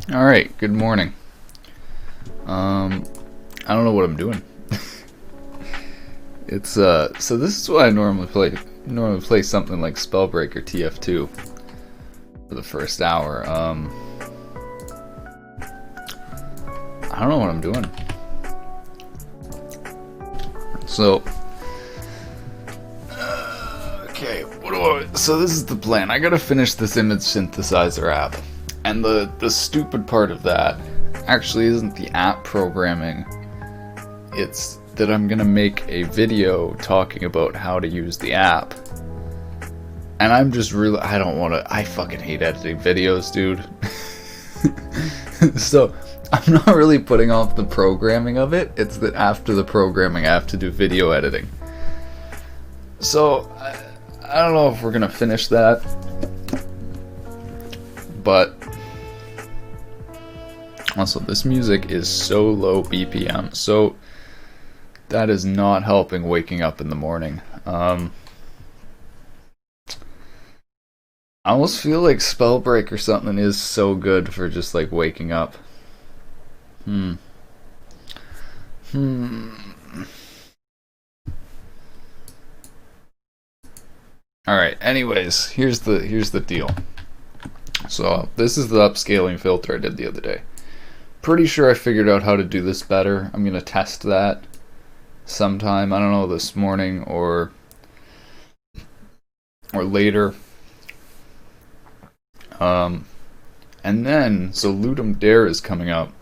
Alright, good morning. I don't know what I'm doing. It's so this is what I normally play. Normally play something like Spellbreaker TF2 for the first hour. I don't know what I'm doing. So okay, so this is the plan. I gotta finish this image synthesizer app. And the stupid part of that actually isn't the app programming. It's that I'm gonna make a video talking about how to use the app. And I'm just really, I fucking hate editing videos, dude. So I'm not really putting off the programming of it. It's that after the programming I have to do video editing. So I don't know if we're gonna finish that, but also this music is so low BPM, so that is not helping waking up in the morning. I almost feel like Spellbreak or something is so good for just like waking up. Alright, anyways, here's the deal. So this is the upscaling filter I did the other day. Pretty sure I figured out how to do this better. I'm gonna test that sometime, I don't know, this morning or later. And then, so Ludum Dare is coming up,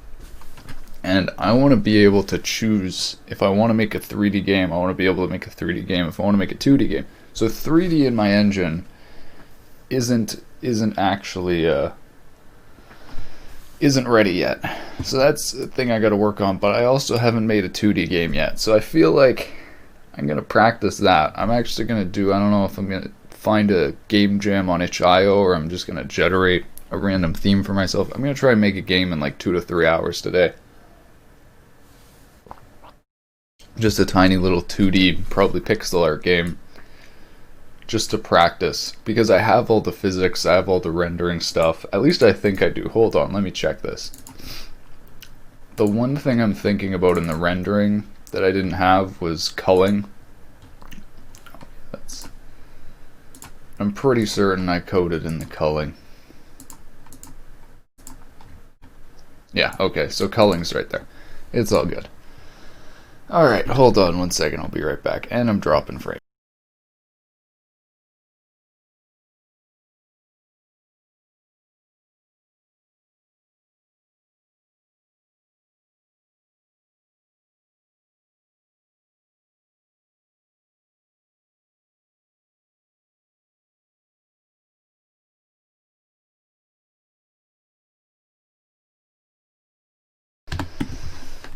and I want to be able to choose if I want to make a 3D game. I want to be able to make a 3D game if I want to make a 2D game. So 3D in my engine isn't actually isn't ready yet. So that's the thing I got to work on. But I also haven't made a 2D game yet. So I feel like I'm gonna practice that. I'm actually gonna do. I don't know if I'm gonna find a game jam on itch.io or I'm just gonna generate a random theme for myself. I'm gonna try and make a game in like 2 to 3 hours today. Just a tiny little 2D, probably pixel art game, just to practice, because I have all the physics, I have all the rendering stuff. At least I think I do. Hold on, let me check this. The one thing I'm thinking about in the rendering that I didn't have was culling. I'm pretty certain I coded in the culling. Yeah, okay, so culling's right there. It's all good. Alright, hold on 1 second, I'll be right back. And I'm dropping frame.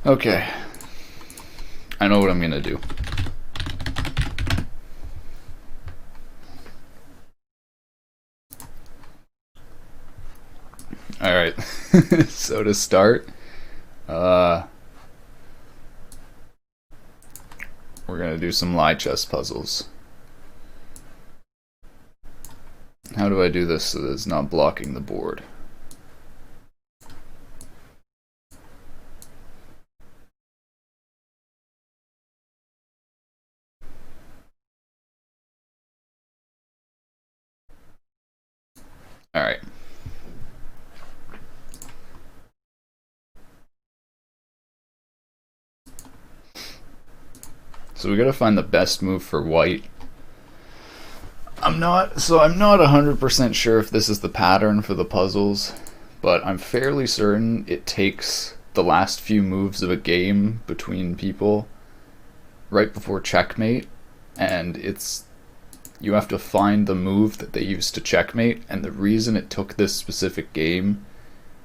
Okay. I know what I'm gonna do. Alright. So to start, we're gonna do some lie chess puzzles. How do I do this so that it's not blocking the board? Alright. So we gotta find the best move for white. I'm not 100% sure if this is the pattern for the puzzles, but I'm fairly certain it takes the last few moves of a game between people right before checkmate, and you have to find the move that they used to checkmate. And the reason it took this specific game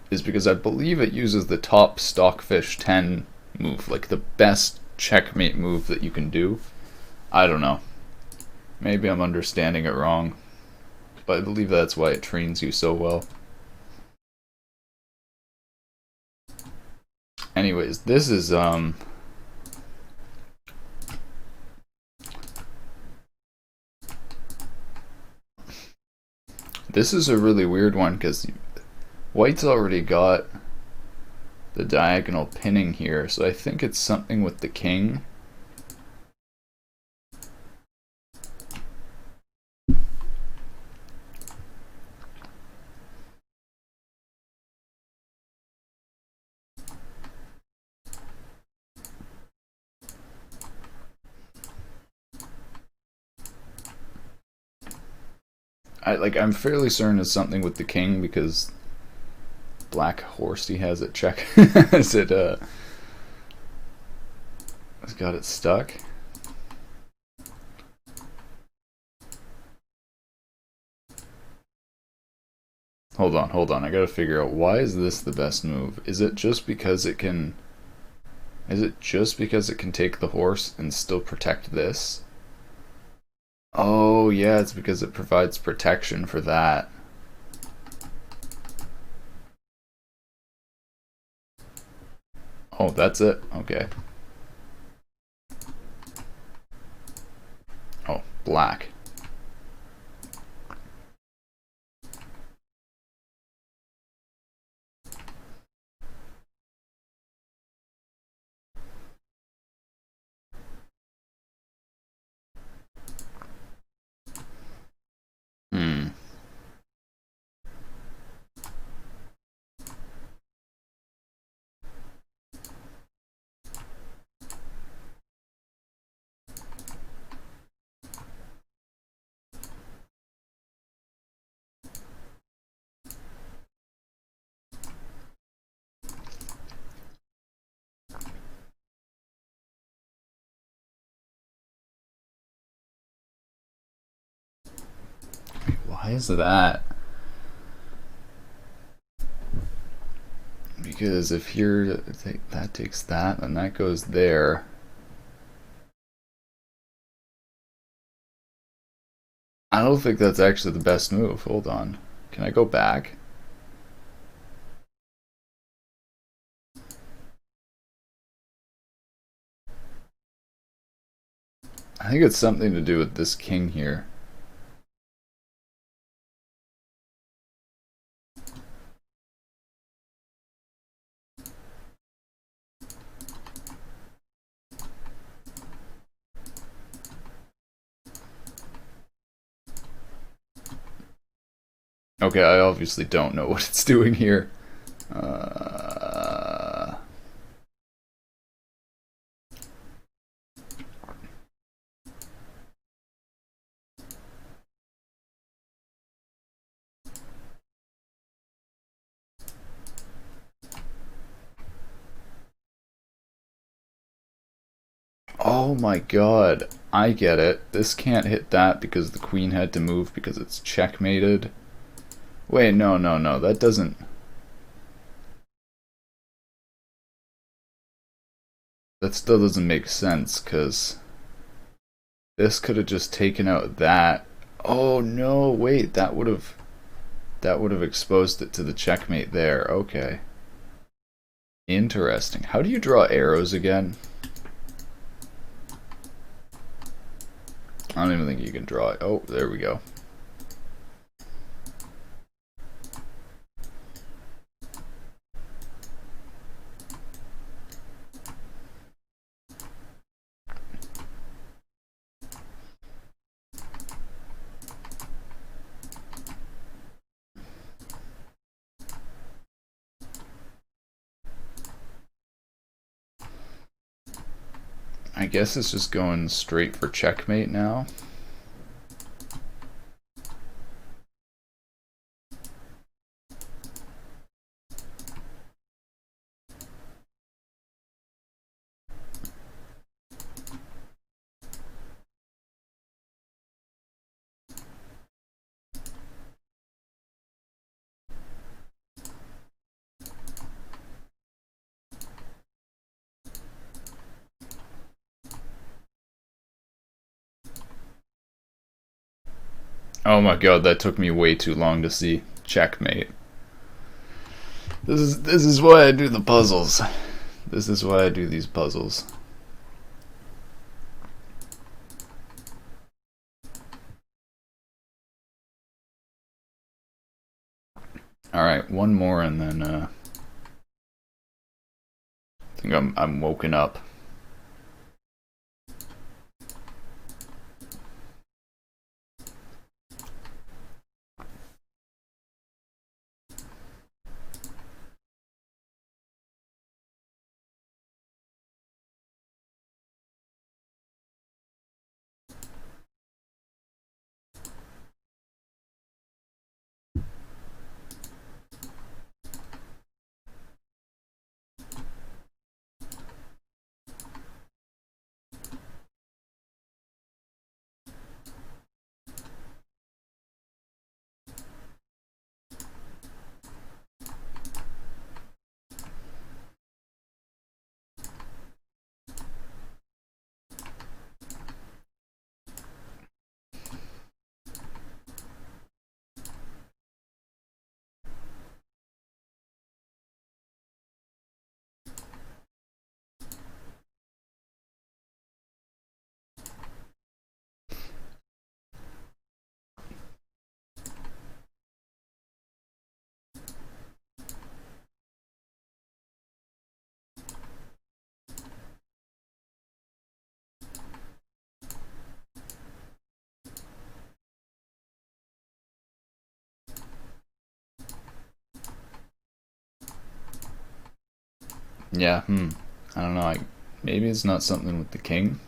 is because I believe it uses the top Stockfish 10 move, like the best checkmate move that you can do. I don't know. Maybe I'm understanding it wrong, but I believe that's why it trains you so well. Anyways, this is this is a really weird one because White's already got the diagonal pinning here, so I think it's something with the king. I'm fairly certain it's something with the king because black horse he has it check. Has it has got it stuck. Hold on. I gotta figure out why is this the best move. Is it just because it can take the horse and still protect this? Oh yeah, it's because it provides protection for that. Oh, that's it? Okay. Oh, black. Hmm. Why is that? Because if here that takes that and that goes there. I don't think that's actually the best move. Hold on. Can I go back? I think it's something to do with this king here. Okay, I obviously don't know what it's doing here. Oh my god, I get it. This can't hit that because the queen had to move because it's checkmated. Wait, no, that doesn't... That still doesn't make sense because this could have just taken out that. Oh no, wait, that would have exposed it to the checkmate there. Okay. Interesting. How do you draw arrows again? I don't even think you can draw it. Oh, there we go. I guess it's just going straight for checkmate now. Oh my god, that took me way too long to see. Checkmate. This is why I do the puzzles. This is why I do these puzzles. Alright, one more and then I think I'm woken up. Yeah, I don't know, maybe it's not something with the king.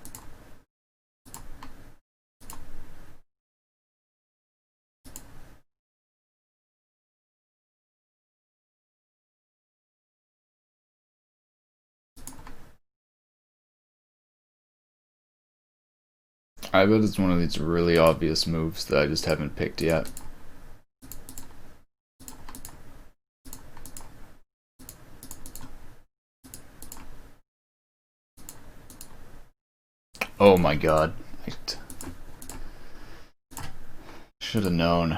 I bet it's one of these really obvious moves that I just haven't picked yet. Oh my god. I should have known.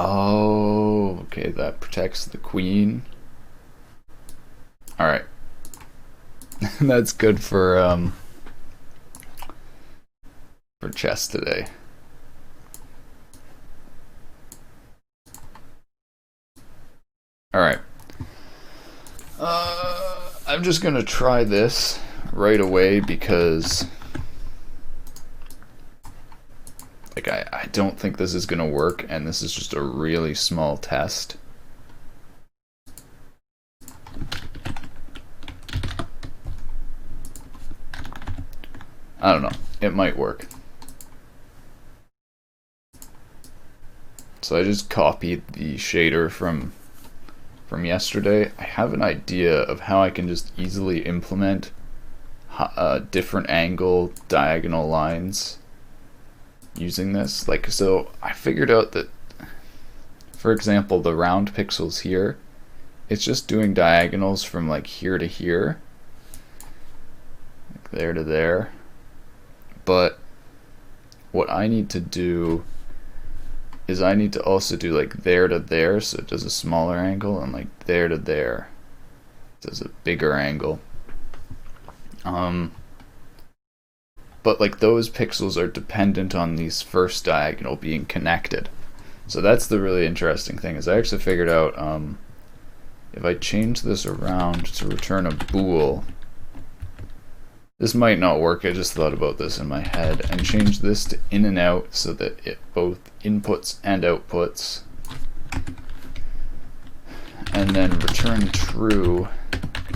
Oh, okay, that protects the queen. Alright. That's good for chess today. Alright. I'm just gonna try this right away because like I don't think this is gonna work, and this is just a really small test. I don't know, it might work. So I just copied the shader from yesterday. I have an idea of how I can just easily implement different angle diagonal lines using this. Like, so I figured out that, for example, the round pixels here, it's just doing diagonals from like here to here, like there to there. But what I need to do is I need to also do like there to there, so it does a smaller angle, and like there to there, it does a bigger angle. But like those pixels are dependent on these first diagonal being connected. So that's the really interesting thing, is I actually figured out if I change this around to return a bool, this might not work, I just thought about this in my head, and change this to in and out so that it both inputs and outputs, and then return true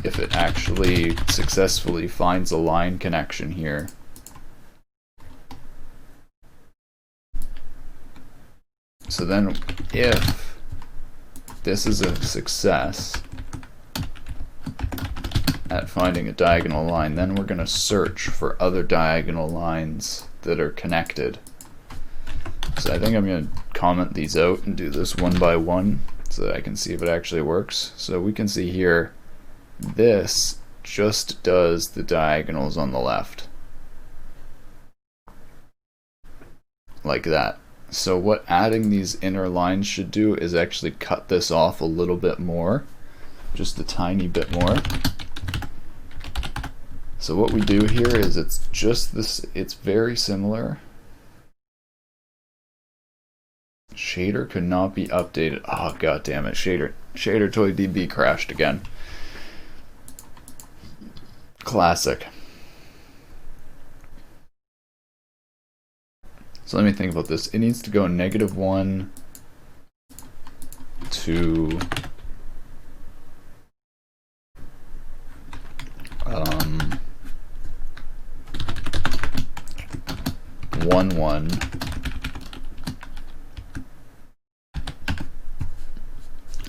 if it actually successfully finds a line connection here. So then if this is a success at finding a diagonal line, then we're going to search for other diagonal lines that are connected. So I think I'm going to comment these out and do this one by one. so that I can see if it actually works. So we can see here, this just does the diagonals on the left. Like that. So what adding these inner lines should do is actually cut this off a little bit more, just a tiny bit more. So what we do here is it's just this, it's very similar. Shader could not be updated. Oh, god damn it, Shader Toy DB crashed again. Classic. So let me think about this. It needs to go -1 to 1 1.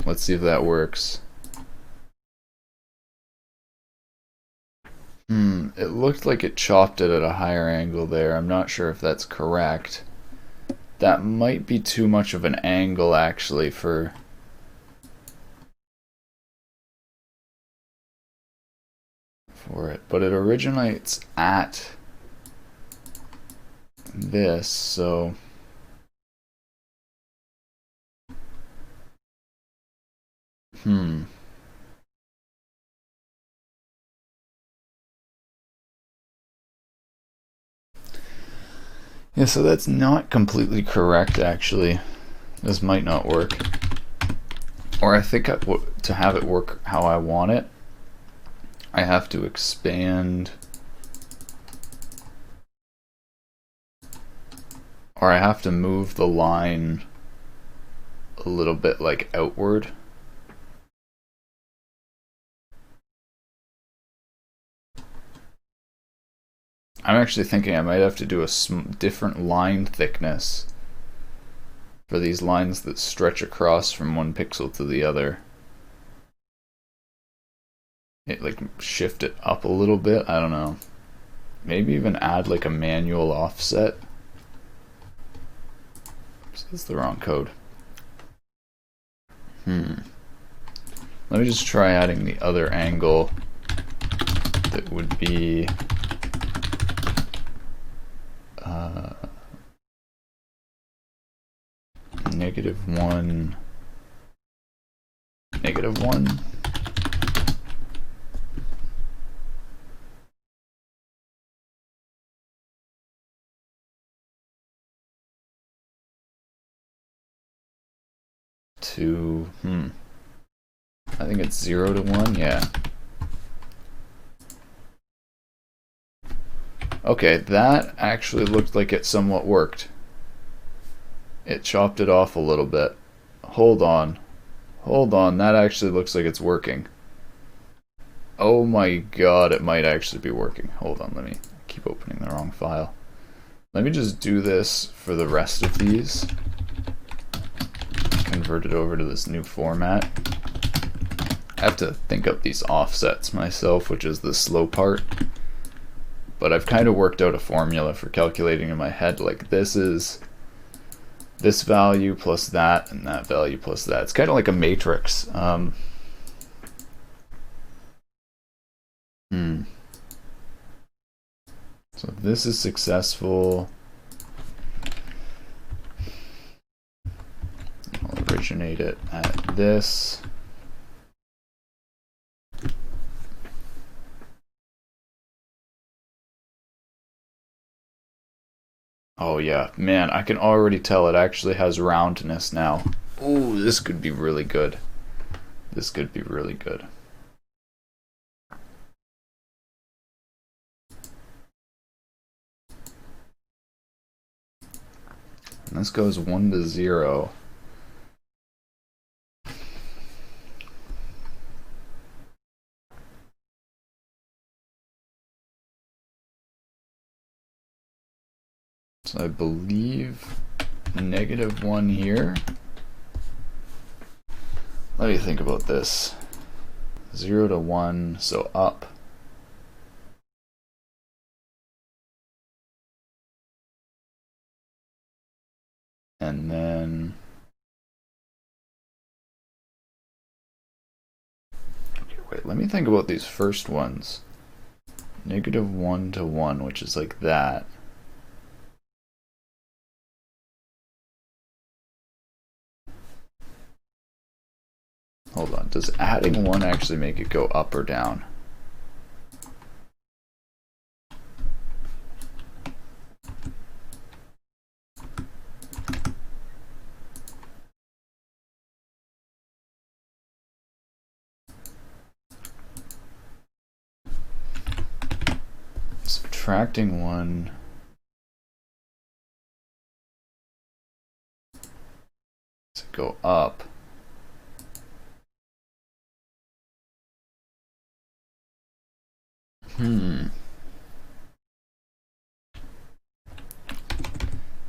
Let's see if that works. It looked like it chopped it at a higher angle there. I'm not sure if that's correct. That might be too much of an angle actually for it, but it originates at this, so yeah, so that's not completely correct actually. This might not work. Or I think to have it work how I want it, I have to expand, or I have to move the line a little bit like outward. I'm actually thinking I might have to do a different line thickness for these lines that stretch across from one pixel to the other. It like shift it up a little bit, I don't know. Maybe even add like a manual offset. That's the wrong code. Let me just try adding the other angle that would be -1, -1. To, I think it's 0 to 1, yeah. Okay, that actually looked like it somewhat worked. It chopped it off a little bit. Hold on, that actually looks like it's working. Oh my god, it might actually be working. Hold on, let me keep opening the wrong file. Let me just do this for the rest of these. Convert it over to this new format. I have to think up these offsets myself, which is the slow part. But I've kind of worked out a formula for calculating in my head, like this is this value plus that, and that value plus that. It's kind of like a matrix. So if this is successful, I'll originate it at this. Oh yeah, man, I can already tell it actually has roundness now. Ooh, this could be really good. This could be really good. And this goes 1 to 0. So I believe -1 here. Let me think about this. 0 to 1, so up. And then Alright, let me think about these first ones. -1 to 1, which is like that. Hold on, does adding 1 actually make it go up or down? Subtracting 1. Does it go up?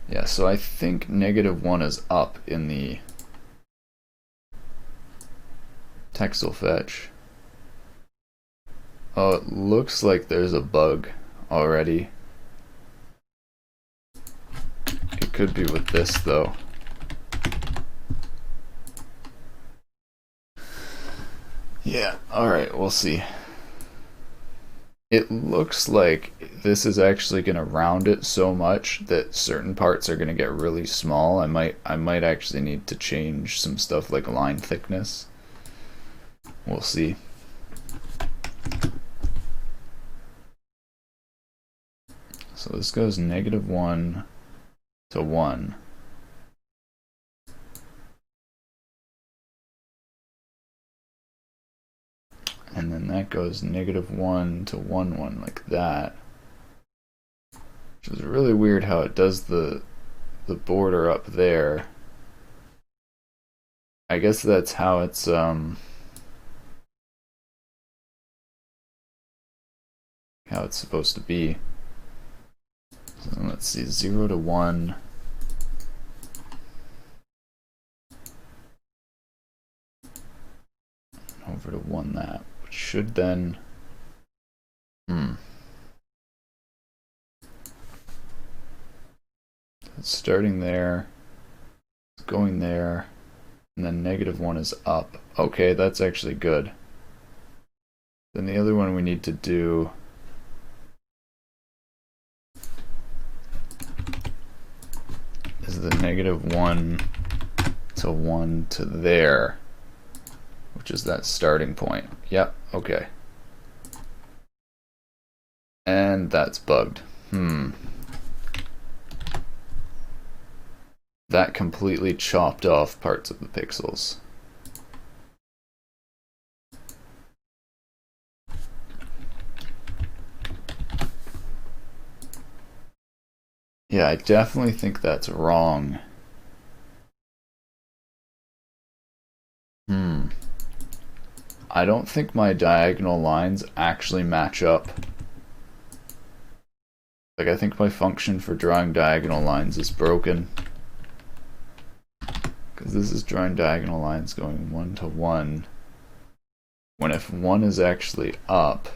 Yeah, so I think -1 is up in the textile fetch. Oh, it looks like there's a bug already. It could be with this though. Yeah, alright, we'll see. It looks like this is actually going to round it so much that certain parts are going to get really small. I might actually need to change some stuff like line thickness. We'll see. So this goes -1 to 1. And then that goes -1 to 1, 1, like that. Which is really weird how it does the border up there. I guess that's how it's supposed to be. So let's see, 0 to 1. Over to 1 that, which should then it's starting there, it's going there, and then -1 is up. Okay, that's actually good. Then the other one we need to do is the -1 to 1 to there, which is that starting point. Yep, okay. And that's bugged. That completely chopped off parts of the pixels. Yeah, I definitely think that's wrong. I don't think my diagonal lines actually match up. Like, I think my function for drawing diagonal lines is broken. Because this is drawing diagonal lines going 1 to 1. When if 1 is actually up,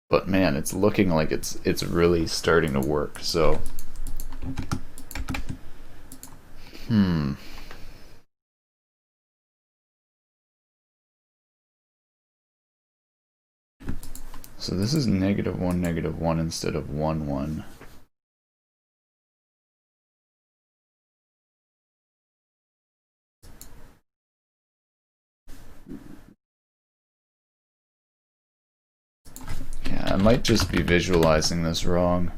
but man, it's looking like it's really starting to work. So so this is -1, -1 instead of 1, 1. Yeah, I might just be visualizing this wrong,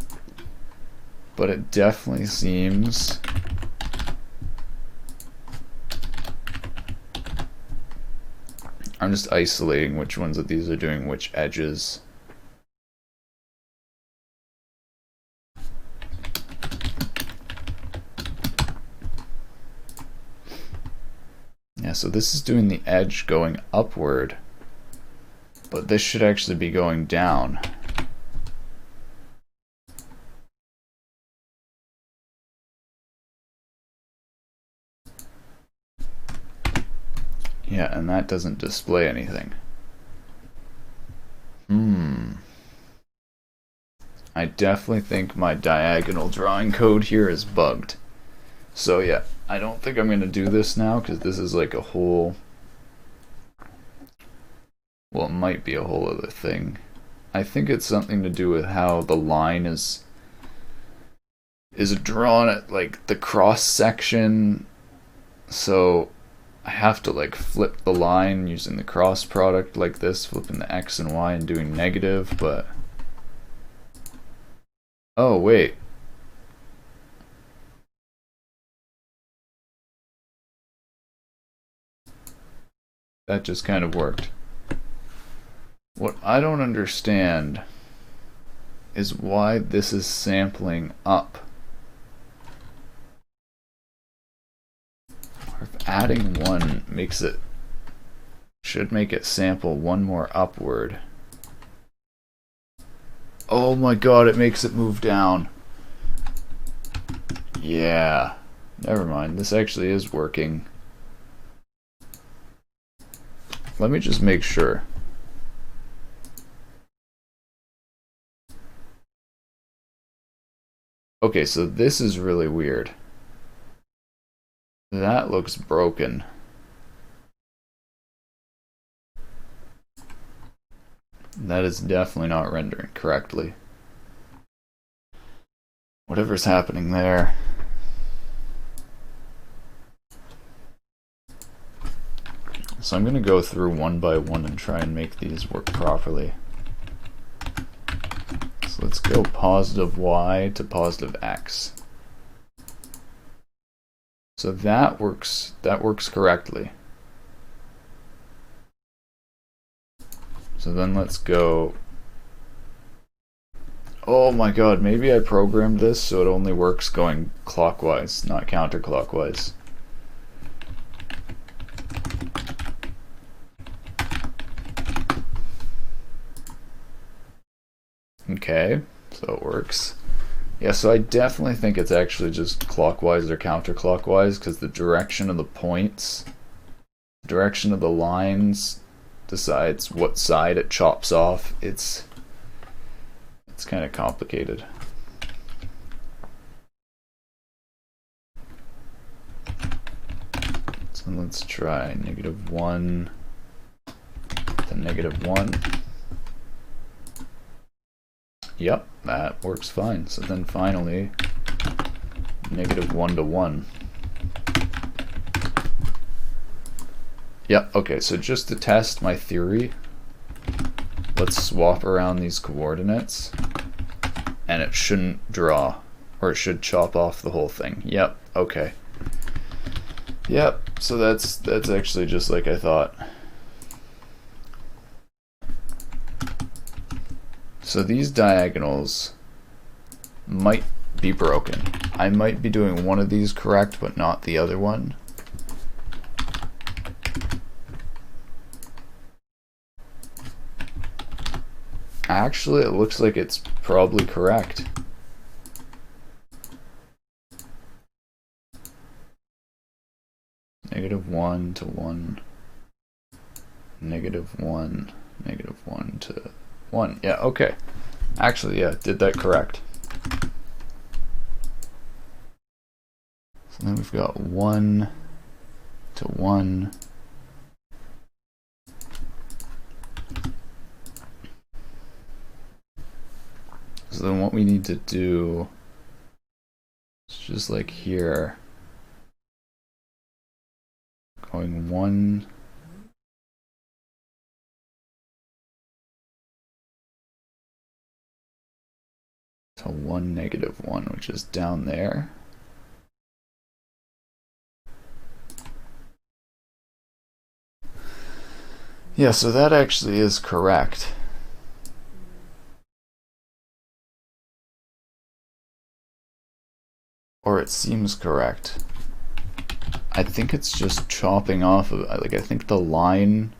but it definitely seems I'm just isolating which ones of these are doing which edges. Yeah, so this is doing the edge going upward, but this should actually be going down. Yeah, and that doesn't display anything. I definitely think my diagonal drawing code here is bugged. So yeah, I don't think I'm going to do this now because this is like a whole... Well, it might be a whole other thing. I think it's something to do with how the line is drawn at like the cross section. So I have to like flip the line using the cross product like this, flipping the X and Y and doing negative, but... Oh, wait. That just kind of worked. What I don't understand is why this is sampling up. Or if adding one makes it... should make it sample one more upward. Oh my god, it makes it move down. Yeah. Never mind, this actually is working. Let me just make sure. Okay, so this is really weird. That looks broken. That is definitely not rendering correctly. Whatever's happening there. So I'm going to go through one by one and try and make these work properly. So let's go positive y to positive x. So that works correctly. So then let's go... Oh my god, maybe I programmed this so it only works going clockwise, not counterclockwise. Okay, so it works. Yeah, so I definitely think it's actually just clockwise or counterclockwise because the direction of the points, direction of the lines decides what side it chops off. It's kind of complicated. So let's try -1 to -1. Yep, that works fine. So then finally, -1 to 1. Yep, okay, so just to test my theory, let's swap around these coordinates, and it shouldn't draw, or it should chop off the whole thing. Yep, okay. Yep, so that's actually just like I thought. So these diagonals might be broken. I might be doing one of these correct, but not the other one. Actually, it looks like it's probably correct. -1 to 1, -1, -1 to 1. Yeah, okay. Actually, yeah, did that correct. So then we've got 1 to 1. So then what we need to do is just like here, going 1 to 1 -1, which is down there. Yeah, so that actually is correct. Or it seems correct. I think it's just chopping off of, like, I think the line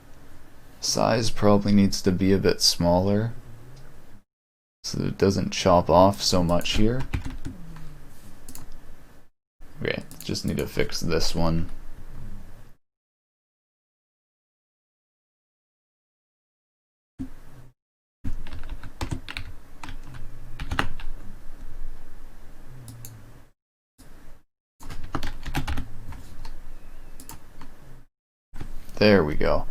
size probably needs to be a bit smaller so that it doesn't chop off so much here. Okay, just need to fix this one. There we go.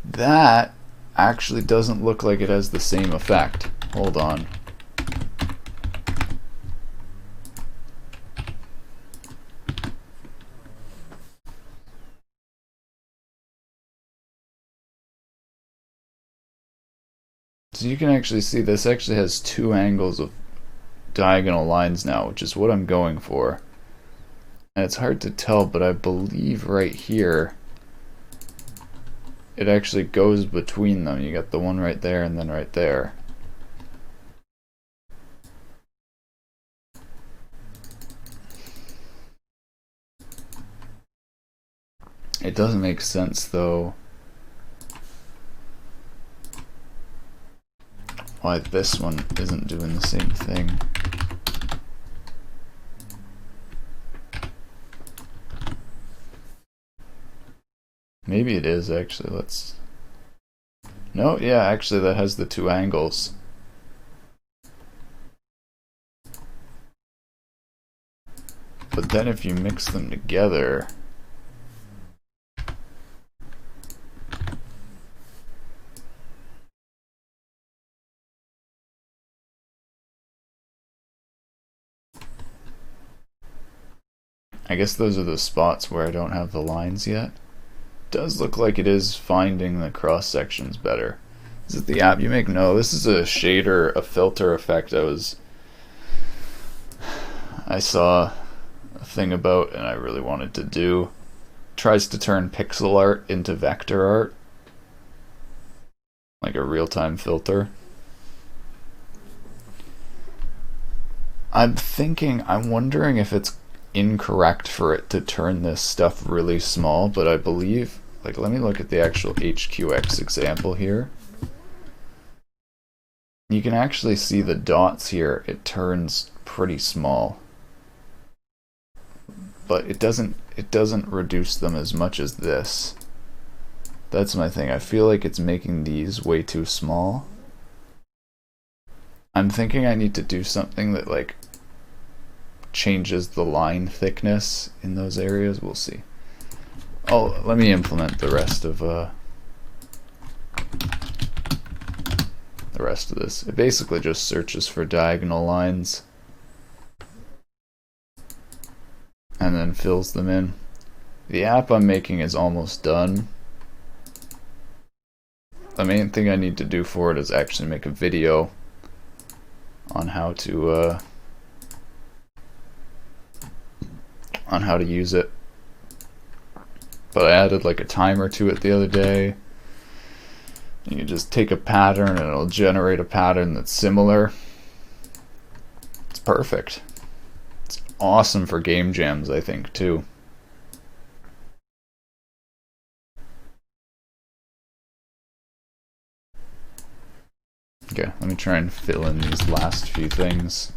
That actually doesn't look like it has the same effect. Hold on. So you can actually see this actually has two angles of diagonal lines now, which is what I'm going for. And it's hard to tell, but I believe right here it actually goes between them. You got the one right there and then right there. It doesn't make sense though why this one isn't doing the same thing. Maybe it is actually. Let's... No, yeah, actually that has the two angles. But then if you mix them together, I guess those are the spots where I don't have the lines yet. Does look like it is finding the cross sections better. Is it the app you make? No, this is a shader, a filter effect I saw a thing about and I really wanted to do. Tries to turn pixel art into vector art, like a real-time filter. I'm wondering if it's incorrect for it to turn this stuff really small, but I believe, like, let me look at the actual HQX example here. You can actually see the dots here. It turns pretty small, but it doesn't reduce them as much as this. That's my thing. I feel like it's making these way too small. I'm thinking I need to do something that like changes the line thickness in those areas. We'll see. Oh, let me implement the rest of this. It basically just searches for diagonal lines and then fills them in. The app I'm making is almost done. The main thing I need to do for it is actually make a video on how to use it. But I added like a timer to it the other day. You can just take a pattern and it'll generate a pattern that's similar. It's perfect. It's awesome for game jams, I think, too. Okay, let me try and fill in these last few things.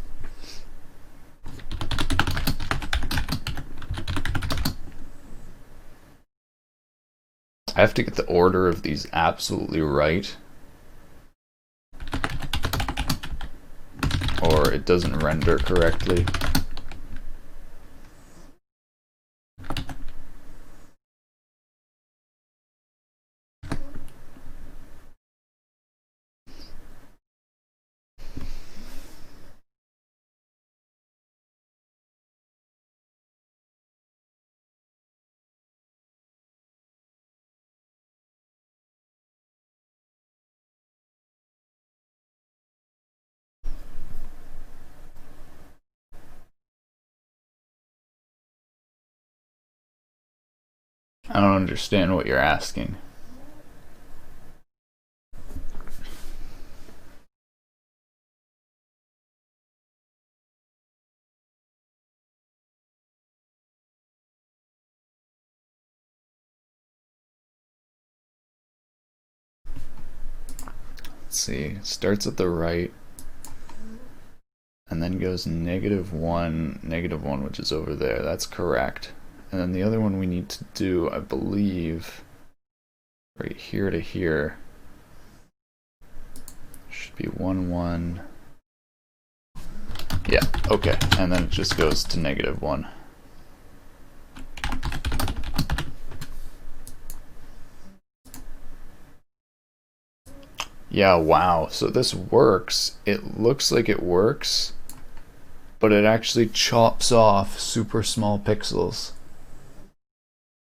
I have to get the order of these absolutely right, or it doesn't render correctly. I don't understand what you're asking. Let's see, it starts at the right and then goes -1, which is over there. That's correct. And then the other one we need to do, I believe, right here to here, should be 1, 1. Yeah, okay. And then it just goes to -1. Yeah, wow. So this works. It looks like it works, but it actually chops off super small pixels.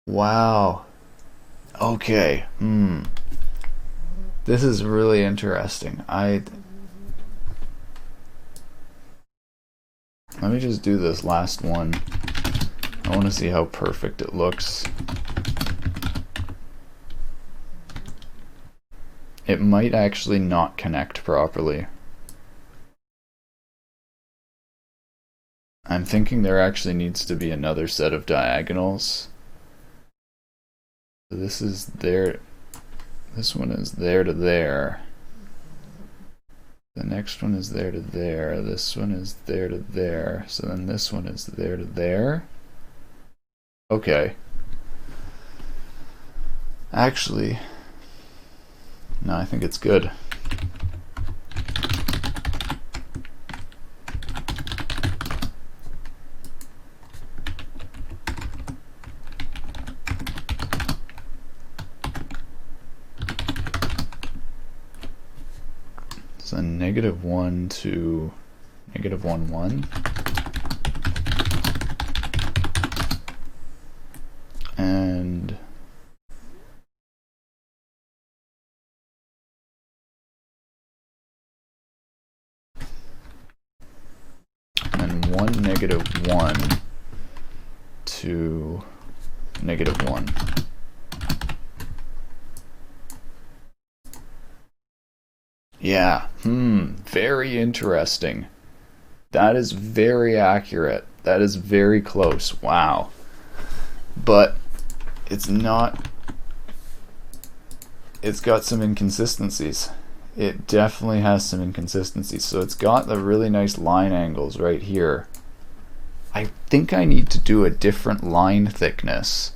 Wow. Okay. This is really interesting. Let me just do this last one. I want to see how perfect it looks. It might actually not connect properly. I'm thinking there actually needs to be another set of diagonals. So this is there. This one is there to there. The next one is there to there. This one is there to there. So then this one is there to there. Okay. Actually, no, I think it's good. So -1 to -1, 1. And then 1, -1 to -1. Yeah, very interesting. That is very accurate. That is very close. Wow. But it's not, it's got some inconsistencies. It definitely has some inconsistencies. So it's got the really nice line angles right here. I think I need to do a different line thickness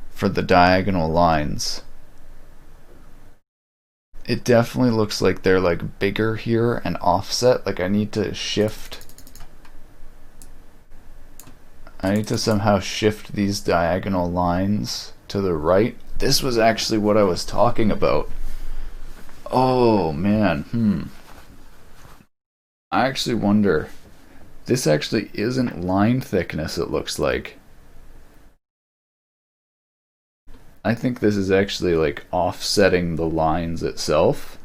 for the diagonal lines. It definitely looks like they're like bigger here and offset. Like I need to somehow shift these diagonal lines to the right. This was actually what I was talking about. Oh man, I actually wonder. This actually isn't line thickness, it looks like. I think this is actually like offsetting the lines itself.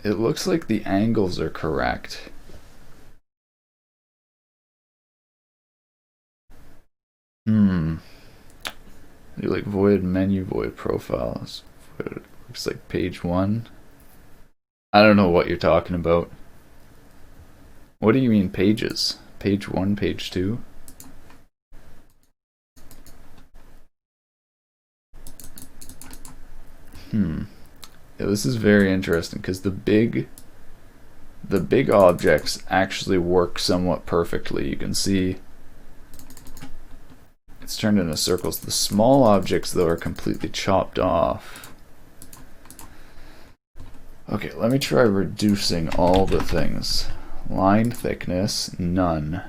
It looks like the angles are correct. Do like void menu, void profiles. It looks like page 1. I don't know what you're talking about. What do you mean pages? Page 1, page 2? Yeah, this is very interesting because the big objects actually work somewhat perfectly. You can see it's turned into circles. The small objects though are completely chopped off. Okay, let me try reducing all the things. Line thickness, none.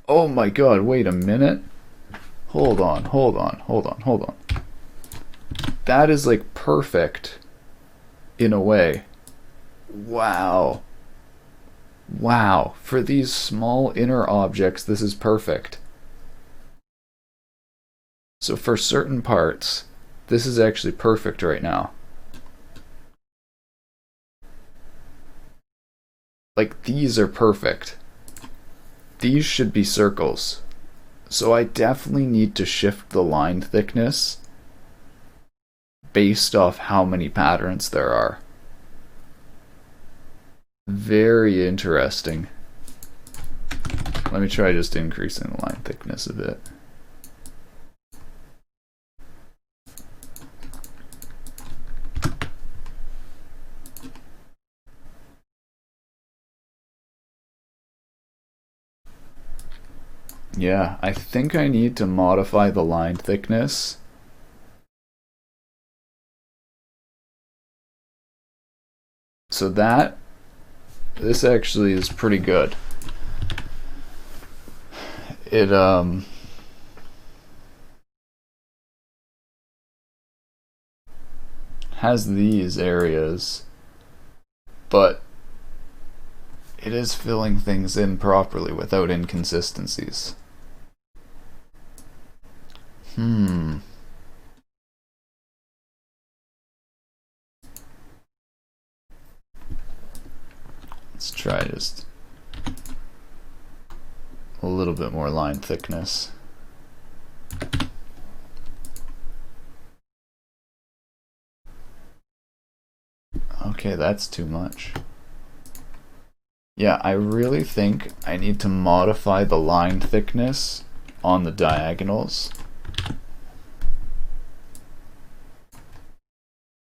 Oh my god, wait a minute. Hold on. That is like perfect in a way. Wow. Wow. For these small inner objects, this is perfect. So for certain parts, this is actually perfect right now. Like these are perfect. These should be circles. So I definitely need to shift the line thickness based off how many patterns there are. Very interesting. Let me try just increasing the line thickness a bit. Yeah, I think I need to modify the line thickness. So this actually is pretty good. It has these areas, but it is filling things in properly without inconsistencies. Let's try just a little bit more line thickness. Okay, that's too much. Yeah, I really think I need to modify the line thickness on the diagonals.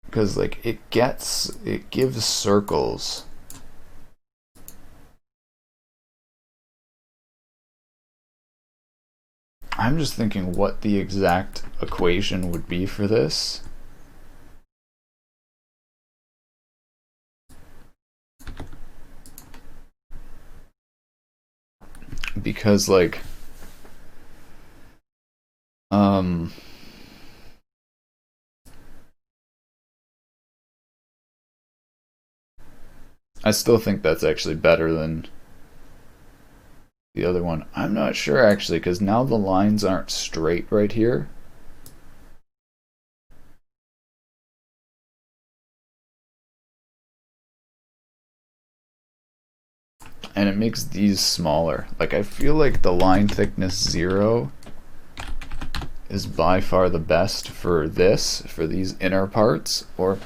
Because like it gives circles. I'm just thinking what the exact equation would be for this. Because like I still think that's actually better than the other one. I'm not sure actually, because now the lines aren't straight right here. And it makes these smaller. Like I feel like the line thickness 0 is by far the best for this, for these inner parts, or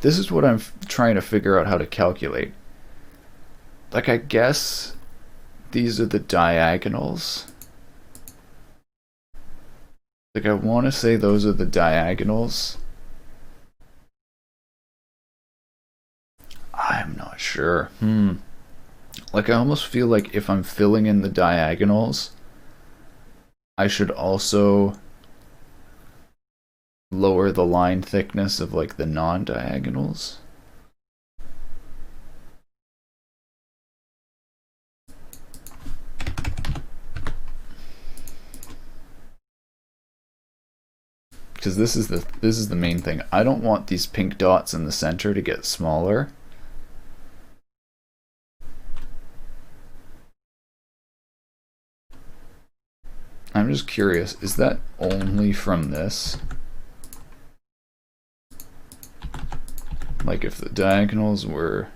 this is what I'm trying to figure out how to calculate. Like I guess these are the diagonals. Like I want to say those are the diagonals. I'm not sure. Like I almost feel like if I'm filling in the diagonals, I should also lower the line thickness of like the non-diagonals. Because this is the main thing. I don't want these pink dots in the center to get smaller. I'm just curious, is that only from this? Like if the diagonals were...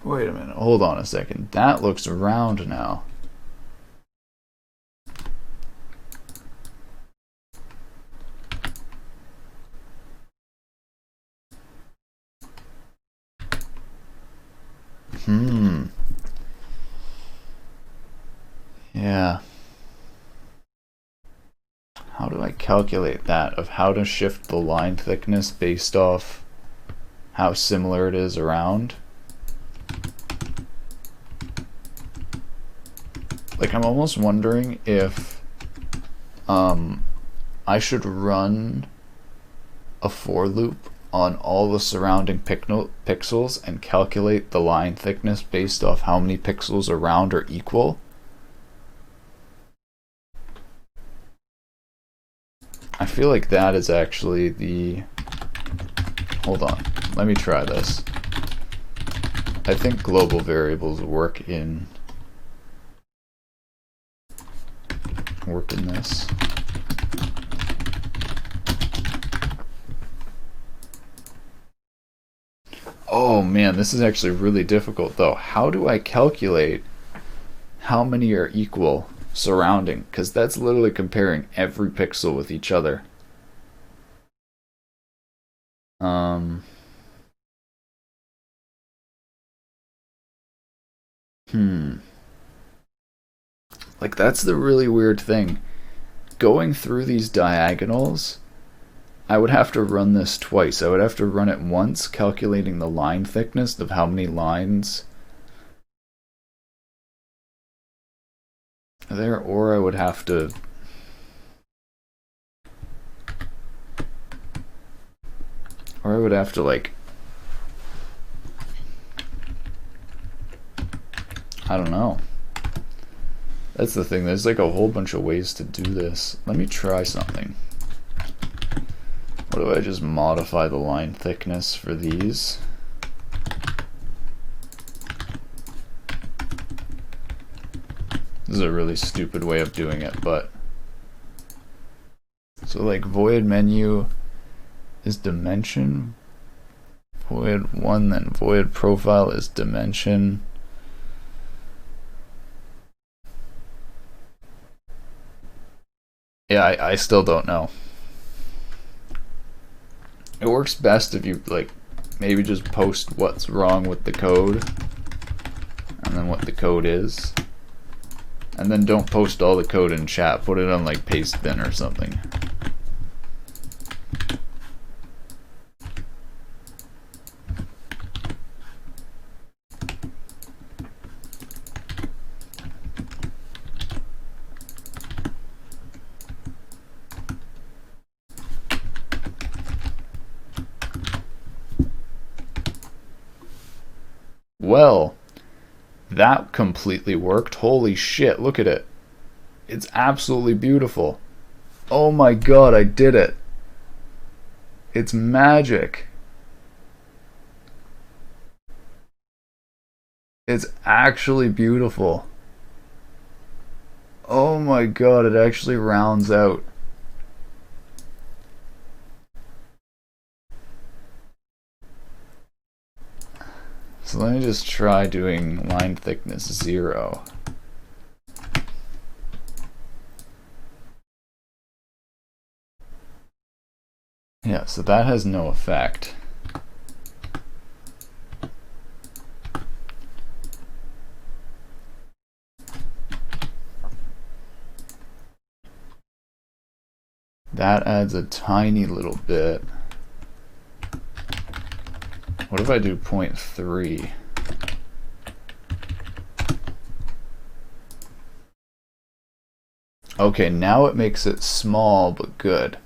Wait a minute, hold on a second. That looks round now. Yeah. How do I calculate that, of how to shift the line thickness based off how similar it is around? Like I'm almost wondering if I should run a for loop on all the surrounding pixels and calculate the line thickness based off how many pixels around are equal. I feel like that is actually the... Hold on, let me try this. I think global variables work in this. Oh man, this is actually really difficult though. How do I calculate how many are equal surrounding? Because that's literally comparing every pixel with each other. Like that's the really weird thing. Going through these diagonals, I would have to run this twice. I would have to run it once, calculating the line thickness of how many lines are there, or I would have to Or I would have to like, I don't know. That's the thing, there's like a whole bunch of ways to do this. Let me try something. What if I just modify the line thickness for these? This is a really stupid way of doing it, but so like void menu is dimension, void 1, then void profile is dimension. Yeah, I still don't know. It works best if you like maybe just post what's wrong with the code and then what the code is. And then don't post all the code in chat, put it on like paste bin or something. Well, that completely worked. Holy shit, look at it. It's absolutely beautiful. Oh my god, I did it. It's magic. It's actually beautiful. Oh my god, it actually rounds out. So let me just try doing line thickness 0. Yeah, so that has no effect. That adds a tiny little bit. What if I do 0.3? Okay, now it makes it small but good.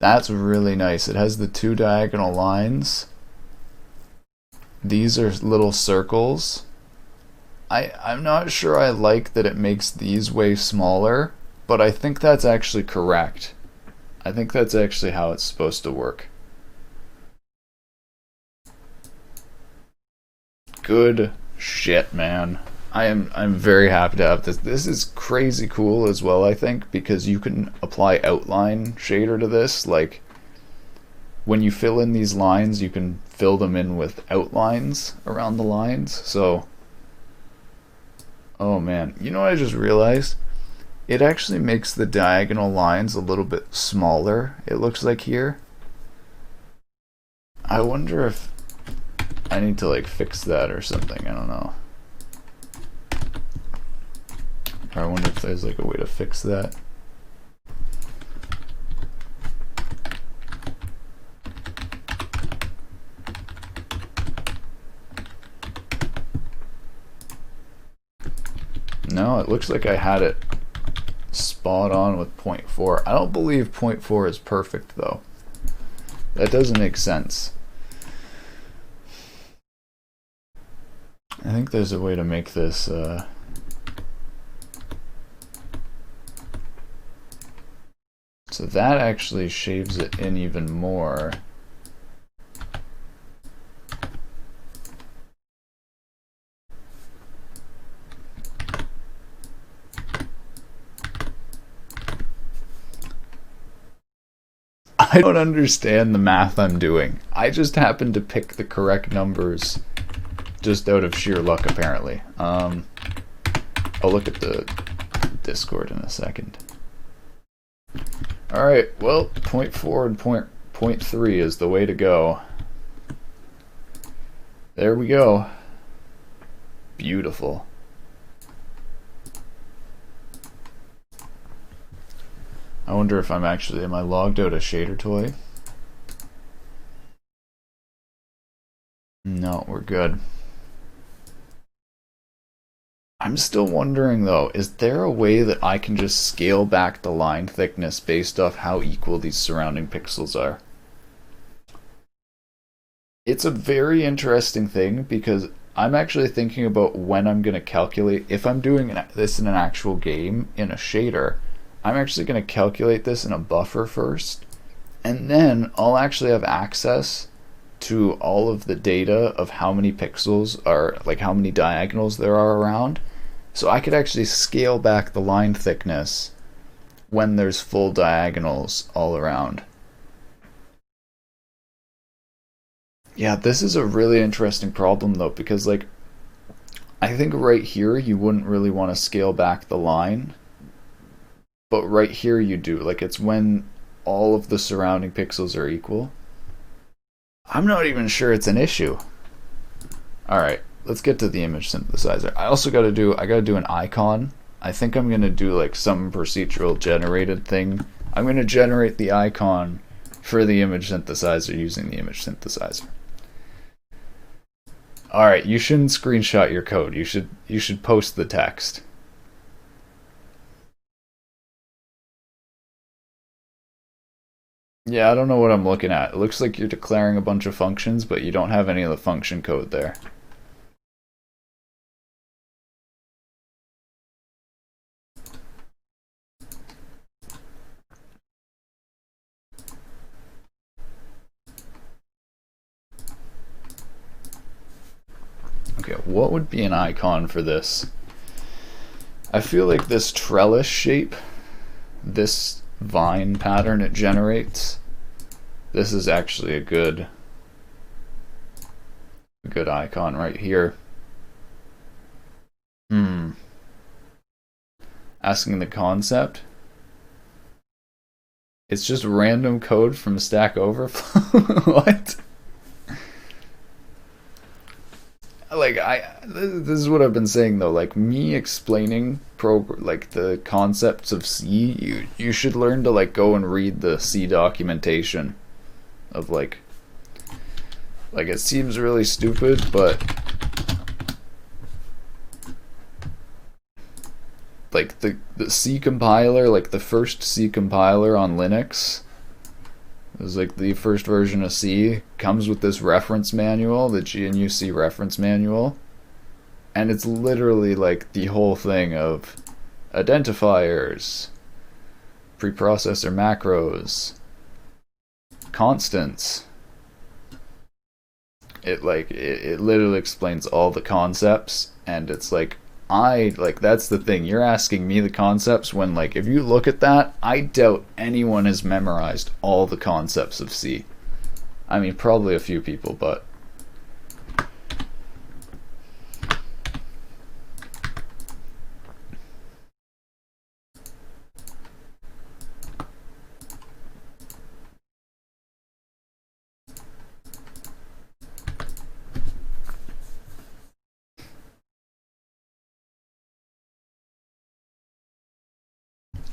That's really nice. It has the 2 diagonal lines. These are little circles. I'm not sure I like that it makes these way smaller, but I think that's actually correct. I think that's actually how it's supposed to work. Good shit, man. I'm very happy to have this. This is crazy cool as well, I think, because you can apply outline shader to this. Like, when you fill in these lines, you can fill them in with outlines around the lines. So, oh man, you know what I just realized? It actually makes the diagonal lines a little bit smaller, it looks like here. I wonder if I need to like fix that or something, I don't know. Or I wonder if there's like a way to fix that. No, it looks like I had it spot on with 0.4. I don't believe 0.4 is perfect though. That doesn't make sense. I think there's a way to make this so that actually shaves it in even more. I don't understand the math I'm doing. I just happened to pick the correct numbers just out of sheer luck, apparently. I'll look at the Discord in a second. Alright, well, 0.4 and 0.3 is the way to go. There we go. Beautiful. I wonder if am I logged out of Shader Toy? No, we're good. I'm still wondering though, is there a way that I can just scale back the line thickness based off how equal these surrounding pixels are? It's a very interesting thing because I'm actually thinking about when I'm going to calculate, if I'm doing this in an actual game in a shader, I'm actually going to calculate this in a buffer first, and then I'll actually have access to all of the data of how many pixels are, like how many diagonals there are around. So I could actually scale back the line thickness when there's full diagonals all around. Yeah, this is a really interesting problem though, because like I think right here you wouldn't really want to scale back the line, but right here you do. Like it's when all of the surrounding pixels are equal. I'm not even sure it's an issue. All right, let's get to the image synthesizer. I gotta do an icon. I think I'm gonna do like some procedural generated thing. I'm gonna generate the icon for the image synthesizer using the image synthesizer. All right, you shouldn't screenshot your code. You should post the text. Yeah, I don't know what I'm looking at. It looks like you're declaring a bunch of functions, but you don't have any of the function code there. Okay, what would be an icon for this? I feel like this trellis shape, this vine pattern it generates, this is actually a good icon right here. Asking the concept. It's just random code from Stack Overflow. What? Like this is what I've been saying though. Like me explaining like the concepts of C, you should learn to like go and read the C documentation of like it seems really stupid, but like the C compiler, like the first C compiler on Linux, it was like the first version of C, comes with this reference manual, the GNU-C reference manual, and it's literally like the whole thing of identifiers, preprocessor macros, constants. It literally explains all the concepts, and it's like that's the thing. You're asking me the concepts when, like, if you look at that, I doubt anyone has memorized all the concepts of C. I mean, probably a few people, but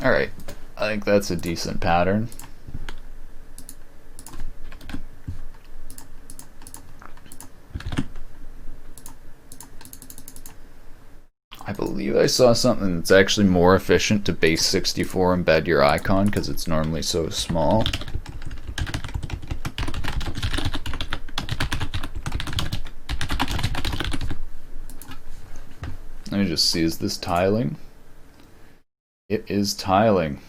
alright. I think that's a decent pattern. I believe I saw something that's actually more efficient to base 64 embed your icon because it's normally so small. Let me just see, is this tiling? It is tiling.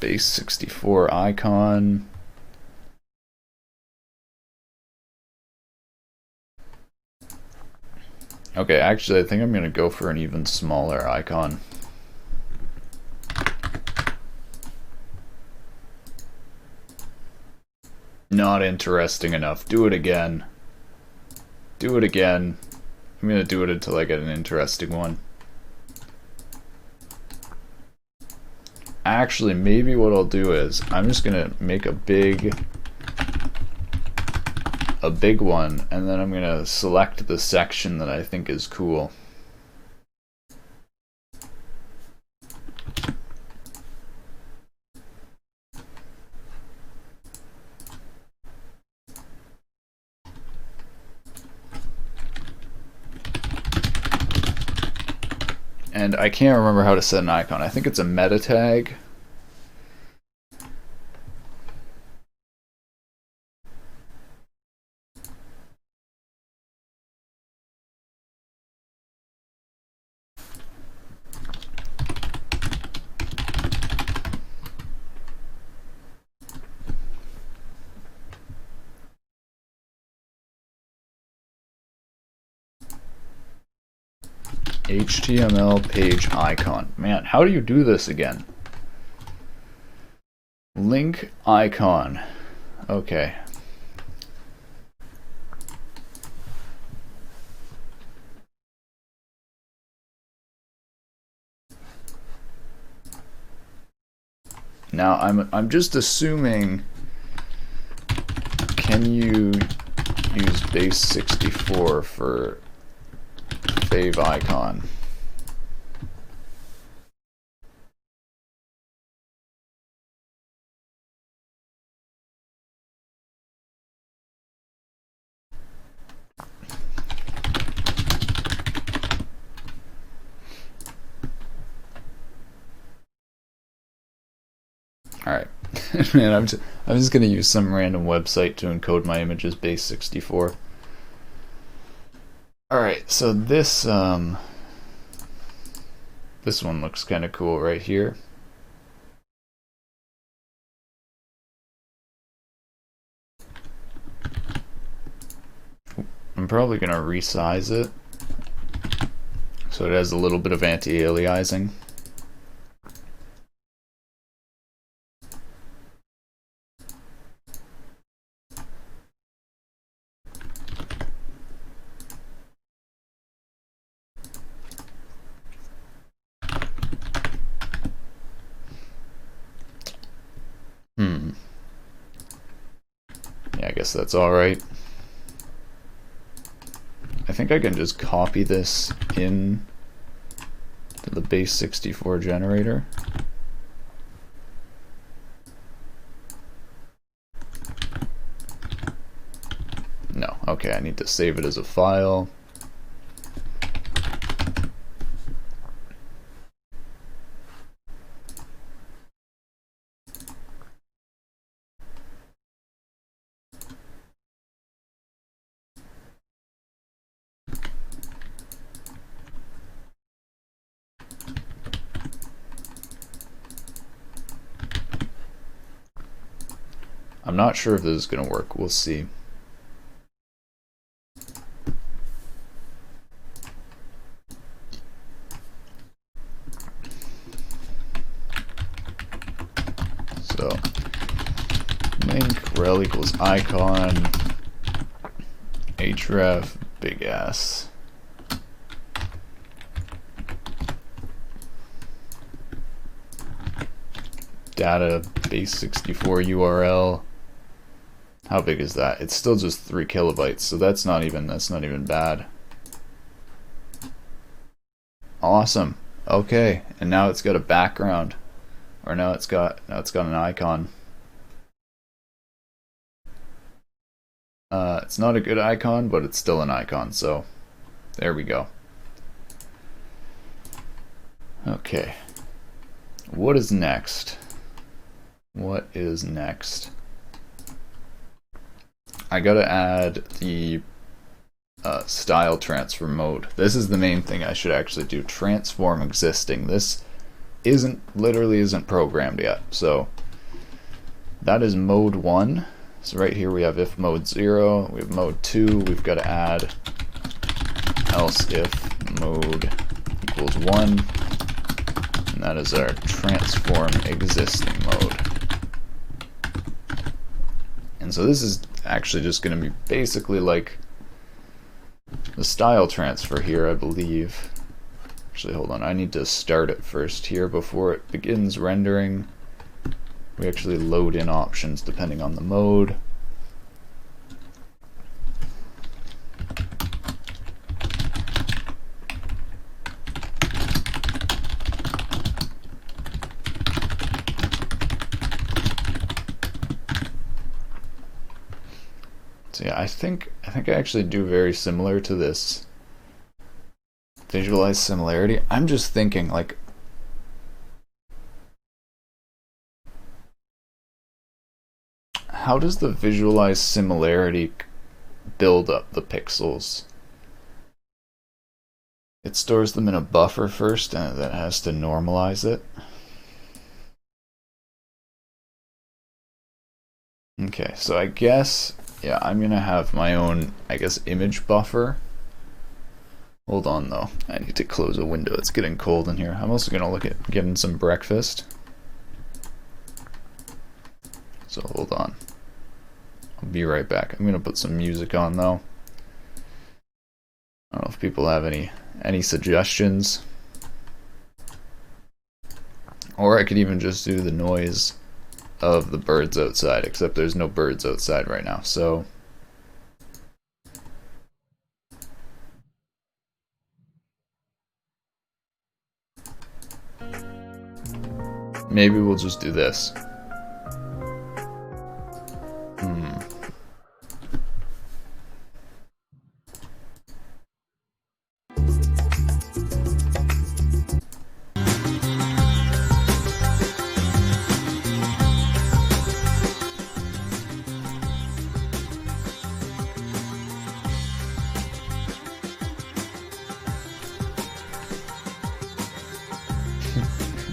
Base 64 icon. Okay, actually, I think I'm going to go for an even smaller icon. Not interesting enough. Do it again. Do it again. I'm going to do it until I get an interesting one. actually, maybe what I'll do is I'm just gonna make a big one, and then I'm gonna select the section that I think is cool. And I can't remember how to set an icon. I think it's a meta tag. HTML page icon. Man, how do you do this again? Link icon. Okay. Now I'm just assuming, can you use base 64 for fave icon? Alright. Man, I'm just gonna use some random website to encode my images base 64. Alright, so this one looks kinda cool right here. I'm probably gonna resize it so it has a little bit of anti-aliasing. Yeah, I guess that's alright. I think I can just copy this in to the base 64 generator. No, okay, I need to save it as a file. I'm not sure if this is going to work. We'll see. So, link rel equals icon href big S. Data base 64 URL. How big is that? It's still just 3 kilobytes, so that's not even bad. Awesome. Okay, and now it's got a background, or now it's got an icon. It's not a good icon, but it's still an icon. So there we go. Okay. What is next? What is next? I gotta add the style transfer mode. This is the main thing I should actually do. Transform existing. This literally isn't programmed yet. So that is mode 1. So right here we have if mode 0, we have mode 2, we've got to add else if mode equals 1, and that is our transform existing mode. And so this is actually just going to be basically like the style transfer here, I believe. Actually, hold on. I need to start it first here before it begins rendering. We actually load in options depending on the mode. So yeah, I think I actually do very similar to this visualize similarity. I'm just thinking like how does the visualize similarity build up the pixels? It stores them in a buffer first and that has to normalize it. Okay, so I guess, yeah, I'm gonna have my own, I guess, image buffer. Hold on though, I need to close a window, it's getting cold in here. I'm also gonna look at getting some breakfast. So hold on. I'll be right back. I'm gonna put some music on though. I don't know if people have any suggestions. Or I could even just do the noise of the birds outside, except there's no birds outside right now, so maybe we'll just do this.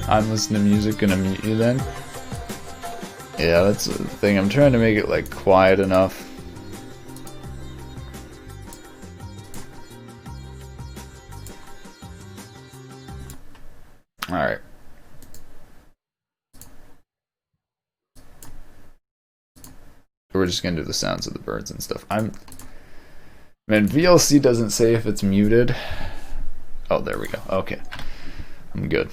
I'm listening to music, gonna mute you then. Yeah, that's the thing. I'm trying to make it like quiet enough. Alright. We're just gonna do the sounds of the birds and stuff. Man, VLC doesn't say if it's muted. Oh, there we go. Okay. I'm good.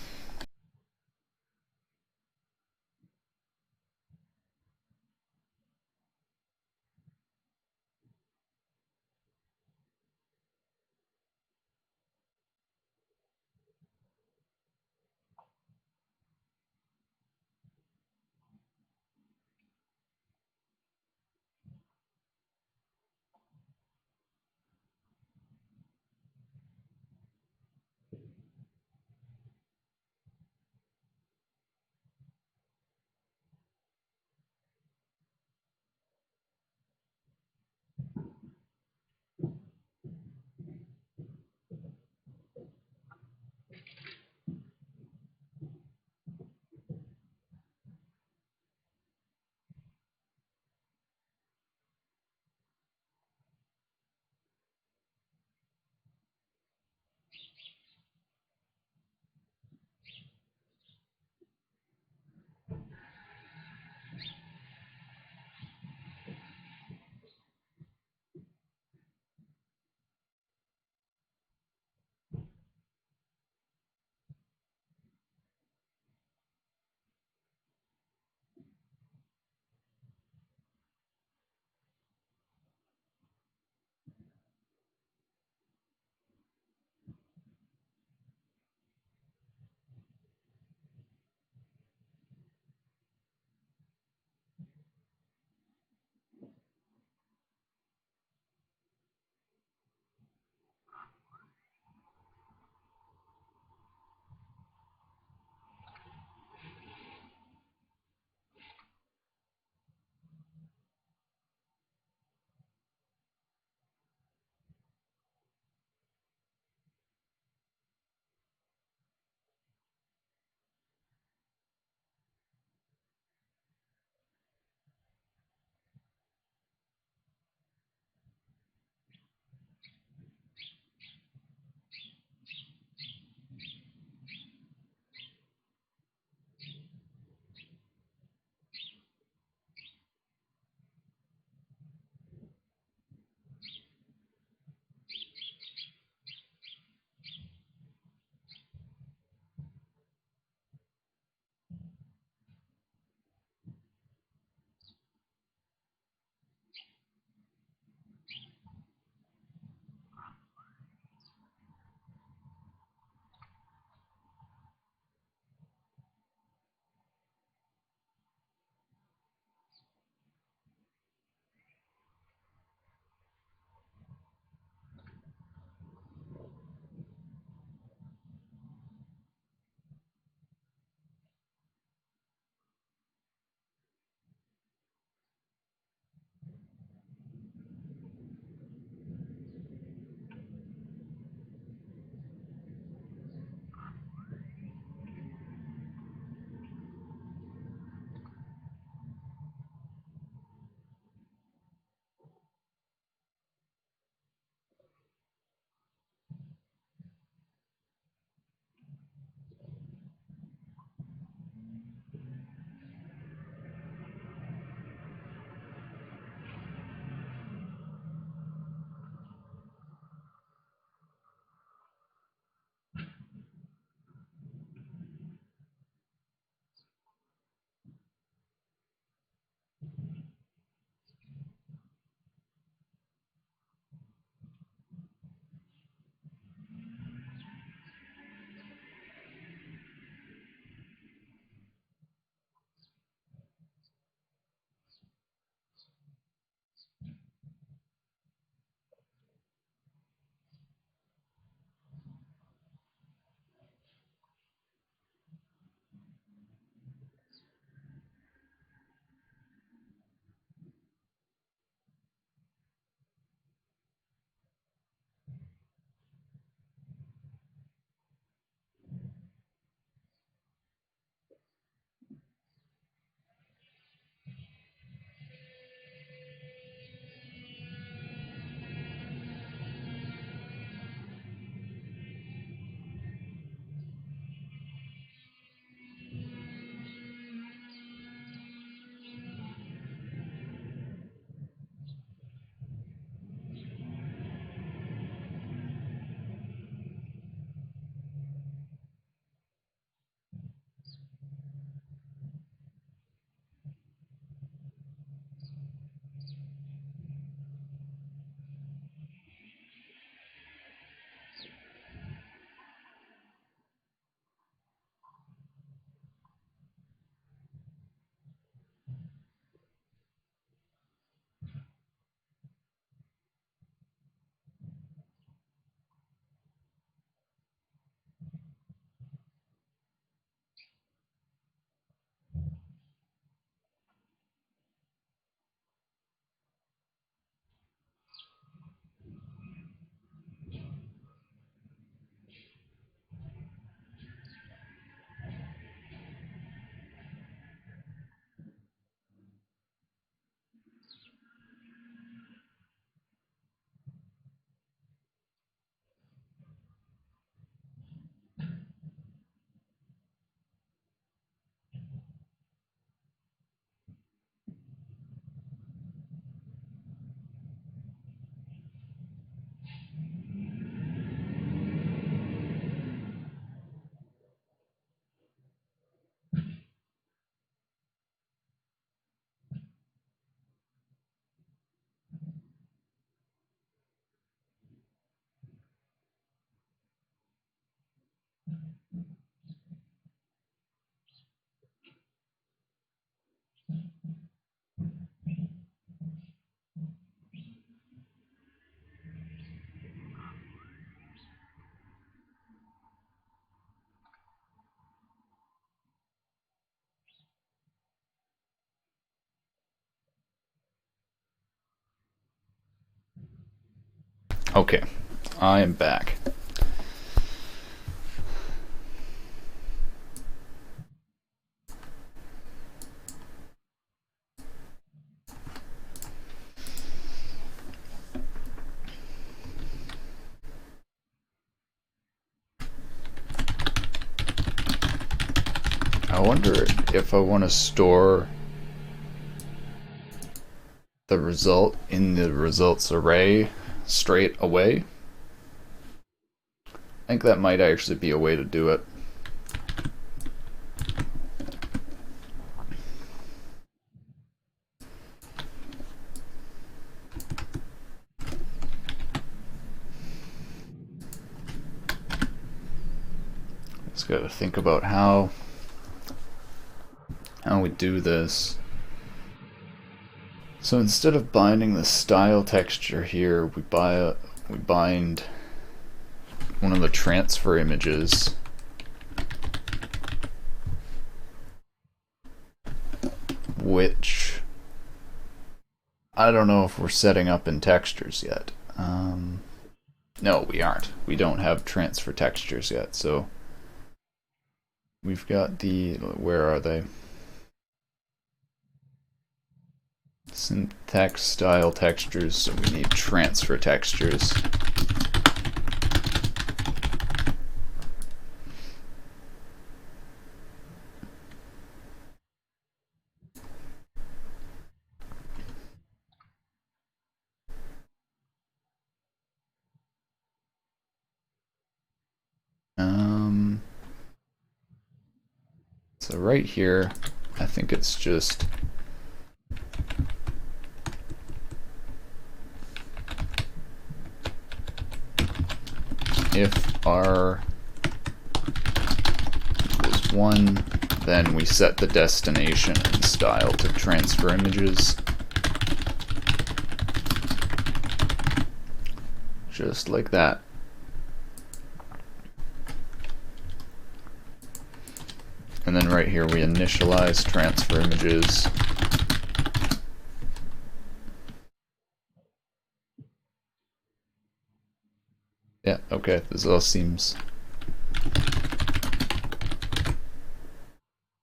Okay, I am back. I wonder if I want to store the result in the results array straight away. I think that might actually be a way to do it. Just gotta think about how we do this. So instead of binding the style texture here, we bind one of the transfer images, which I don't know if we're setting up in textures yet. No, we aren't. We don't have transfer textures yet, so we've got the, where are they? Syntax style textures, so we need transfer textures. So right here, I think it's just if r equals 1, then we set the destination and style to transfer images. Just like that. And then right here we initialize transfer images. Yeah, okay, this all seems...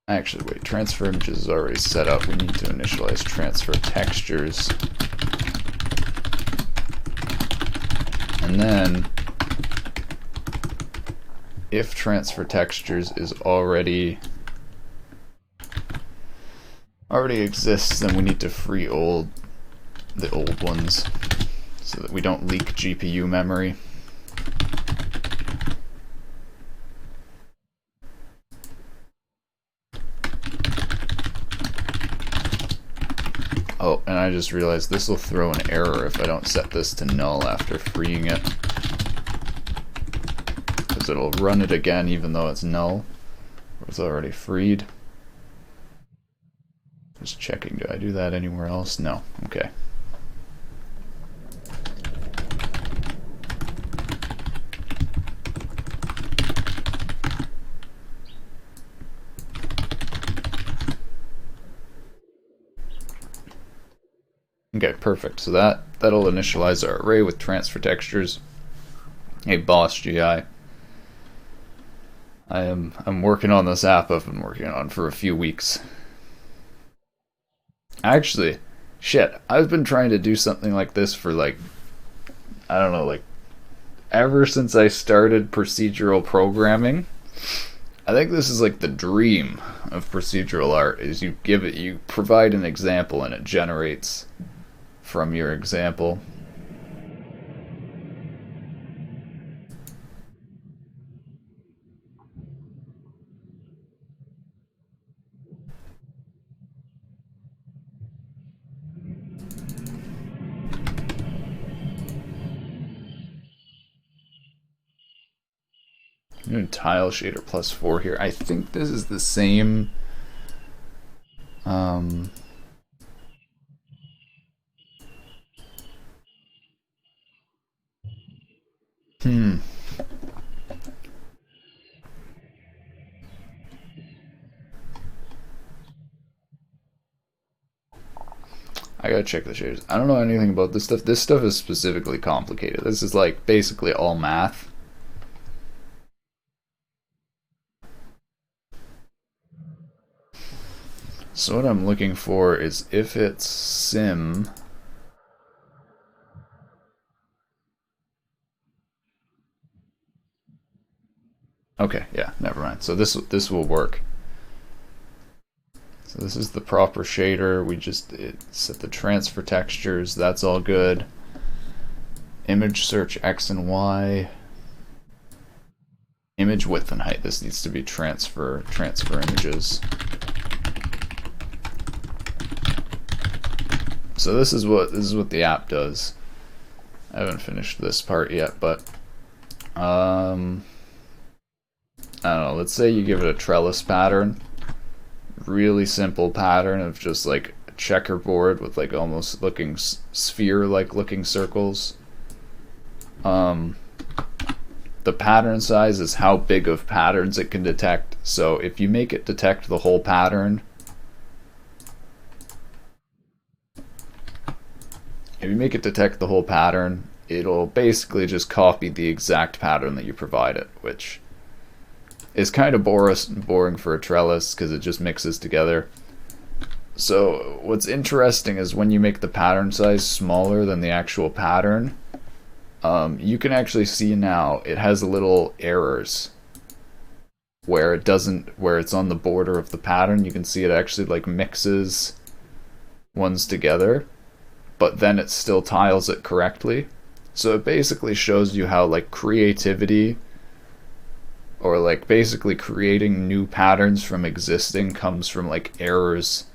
Actually, wait, transfer images is already set up. We need to initialize transfer textures. And then, if transfer textures is already exists, then we need to free the old ones so that we don't leak GPU memory. Oh, and I just realized this will throw an error if I don't set this to null after freeing it, because it'll run it again even though it's null. It was already freed. Just checking, do I do that anywhere else? No. Okay. Okay, perfect. So that'll initialize our array with transfer textures. Hey, boss GI. I'm working on this app I've been working on for a few weeks. Actually, shit, I've been trying to do something like this for like, I don't know, like ever since I started procedural programming. I think this is like the dream of procedural art, is you provide an example and it generates from your example. Tile shader +4 here. I think this is the same. I gotta check the shaders. I don't know anything about this stuff. This stuff is specifically complicated. This is like basically all math. So what I'm looking for is if it's sim. Okay, yeah, never mind. So this will work. So this is the proper shader. We just set the transfer textures. That's all good. Image search X and Y. Image width and height. This needs to be transfer images. So this is what the app does. I haven't finished this part yet, but I don't know. Let's say you give it a trellis pattern. Really simple pattern of just like a checkerboard with like almost looking sphere-like looking circles. The pattern size is how big of patterns it can detect. So if you make it detect the whole pattern, it'll basically just copy the exact pattern that you provide it, which is kind of boring for a trellis because it just mixes together. So what's interesting is when you make the pattern size smaller than the actual pattern, you can actually see now it has little errors where it's on the border of the pattern. You can see it actually like mixes ones together, but then it still tiles it correctly. So it basically shows you how like creativity, or like basically creating new patterns from existing, comes from like errors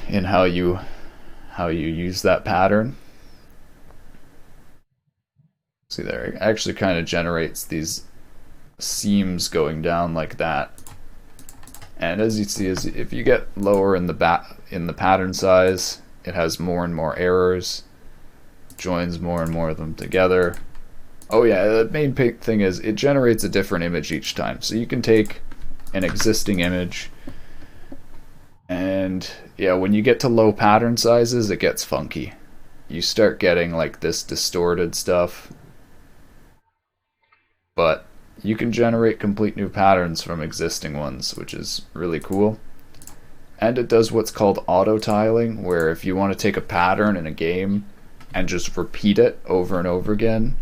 in how you use that pattern. See there, it actually kind of generates these seams going down like that. And as you see, if you get lower in the pattern size, it has more and more errors, joins more and more of them together. Oh yeah, the main thing is it generates a different image each time. So you can take an existing image, and yeah, when you get to low pattern sizes, it gets funky. You start getting like this distorted stuff. But you can generate complete new patterns from existing ones, which is really cool. And it does what's called auto tiling, where if you want to take a pattern in a game and just repeat it over and over again,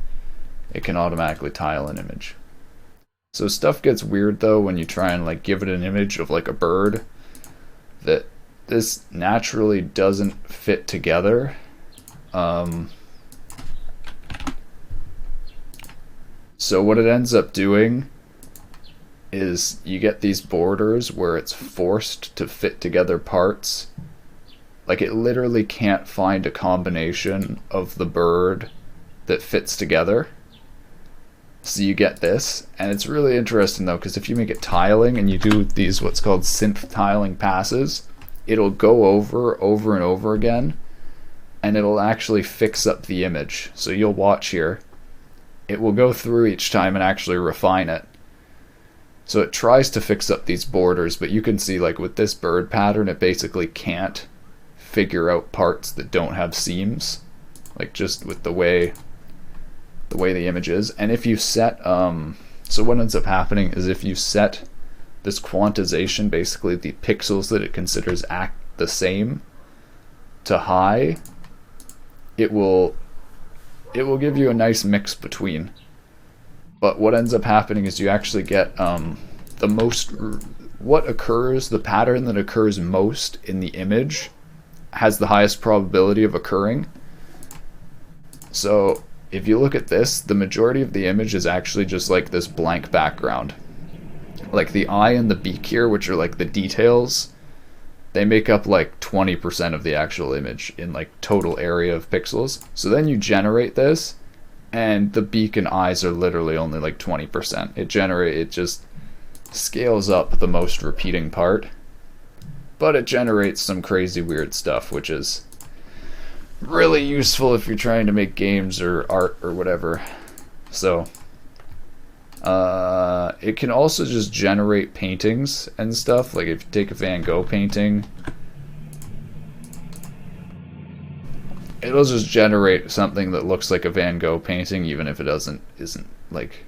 it can automatically tile an image. So stuff gets weird though when you try and like give it an image of like a bird that this naturally doesn't fit together. So what it ends up doing is you get these borders where it's forced to fit together parts. Like it literally can't find a combination of the bird that fits together. So you get this, and it's really interesting though, because if you make it tiling and you do these what's called synth tiling passes, it'll go over and over again, and it'll actually fix up the image. So you'll watch here, it will go through each time and actually refine it. So it tries to fix up these borders, but you can see like with this bird pattern, it basically can't figure out parts that don't have seams, like just with the way the image is. And if you set so what ends up happening is if you set this quantization, basically the pixels that it considers act the same, to high, it will give you a nice mix between. But what ends up happening is you actually get the pattern that occurs most in the image has the highest probability of occurring. So if you look at this, the majority of the image is actually just like this blank background. Like the eye and the beak here, which are like the details, they make up like 20% of the actual image in like total area of pixels. So then you generate this, and the beak and eyes are literally only like 20%. It just scales up the most repeating part, but it generates some crazy weird stuff, which is really useful if you're trying to make games or art or whatever. So it can also just generate paintings and stuff. Like if you take a Van Gogh painting, it'll just generate something that looks like a Van Gogh painting, even if it isn't like,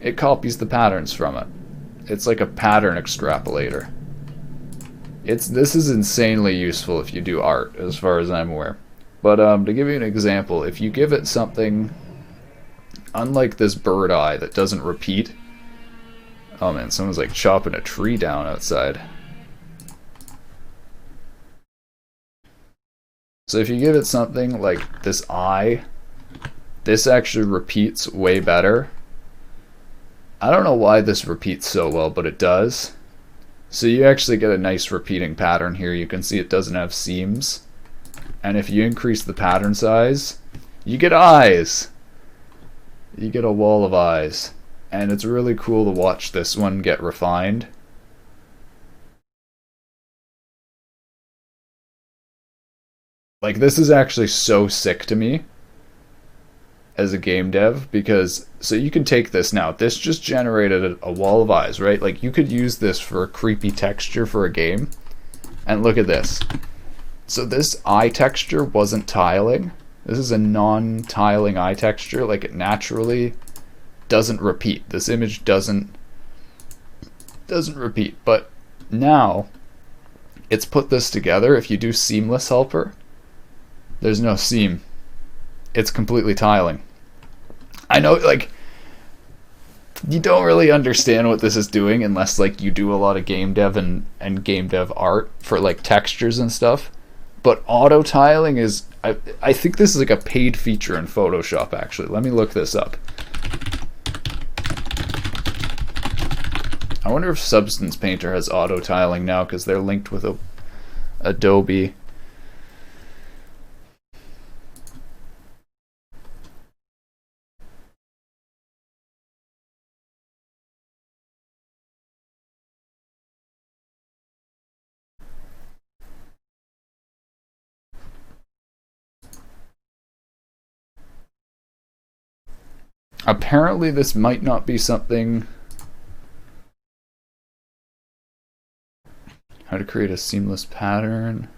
it copies the patterns from it. It's like a pattern extrapolator. This is insanely useful if you do art, as far as I'm aware. But to give you an example, if you give it something unlike this bird eye that doesn't repeat. Oh man, someone's like chopping a tree down outside. So if you give it something like this eye, this actually repeats way better. I don't know why this repeats so well, but it does. So you actually get a nice repeating pattern here. You can see it doesn't have seams. And if you increase the pattern size, you get eyes. You get a wall of eyes. And it's really cool to watch this one get refined. Like, this is actually so sick to me as a game dev, because so you can take this now. This just generated a wall of eyes, right? Like, you could use this for a creepy texture for a game. And look at this. So this eye texture wasn't tiling. This is a non-tiling eye texture. Like, it naturally doesn't repeat. This image doesn't repeat. But now it's put this together. If you do seamless helper, there's no seam. It's completely tiling. I know, like, you don't really understand what this is doing unless, like, you do a lot of game dev and game dev art for, like, textures and stuff. But auto tiling is, I think this is like a paid feature in Photoshop, actually. Let me look this up. I wonder if Substance Painter has auto tiling now, because they're linked with Adobe. Apparently this might not be something. How to create a seamless pattern.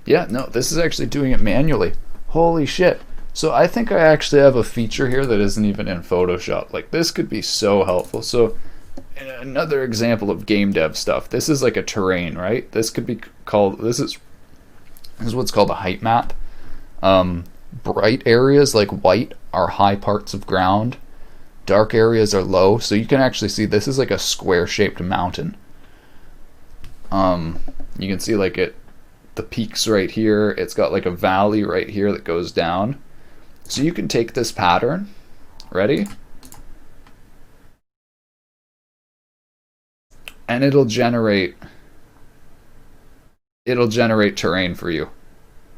Yeah, no, this is actually doing it manually. Holy shit. So I think I actually have a feature here that isn't even in Photoshop. Like, this could be so helpful. So another example of game dev stuff. This is like a terrain, right? This could be called, this is what's called a height map. Bright areas like white are high parts of ground. Dark areas are low. So you can actually see this is like a square shaped mountain. You can see like the peaks right here. It's got like a valley right here that goes down. So you can take this pattern, ready? And it'll generate terrain for you.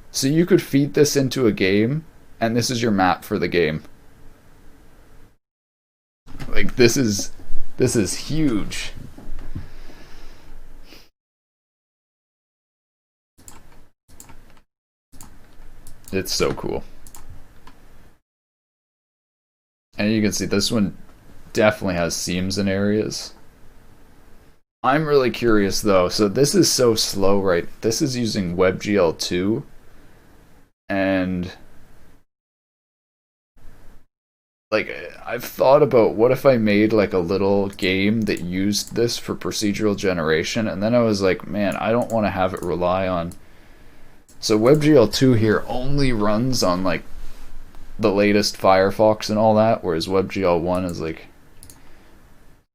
So you could feed this into a game, and this is your map for the game. Like, this is huge. It's so cool. And you can see this one definitely has seams in areas. I'm really curious though. So this is so slow, right? This is using WebGL2, and like, I've thought about what if I made like a little game that used this for procedural generation, and then I was like, man, I don't want to have it rely on. So WebGL2 here only runs on like the latest Firefox and all that, whereas WebGL1 is like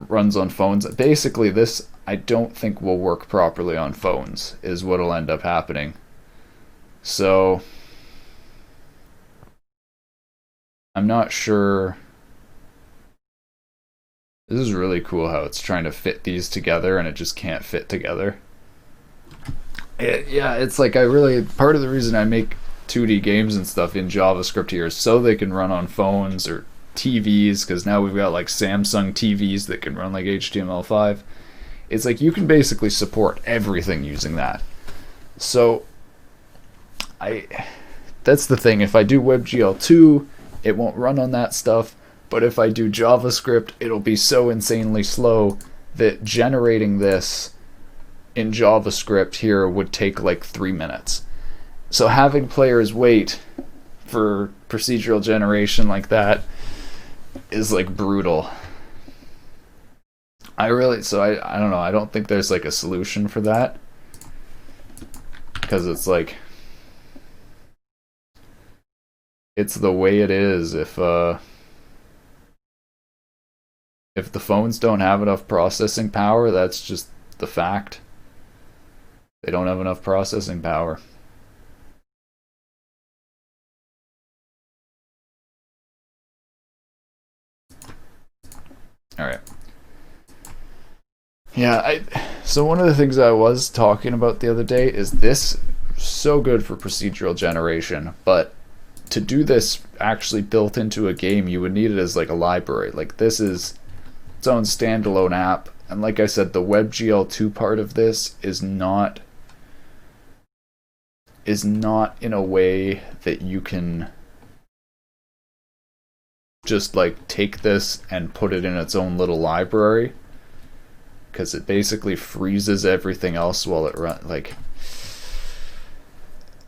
runs on phones. Basically, this I don't think will work properly on phones, is what'll end up happening. So I'm not sure This is really cool how it's trying to fit these together and it just can't fit together. Yeah, it's like part of the reason I make 2D games and stuff in JavaScript here is so they can run on phones or TVs, because now we've got like Samsung TVs that can run like HTML5. It's like you can basically support everything using that. So that's the thing. If I do WebGL2, it won't run on that stuff. But if I do JavaScript, it'll be so insanely slow that generating this in JavaScript here would take like 3 minutes. So having players wait for procedural generation like that is like brutal. I don't know. I don't think there's like a solution for that, because it's like it's the way it is. If the phones don't have enough processing power, that's just the fact. They don't have enough processing power. All right. Yeah, so one of the things I was talking about the other day is this so good for procedural generation, but to do this actually built into a game, you would need it as like a library. Like this is its own standalone app, and like I said, the WebGL2 part of this is not in a way that you can just like take this and put it in its own little library, because it basically freezes everything else while it runs. Like,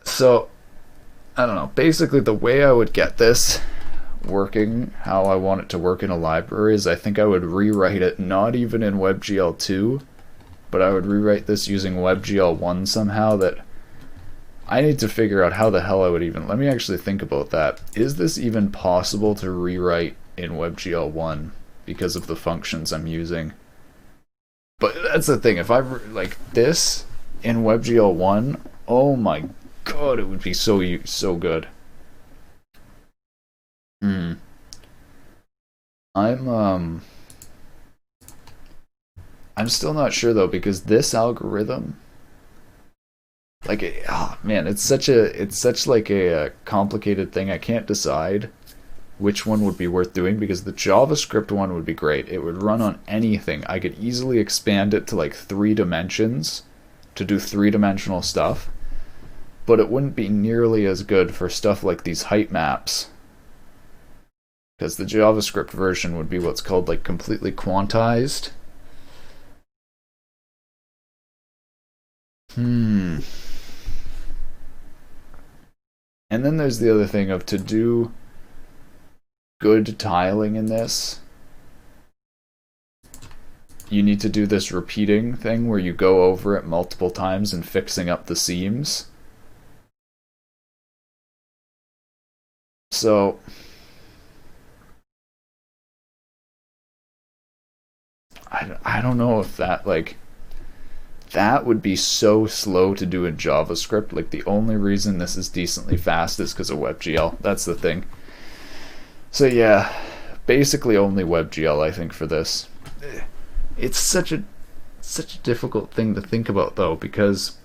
so I don't know. Basically, the way I would get this working, how I want it to work in a library, is I think I would rewrite it not even in WebGL2, but I would rewrite this using WebGL1 somehow. That I need to figure out how the hell I would even... Let me actually think about that. Is this even possible to rewrite in WebGL1 because of the functions I'm using? But that's the thing. If I like this in WebGL1, oh my god, it would be so good. I'm still not sure though, because this algorithm, like, oh man, it's such like a complicated thing. I can't decide which one would be worth doing, because the JavaScript one would be great. It would run on anything. I could easily expand it to like 3 dimensions to do 3-dimensional stuff, but it wouldn't be nearly as good for stuff like these height maps, because the JavaScript version would be what's called like completely quantized. And then there's the other thing of, to do good tiling in this, you need to do this repeating thing where you go over it multiple times and fixing up the seams. So I don't know if that, like, that would be so slow to do in JavaScript. Like, the only reason this is decently fast is because of WebGL. That's the thing. So yeah, basically only WebGL, I think, for this. It's such a difficult thing to think about though, because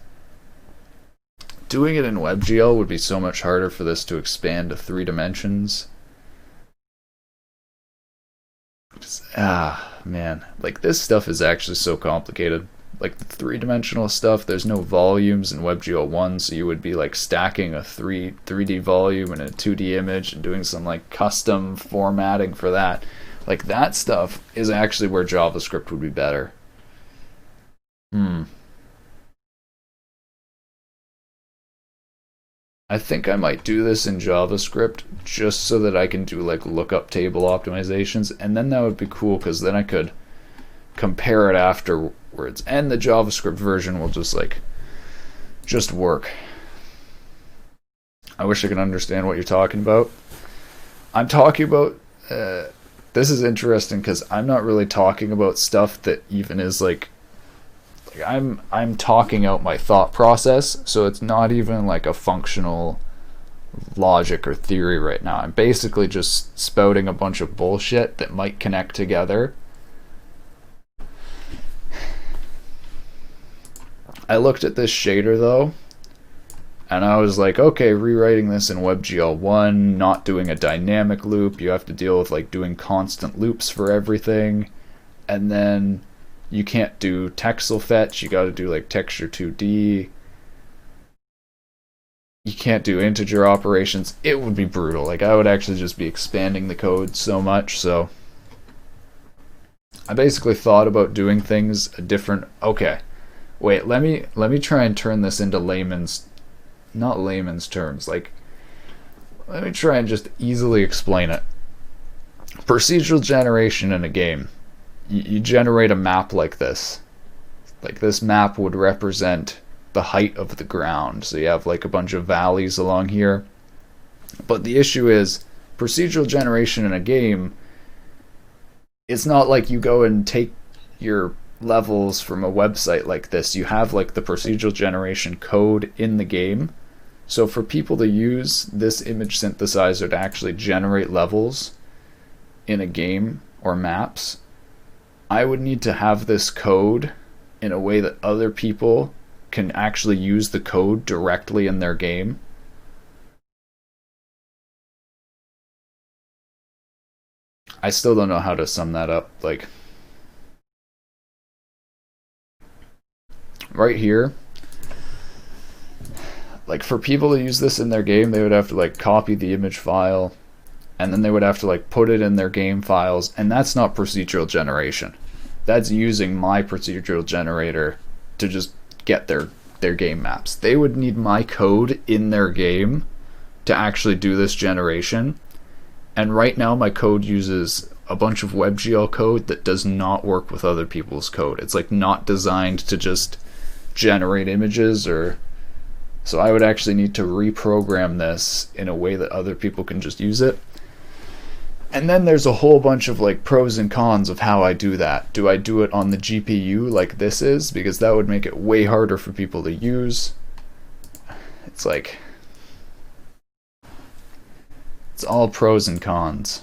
doing it in WebGL would be so much harder for this to expand to 3 dimensions. Man, like, this stuff is actually so complicated. Like, the 3-dimensional stuff, there's no volumes in WebGL1, so you would be like stacking a 3D volume and a 2D image and doing some like custom formatting for that. Like, that stuff is actually where JavaScript would be better. I think I might do this in JavaScript just so that I can do like lookup table optimizations, and then that would be cool, because then I could compare it afterwards, and the JavaScript version will just work. I wish I could understand what you're talking about. I'm talking about this is interesting, because I'm not really talking about stuff that even is like I'm talking out my thought process, so it's not even like a functional logic or theory right now. I'm basically just spouting a bunch of bullshit that might connect together, I looked at this shader though, and I was like, okay, rewriting this in WebGL1, not doing a dynamic loop, you have to deal with like doing constant loops for everything, and then you can't do texel fetch, you gotta do like texture 2D, you can't do integer operations. It would be brutal. Like, I would actually just be expanding the code so much. So I basically thought about doing things a different. Okay, wait, let me try and turn this into not layman's terms. Like, let me try and just easily explain it. Procedural generation in a game, you generate a map like this. Like, this map would represent the height of the ground, so you have like a bunch of valleys along here. But the issue is, procedural generation in a game, it's not like you go and take your levels from a website like this. You have like the procedural generation code in the game. So for people to use this image synthesizer to actually generate levels in a game or maps, I would need to have this code in a way that other people can actually use the code directly in their game. I still don't know how to sum that up. Like, right here, like, for people to use this in their game, they would have to like copy the image file, and then they would have to like put it in their game files, and that's not procedural generation. That's using my procedural generator to just get their game maps. They would need my code in their game to actually do this generation. And right now my code uses a bunch of WebGL code that does not work with other people's code. It's like not designed to just generate images, or so I would actually need to reprogram this in a way that other people can just use it. And then there's a whole bunch of like pros and cons of how I do that. Do I do it on the GPU like this is? Because that would make it way harder for people to use. It's like, it's all pros and cons.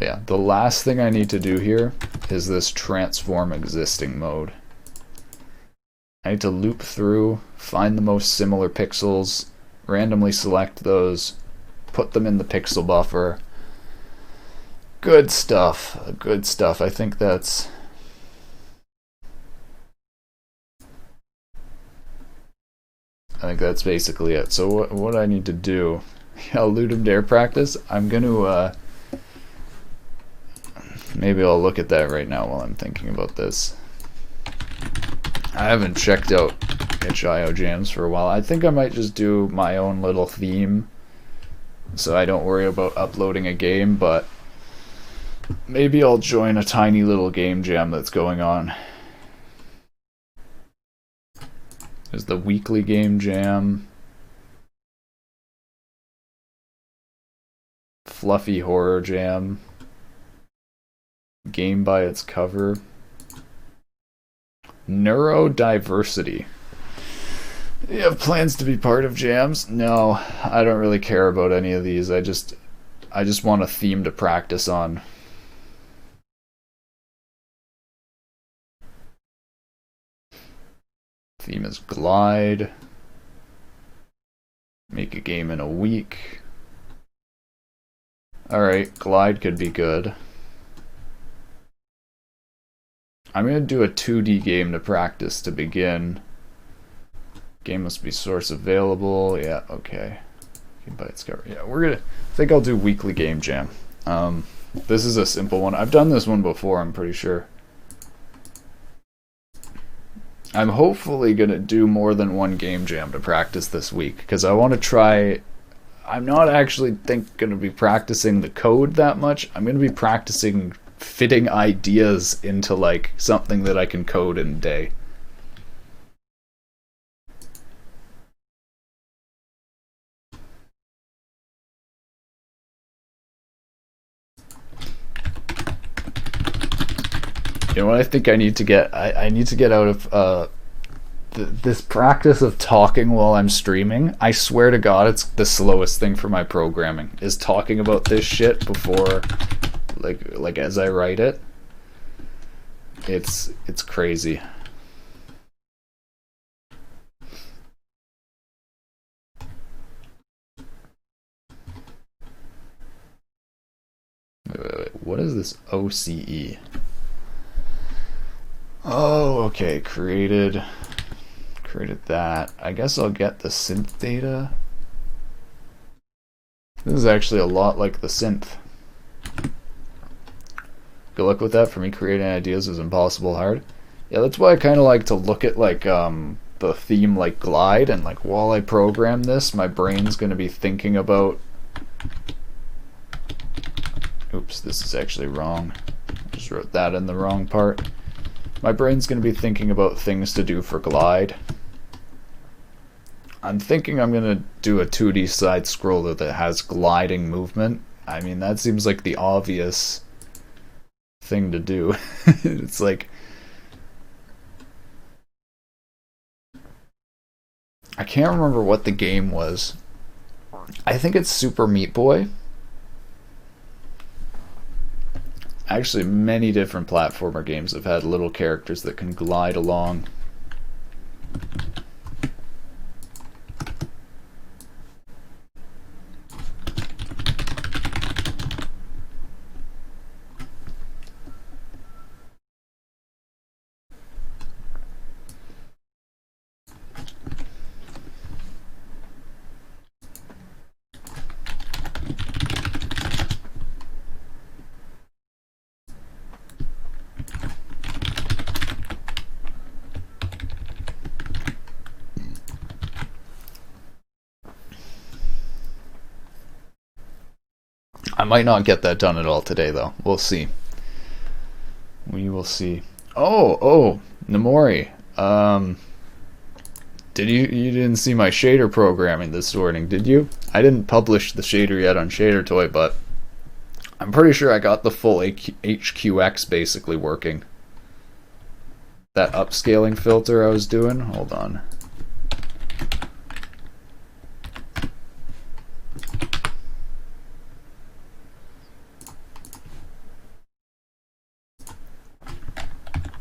Yeah, the last thing I need to do here is this transform existing mode. I need to loop through, find the most similar pixels, randomly select those, put them in the pixel buffer. Good stuff, good stuff. I think that's... basically it. So what I need to do, Ludum Dare practice, I'm going to, maybe I'll look at that right now while I'm thinking about this. I haven't checked out itch.io jams for a while. I think I might just do my own little theme so I don't worry about uploading a game, but maybe I'll join a tiny little game jam that's going on. There's the weekly game jam, fluffy horror jam, game by its cover, neurodiversity. You have plans to be part of jams? No, I don't really care about any of these. I just want a theme to practice on. Theme is glide. Make a game in a week. Alright, glide could be good. I'm going to do a 2D game to practice to begin. Game must be source available. Yeah, okay. Game by its cover. Yeah, I think I'll do weekly game jam. This is a simple one. I've done this one before, I'm pretty sure. I'm hopefully going to do more than one game jam to practice this week, because I want to try... I'm not actually going to be practicing the code that much. I'm going to be practicing fitting ideas into like something that I can code in a day. You know what I think I need to get? I need to get out of this practice of talking while I'm streaming. I swear to God, it's the slowest thing for my programming, is talking about this shit before like as I write it. It's crazy. Wait, what is this OCE? Oh, okay, created that. I guess I'll get the synth data. This is actually a lot like the synth. Good luck with that. For me, creating ideas is impossible hard. Yeah, that's why I kind of like to look at like the theme like glide, and like while I program this, my brain's going to be thinking about. Oops, this is actually wrong. I just wrote that in the wrong part. My brain's going to be thinking about things to do for glide. I'm thinking I'm going to do a 2D side scroller that has gliding movement. I mean, that seems like the obvious thing to do. It's like, I can't remember what the game was. I think it's Super Meat Boy. Actually, many different platformer games have had little characters that can glide along. I might not get that done at all today, though. We'll see. We will see. Oh, Namori. You didn't see my shader programming this morning, did you? I didn't publish the shader yet on Shader Toy, but I'm pretty sure I got the full HQX basically working. That upscaling filter I was doing. Hold on.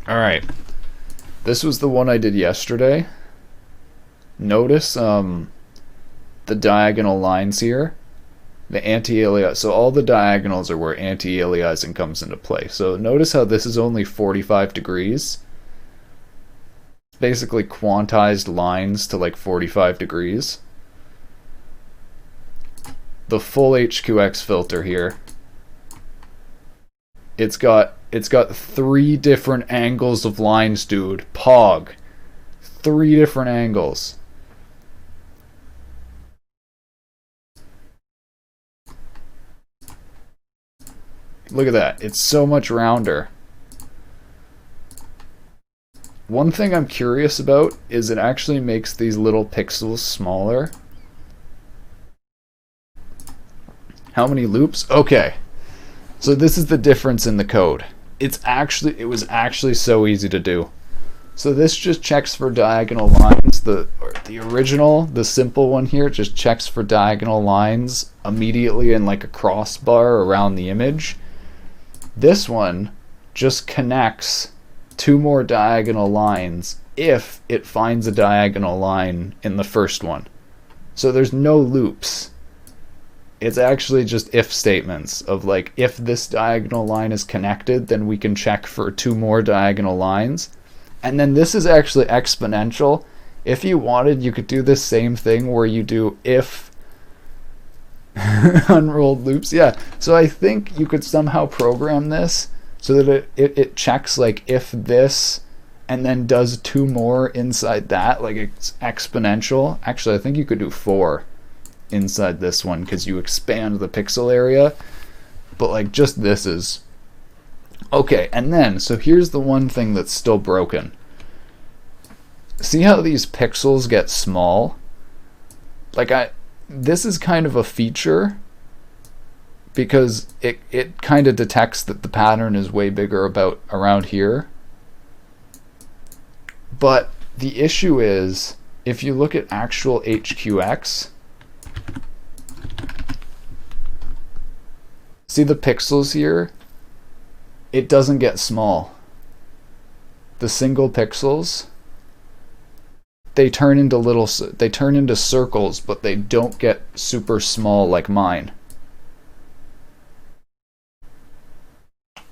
Alright, this was the one I did yesterday. Notice the diagonal lines here. The anti-alias, so all the diagonals are where anti-aliasing comes into play. So notice how this is only 45 degrees. Basically quantized lines to like 45 degrees. The full HQX filter here. It's got 3 different angles of lines, dude. Pog. 3 different angles. Look at that. It's so much rounder. One thing I'm curious about is it actually makes these little pixels smaller. How many loops? Okay. So this is the difference in the code. It was actually so easy to do. So this just checks for diagonal lines. The original, the simple one here, just checks for diagonal lines immediately in like a crossbar around the image. This one just connects 2 more diagonal lines if it finds a diagonal line in the first one. So there's no loops. It's actually just if statements of like, if this diagonal line is connected, then we can check for 2 more diagonal lines. And then this is actually exponential. If you wanted, you could do this same thing where you do if unrolled loops. Yeah, so I think you could somehow program this so that it checks like if this and then does 2 more inside that, like it's exponential. Actually, I think you could do 4 inside this one because you expand the pixel area, but like just this is okay. And then so here's the one thing that's still broken. See how these pixels get small? Like this is kind of a feature because it kind of detects that the pattern is way bigger around here. But the issue is if you look at actual HQX, see the pixels here? it doesn't get small. The single pixels, they turn into circles, but they don't get super small like mine.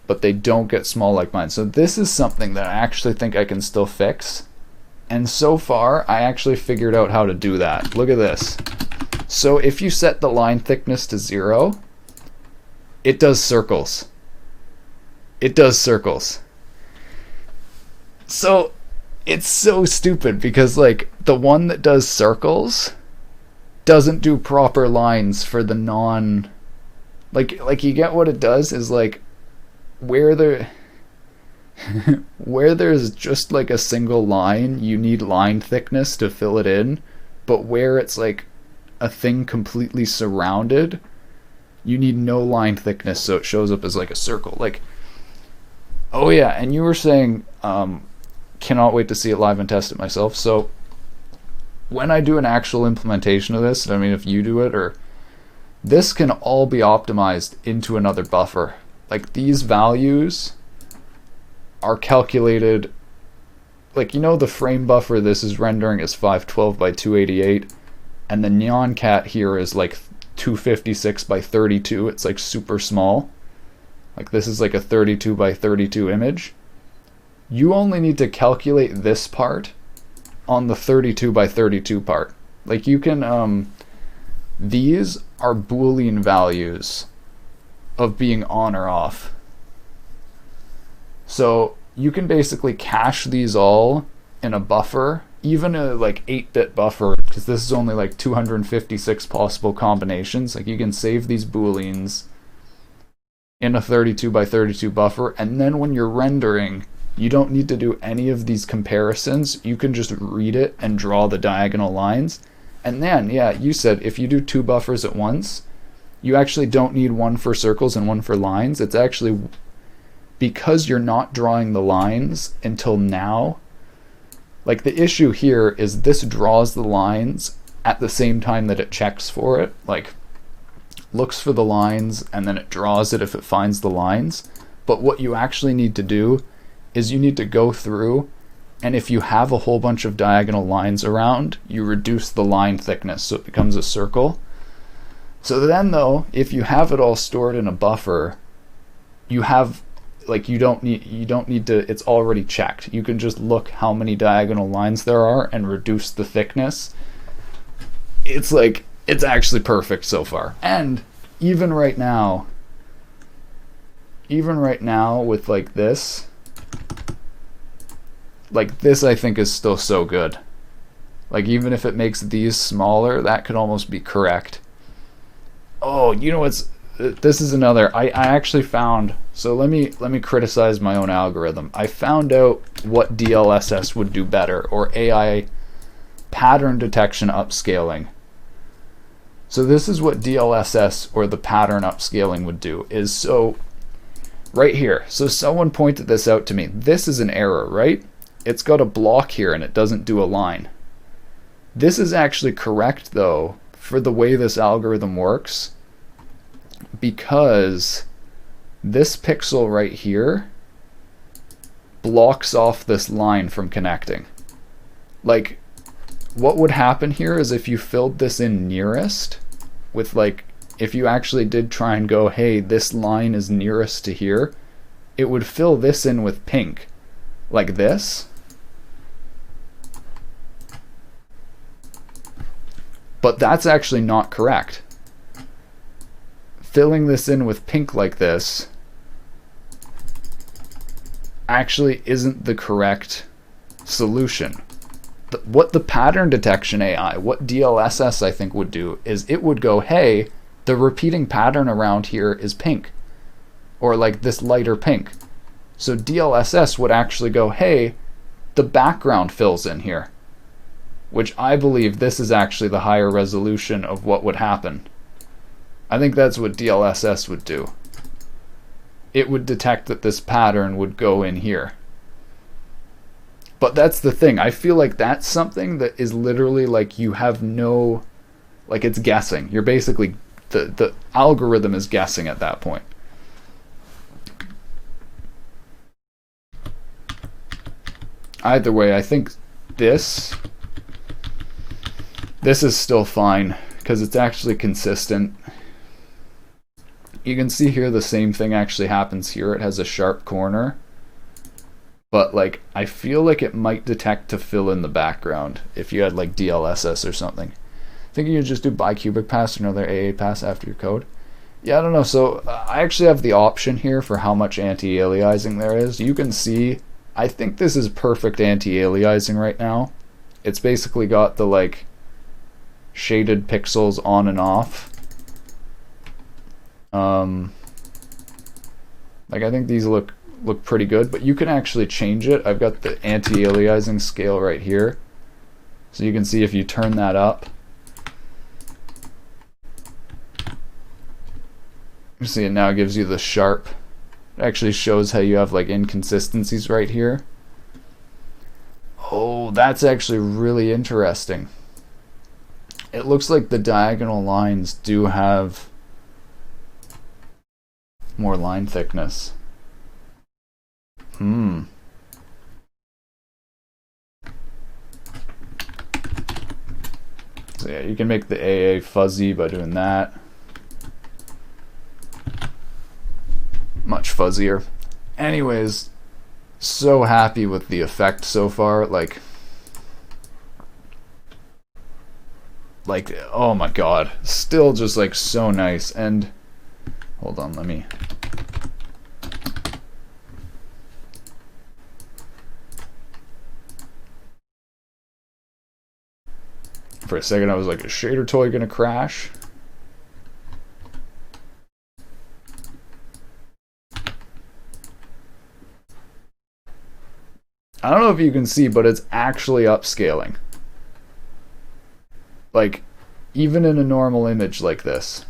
So this is something that I actually think I can still fix. And so far, I actually figured out how to do that. Look at this. So if you set the line thickness to 0, it does circles. So it's so stupid because like the one that does circles doesn't do proper lines for the non, like you get what it does is like where there's just like a single line, you need line thickness to fill it in, but where it's like a thing completely surrounded, you need no line thickness, so it shows up as like a circle. Like, oh yeah, and you were saying cannot wait to see it live and test it myself. So when I do an actual implementation of this, I mean if you do it, or this can all be optimized into another buffer. Like these values are calculated, like, you know, the frame buffer this is rendering is 512 by 288, and the neon cat here is like 256 by 32. It's like super small. Like this is like a 32 by 32 image. You only need to calculate this part on the 32 by 32 part. Like you can, these are Boolean values of being on or off. So you can basically cache these all in a buffer, even a like 8-bit buffer, because this is only like 256 possible combinations. Like you can save these Booleans in a 32 by 32 buffer, and then when you're rendering, you don't need to do any of these comparisons. You can just read it and draw the diagonal lines. And then, yeah, you said if you do 2 buffers at once, you actually don't need one for circles and one for lines. It's actually because you're not drawing the lines until now. Like the issue here is this draws the lines at the same time that it checks for it. Like looks for the lines and then it draws it if it finds the lines. But what you actually need to do is you need to go through, and if you have a whole bunch of diagonal lines around, you reduce the line thickness so it becomes a circle. So then though, if you have it all stored in a buffer, you have, like, you don't need to, it's already checked. You can just look how many diagonal lines there are and reduce the thickness. It's like, it's actually perfect so far. And even right now with like this I think is still so good. Like even if it makes these smaller, that could almost be correct. Oh, you know what's, this is another, I actually found, so let me criticize my own algorithm. I found out what DLSS would do better, or AI pattern detection upscaling. So this is what DLSS, or the pattern upscaling, would do, is so right here. So someone pointed this out to me. This is an error, right? It's got a block here and it doesn't do a line. This is actually correct though for the way this algorithm works, because this pixel right here blocks off this line from connecting. Like what would happen here is if you filled this in nearest with, like, if you actually did try and go, hey, this line is nearest to here, it would fill this in with pink like this. But that's actually not correct. Filling this in with pink like this actually isn't the correct solution. What the pattern detection AI, what DLSS I think would do, is it would go, hey, the repeating pattern around here is pink, or like this lighter pink. So DLSS would actually go, hey, the background fills in here, which I believe this is actually the higher resolution of what would happen. I think that's what DLSS would do. It would detect that this pattern would go in here. But that's the thing. I feel like that's something that is literally like you have no, like it's guessing. You're basically, the algorithm is guessing at that point. Either way, I think this is still fine because it's actually consistent. You can see here the same thing actually happens here. It has a sharp corner, but like I feel like it might detect to fill in the background if you had like DLSS or something. I think you could just do bicubic pass or another AA pass after your code. Yeah, I don't know. So I actually have the option here for how much anti-aliasing there is. You can see, I think this is perfect anti-aliasing right now. It's basically got the like shaded pixels on and off. Like I think these look pretty good, but you can actually change it. I've got the anti-aliasing scale right here, so you can see if you turn that up, you see it now gives you the sharp. It actually shows how you have like inconsistencies right here. Oh, that's actually really interesting. It looks like the diagonal lines do have more line thickness. So yeah, you can make the AA fuzzy by doing that. Much fuzzier. Anyways, so happy with the effect so far. Like oh my god, still just like so nice. And hold on, let me for a second I was like, is shader toy gonna crash? I don't know if you can see, but it's actually upscaling. Like, even in a normal image like this.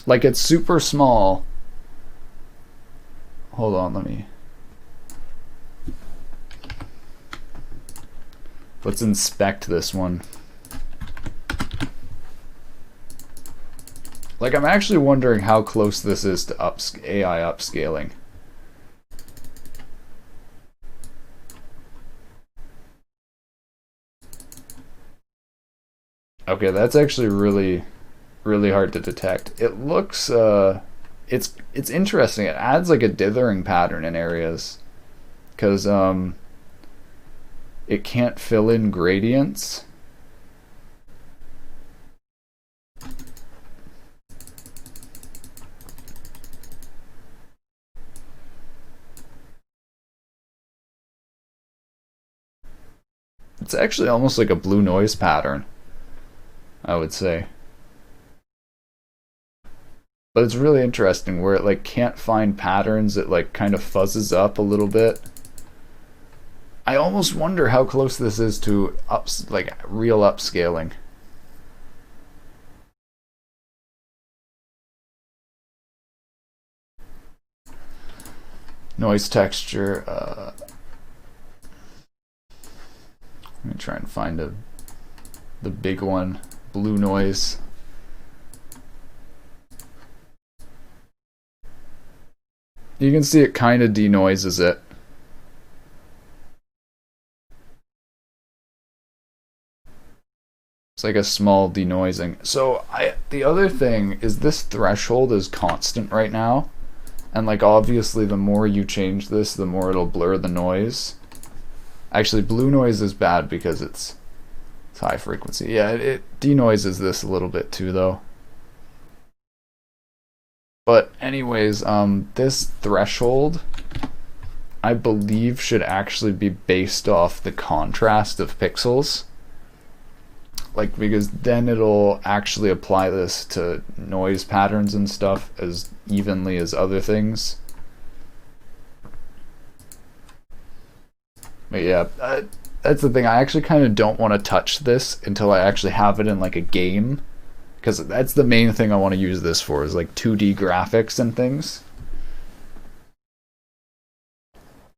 Like, it's super small. Hold on, let's inspect this one. Like, I'm actually wondering how close this is to AI upscaling. Okay, that's actually really hard to detect. It looks it's interesting. It adds like a dithering pattern in areas because it can't fill in gradients. It's actually almost like a blue noise pattern, I would say. But it's really interesting where it like can't find patterns. It like kind of fuzzes up a little bit. I almost wonder how close this is to like real upscaling. Noise texture. Let me try and find the big one. Blue noise. You can see it kind of denoises it. It's like a small denoising. So the other thing is this threshold is constant right now. And like obviously the more you change this, the more it'll blur the noise. Actually, blue noise is bad because it's high frequency. Yeah, it denoises this a little bit too though. But anyways, this threshold, I believe, should actually be based off the contrast of pixels. Like, because then it'll actually apply this to noise patterns and stuff as evenly as other things. But yeah, that's the thing. I actually kind of don't want to touch this until I actually have it in like a game. because that's the main thing I want to use this for, is like 2D graphics and things.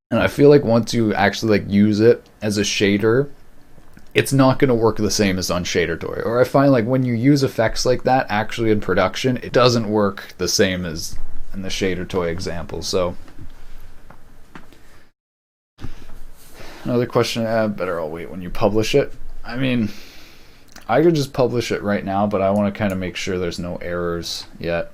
And I feel like once you actually like use it as a shader, it's not going to work the same as on Shader Toy. Or I find like when you use effects like that actually in production, it doesn't work the same as in the Shader Toy example. So another question, better I'll wait when you publish it. I mean, I could just publish it right now, but I want to kind of make sure there's no errors yet.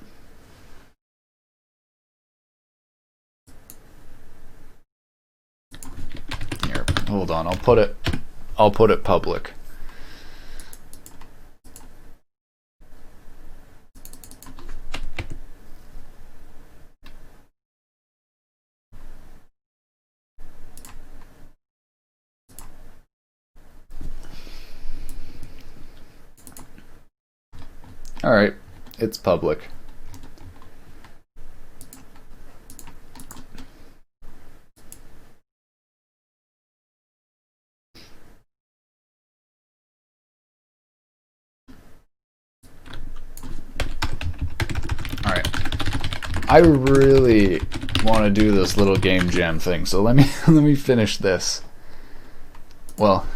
Here, hold on, I'll put it public. Alright, it's public. Alright. I really want to do this little game jam thing, so let me finish this. Well,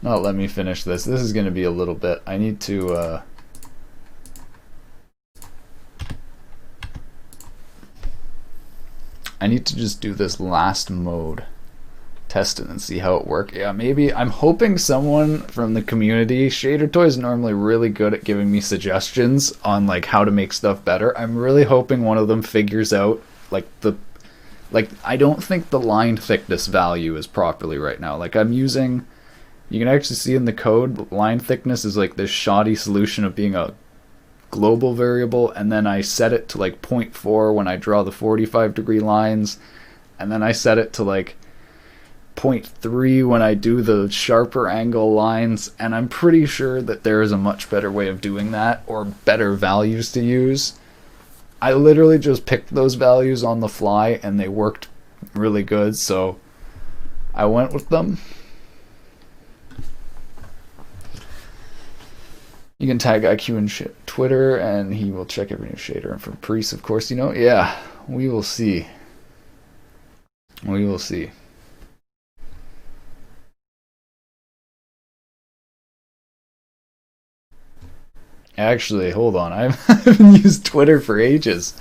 not let me finish this. This is going to be a little bit. I need to just do this last mode, test it and see how it works. Yeah, maybe I'm hoping someone from the community. Shader Toy is normally really good at giving me suggestions on like how to make stuff better. I'm really hoping one of them figures out like I don't think the line thickness value is properly right now. Like I'm using, you can actually see in the code, line thickness is like this shoddy solution of being a global variable, and then I set it to like 0.4 when I draw the 45-degree lines, and then I set it to like 0.3 when I do the sharper angle lines, and I'm pretty sure that there is a much better way of doing that, or better values to use. I literally just picked those values on the fly and they worked really good, so I went with them. You can tag IQ in Twitter, and he will check every new shader. And from Priest, of course, you know. Yeah, we will see. We will see. Actually, hold on. I haven't used Twitter for ages.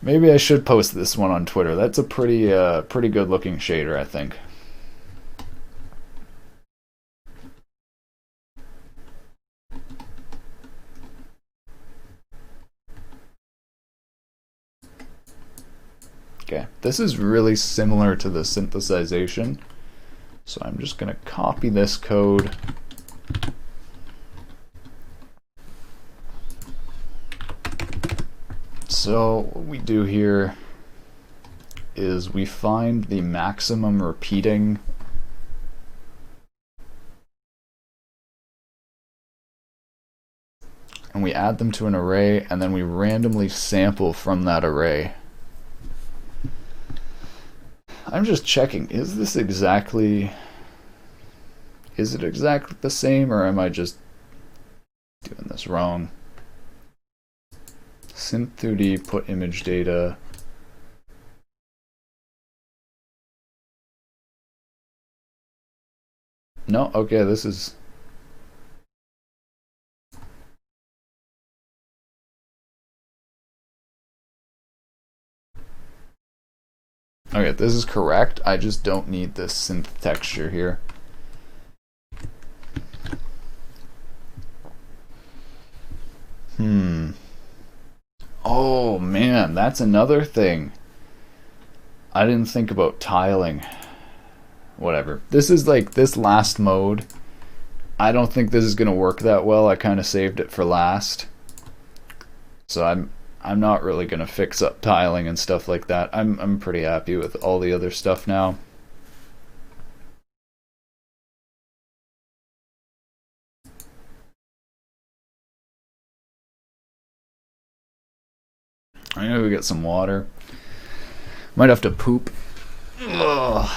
Maybe I should post this one on Twitter. That's a pretty good looking shader, I think. Okay, this is really similar to the synthesization, so I'm just going to copy this code. So what we do here is we find the maximum repeating and we add them to an array, and then we randomly sample from that array. I'm just checking, is it exactly the same, or am I just doing this wrong? Synth2D, put image data. No, okay, this is... Okay, this is correct. I just don't need this synth texture here. Oh man, that's another thing. I didn't think about tiling. Whatever. This is like this last mode. I don't think this is gonna work that well. I kind of saved it for last. So I'm not really gonna fix up tiling and stuff like that. I'm pretty happy with all the other stuff now. I know we get some water. Might have to poop. Ugh.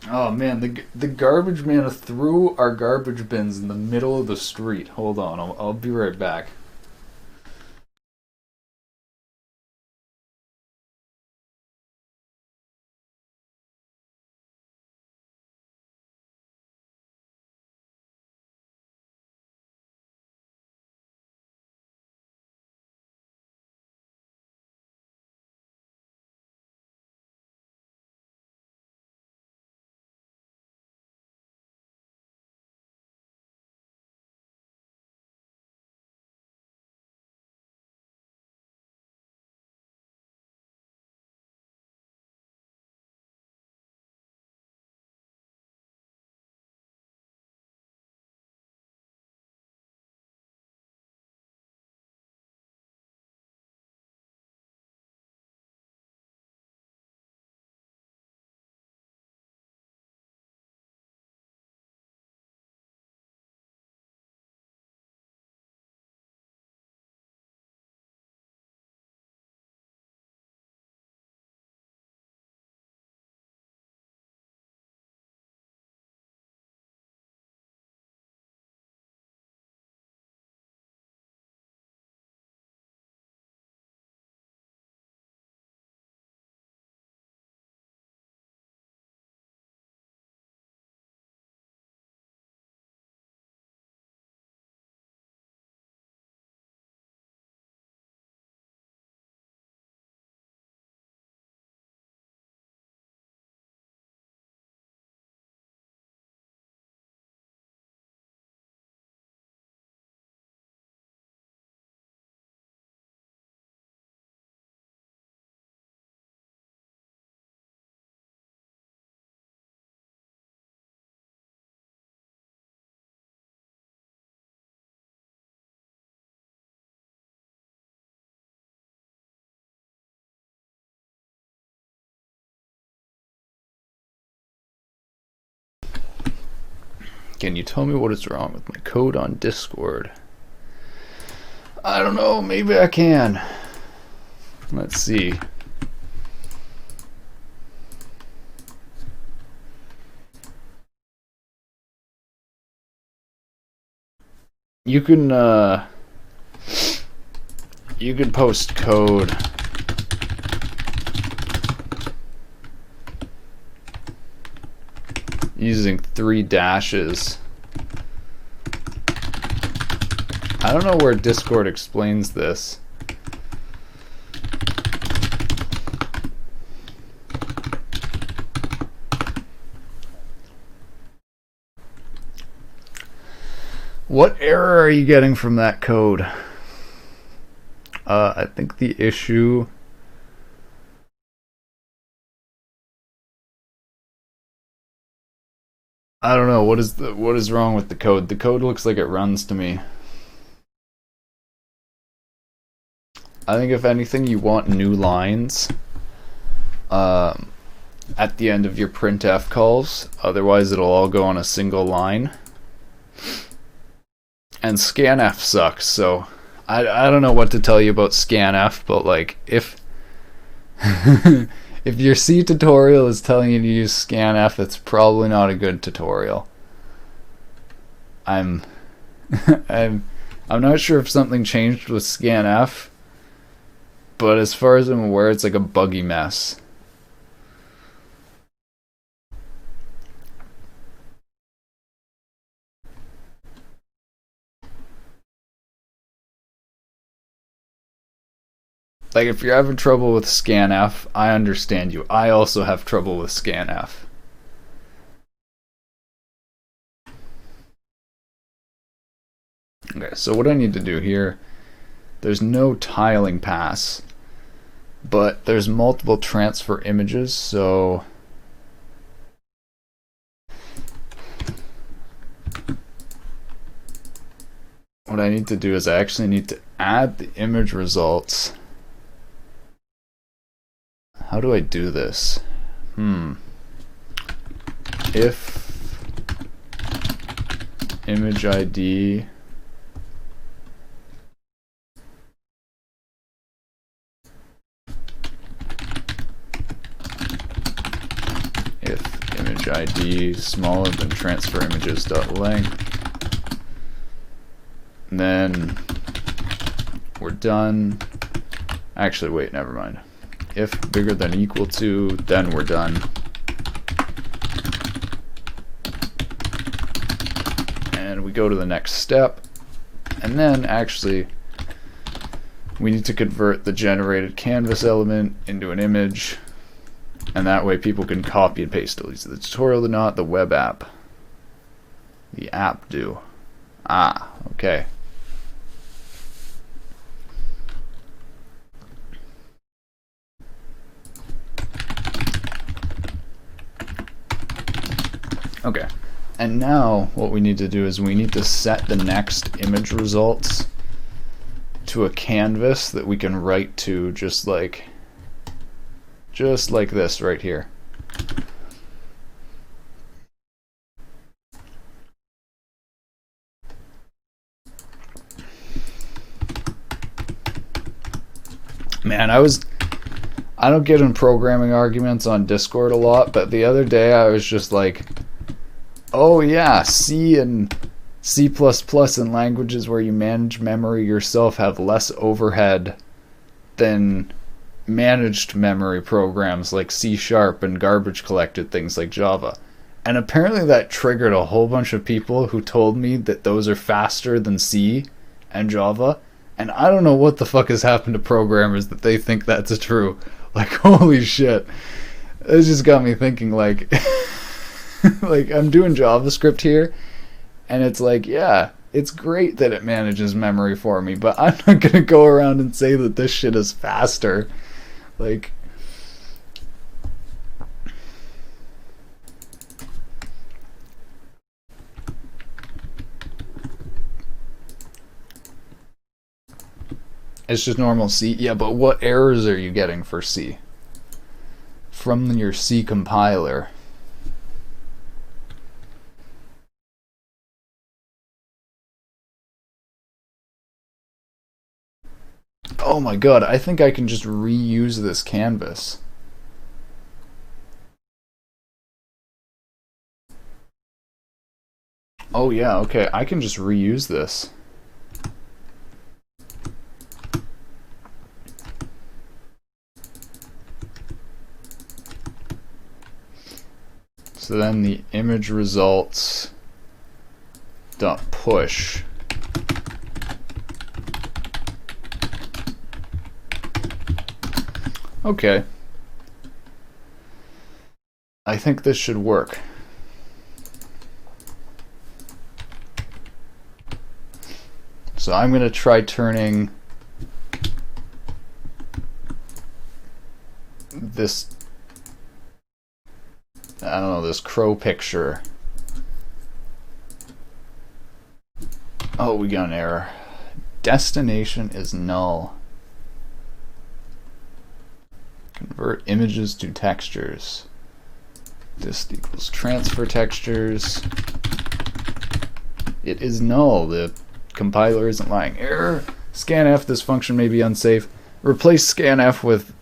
Oh man, the garbage man threw our garbage bins in the middle of the street. Hold on, I'll be right back. Can you tell me what is wrong with my code on Discord? I don't know, maybe I can. Let's see. You can post code using 3 dashes. I don't know where Discord explains this. What error are you getting from that code? I think the issue... I don't know, what is wrong with the code? The code looks like it runs to me. I think if anything you want new lines at the end of your printf calls, otherwise it'll all go on a single line. And scanf sucks, so I don't know what to tell you about scanf, but like if if your C tutorial is telling you to use scanf, it's probably not a good tutorial. I'm not sure if something changed with scanf, but as far as I'm aware, it's like a buggy mess. Like, if you're having trouble with scanf, I understand you. I also have trouble with scanf. Okay, so what I need to do here, there's no tiling pass, but there's multiple transfer images, so what I need to do is I actually need to add the image results. How do I do this? If image ID id smaller than transfer images dot length. And then we're done. Actually, wait, never mind. If bigger than equal to, then we're done. And we go to the next step. And then actually, we need to convert the generated canvas element into an image. And that way people can copy and paste at least the tutorial to not the web app. The app do. Ah, okay. Okay, and now what we need to do is we need to set the next image results to a canvas that we can write to just like this right here. Man, I don't get in programming arguments on Discord a lot, but the other day I was just like, oh yeah, C and C++ and languages where you manage memory yourself have less overhead than managed memory programs like C# and garbage collected things like Java. And apparently that triggered a whole bunch of people who told me that those are faster than C and Java. And I don't know what the fuck has happened to programmers that they think that's true. Like, holy shit. It just got me thinking, like, like, I'm doing JavaScript here, and it's like, yeah, it's great that it manages memory for me, but I'm not gonna go around and say that this shit is faster. Like, it's just normal C. Yeah, but what errors are you getting for C? From your C compiler. Oh my god, I think I can just reuse this canvas. Oh yeah, okay, I can just reuse this. So then the image results dot push. Okay. I think this should work. So I'm going to try turning this, I don't know, this crow picture. Oh, we got an error. Destination is null. Convert images to textures. This equals transfer textures. It is null. The compiler isn't lying. Error. Scanf. This function may be unsafe. Replace scanf with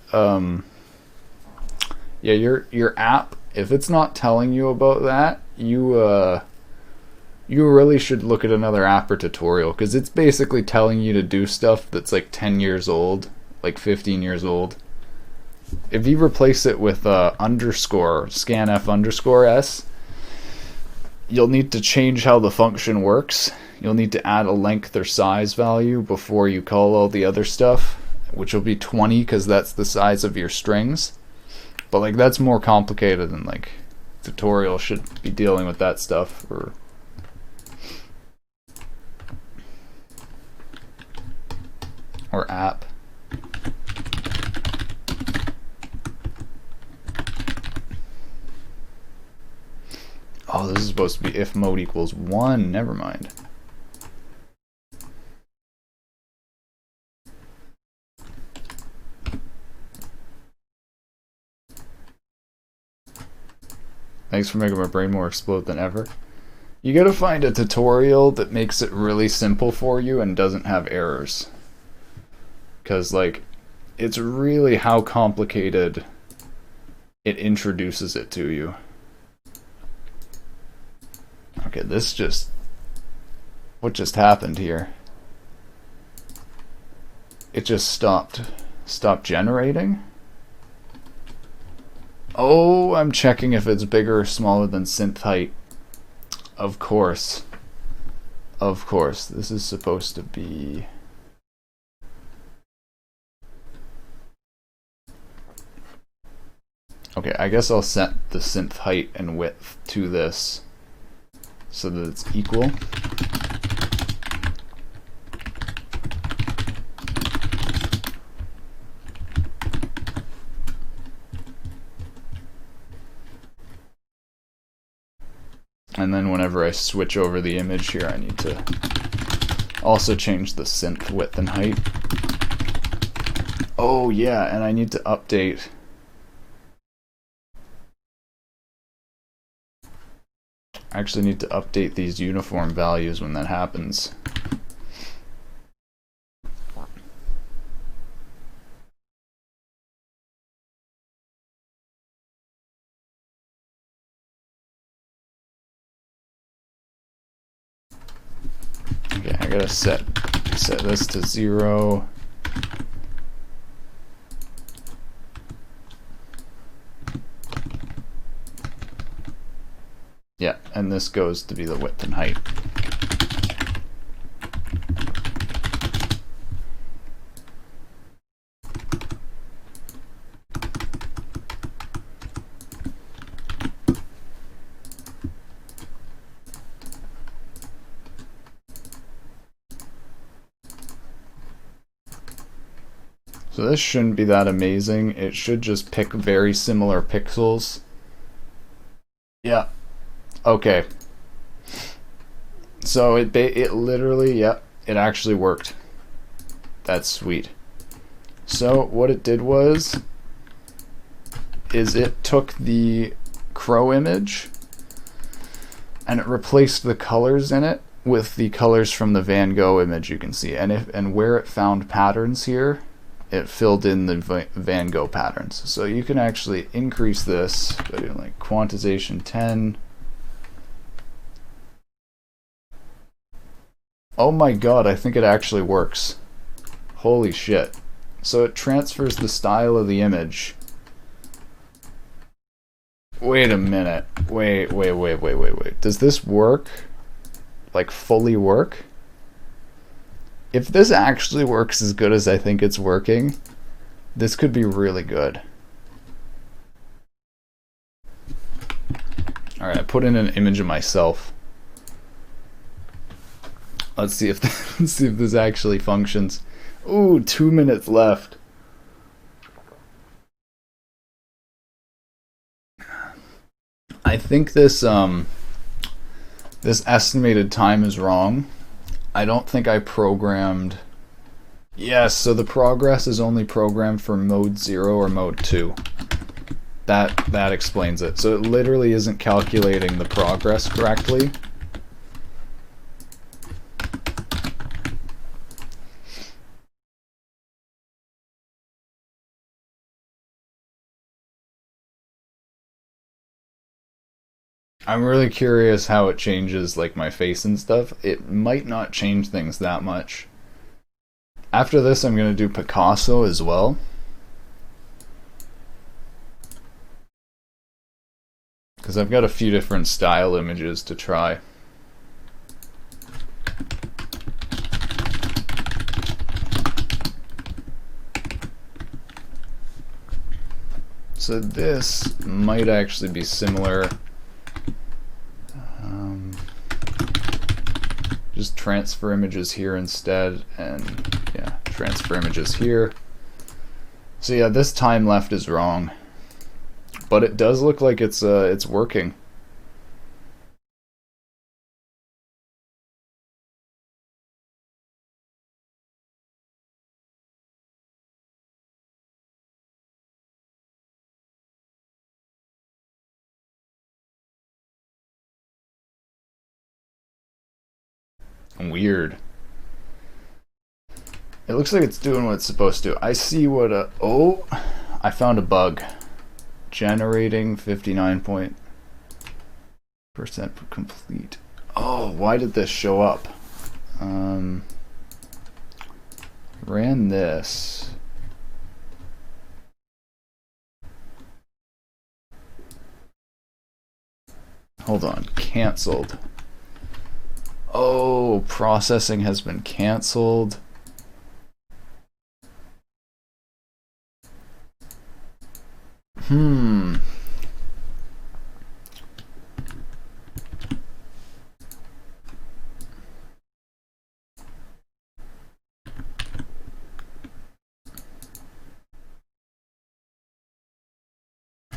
yeah, your app. If it's not telling you about that, you really should look at another app or tutorial, because it's basically telling you to do stuff that's like 10 years old, like 15 years old. If you replace it with underscore, scanf underscore s, you'll need to change how the function works. You'll need to add a length or size value before you call all the other stuff, which will be 20 because that's the size of your strings. But like, that's more complicated than like tutorial should be dealing with that stuff. Or app. Oh, this is supposed to be if mode equals 1. Never mind. Thanks for making my brain more explode than ever. You gotta find a tutorial that makes it really simple for you and doesn't have errors. Because, like, it's really how complicated it introduces it to you. Okay, what just happened here? It just stopped generating? Oh, I'm checking if it's bigger or smaller than synth height. Of course. Of course. This is supposed to be... Okay, I guess I'll set the synth height and width to this so that it's equal. And then whenever I switch over the image here, I need to also change the synth width and height. Oh yeah, and I need to update. I actually need to update these uniform values when that happens. Okay, I gotta set this to 0. Yeah, and this goes to be the width and height. So this shouldn't be that amazing. It should just pick very similar pixels. Yeah. Okay. So it literally, yep, it actually worked. That's sweet. So what it did is it took the crow image and it replaced the colors in it with the colors from the Van Gogh image you can see. And where it found patterns here, it filled in the Van Gogh patterns. So you can actually increase this by doing like quantization 10. Oh my god, I think it actually works. Holy shit. So it transfers the style of the image. Wait a minute. Wait. Does this work? Like fully work? If this actually works as good as I think it's working, this could be really good. Alright, I put in an image of myself. Let's see if this actually functions. Ooh, 2 minutes left. I think this estimated time is wrong. I don't think I programmed... Yes, so the progress is only programmed for mode 0 or mode 2. That explains it. So it literally isn't calculating the progress correctly. I'm really curious how it changes like my face and stuff. It might not change things that much. After this I'm going to do Picasso as well. Because I've got a few different style images to try. So this might actually be similar. Just transfer images here instead, and yeah, transfer images here. So yeah, this time left is wrong, but it does look like it's working. Weird. It looks like it's doing what it's supposed to. I see what oh, I found a bug. Generating 59% complete. Oh, why did this show up? Ran this. Hold on, canceled. Oh, processing has been canceled.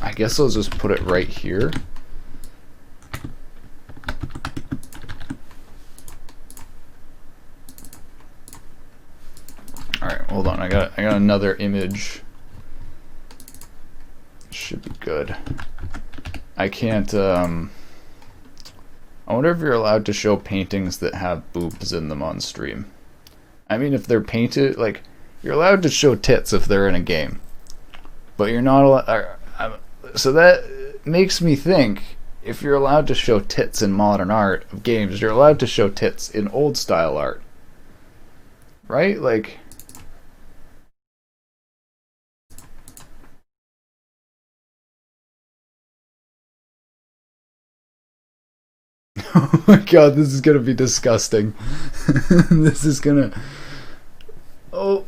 I guess I'll just put it right here. Alright, hold on. I got another image. Should be good. I can't I wonder if you're allowed to show paintings that have boobs in them on stream. I mean, if they're painted, like, you're allowed to show tits if they're in a game, but you're not allowed. So that makes me think, if you're allowed to show tits in modern art of games, you're allowed to show tits in old style art, right? Like, oh my god, this is gonna be disgusting. This is gonna. Oh,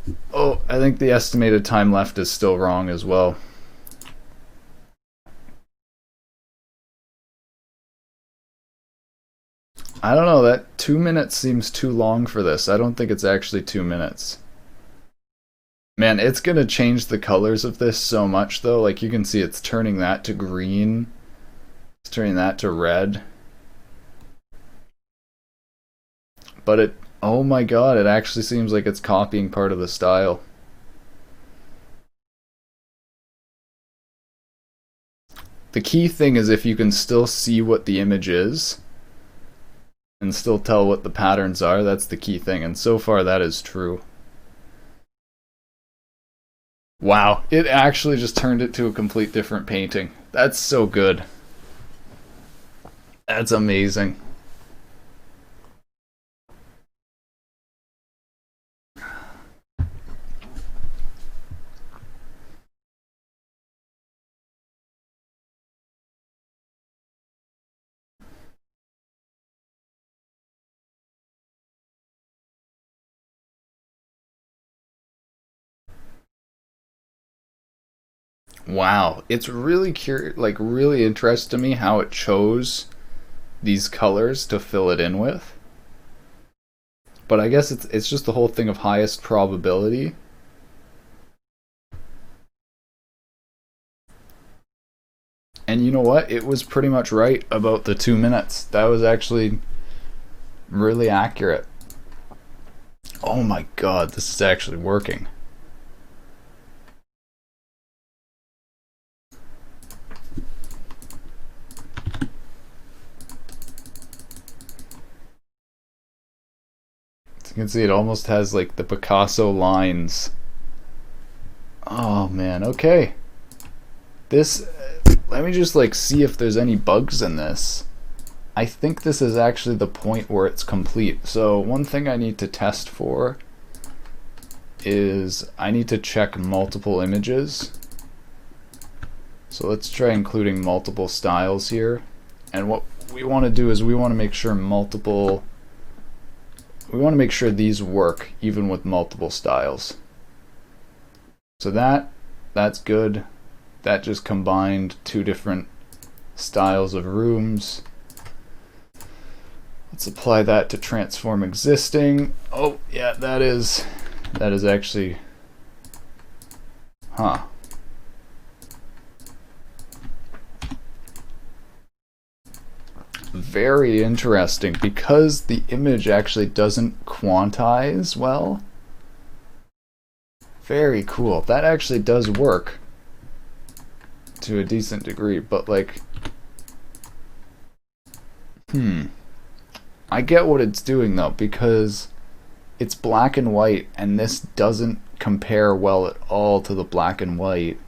I think the estimated time left is still wrong as well. I don't know, that 2 minutes seems too long for this. I don't think it's actually 2 minutes. Man, it's gonna change the colors of this so much though. Like, you can see it's turning that to green. It's turning that to red. But it, oh my god, it actually seems like it's copying part of the style. The key thing is if you can still see what the image is and still tell what the patterns are, that's the key thing, and so far that is true. Wow, it actually just turned it to a complete different painting. That's so good. That's amazing. Wow, it's really really interesting to me how it chose these colors to fill it in with. But I guess it's just the whole thing of highest probability. And you know what? It was pretty much right about the 2 minutes. That was actually really accurate. Oh my god, this is actually working. As you can see, it almost has like the Picasso lines. Oh man, okay. This, let me just like see if there's any bugs in this. I think this is actually the point where it's complete. So one thing I need to test for is I need to check multiple images. So let's try including multiple styles here. And what we want to do is we want to make sure these work even with multiple styles. So that's good. That just combined two different styles of rooms. Let's apply that to transform existing. Oh yeah, that is actually, huh. Very interesting, because the image actually doesn't quantize well. Very cool. That actually does work to a decent degree, but like, I get what it's doing though, because it's black and white and this doesn't compare well at all to the black and white.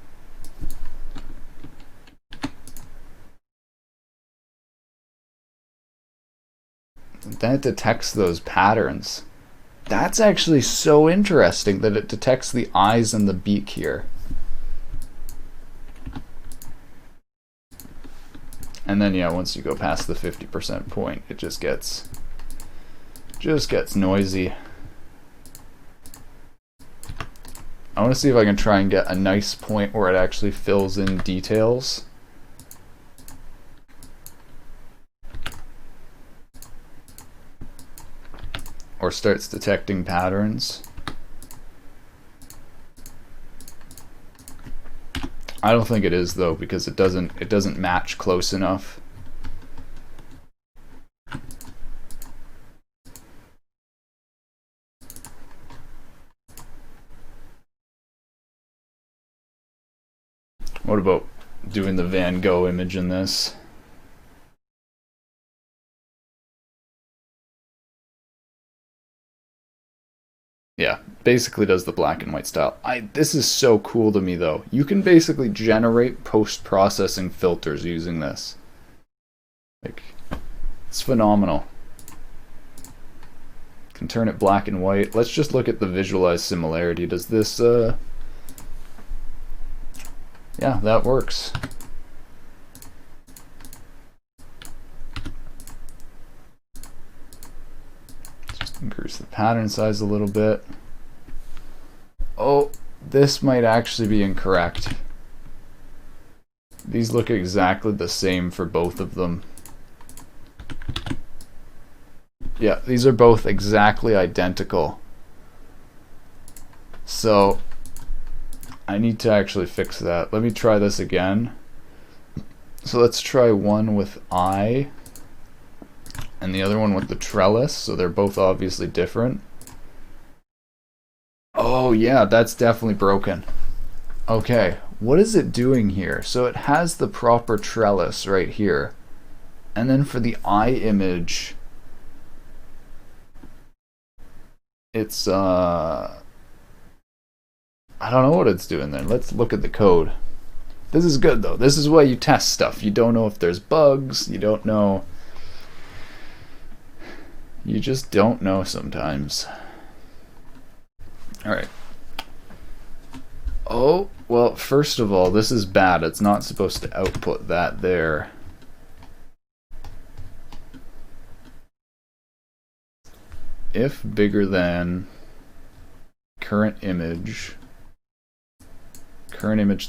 then it detects those patterns. That's actually so interesting that it detects the eyes and the beak here. And then yeah, once you go past the 50% point, it just gets noisy. I want to see if I can try and get a nice point where it actually fills in details. Or starts detecting patterns. I don't think it is though, because it doesn't match close enough. What about doing the Van Gogh image in this? Yeah, basically does the black and white style. This is so cool to me though. You can basically generate post-processing filters using this. Like, it's phenomenal. Can turn it black and white. Let's just look at the visualized similarity. Does this yeah, that works. Just increase the pattern size a little bit. Oh, this might actually be incorrect. These look exactly the same for both of them. Yeah, these are both exactly identical. So I need to actually fix that. Let me try this again. So let's try one with eye and the other one with the trellis. So they're both obviously different. Oh yeah, that's definitely broken. Okay, what is it doing here? So it has the proper trellis right here. And then for the eye image, it's I don't know what it's doing there. Let's look at the code. This is good though. This is why you test stuff. You don't know if there's bugs. You don't know. You just don't know sometimes. Alright. Oh, well, first of all, this is bad. It's not supposed to output that there. If bigger than current image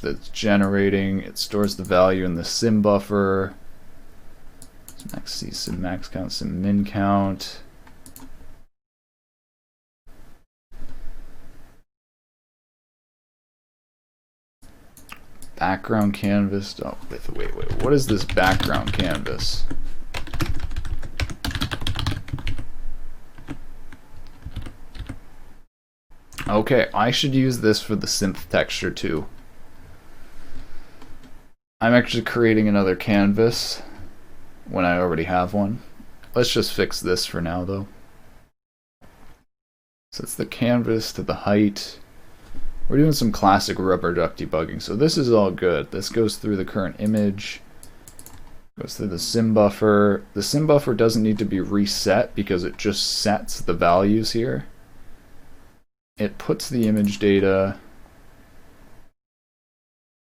that's generating, it stores the value in the sim buffer. Max C, sim max count, sim min count. Background canvas. Oh, wait. What is this background canvas? Okay, I should use this for the synth texture too. I'm actually creating another canvas when I already have one. Let's just fix this for now though. So it's the canvas to the height. We're doing some classic rubber duck debugging, so this is all good. This goes through the current image, goes through the sim buffer. The sim buffer doesn't need to be reset because it just sets the values here. It puts the image data,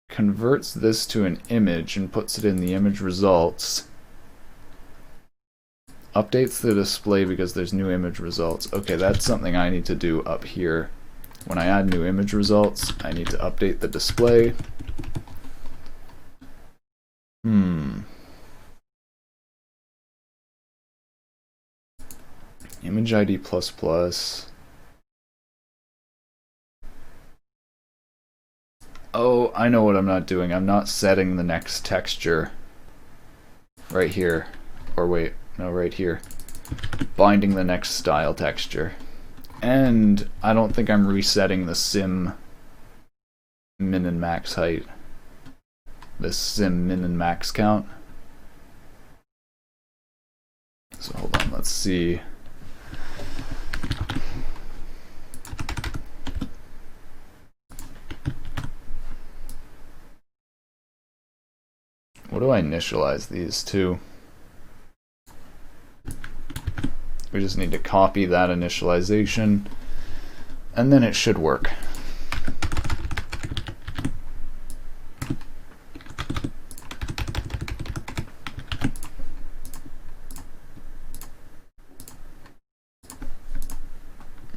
converts this to an image and puts it in the image results, updates the display because there's new image results. Okay, that's something I need to do up here. When I add new image results, I need to update the display. Image ID ++. Oh, I know what I'm not doing. I'm not setting the next texture right here. Or wait, no, right here. Binding the next style texture. And I don't think I'm resetting the sim min and max height. The sim min and max count. So hold on, let's see. What do I initialize these to? We just need to copy that initialization, and then it should work.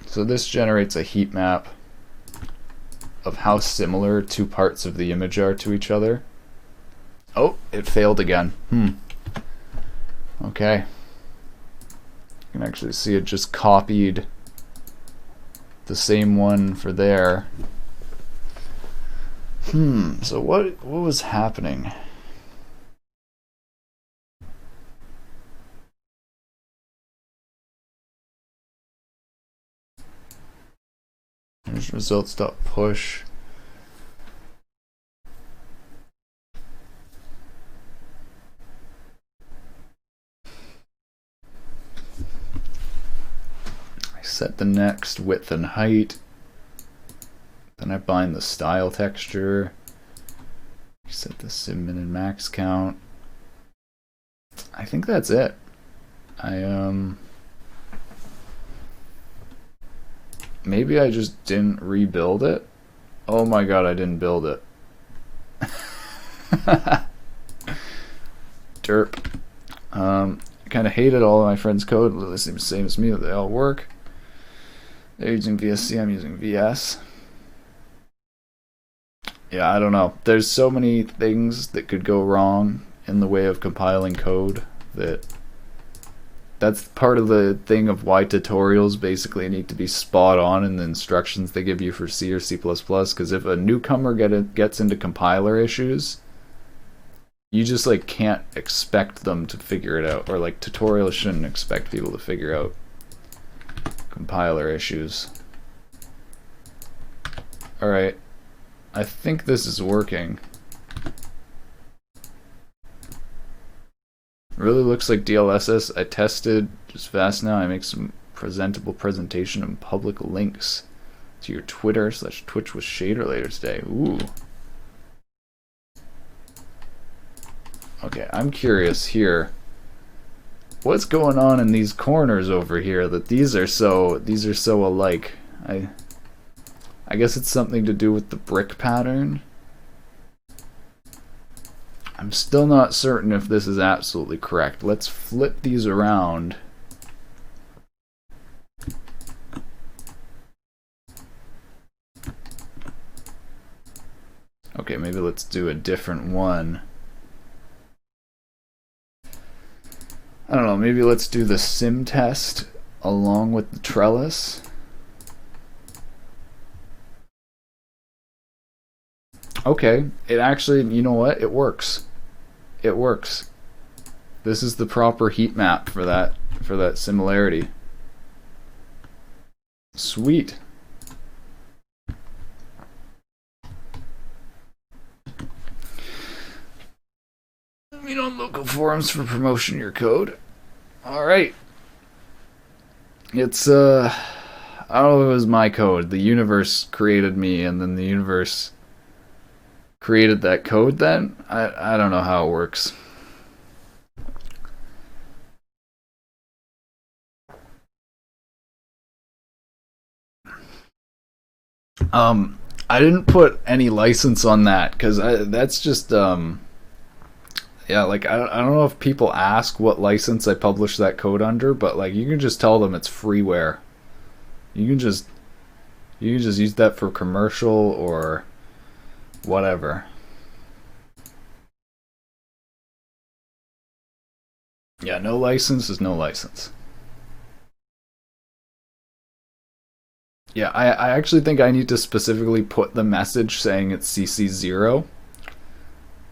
So this generates a heat map of how similar two parts of the image are to each other. Oh, it failed again. Okay. You can actually see it just copied the same one for there. So what was happening? There's results.push. I set the next width and height. Then I bind the style texture. Set the sim min and max count. I think that's it. Maybe I just didn't rebuild it. Oh my god, I didn't build it. Derp. I kind of hated all of my friends' code. They seem the same as me, but they all work. They're using VSC, I'm using VS. Yeah, I don't know. There's so many things that could go wrong in the way of compiling code that's part of the thing of why tutorials basically need to be spot on in the instructions they give you for C or C++, because if a newcomer gets into compiler issues, you just like can't expect them to figure it out, or like tutorials shouldn't expect people to figure out compiler issues. Alright, I think this is working. Really looks like DLSS. I tested just fast now. I make some presentable presentation and public links to your Twitter/Twitch with shader later today. Ooh. Okay, I'm curious here. What's going on in these corners over here that these are so alike? I guess it's something to do with the brick pattern. I'm still not certain if this is absolutely correct. Let's flip these around. Okay, maybe let's do a different one. I don't know, maybe let's do the sim test along with the trellis. Okay, it actually, you know what? It works. It works. This is the proper heat map for that similarity. Sweet. Meet on local forums for promotion your code. Alright. It's I don't know if it was my code. The universe created me, and then the universe created that code then? I don't know how it works. I didn't put any license on that because that's just yeah, like I don't know if people ask what license I publish that code under, but like you can just tell them it's freeware. You can just use that for commercial or whatever. Yeah, no license is no license. Yeah, I actually think I need to specifically put the message saying it's CC0.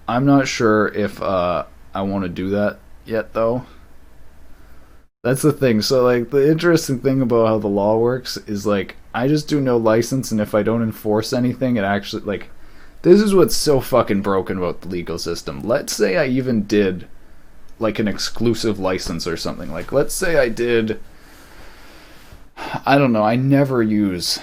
I'm not sure if I want to do that yet, though. That's the thing. So, like, the interesting thing about how the law works is, like, I just do no license, and if I don't enforce anything, it actually, like, this is what's so fucking broken about the legal system. Let's say I even did, like, an exclusive license or something. Like, let's say I did, I don't know, I never use,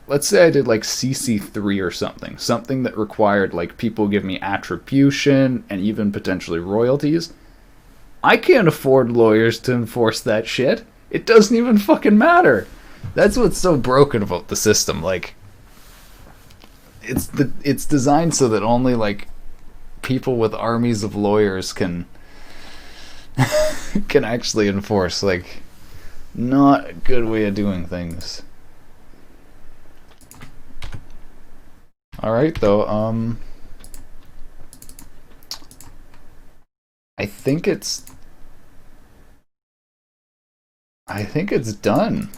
let's say I did, like, CC3 or something. Something that required, like, people give me attribution and even potentially royalties. I can't afford lawyers to enforce that shit. It doesn't even fucking matter. That's what's so broken about the system. Like, it's designed so that only like people with armies of lawyers can can actually enforce. Like, not a good way of doing things. All right, though. I think it's. I think it's done.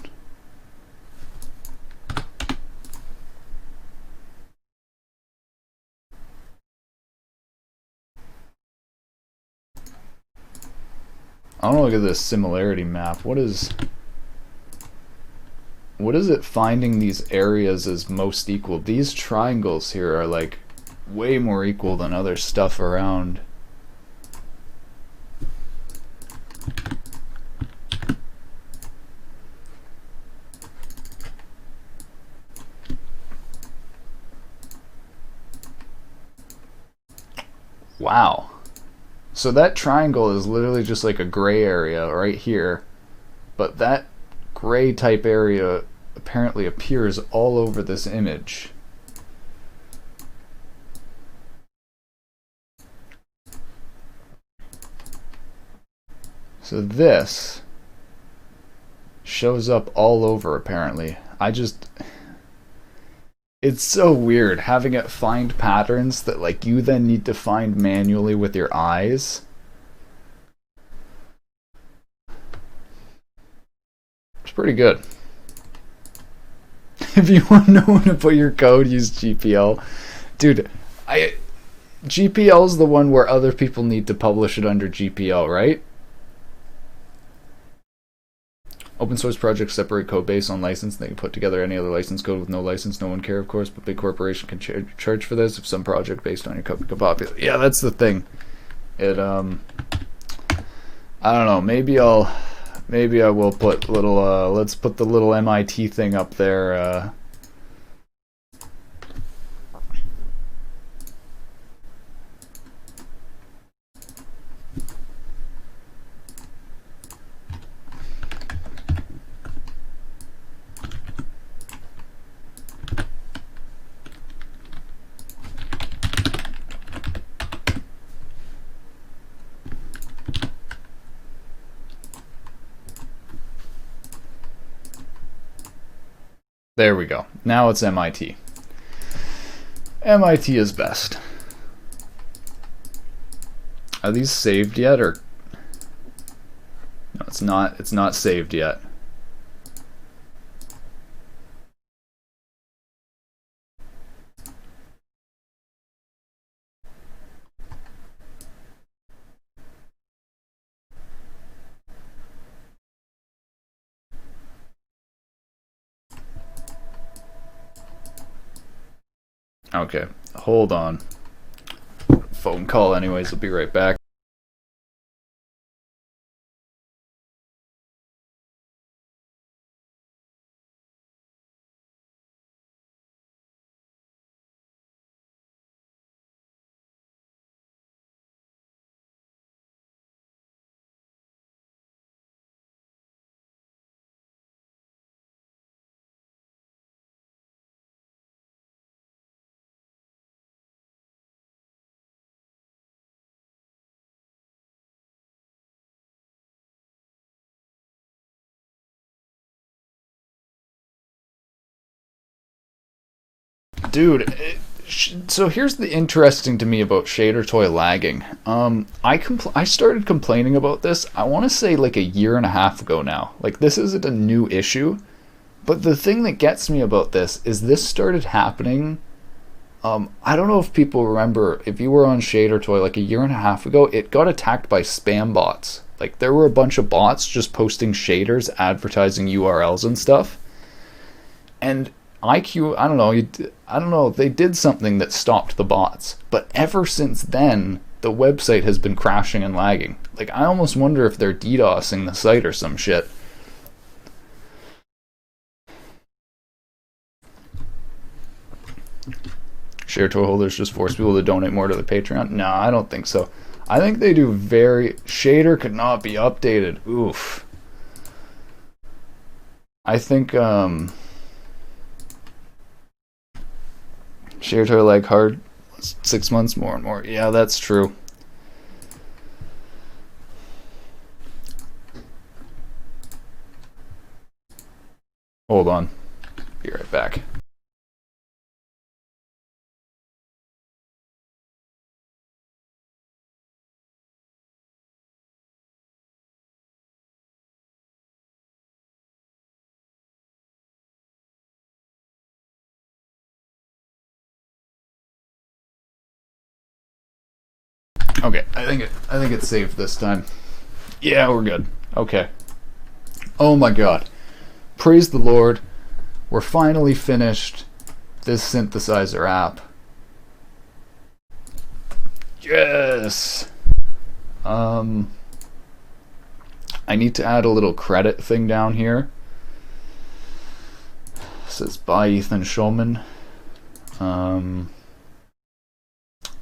I want to look at this similarity map. What is it finding these areas as most equal? These triangles here are like way more equal than other stuff around. Wow. So that triangle is literally just like a gray area right here, but that gray type area apparently appears all over this image. So this shows up all over apparently. It's so weird having it find patterns that like you then need to find manually with your eyes. It's pretty good. If you want to know when to put your code, use GPL. Dude, GPL is the one where other people need to publish it under GPL, right? Open source projects separate code base on license. They can put together any other license code with no license. No one care, of course, but big corporation can charge for this if some project based on your code become popular. Yeah, that's the thing. I don't know. Maybe I will put little. Let's put the little MIT thing up there. There we go. Now it's MIT. MIT is best. Are these saved yet, or no? It's not. It's not saved yet. Okay, hold on. Phone call anyways, I'll be right back. Dude, so here's the interesting to me about Shader Toy lagging. I started complaining about this, I want to say like a year and a half ago now. Like, this isn't a new issue, but the thing that gets me about this is this started happening. I don't know if people remember, if you were on Shader Toy like a year and a half ago, it got attacked by spam bots. Like, there were a bunch of bots just posting shaders, advertising URLs and stuff. And IQ, I don't know, they did something that stopped the bots. But ever since then, the website has been crashing and lagging. Like, I almost wonder if they're DDoSing the site or some shit. Share toy holders just force people to donate more to the Patreon? No, I don't think so. I think they do very... Shader could not be updated. Oof. I think, Shader like hard 6 months more and more. Yeah, that's true. Hold on. Be right back. Okay, I think it's safe this time. Yeah, we're good. Okay. Oh my god. Praise the Lord. We're finally finished this synthesizer app. Yes. I need to add a little credit thing down here. It says by Ethan Schulman.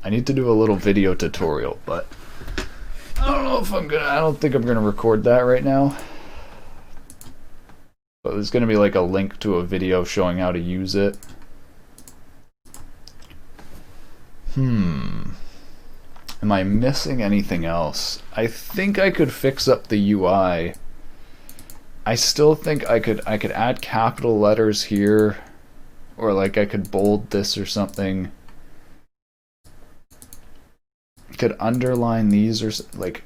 I need to do a little video tutorial, but I don't know if I don't think I'm gonna record that right now. But there's gonna be like a link to a video showing how to use it. Am I missing anything else? I think I could fix up the UI. I still think I could add capital letters here, or like I could bold this or something. Could underline these or like,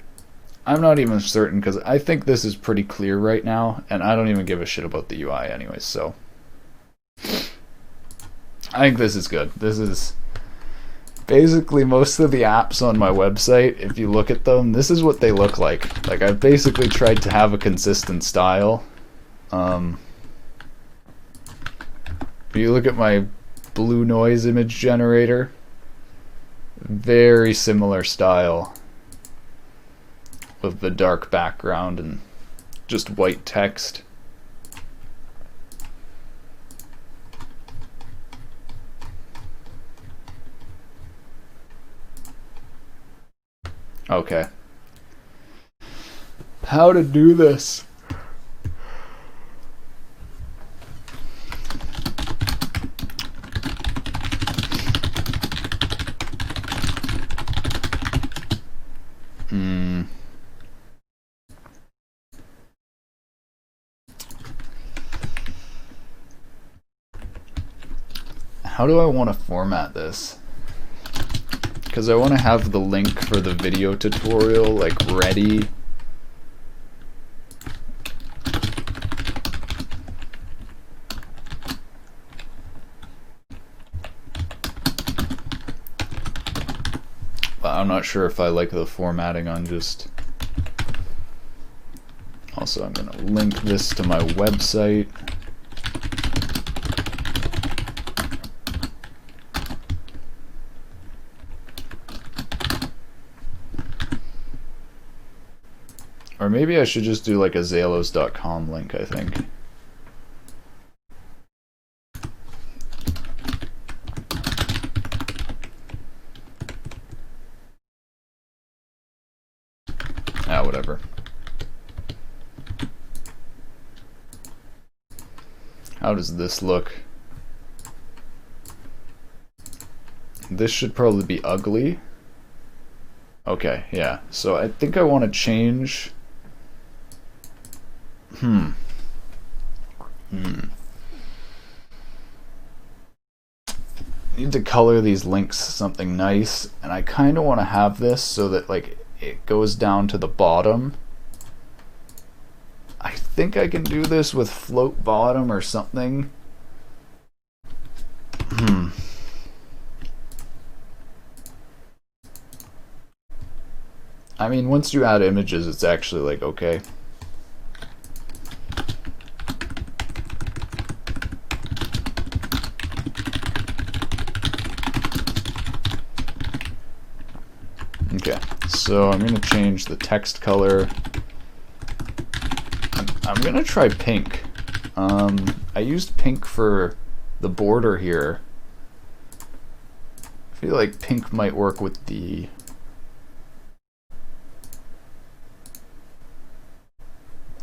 I'm not even certain because I think this is pretty clear right now, and I don't even give a shit about the UI anyways. So I think this is good. This is basically most of the apps on my website. If you look at them, this is what they look like. Like, I've basically tried to have a consistent style. If you look at my blue noise image generator, very similar style with the dark background and just white text. Okay. How to do this? How do I want to format this? Because I want to have the link for the video tutorial like ready. But I'm not sure if I like the formatting on just... Also, I'm going to link this to my website. Or maybe I should just do like a Zalos.com link, I think. Ah, whatever. How does this look? This should probably be ugly. Okay, yeah. So I think I want to change... Need to color these links something nice, and I kind of want to have this so that like it goes down to the bottom. I think I can do this with float bottom or something. I mean, once you add images, it's actually like okay. Okay, so I'm going to change the text color. I'm going to try pink. I used pink for the border here. I feel like pink might work with the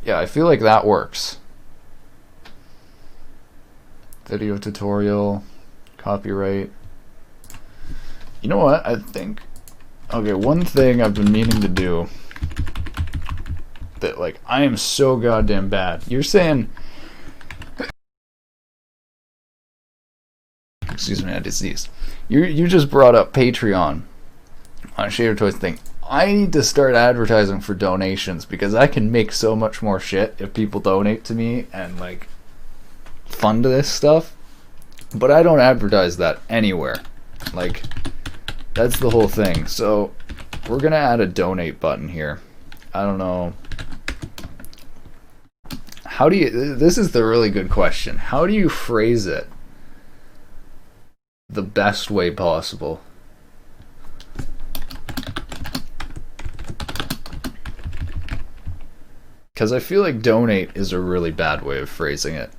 Yeah, I feel like that works. Video tutorial, copyright. You know what? I think, okay, one thing I've been meaning to do that, like, I am so goddamn bad. You're saying, excuse me, I diseased. You just brought up Patreon on Shader Toys thing. I need to start advertising for donations because I can make so much more shit if people donate to me and like fund this stuff. But I don't advertise that anywhere. Like, that's the whole thing. So we're gonna add a donate button here. I don't know. How do you, this is the really good question. How do you phrase it the best way possible? Because I feel like donate is a really bad way of phrasing it.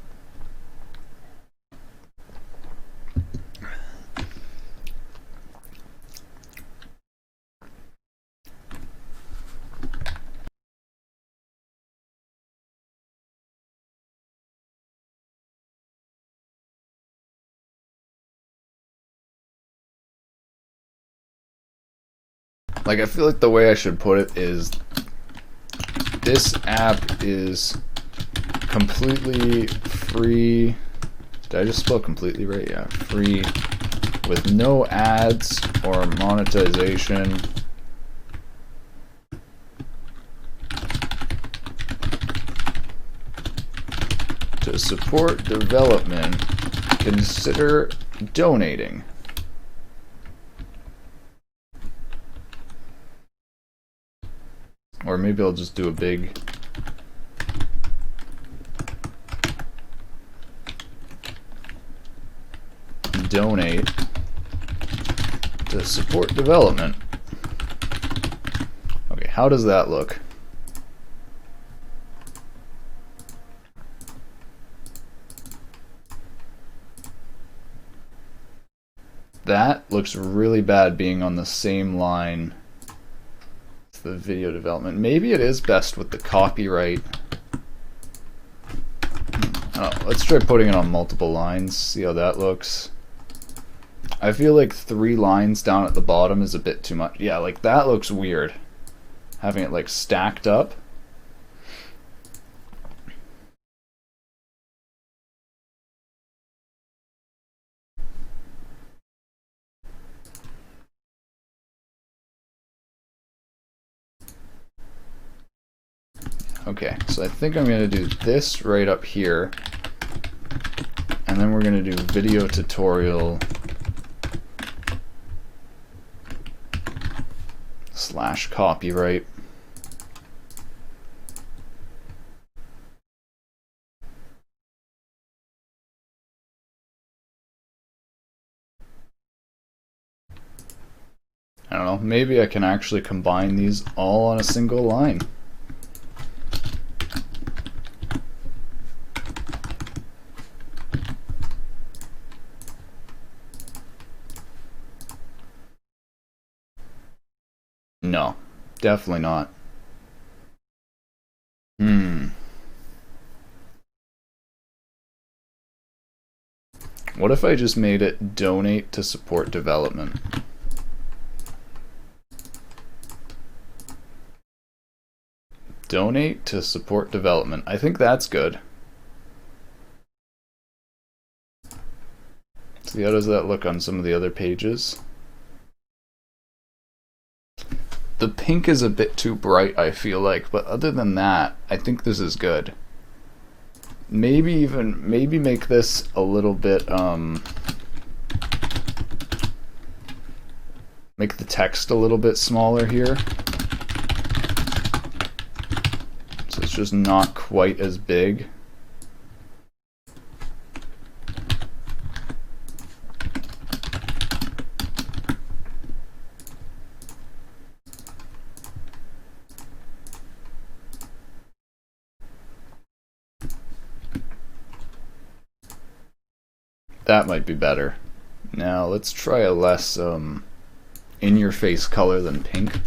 Like, I feel like the way I should put it is, this app is completely free. Did I just spell completely right? Yeah, free, with no ads or monetization. To support development, consider donating. Or maybe I'll just do a big donate to support development. Okay, how does that look? That looks really bad being on the same line as the video development. Maybe it is best with the copyright. Let's try putting it on multiple lines, see how that looks. I feel like 3 lines down at the bottom is a bit too much. Yeah, like that looks weird. Having it like stacked up. Okay, so I think I'm going to do this right up here, and then we're going to do video tutorial / copyright. I don't know, maybe I can actually combine these all on a single line. No, definitely not. What if I just made it donate to support development? Donate to support development. I think that's good. See, how does that look on some of the other pages? The pink is a bit too bright, I feel like, but other than that, I think this is good. Maybe make this a little bit, make the text a little bit smaller here. So it's just not quite as big. That might be better. Now let's try a less in-your-face color than pink.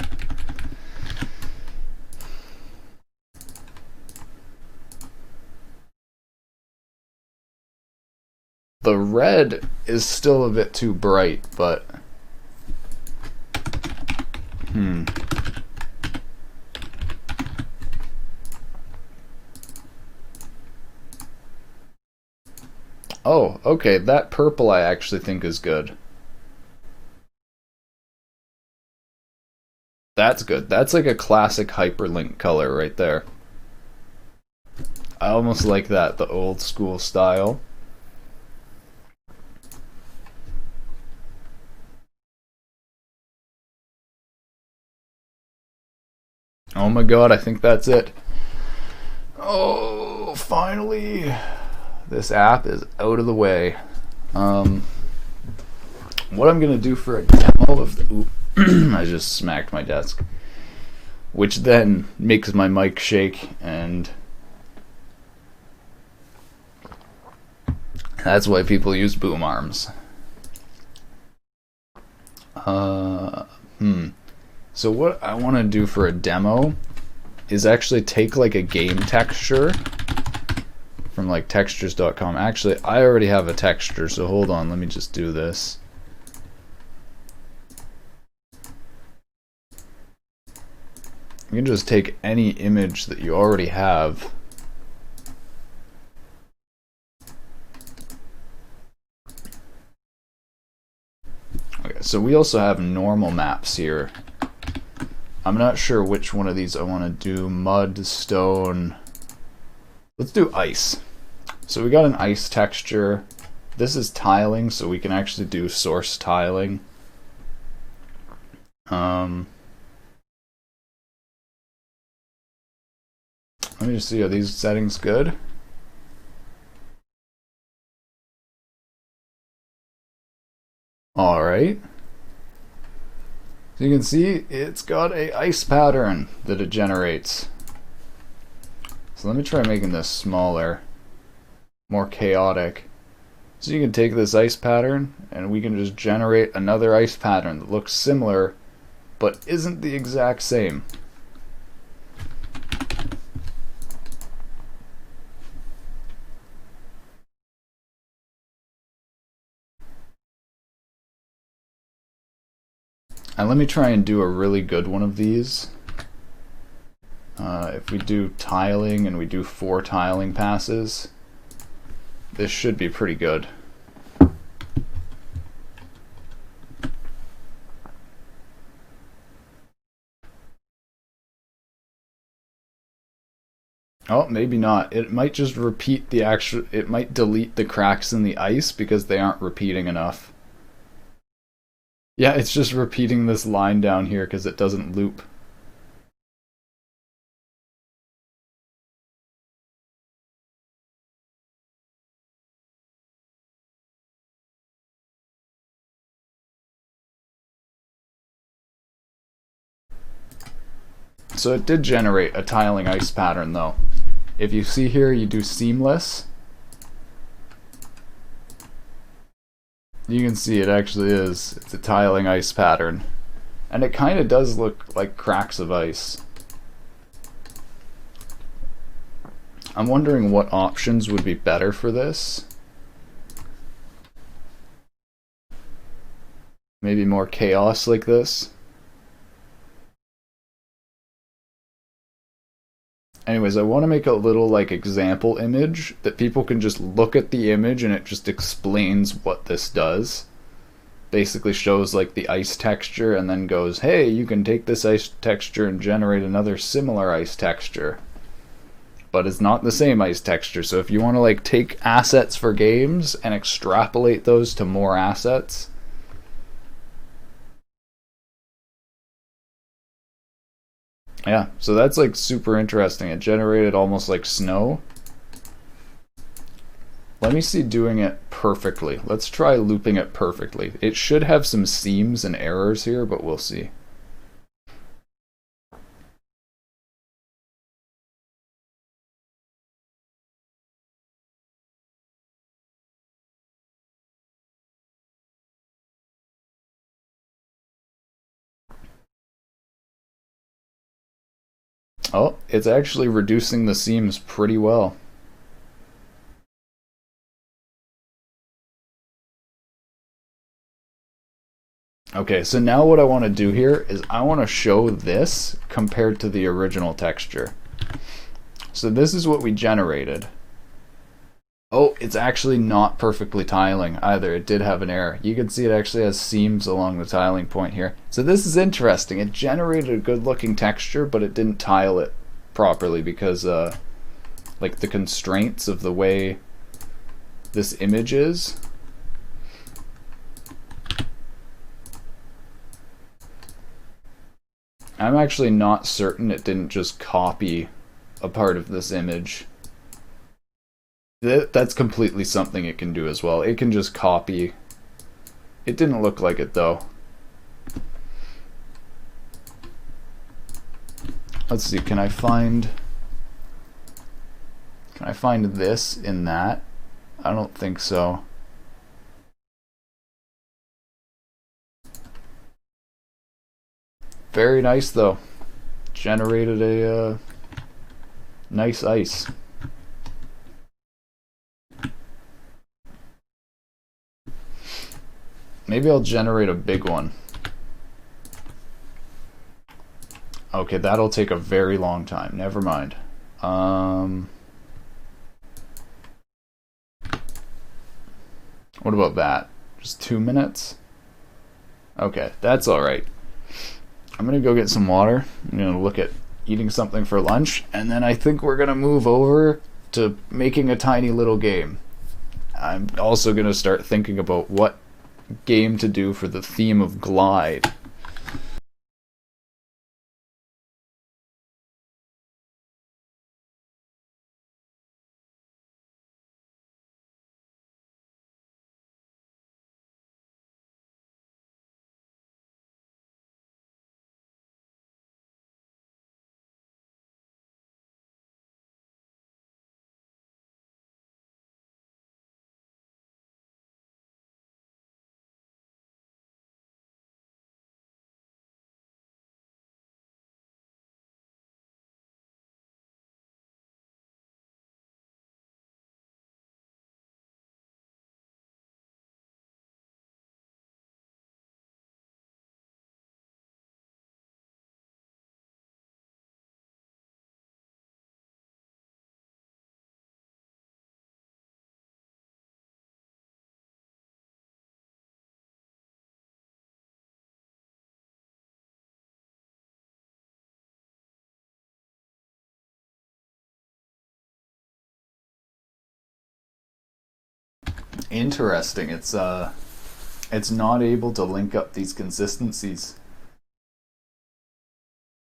The red is still a bit too bright, but oh, okay, that purple I actually think is good. That's good. That's like a classic hyperlink color right there. I almost like that, the old school style. Oh my god, I think that's it. Oh, finally. This app is out of the way. What I'm going to do for a demo of the... Oop, I just smacked my desk. Which then makes my mic shake, and that's why people use boom arms. So what I want to do for a demo is actually take like a game texture from like textures.com. Actually, I already have a texture, so hold on, let me just do this. You can just take any image that you already have. Okay, so we also have normal maps here. I'm not sure which one of these I want to do. Mud, stone. Let's do ice. So we got an ice texture. This is tiling, so we can actually do source tiling. Let me just see, are these settings good? Alright. So you can see it's got a ice pattern that it generates. So let me try making this smaller, more chaotic. So you can take this ice pattern and we can just generate another ice pattern that looks similar but isn't the exact same. And let me try and do a really good one of these. If we do tiling and we do 4 tiling passes, this should be pretty good. Oh, maybe not. It might just repeat the actual, it might delete the cracks in the ice because they aren't repeating enough. Yeah, it's just repeating this line down here because it doesn't loop. So it did generate a tiling ice pattern though. If you see here, you do seamless. You can see it actually is. It's a tiling ice pattern. And it kind of does look like cracks of ice. I'm wondering what options would be better for this. Maybe more chaos like this. Anyways, I want to make a little like example image that people can just look at the image and it just explains what this does. Basically shows like the ice texture and then goes, hey, you can take this ice texture and generate another similar ice texture. But it's not the same ice texture. So if you want to like take assets for games and extrapolate those to more assets, yeah, so that's like super interesting. It generated almost like snow. Let me see doing it perfectly. Let's try looping it perfectly. It should have some seams and errors here, but we'll see. Oh, it's actually reducing the seams pretty well. Okay, so now what I want to do here is I want to show this compared to the original texture. So this is what we generated. Oh, it's actually not perfectly tiling either. It did have an error. You can see it actually has seams along the tiling point here. So this is interesting. It generated a good looking texture, but it didn't tile it properly because like the constraints of the way this image is. I'm actually not certain it didn't just copy a part of this image. That's completely something it can do as well. It can just copy. It didn't look like it though. Let's see, can I find this in that? I don't think so. Very nice though. Generated a nice ice. Maybe I'll generate a big one. Okay, that'll take a very long time. Never mind. What about that? Just 2 minutes? Okay, that's alright. I'm gonna go get some water. I'm gonna look at eating something for lunch, and then I think we're gonna move over to making a tiny little game. I'm also gonna start thinking about what game to do for the theme of Glide. Interesting. It's not able to link up these consistencies.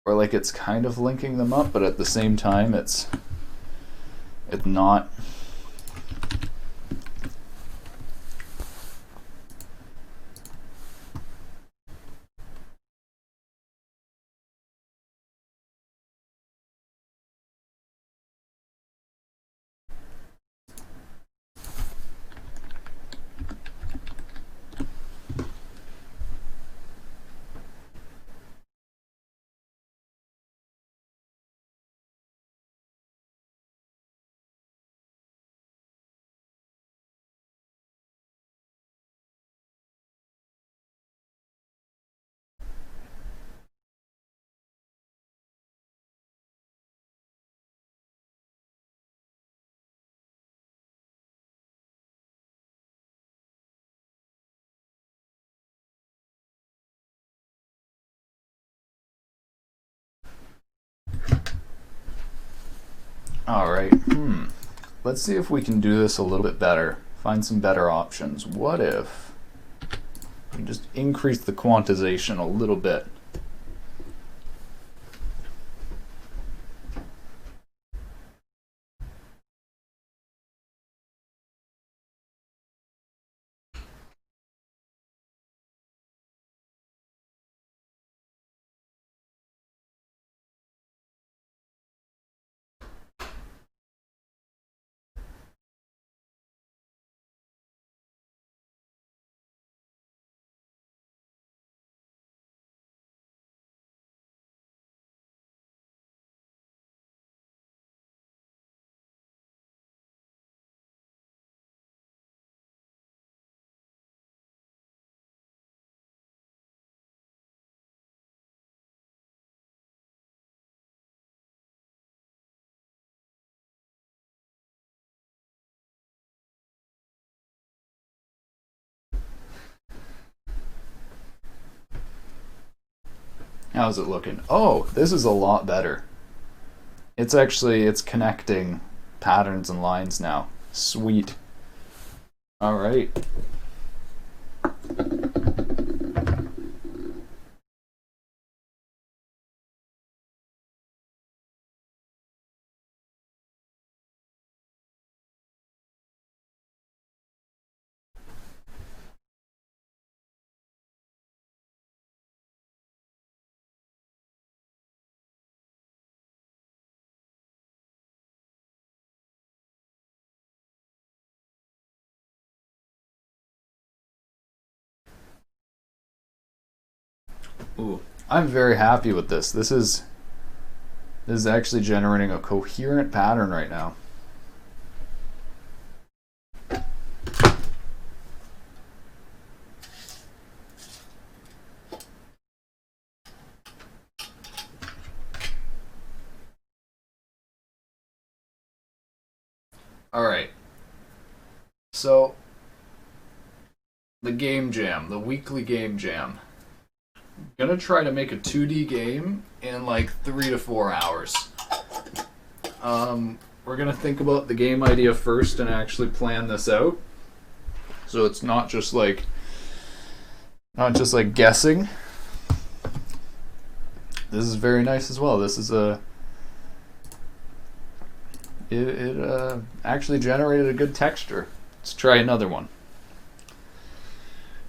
Or like it's kind of linking them up, but at the same time it's not. Alright, let's see if we can do this a little bit better. Find some better options. What if we just increase the quantization a little bit? How's it looking? Oh, this is a lot better. It's connecting patterns and lines now. Sweet. All right. Ooh, I'm very happy with this. This is actually generating a coherent pattern right now. All right. So, the game jam, the weekly game jam. I'm gonna try to make a 2D game in like 3 to 4 hours. We're gonna think about the game idea first and actually plan this out. So it's not just like guessing. This is very nice as well. This is it actually generated a good texture. Let's try another one.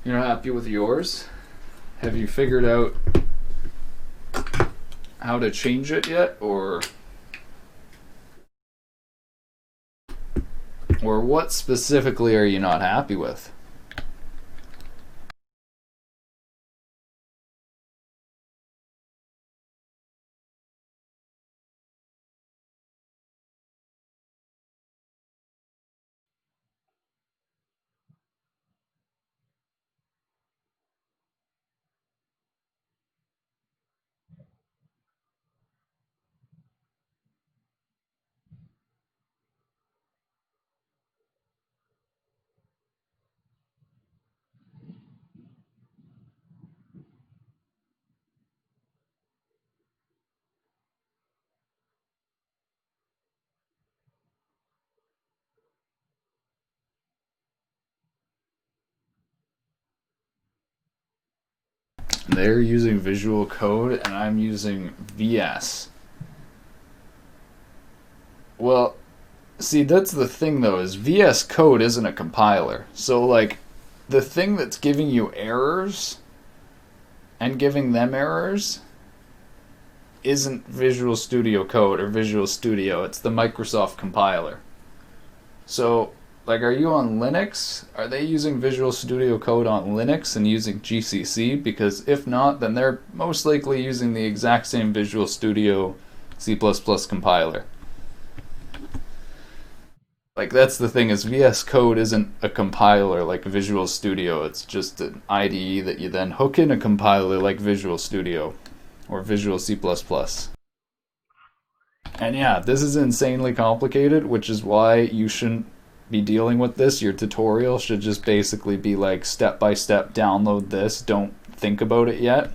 You're not happy with yours? Have you figured out how to change it yet, or what specifically are you not happy with? They're using Visual Code and I'm using VS. Well, see, that's the thing though, is VS Code isn't a compiler. So like the thing that's giving you errors and giving them errors isn't Visual Studio Code or Visual Studio, it's the Microsoft compiler. So like, are you on Linux? Are they using Visual Studio Code on Linux and using GCC? Because if not, then they're most likely using the exact same Visual Studio C++ compiler. Like, that's the thing, is VS Code isn't a compiler like Visual Studio. It's just an IDE that you then hook in a compiler like Visual Studio or Visual C++. And yeah, this is insanely complicated, which is why you shouldn't be dealing with this. Your tutorial should just basically be like step by step, download this, don't think about it yet.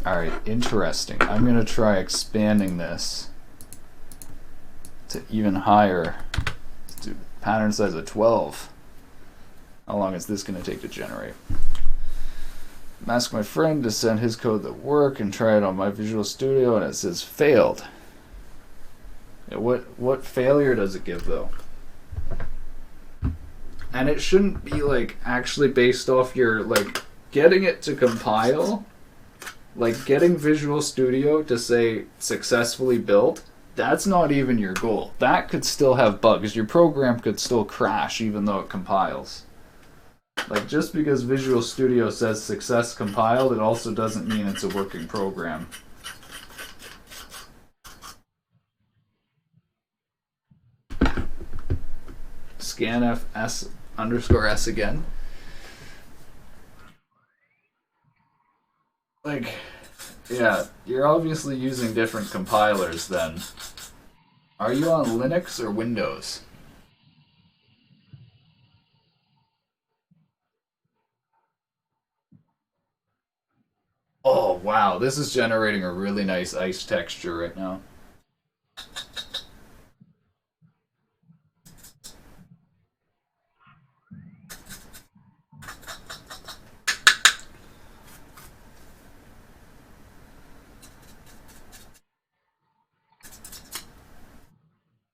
Alright, interesting. I'm going to try expanding this to even higher. Let's do pattern size of 12. How long is this going to take to generate? Ask my friend to send his code to work and try it on my Visual Studio, and it says failed. Yeah, what failure does it give though? And it shouldn't be like actually based off your like getting it to compile. Like, getting Visual Studio to say successfully built, that's not even your goal. That could still have bugs. Your program could still crash even though it compiles. Like, just because Visual Studio says success compiled, it also doesn't mean it's a working program. scanf s underscore s again. Like, yeah, you're obviously using different compilers then. Are you on Linux or Windows? Oh, wow, this is generating a really nice ice texture right now.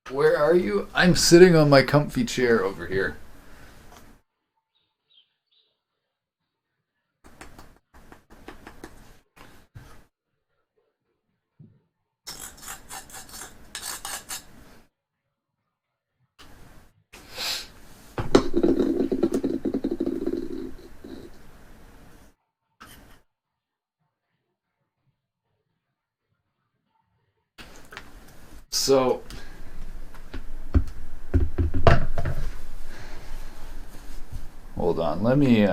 Where are you? I'm sitting on my comfy chair over here. So, hold on, let me,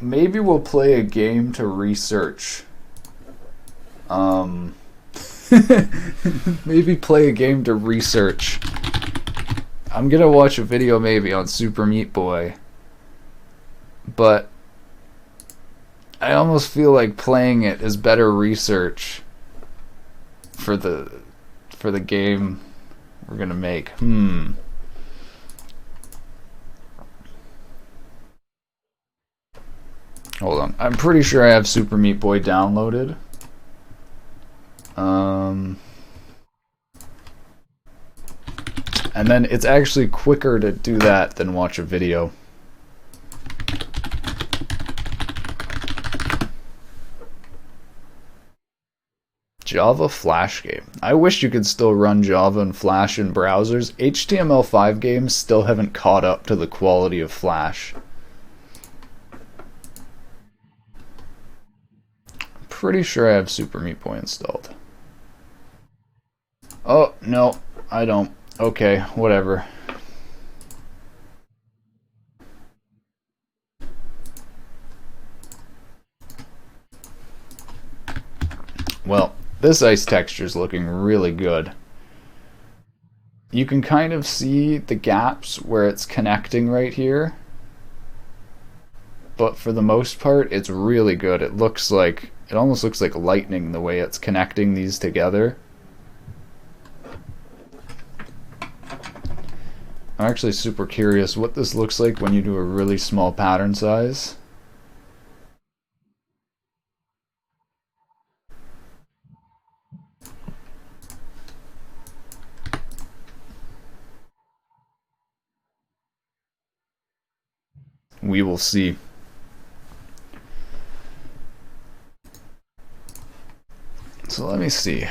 maybe we'll play a game to research. Maybe play a game to research. I'm gonna watch a video maybe on Super Meat Boy, but I almost feel like playing it is better research for the game we're gonna make. Hold on. I'm pretty sure I have Super Meat Boy downloaded. And then it's actually quicker to do that than watch a video. Java Flash game. I wish you could still run Java and Flash in browsers. HTML5 games still haven't caught up to the quality of Flash. Pretty sure I have Super Meat Boy installed. Oh, no, I don't. Okay, whatever. Well, this ice texture is looking really good. You can kind of see the gaps where it's connecting right here. But for the most part, it's really good. It almost looks like lightning the way it's connecting these together. I'm actually super curious what this looks like when you do a really small pattern size. We will see. So let me see.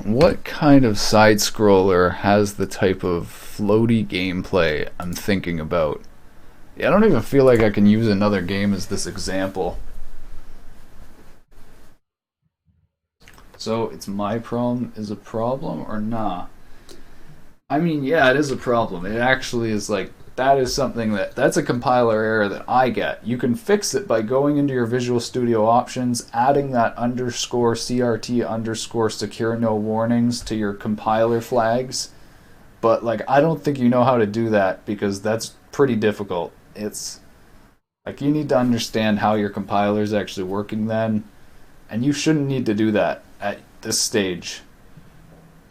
What kind of side scroller has the type of floaty gameplay I'm thinking about? Yeah, I don't even feel like I can use another game as this example. So it's my problem is a problem or nah? I mean, yeah, it is a problem. It actually is like, that is something that's a compiler error that I get. You can fix it by going into your Visual Studio options, adding that underscore CRT underscore secure no warnings to your compiler flags. But like, I don't think you know how to do that because that's pretty difficult. It's like, you need to understand how your compiler is actually working then, and you shouldn't need to do that at this stage.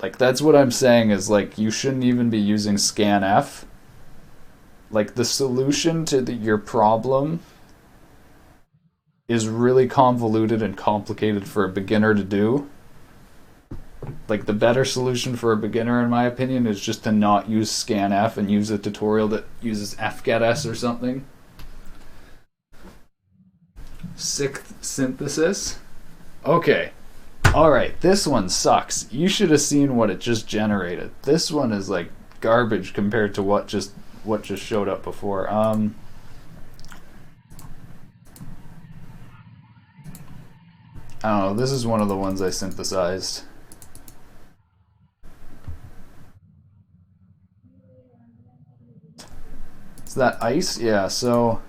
Like, that's what I'm saying is, like, you shouldn't even be using scanf. Like, the solution to your problem is really convoluted and complicated for a beginner to do. Like, the better solution for a beginner, in my opinion, is just to not use scanf and use a tutorial that uses fgetS or something. Sixth synthesis. Okay. Alright, this one sucks. You should have seen what it just generated. This one is like garbage compared to what just what just showed up before. I don't know. This is one of the ones I synthesized. Is that ice? Yeah, so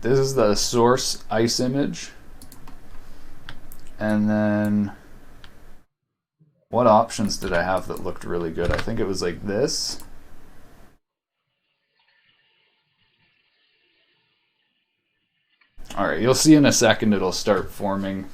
this is the source ice image. And then what options did I have that looked really good? I think it was like this. Alright, you'll see in a second it'll start forming.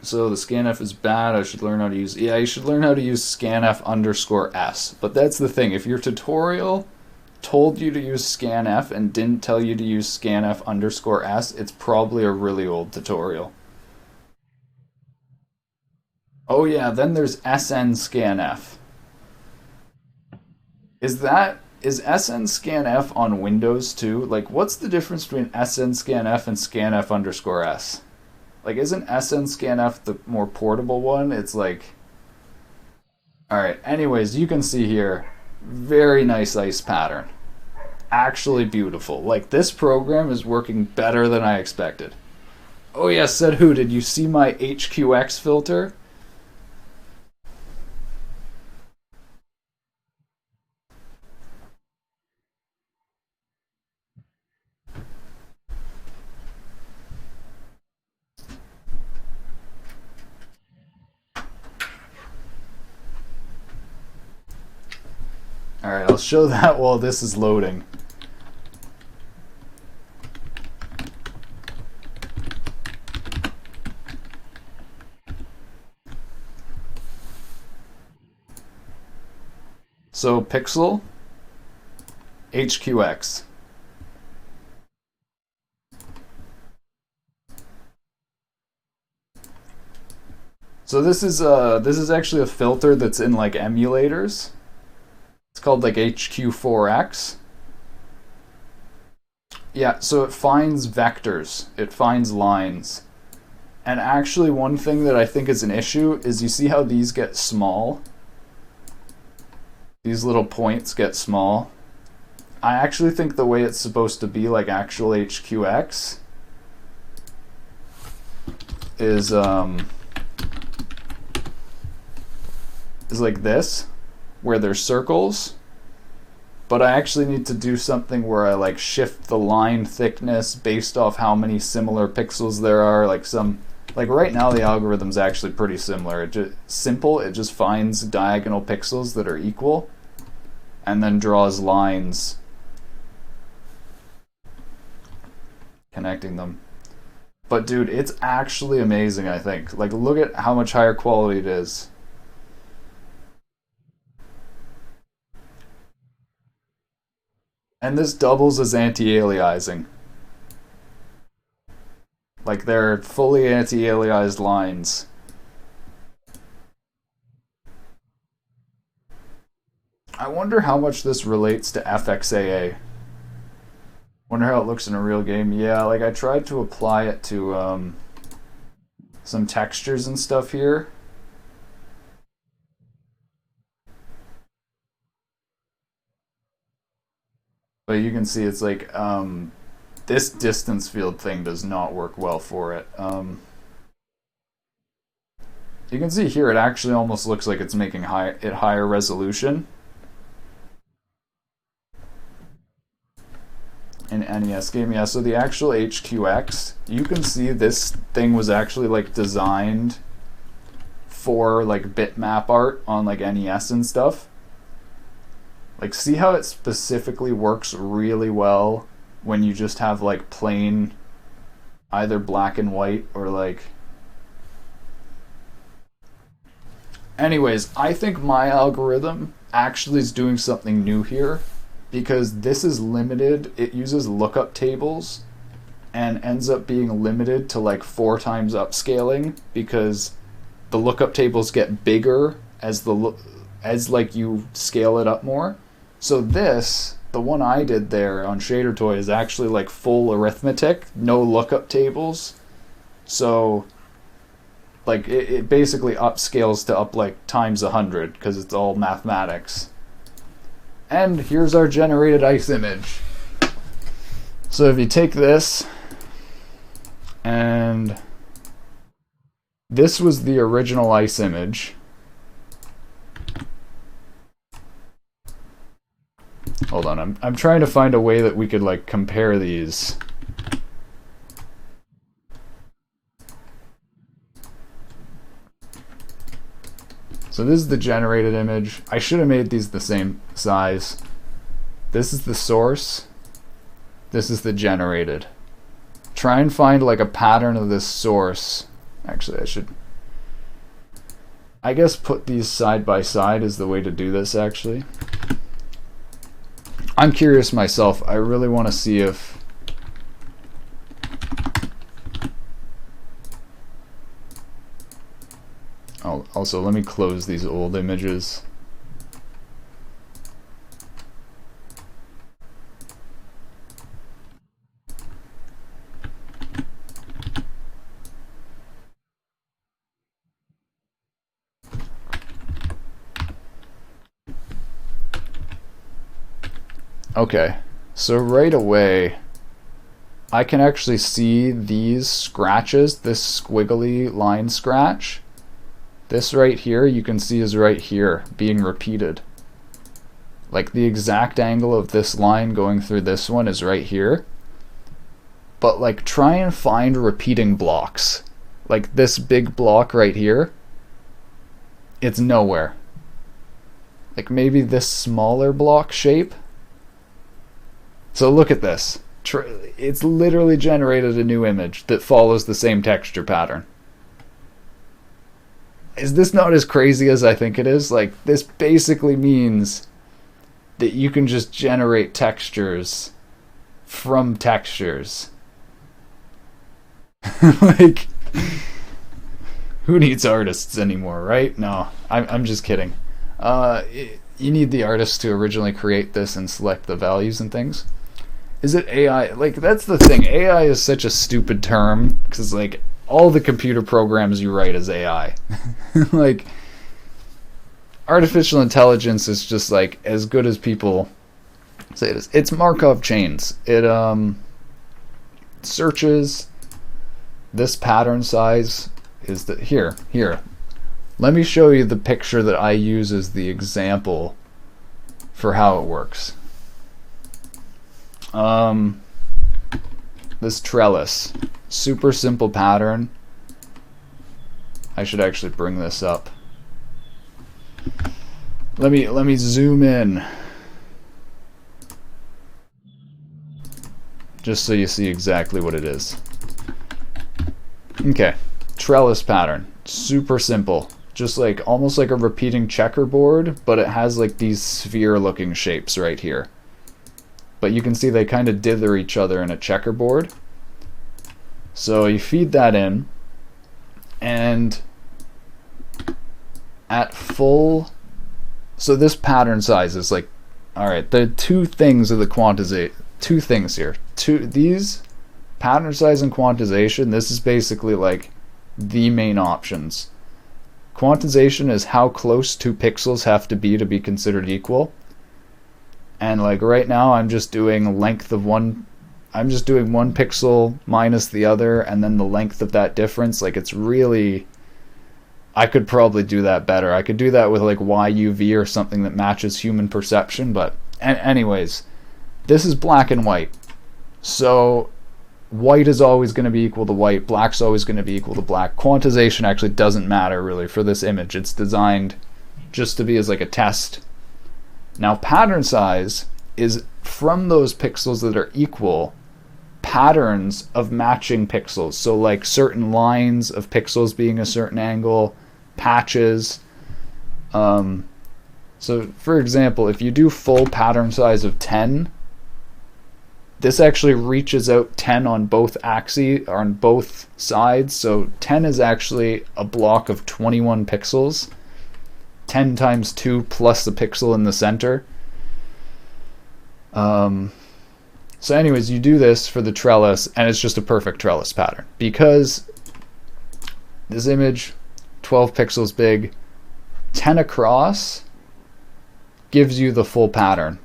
So the scanf is bad. I should learn how to use... Yeah, you should learn how to use scanf_s. But that's the thing. If your tutorial told you to use scanf and didn't tell you to use scanf_s, it's probably a really old tutorial. Oh yeah, then there's SN_scanf. Is SN_scanf on Windows too? Like, what's the difference between SN_scanf and scanf_s? Like, isn't SN_scanf the more portable one? It's like... Alright, anyways, you can see here, very nice ice pattern. Actually beautiful. Like, this program is working better than I expected. Oh yeah, said who? Did you see my HQX filter? Alright, I'll show that while this is loading. So pixel, HQX. So this is actually a filter that's in like emulators. It's called like HQ4X. Yeah, so it finds vectors, it finds lines. And actually one thing that I think is an issue is you see how these get small? These little points get small. I actually think the way it's supposed to be like actual HQX is like this, where there's circles, but I actually need to do something where I like shift the line thickness based off how many similar pixels there are. Like right now the algorithm's actually pretty similar. It just finds diagonal pixels that are equal and then draws lines connecting them. But dude, it's actually amazing, I think. Like, look at how much higher quality it is. And this doubles as anti-aliasing. Like, they're fully anti-aliased lines. I wonder how much this relates to FXAA. Wonder how it looks in a real game. Yeah, like I tried to apply it to some textures and stuff here. But you can see it's like this distance field thing does not work well for it. You can see here it actually almost looks like it's making it higher resolution in NES game. Yeah, so the actual HQX, you can see this thing was actually like designed for like bitmap art on like NES and stuff. Like, see how it specifically works really well when you just have like plain either black and white or like... Anyways, I think my algorithm actually is doing something new here, because this is limited. It uses lookup tables and ends up being limited to like 4 times upscaling, because the lookup tables get bigger as like you scale it up more. So this, the one I did there on Shader Toy, is actually like full arithmetic, no lookup tables. So like it basically upscales to up like times 100 because it's all mathematics. And here's our generated ice image. So if you take this, and this was the original ice image. Hold on, I'm trying to find a way that we could like compare these. So this is the generated image. I should have made these the same size. This is the source. This is the generated. Try and find like a pattern of this source. Actually, I guess put these side by side is the way to do this actually. I'm curious myself. I really want to see if also let me close these old images. Okay, so right away I can actually see these scratches, this squiggly line scratch. This right here you can see is right here being repeated. Like the exact angle of this line going through this one is right here. But like try and find repeating blocks. Like this big block right here, it's nowhere. Like maybe this smaller block shape. So look at this. It's literally generated a new image that follows the same texture pattern. Is this not as crazy as I think it is? Like, this basically means that you can just generate textures from textures. Like, who needs artists anymore, right? No, I'm just kidding. You need the artist to originally create this and select the values and things. Is it AI? Like, that's the thing. AI is such a stupid term because, like, all the computer programs you write is AI. Like, artificial intelligence is just, like, as good as people say it is. It's Markov chains. It searches this pattern size is the here. Let me show you the picture that I use as the example for how it works. This trellis, super simple pattern. I should actually bring this up. Let me zoom in just so you see exactly what it is. Okay, trellis pattern, super simple, just like almost like a repeating checkerboard, but it has like these sphere looking shapes right here. But you can see they kind of dither each other in a checkerboard. So you feed that in, and at full, so this pattern size is like, all right, the two things of the quantization, two things here. These pattern size and quantization, this is basically like the main options. Quantization is how close two pixels have to be considered equal. And like right now I'm just doing length of one, I'm just doing one pixel minus the other and then the length of that difference. Like it's really, I could probably do that better. I could do that with like YUV or something that matches human perception, but anyways, this is black and white. So white is always going to be equal to white, black's always going to be equal to black. Quantization actually doesn't matter really for this image. It's designed just to be as like a test. Now pattern size is from those pixels that are equal, patterns of matching pixels. So like certain lines of pixels being a certain angle, patches. So for example, if you do full pattern size of 10, this actually reaches out 10 on both axes, or on both sides. So 10 is actually a block of 21 pixels. 10 times 2 plus the pixel in the center. So anyways, you do this for the trellis and it's just a perfect trellis pattern because this image, 12 pixels big, 10 across gives you the full pattern.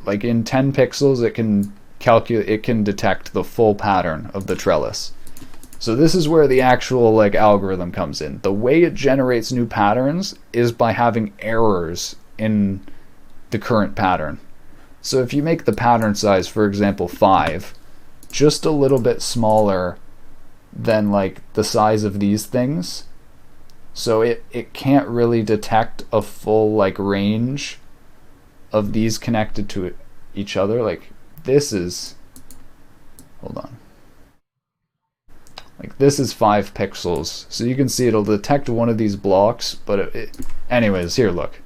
Like in 10 pixels, it can detect the full pattern of the trellis. So this is where the actual like algorithm comes in. The way it generates new patterns is by having errors in the current pattern. So if you make the pattern size, for example, 5, just a little bit smaller than like the size of these things, so it can't really detect a full like range of these connected to each other. Like this is, hold on, like this is 5 pixels, so you can see it'll detect one of these blocks, but anyways, here, look.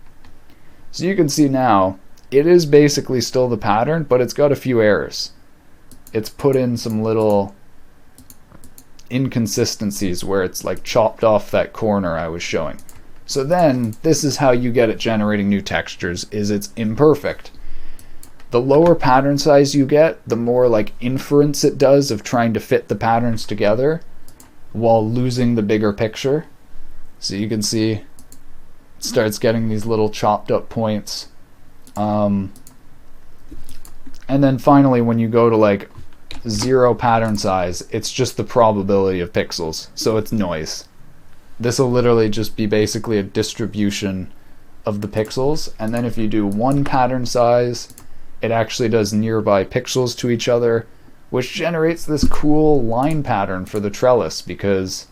So you can see now it is basically still the pattern, but it's got a few errors. It's put in some little inconsistencies where it's like chopped off that corner I was showing. So then this is how you get it generating new textures, is it's imperfect. The lower pattern size you get, the more like inference it does of trying to fit the patterns together while losing the bigger picture. So you can see it starts getting these little chopped up points. And then finally, when you go to like 0 pattern size, it's just the probability of pixels, so it's noise. This will literally just be basically a distribution of the pixels, and then if you do 1 pattern size, it actually does nearby pixels to each other, which generates this cool line pattern for the trellis, because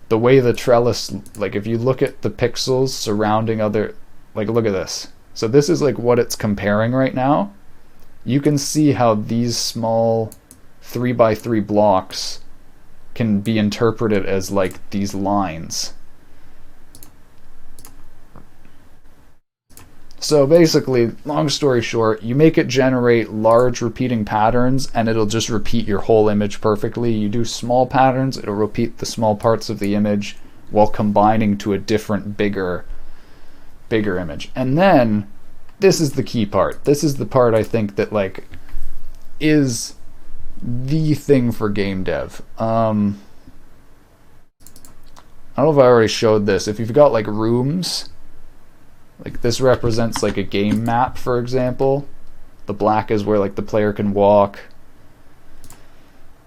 the way the trellis, like if you look at the pixels surrounding other, like look at this. So this is like what it's comparing right now. You can see how these small 3x3 blocks can be interpreted as like these lines. So basically, long story short, you make it generate large repeating patterns and it'll just repeat your whole image perfectly. You do small patterns, it'll repeat the small parts of the image while combining to a different, bigger image. And then this is the key part. This is the part I think that like is the thing for game dev. I don't know if I already showed this. If you've got like rooms, like this represents like a game map, for example. The black is where like the player can walk.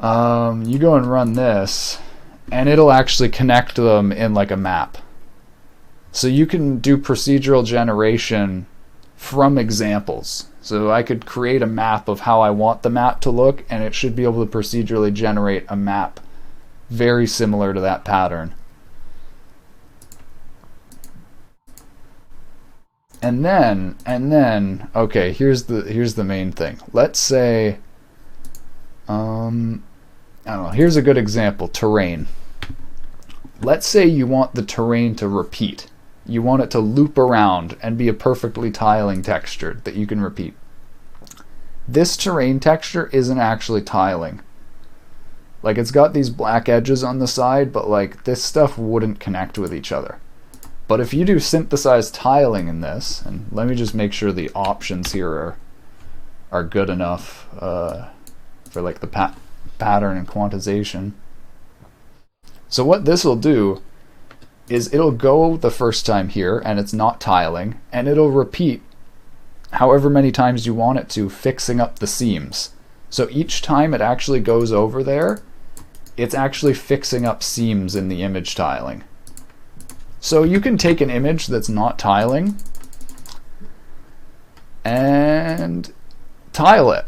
You go and run this and it'll actually connect them in like a map. So you can do procedural generation from examples. So I could create a map of how I want the map to look, and it should be able to procedurally generate a map very similar to that pattern. And then, okay, here's the main thing. Let's say, I don't know, here's a good example, terrain. Let's say you want the terrain to repeat. You want it to loop around and be a perfectly tiling texture that you can repeat. This terrain texture isn't actually tiling. Like it's got these black edges on the side, but like this stuff wouldn't connect with each other. But if you do synthesized tiling in this, and let me just make sure the options here are good enough for like the pattern and quantization. So what this will do is it'll go the first time here and it's not tiling, and it'll repeat however many times you want it to, fixing up the seams. So each time it actually goes over there, it's actually fixing up seams in the image tiling. So you can take an image that's not tiling and tile it.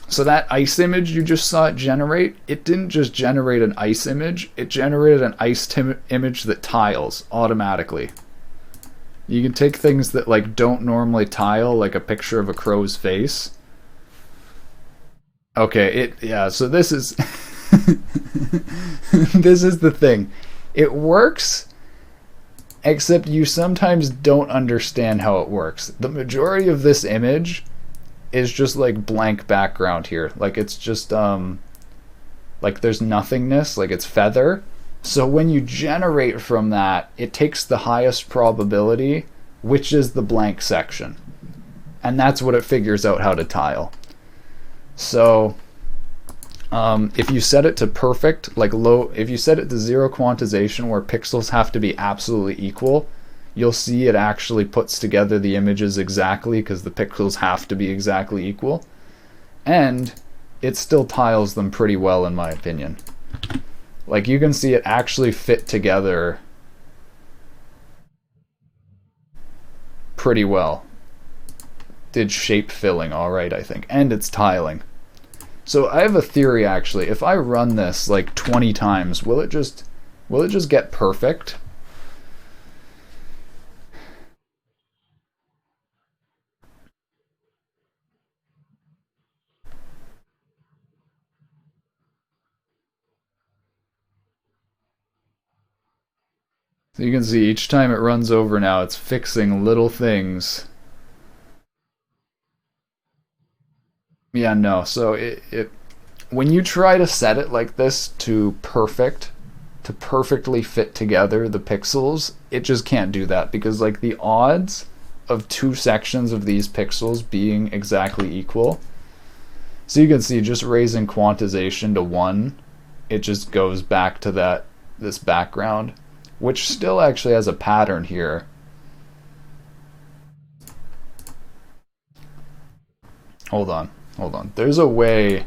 So that ice image you just saw it generate, it didn't just generate an ice image, it generated an ice image that tiles automatically. You can take things that like don't normally tile, like a picture of a crow's face. Okay, yeah, so this is this is the thing. It works, except you sometimes don't understand how it works. The majority of this image is just like blank background here. Like it's just like there's nothingness, like it's feather. So when you generate from that, it takes the highest probability, which is the blank section. And that's what it figures out how to tile. So If you set it to perfect, like low, if you set it to zero quantization where pixels have to be absolutely equal, you'll see it actually puts together the images exactly because the pixels have to be exactly equal. And it still tiles them pretty well in my opinion. Like you can see it actually fit together pretty well. Did shape filling alright, I think. And it's tiling. So I have a theory actually. If I run this like 20 times, will it just get perfect? So you can see each time it runs over now, it's fixing little things. Yeah, no. So it when you try to set it like this to perfect, to perfectly fit together the pixels, it just can't do that because like the odds of two sections of these pixels being exactly equal. So you can see just raising quantization to 1, it just goes back to this background, which still actually has a pattern here. Hold on. There's a way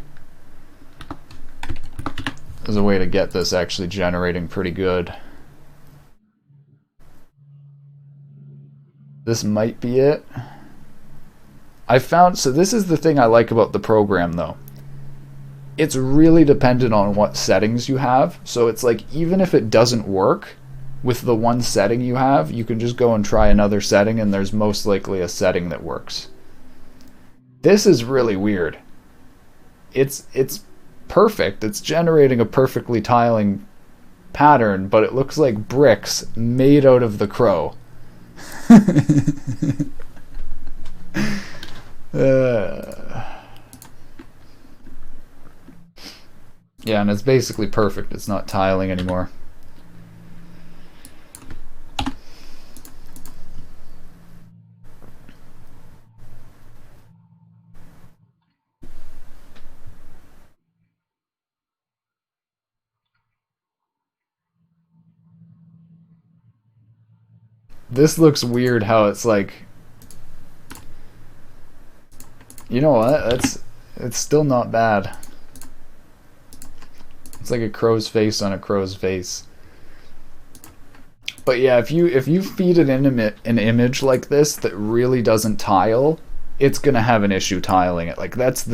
to get this actually generating pretty good. This might be it. I found, so this is the thing I like about the program though. It's really dependent on what settings you have. So it's like even if it doesn't work with the one setting you have, you can just go and try another setting and there's most likely a setting that works. This is really weird. It's perfect. It's generating a perfectly tiling pattern, but it looks like bricks made out of the crow. Yeah, and it's basically perfect. It's not tiling anymore. This looks weird how it's like, you know what, it's still not bad. It's like a crow's face on a crow's face. But yeah, if you feed it an image like this that really doesn't tile, it's gonna have an issue tiling it. Like that's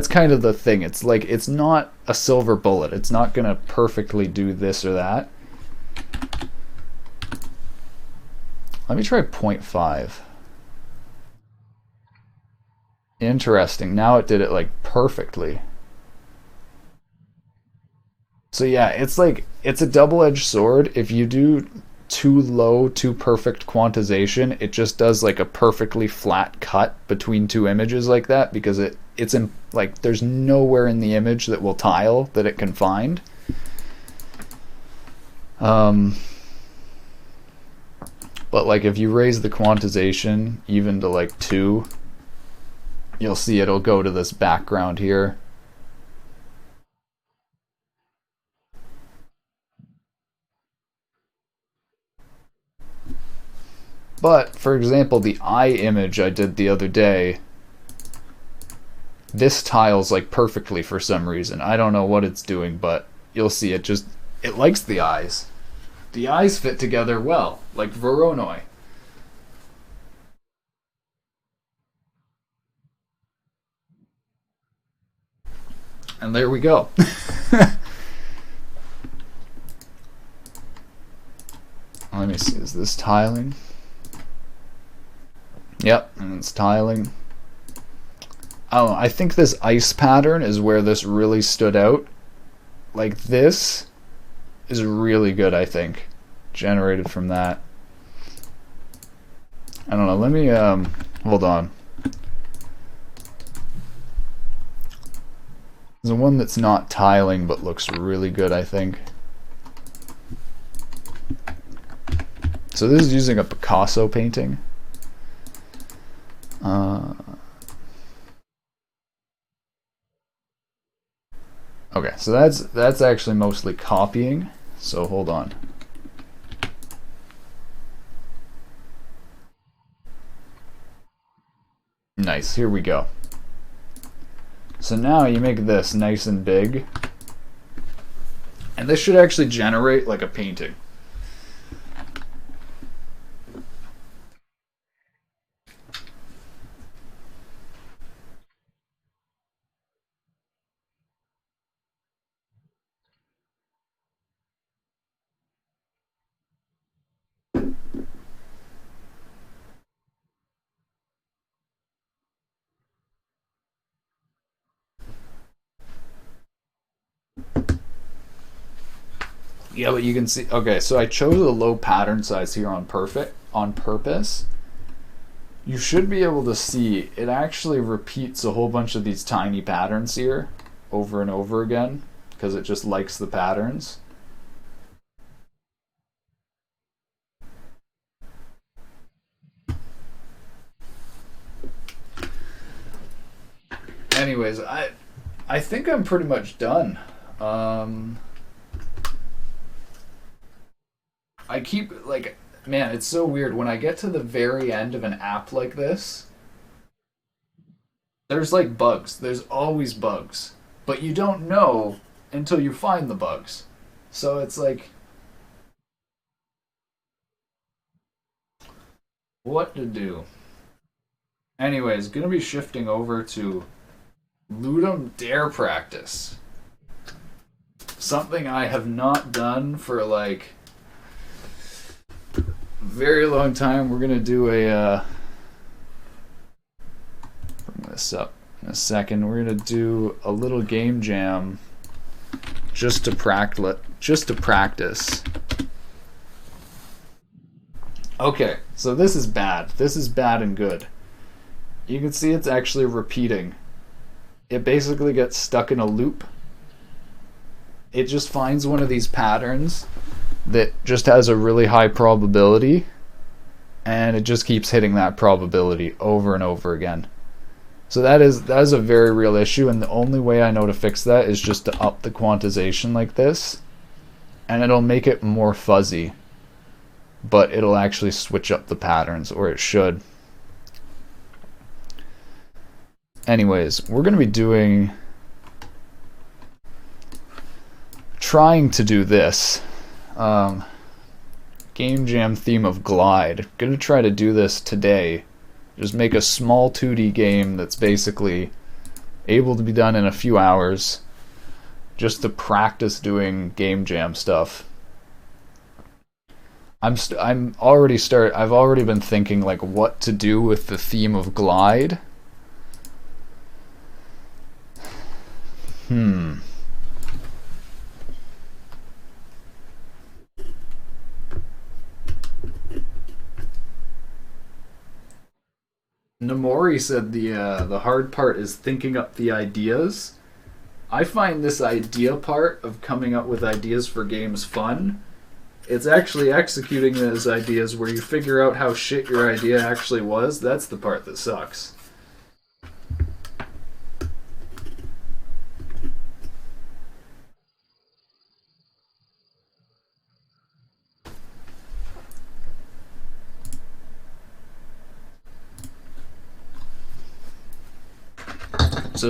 kind of the thing. It's like it's not a silver bullet. It's not gonna perfectly do this or that. Let me try 0.5. Interesting. Now it did it like perfectly. So yeah, it's like it's a double-edged sword. If you do too low, too perfect quantization, it just does like a perfectly flat cut between two images like that because it's in like there's nowhere in the image that will tile that it can find. But like if you raise the quantization even to like 2, you'll see it'll go to this background here. But for example, the eye image I did the other day, this tiles like perfectly for some reason. I don't know what it's doing, but you'll see it likes the eyes. The eyes fit together well, like Voronoi. And there we go. Let me see, is this tiling? Yep, and it's tiling. Oh, I think this ice pattern is where this really stood out. Like this is really good, I think. Generated from that. I don't know, let me hold on. There's one that's not tiling but looks really good, I think. So this is using a Picasso painting. Okay, So that's actually mostly copying. So hold on. Nice, here we go. So now you make this nice and big. And this should actually generate like a painting. Yeah, but you can see. Okay, so I chose a low pattern size here on purpose. You should be able to see it actually repeats a whole bunch of these tiny patterns here over and over again because it just likes the patterns. Anyways, I think I'm pretty much done. I keep like, man, it's so weird when I get to the very end of an app like this. There's like bugs. There's always bugs, but you don't know until you find the bugs. So it's like, what to do? Anyways, gonna be shifting over to Ludum Dare practice. Something I have not done for like very long time. We're gonna do a bring this up in a second. We're gonna do a little game jam just to practice. Okay, so this is bad. This is bad and good. You can see it's actually repeating. It basically gets stuck in a loop. It just finds one of these patterns that just has a really high probability, and it just keeps hitting that probability over and over again. So that is a very real issue, and the only way I know to fix that is just to up the quantization like this, and it'll make it more fuzzy, but it'll actually switch up the patterns, or it should. Anyways, we're going to be trying to do this game jam theme of glide. Gonna try to do this today. Just make a small 2D game that's basically able to be done in a few hours, just to practice doing game jam stuff. I've already been thinking like what to do with the theme of glide. Namori said the hard part is thinking up the ideas. I find this idea part of coming up with ideas for games fun. It's actually executing those ideas where you figure out how shit your idea actually was. That's the part that sucks.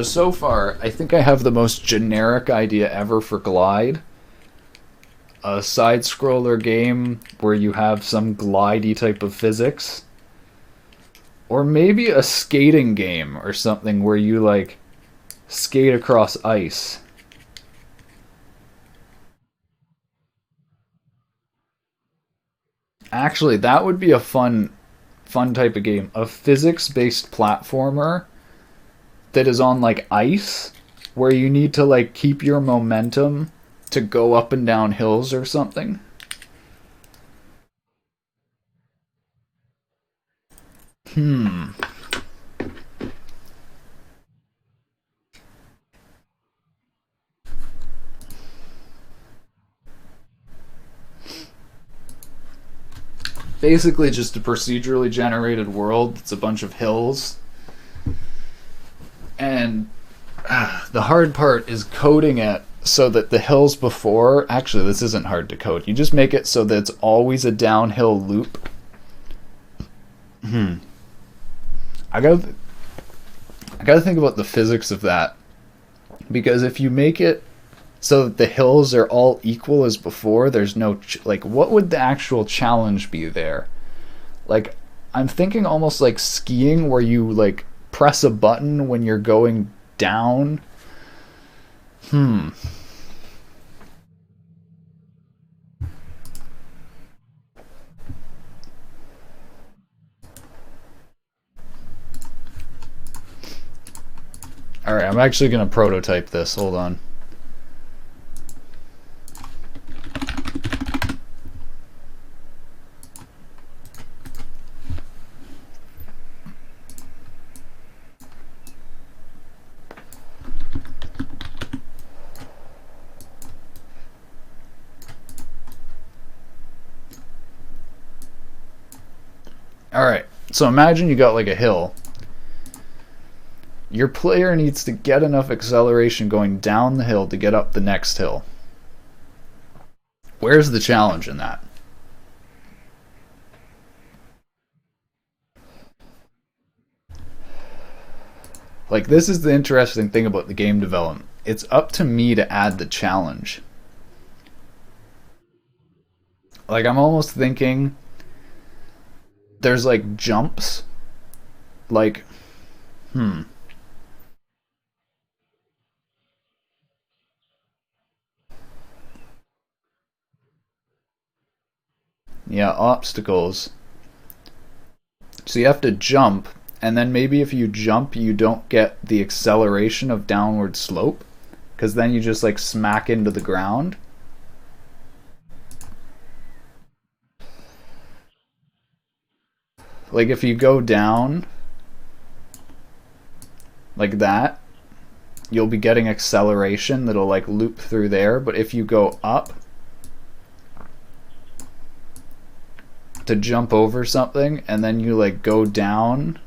So far, I think I have the most generic idea ever for Glide. A side-scroller game where you have some glidey type of physics. Or maybe a skating game or something where you, like, skate across ice. Actually, that would be a fun type of game. A physics-based platformer that is on like ice, where you need to like keep your momentum to go up and down hills or something. Basically just a procedurally generated world that's a bunch of hills. And the hard part is coding it so that the hills before, actually this isn't hard to code. You just make it so that it's always a downhill loop. I gotta I gotta think about the physics of that, because if you make it so that the hills are all equal as before, there's no like, what would the actual challenge be there? Like, I'm thinking almost like skiing, where you like press a button when you're going down. All right, I'm actually gonna prototype this. Hold on. All right, so imagine you got like a hill. Your player needs to get enough acceleration going down the hill to get up the next hill. Where's the challenge in that? Like, this is the interesting thing about the game development. It's up to me to add the challenge. Like, I'm almost thinking there's like jumps. Like, yeah, obstacles. So you have to jump, and then maybe if you jump, you don't get the acceleration of downward slope, because then you just like smack into the ground. Like, if you go down like that, you'll be getting acceleration that'll like loop through there. But if you go up to jump over something and then you like go down,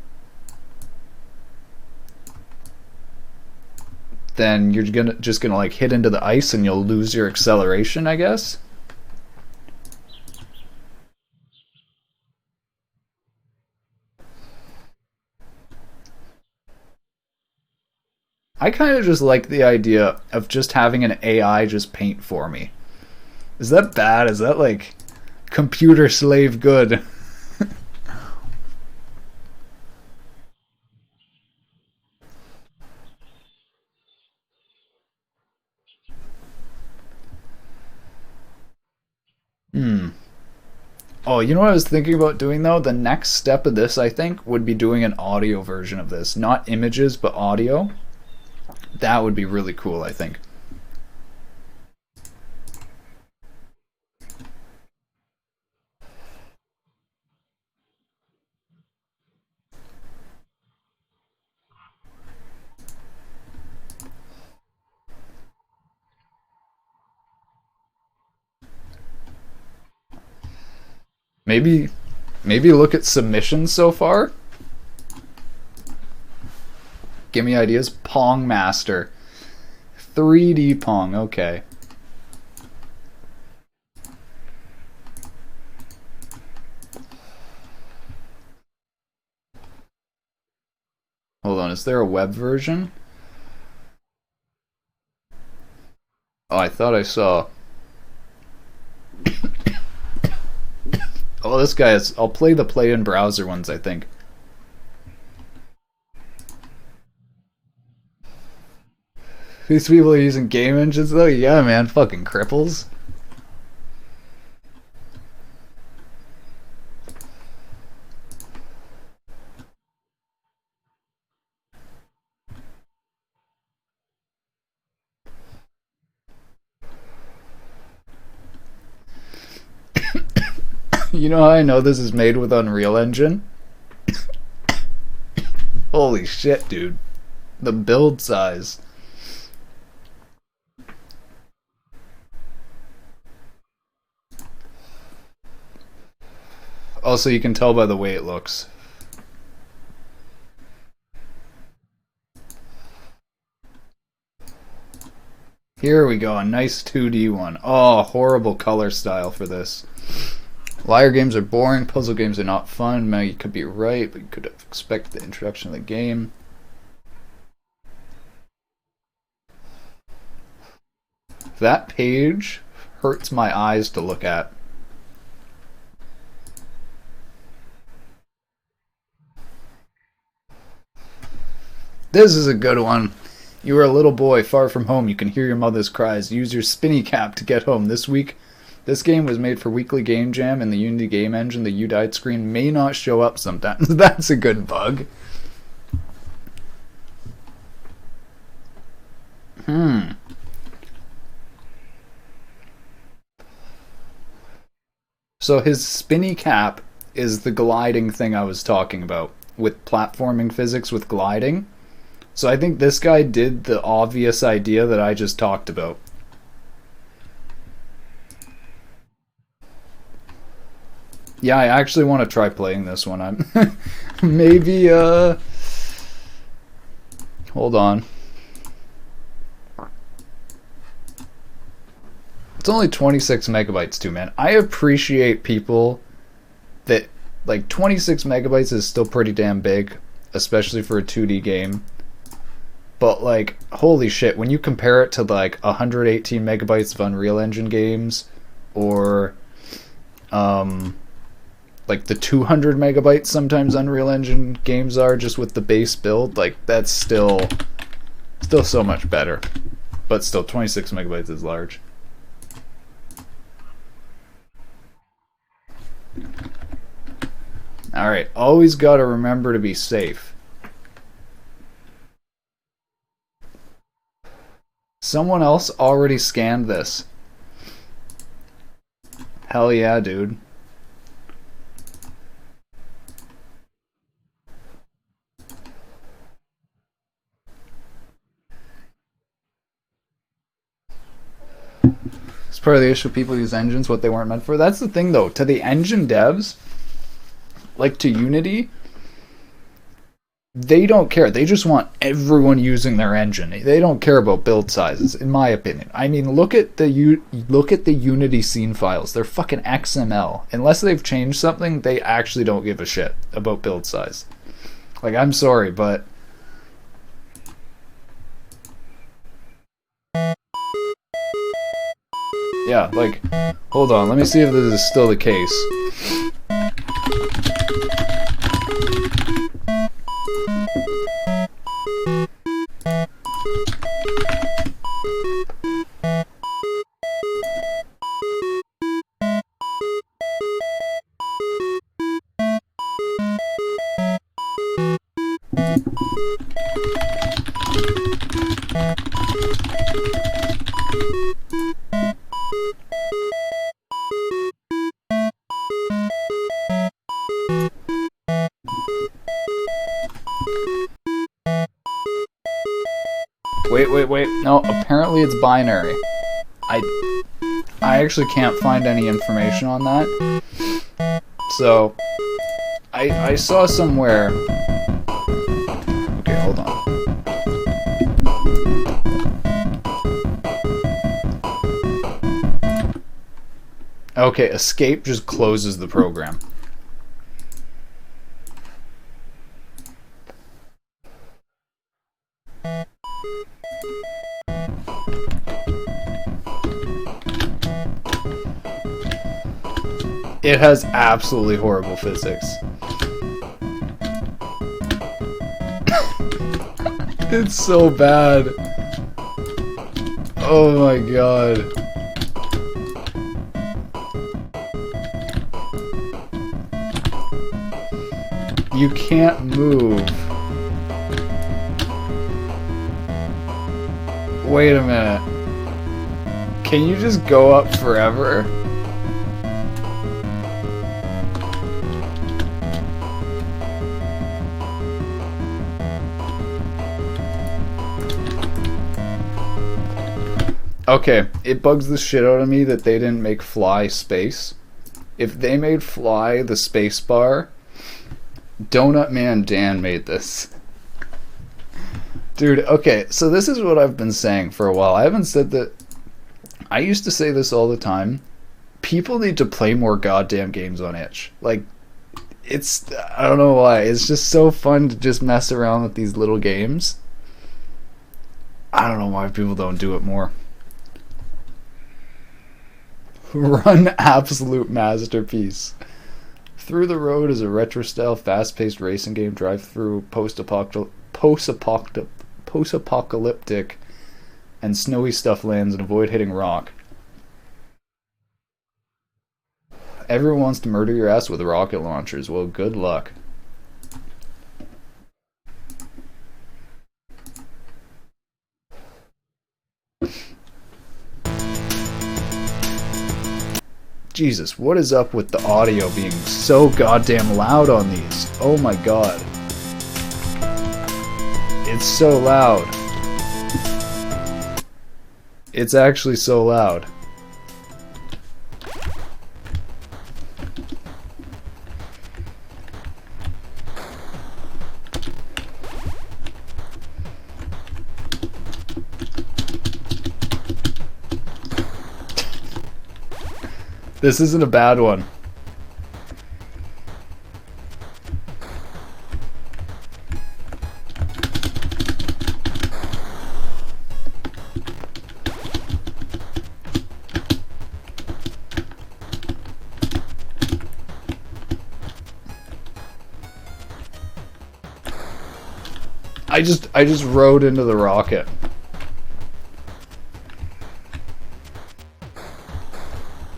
then you're just gonna like hit into the ice and you'll lose your acceleration, I guess. I kind of just like the idea of just having an AI just paint for me. Is that bad? Is that like computer slave good? Oh, you know what I was thinking about doing though? The next step of this, I think, would be doing an audio version of this. Not images, but audio. That would be really cool, I think. Maybe maybe look at submissions so far. Give me ideas. Pong Master. 3D Pong, okay. Hold on, is there a web version? Oh, I thought I saw. Oh, this guy is. I'll play the play in browser ones, I think. These people are using game engines though? Yeah, man, fucking cripples. You know how I know this is made with Unreal Engine? Holy shit, dude. The build size. Also, you can tell by the way it looks. Here we go, a nice 2D one. Oh, horrible color style for this. Liar games are boring, puzzle games are not fun. Now you could be right, but you could expect the introduction of the game. That page hurts my eyes to look at. This is a good one. You are a little boy far from home. You can hear your mother's cries. Use your spinny cap to get home. This game was made for weekly game jam, and the Unity game engine, the You Died screen, may not show up sometimes. That's a good bug. So his spinny cap is the gliding thing I was talking about, with platforming physics with gliding. So I think this guy did the obvious idea that I just talked about. Yeah, I actually want to try playing this one. I'm maybe hold on. It's only 26 megabytes too, man. I appreciate people that, like, 26 megabytes is still pretty damn big, especially for a 2D game. But, like, holy shit, when you compare it to, like, 118 megabytes of Unreal Engine games, or, like, the 200 megabytes sometimes Unreal Engine games are just with the base build, like, that's still so much better. But still, 26 megabytes is large. Alright, always gotta remember to be safe. Someone else already scanned this. Hell yeah, dude. It's part of the issue. People use engines what they weren't meant for. That's the thing, though. To the engine devs, like to Unity, they don't care. They just want everyone using their engine. They don't care about build sizes, in my opinion. I mean, look at the Unity scene files. They're fucking XML. Unless they've changed something, they actually don't give a shit about build size. Like, I'm sorry, but yeah, like, hold on. Let me see if this is still the case. Wait. No, apparently it's binary. I actually can't find any information on that. So, I saw somewhere... Okay, hold on. Okay, escape just closes the program. It has absolutely horrible physics. It's so bad. Oh my god. You can't move. Wait a minute. Can you just go up forever? Okay, it bugs the shit out of me that they didn't make fly space. If they made fly the space bar, Donut Man Dan made this. Dude, okay, so this is what I've been saying for a while. I haven't said that. I used to say this all the time. People need to play more goddamn games on itch. Like, it's, I don't know why. It's just so fun to just mess around with these little games. I don't know why people don't do it more. Run absolute masterpiece. Through the Road is a retro-style, fast-paced racing game. Drive through post-apocalyptic and snowy stuff lands and avoid hitting rock. Everyone wants to murder your ass with rocket launchers. Well, good luck. Jesus, what is up with the audio being so goddamn loud on these? Oh my god. It's so loud. It's actually so loud. This isn't a bad one. I just rode into the rocket.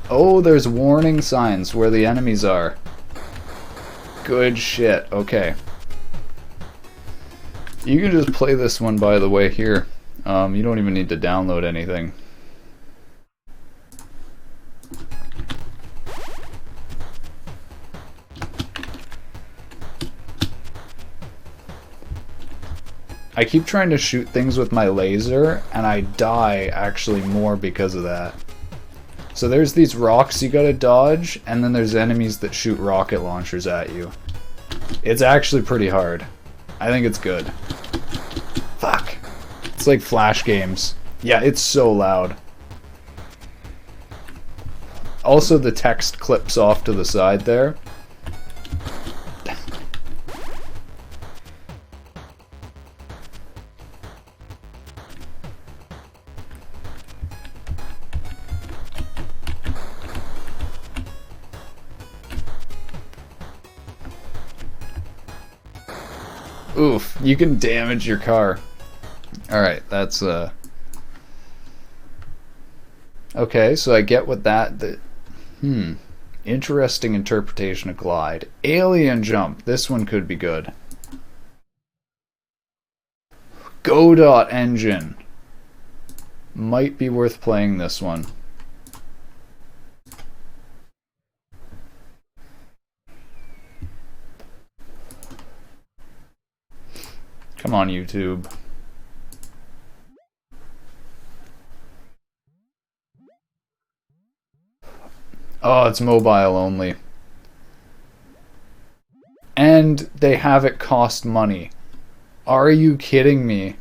Oh, there's warning signs where the enemies are. Good shit. Okay. You can just play this one, by the way, here. You don't even need to download anything. I keep trying to shoot things with my laser, and I die actually more because of that. So there's these rocks you gotta dodge, and then there's enemies that shoot rocket launchers at you. It's actually pretty hard. I think it's good. Fuck. It's like Flash games. Yeah, it's so loud. Also, the text clips off to the side there. Oof, you can damage your car. Alright, that's okay, so I get what interesting interpretation of glide. Alien jump. This one could be good. Godot engine. Might be worth playing this one. Come on, YouTube. Oh, it's mobile only. And they have it cost money. Are you kidding me?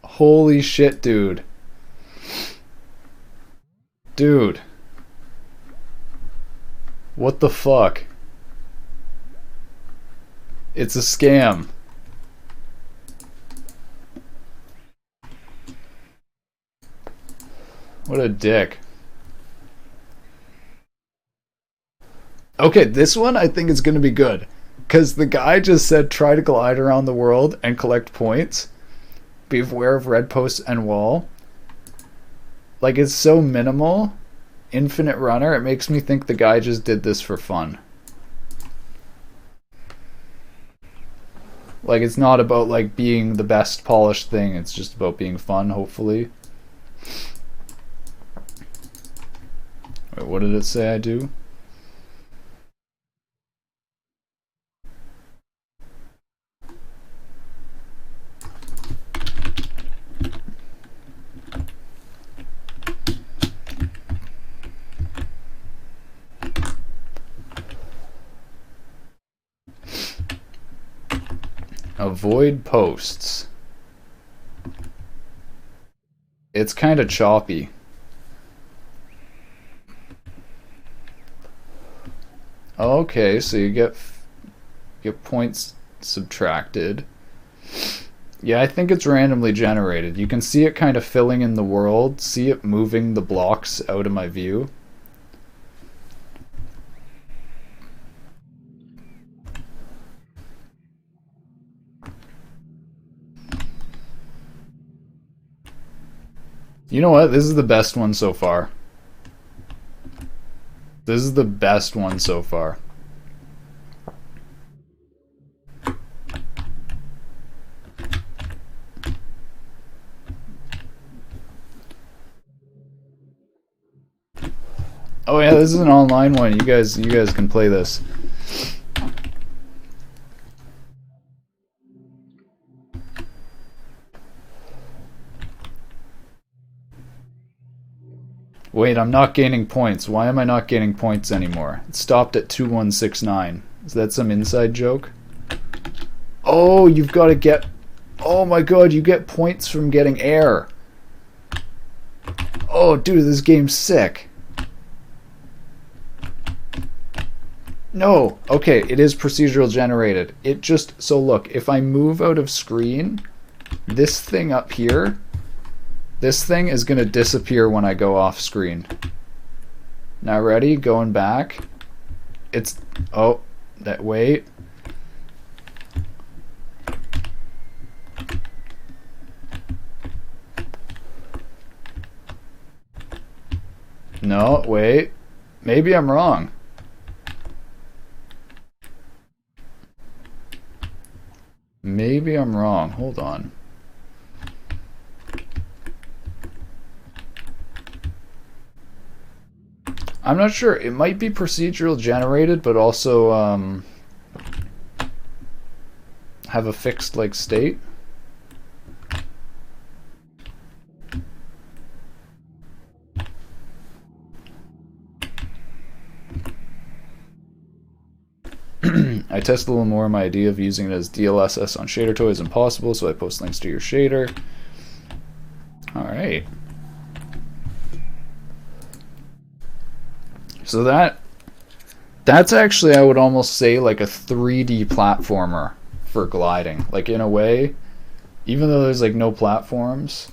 Holy shit, dude. Dude. What the fuck? It's a scam. What a dick. Okay, this one I think is going to be good. Because the guy just said try to glide around the world and collect points. Be aware of red posts and wall. Like, it's so minimal. Infinite runner. It makes me think the guy just did this for fun. Like, it's not about, like, being the best polished thing. It's just about being fun, hopefully. Wait, what did it say I do? Avoid posts. It's kind of choppy. Okay, so you get points subtracted. Yeah, I think it's randomly generated. You can see it kind of filling in the world, see it moving the blocks out of my view. You know what? This is the best one so far. This is the best one so far. Oh yeah, this is an online one. You guys can play this. Wait, I'm not gaining points. Why am I not gaining points anymore? It stopped at 2169. Is that some inside joke? Oh, you've got to get... Oh my god, you get points from getting air. Oh, dude, this game's sick. No, okay, it is procedural generated. It just... So look, if I move out of screen, this thing up here... This thing is going to disappear when I go off screen. Now ready? Going back. It's... Oh, that... Wait. No, wait. Maybe I'm wrong. Maybe I'm wrong. Hold on. I'm not sure. It might be procedural generated, but also have a fixed like state. I test a little more. My idea of using it as DLSS on shader toy is impossible, so I post links to your shader. All right. So that's actually, I would almost say, like a 3D platformer for gliding. Like, in a way, even though there's like no platforms.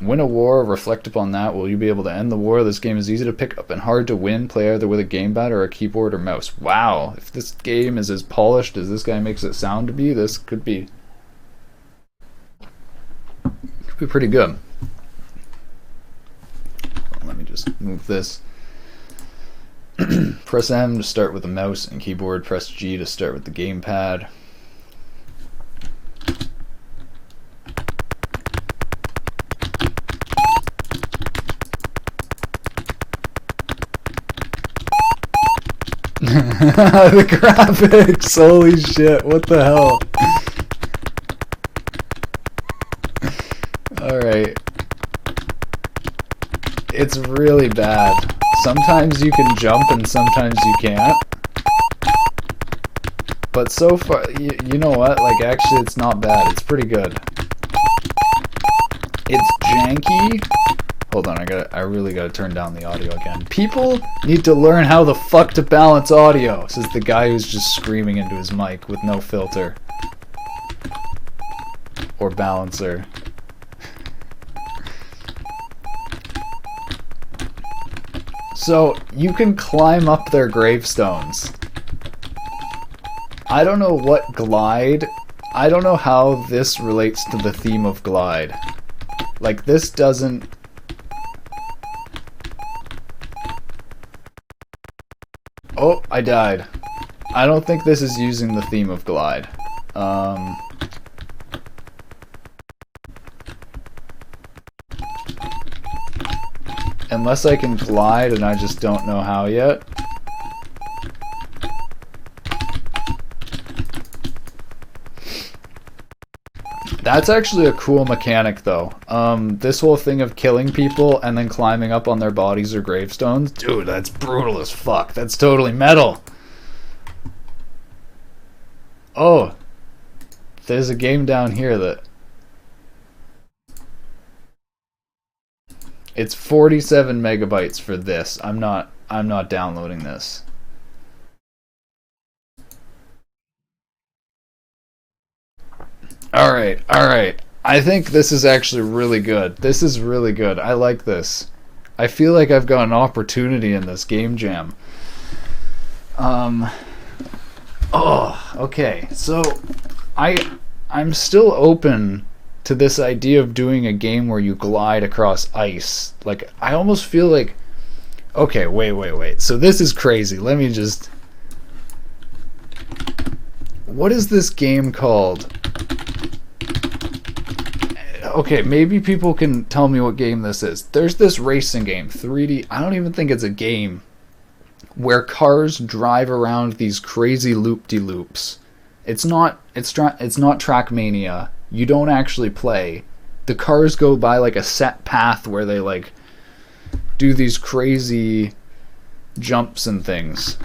Win a war, reflect upon that. Will you be able to end the war? This game is easy to pick up and hard to win. Play either with a gamepad or a keyboard or mouse. Wow, if this game is as polished as this guy makes it sound to be, this could be pretty good. Let me just move this. Press M to start with the mouse and keyboard. Press G to start with the gamepad. The graphics! Holy shit, what the hell? Alright. It's really bad. Sometimes you can jump and sometimes you can't. But so far, you know what? Like, actually, it's not bad. It's pretty good. It's janky. Hold on, I really gotta turn down the audio again. People need to learn how the fuck to balance audio, says the guy who's just screaming into his mic with no filter. Or balancer. So, you can climb up their gravestones. I don't know what glide... I don't know how this relates to the theme of glide. Like, this doesn't... Oh, I died. I don't think this is using the theme of glide. Unless I can glide and I just don't know how yet. That's actually a cool mechanic though. This whole thing of killing people and then climbing up on their bodies or gravestones. Dude, that's brutal as fuck. That's totally metal. Oh, there's a game down here that it's 47 megabytes for this. I'm not downloading this. All right, all right. I think this is actually really good. This is really good. I like this. I feel like I've got an opportunity in this game jam. Oh, okay. So I'm still open to this idea of doing a game where you glide across ice. Like I almost feel like okay, wait. So this is crazy. Let me just what is this game called? Okay, maybe people can tell me what game this is. There's this racing game, 3D. I don't even think it's a game where cars drive around these crazy loop-de-loops. It's not Trackmania. You don't actually play. The cars go by like a set path where they like do these crazy jumps and things.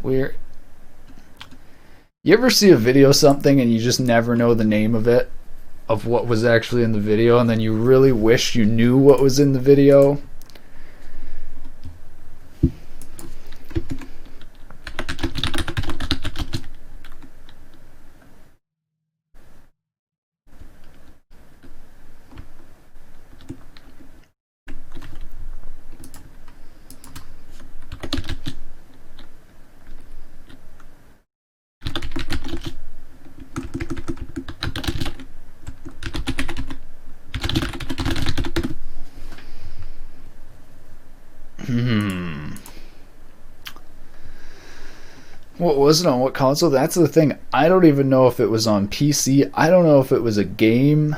Weird. You ever see a video of something and you just never know the name of it, of what was actually in the video, and then you really wish you knew what was in the video? What was it on what console? That's the thing. I don't even know if it was on PC. I don't know if it was a game.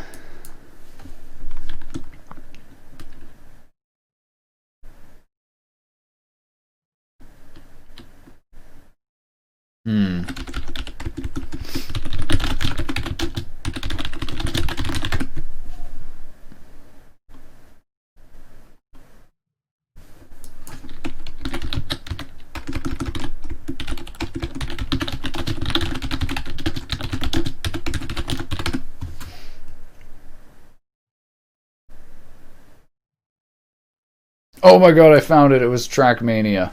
Oh my god, I found it. It was Trackmania.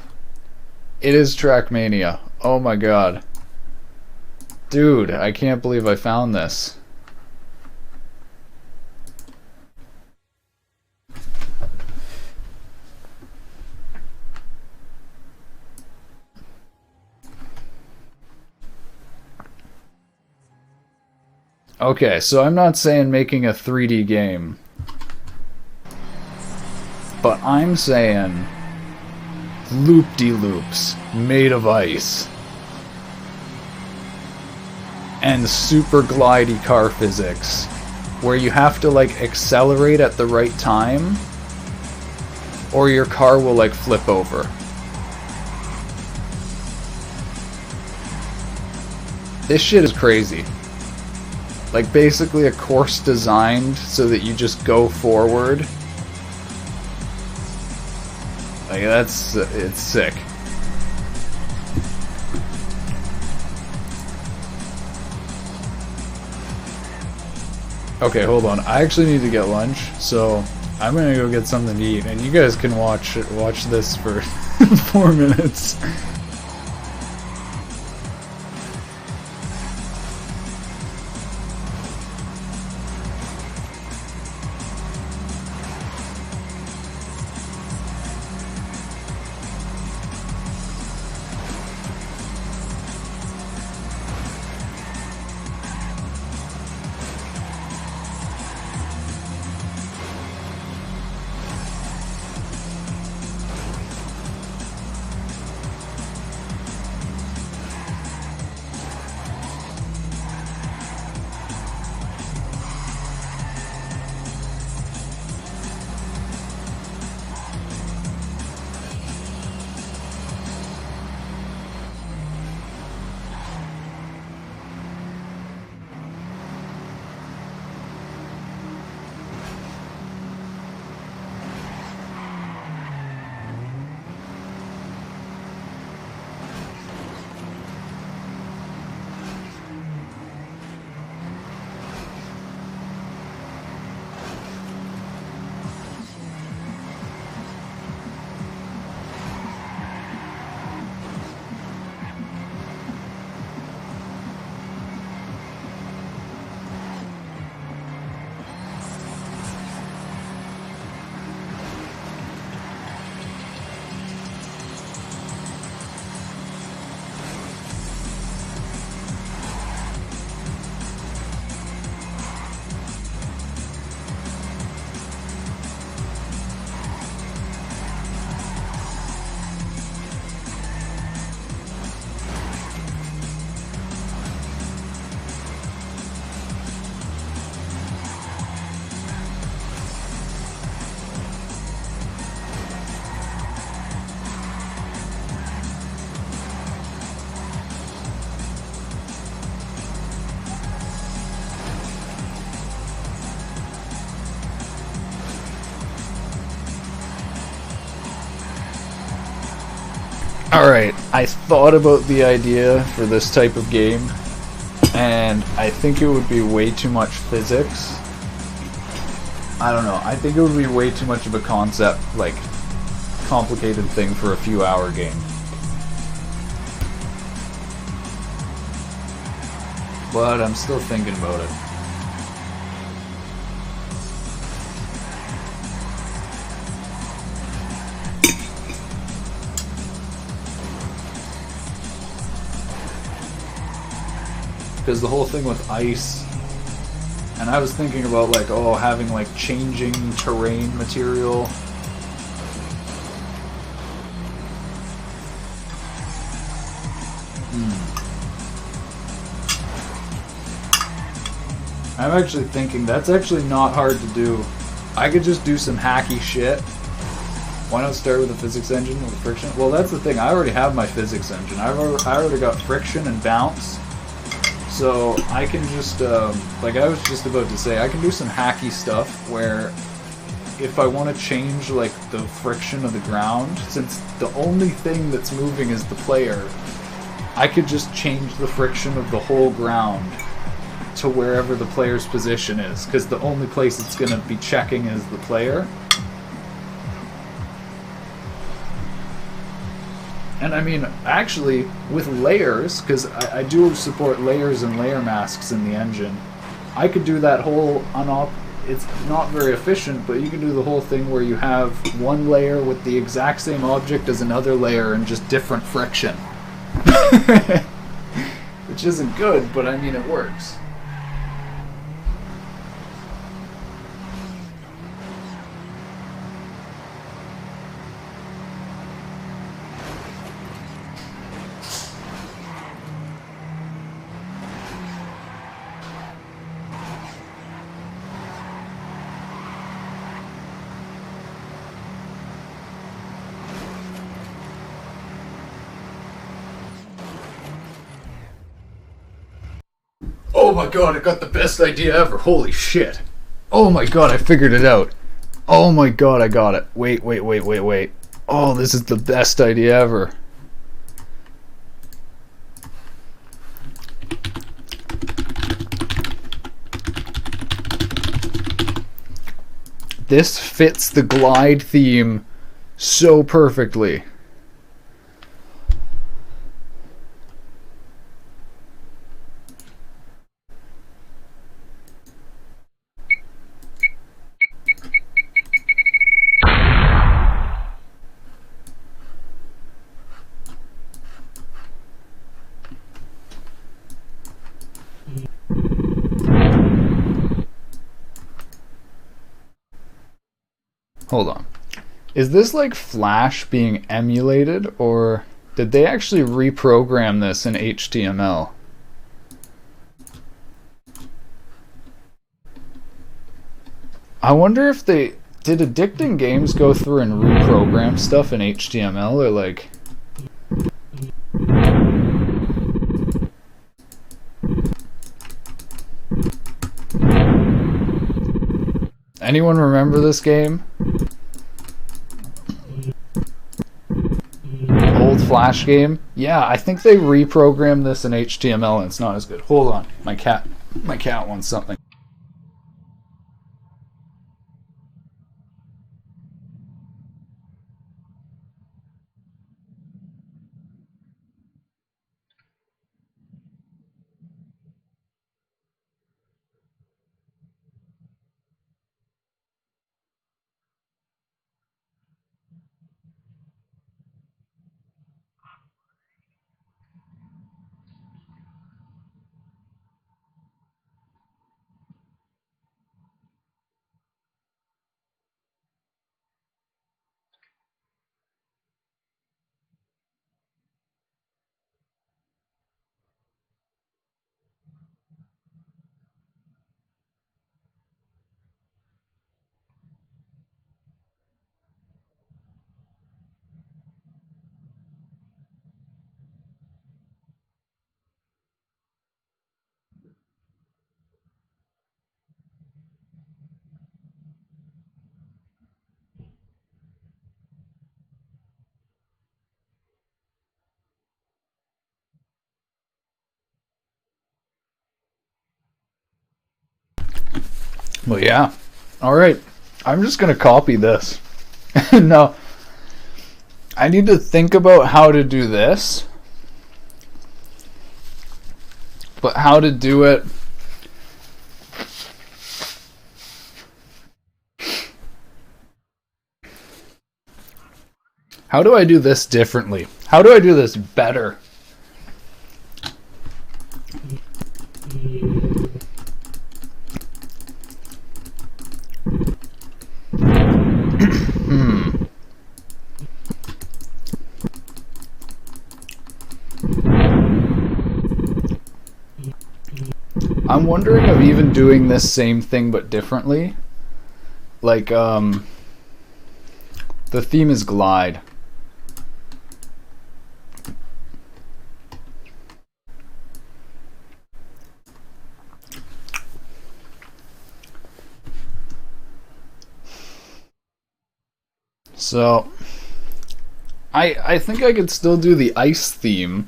It is Trackmania. Oh my god. Dude, I can't believe I found this. Okay, so I'm not saying making a 3D game, but I'm saying loop-de-loops made of ice and super glidey car physics where you have to like accelerate at the right time or your car will like flip over. This shit is crazy. Like basically a course designed so that you just go forward. Like it's sick. Okay, hold on. I actually need to get lunch, so I'm gonna go get something to eat, and you guys can watch this for 4 minutes. Alright, I thought about the idea for this type of game, and I think it would be way too much physics. I don't know, I think it would be way too much of a concept, like, complicated thing for a few hour game. But I'm still thinking about it. Because the whole thing with ice, and I was thinking about like, oh, having like changing terrain material. I'm actually thinking that's actually not hard to do. I could just do some hacky shit. Why not start with a physics engine with friction? Well, that's the thing. I already have my physics engine. I already got friction and bounce. So I can just, like I was just about to say, I can do some hacky stuff where if I want to change like the friction of the ground, since the only thing that's moving is the player, I could just change the friction of the whole ground to wherever the player's position is, because the only place it's going to be checking is the player. And I mean, actually, with layers, because I do support layers and layer masks in the engine, I could do that whole it's not very efficient, but you can do the whole thing where you have one layer with the exact same object as another layer and just different friction. Which isn't good, but I mean, it works. Oh my god, I got the best idea ever. Holy shit. Oh my god, I figured it out. Oh my god, I got it. Wait. Oh, this is the best idea ever. This fits the glide theme so perfectly. Hold on. Is this like Flash being emulated, or did they actually reprogram this in HTML? I wonder if they... Did Addicting Games go through and reprogram stuff in HTML, or like... Anyone remember this game? Old Flash game? Yeah, I think they reprogrammed this in HTML and it's not as good. Hold on, my cat wants something. Well, yeah. All right. I'm just going to copy this. No. I need to think about how to do this. But how to do it... How do I do this differently? How do I do this better? I'm wondering of even doing this same thing but differently. Like, the theme is glide. So, I think I could still do the ice theme.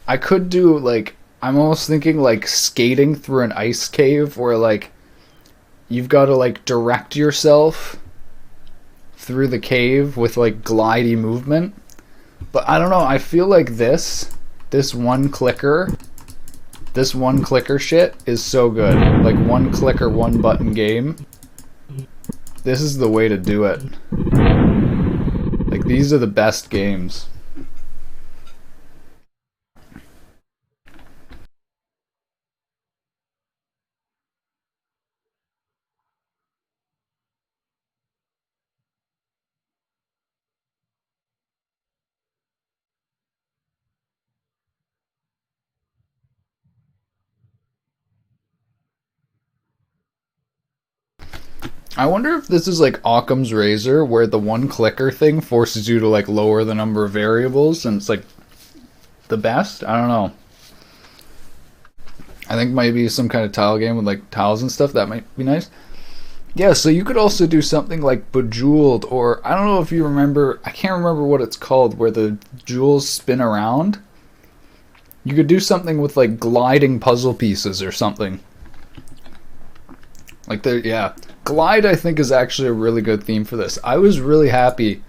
I could do, like, I'm almost thinking, like, skating through an ice cave where, like, you've got to, like, direct yourself through the cave with, like, glidey movement. But I don't know, I feel like this one clicker shit is so good. Like, one clicker, one button game. This is the way to do it. Like, these are the best games. I wonder if this is like Occam's razor, where the one clicker thing forces you to like lower the number of variables, and it's like the best. I don't know. I think maybe some kind of tile game with like tiles and stuff, that might be nice. Yeah, so you could also do something like Bejeweled, or I don't know if you remember, I can't remember what it's called, where the jewels spin around. You could do something with like gliding puzzle pieces or something. Like the, yeah. Glide, I think, is actually a really good theme for this. I was really happy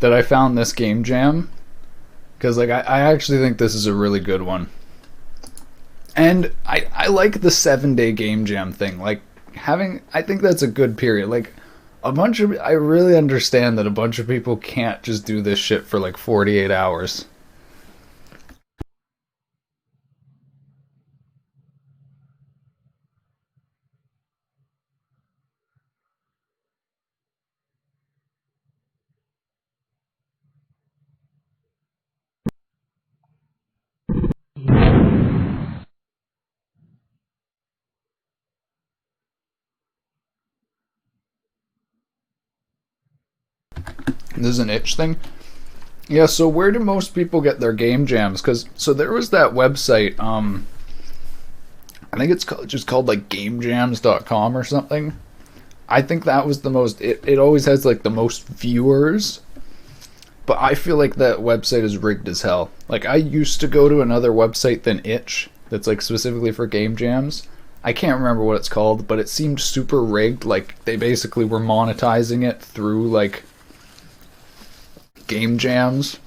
that I found this game jam, because like I actually think this is a really good one. And I like the 7-day game jam thing. Like, I think that's a good period. Like, I really understand that a bunch of people can't just do this shit for like 48 hours. This is an itch thing. Yeah, so where do most people get their game jams? Because, so there was that website, I think it's just called like gamejams.com or something. I think that was the most, it always has like the most viewers, but I feel like that website is rigged as hell. Like, I used to go to another website than Itch that's like specifically for game jams. I can't remember what it's called, but it seemed super rigged. Like, they basically were monetizing it through like game jams,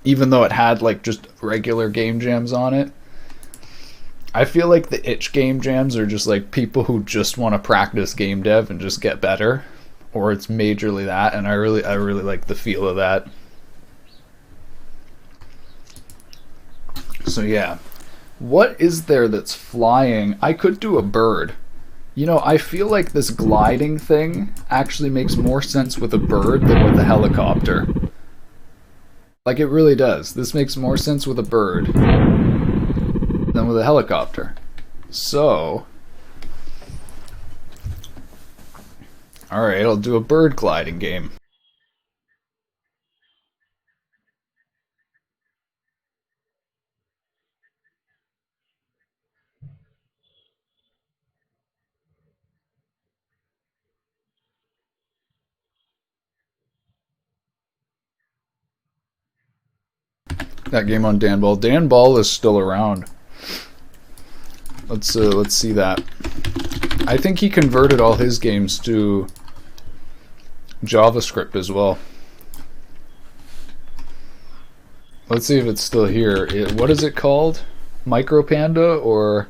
even though it had like just regular game jams on it. I feel like the itch game jams are just like people who just want to practice game dev and just get better, or it's majorly that, and I really like the feel of that. So yeah, what is there that's flying? I could do a bird. You know, I feel like this gliding thing actually makes more sense with a bird than with a helicopter. Like, it really does. This makes more sense with a bird than with a helicopter. So, alright, I'll do a bird gliding game. That game on Dan Ball. Dan Ball is still around. Let's see that. I think he converted all his games to JavaScript as well. Let's see if it's still here. What is it called? MicroPanda or...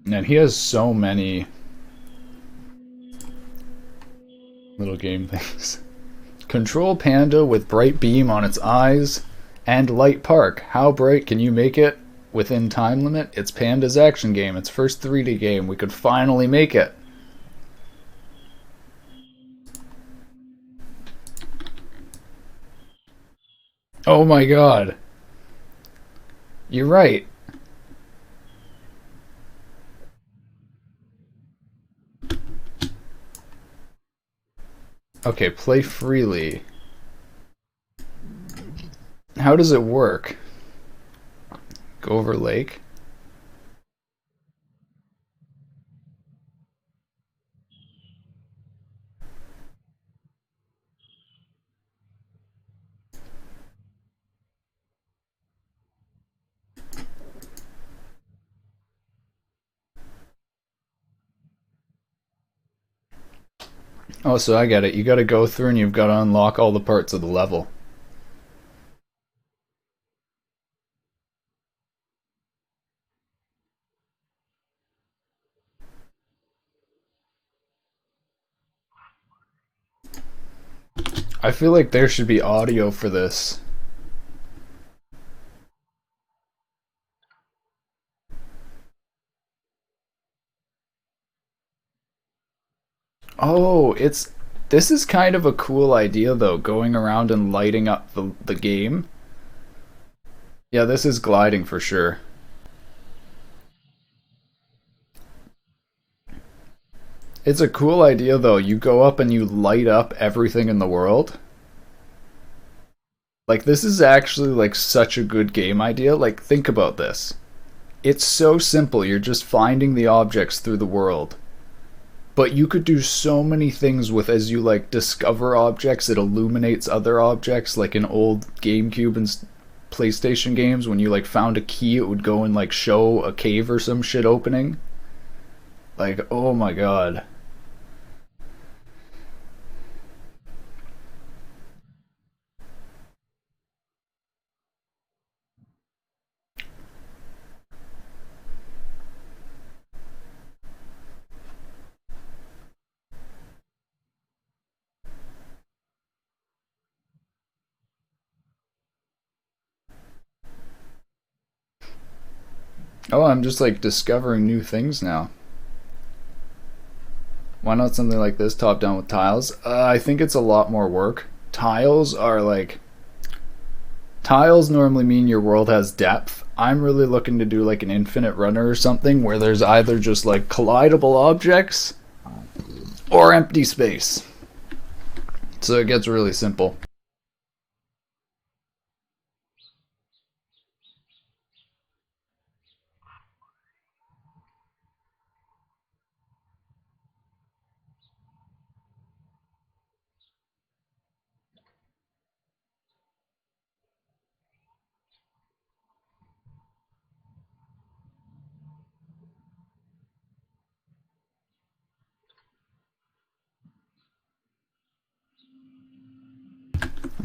And he has so many little game things. Control Panda with bright beam on its eyes and light park. How bright can you make it within time limit? It's Panda's action game. Its first 3D game. We could finally make it. Oh my god. You're right. Okay, play freely. How does it work? Go over lake? Oh, so I get it. You gotta go through and you've gotta unlock all the parts of the level. I feel like there should be audio for this. Oh, it's... This is kind of a cool idea, though, going around and lighting up the game. Yeah, this is gliding for sure. It's a cool idea, though. You go up and you light up everything in the world. Like, this is actually, like, such a good game idea. Like, think about this. It's so simple. You're just finding the objects through the world. But you could do so many things with, as you like discover objects, it illuminates other objects, like in old GameCube and PlayStation games when you like found a key, it would go and like show a cave or some shit opening. Like, oh my god. Oh, I'm just like discovering new things now. Why not something like this, top down with tiles? I think it's a lot more work. Tiles are like... Tiles normally mean your world has depth. I'm really looking to do like an infinite runner or something where there's either just like collidable objects or empty space. So it gets really simple.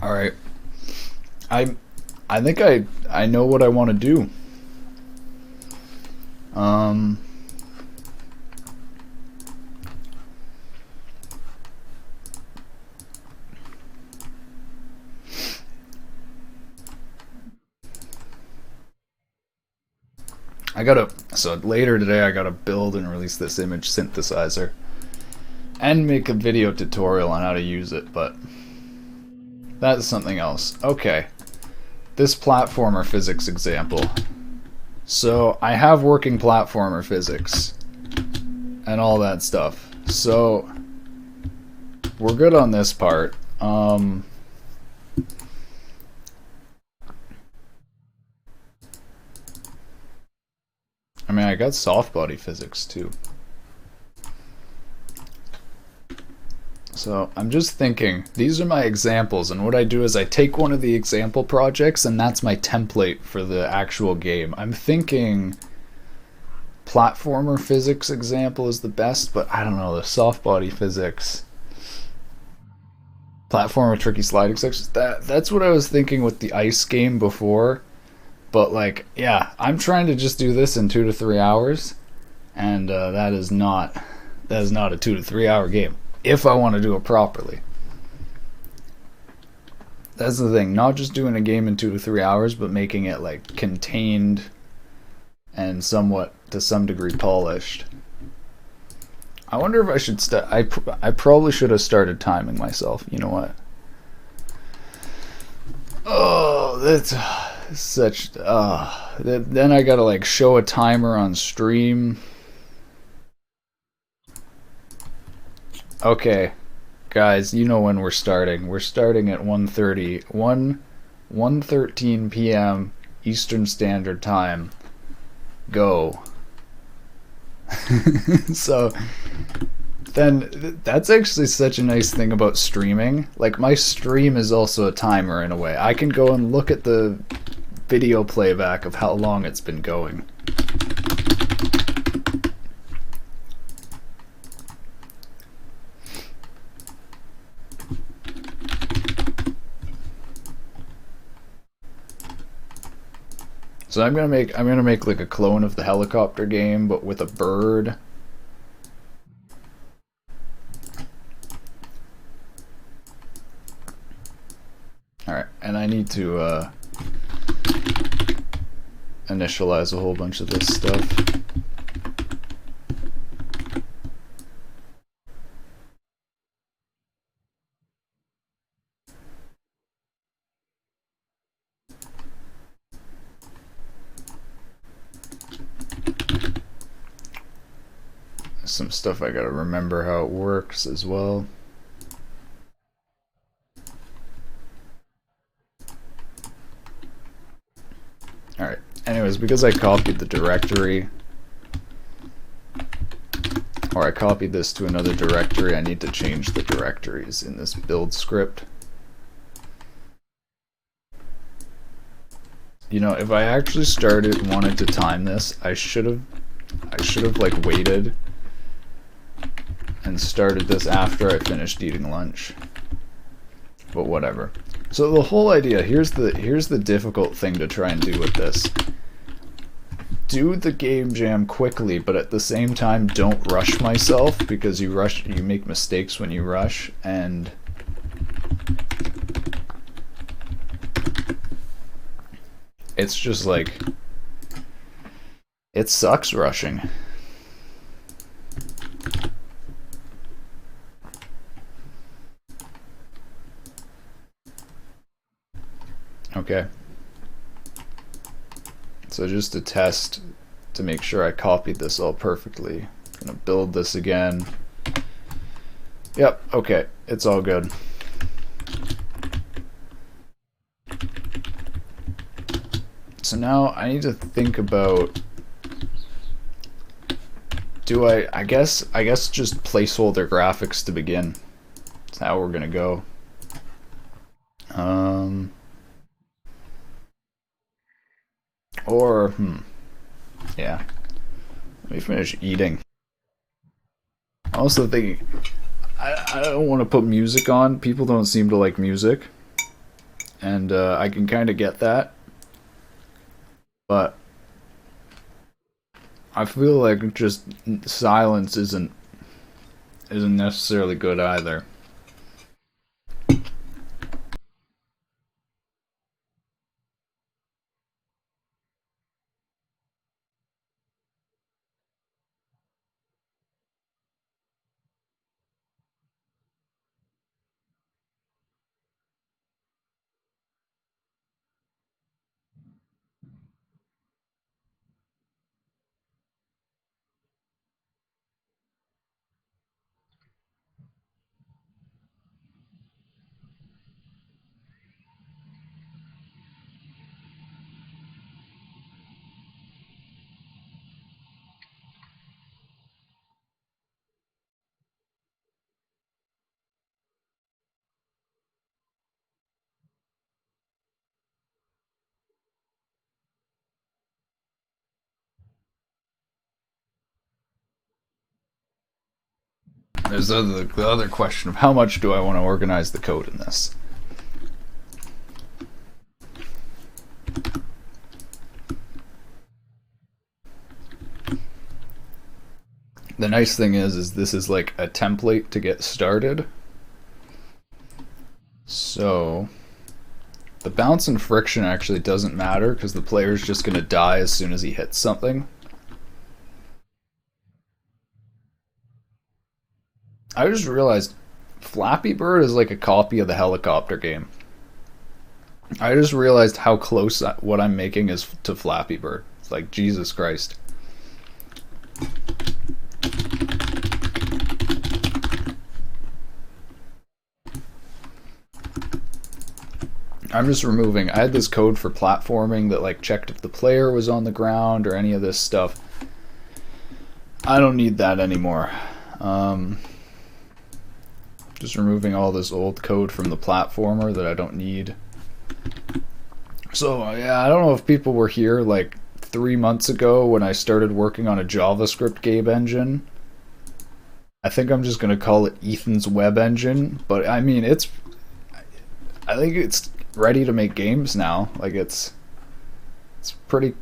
All right. I I think I know what I want to do. Um I gotta, so later today I gotta build and release this image synthesizer and make a video tutorial on how to use it, but that's something else. Okay, this platformer physics example. So I have working platformer physics and all that stuff. So we're good on this part. I mean, I got soft body physics too. So I'm just thinking, these are my examples, and what I do is I take one of the example projects, and that's my template for the actual game. I'm thinking platformer physics example is the best, but I don't know, the soft body physics. Platformer tricky sliding sections. That's what I was thinking with the ice game before. But like, yeah, I'm trying to just do this in 2 to 3 hours, and that is not a 2 to 3 hour game if I want to do it properly. That's the thing. Not just doing a game in 2 to 3 hours, but making it like contained and somewhat to some degree polished. I wonder if I should start. I probably should have started timing myself. You know what? Oh, that's such. Then I gotta like show a timer on stream. Okay, guys, you know when we're starting. We're starting at 1:30, 1:13 p.m. Eastern Standard Time. Go. So then that's actually such a nice thing about streaming. Like my stream is also a timer in a way. I can go and look at the video playback of how long it's been going. So I'm gonna make like a clone of the helicopter game, but with a bird. All right, and I need to initialize a whole bunch of this stuff. Some stuff I gotta remember how it works as well. Alright, anyways, because I copied the directory, or I copied this to another directory, I need to change the directories in this build script. You know, if I actually wanted to time this, I should have like waited and started this after I finished eating lunch. But whatever. So the whole idea, here's the difficult thing to try and do with this. Do the game jam quickly, but at the same time don't rush myself, because you make mistakes when you rush, and it's just like it sucks rushing. Okay. So just to test, to make sure I copied this all perfectly, I'm gonna build this again. Yep, okay, it's all good. So now I need to think about, I guess just placeholder graphics to begin. That's how we're gonna go. Or, yeah. Let me finish eating. Also thinking, I don't want to put music on. People don't seem to like music. And I can kind of get that. But I feel like just silence isn't necessarily good either. there's the other question of how much do I want to organize the code in this. The nice thing is this is like a template to get started. So the bounce and friction actually doesn't matter because the player's just going to die as soon as he hits something. I just realized Flappy Bird is like a copy of the helicopter game. I just realized how close what I'm making is to Flappy Bird. It's like, Jesus Christ. I'm just removing. I had this code for platforming that like checked if the player was on the ground or any of this stuff. I don't need that anymore. Just removing all this old code from the platformer that I don't need. So yeah, I don't know if people were here like 3 months ago when I started working on a JavaScript game engine. I think I'm just gonna call it Ethan's Web Engine, but I mean I think it's ready to make games now. Like it's pretty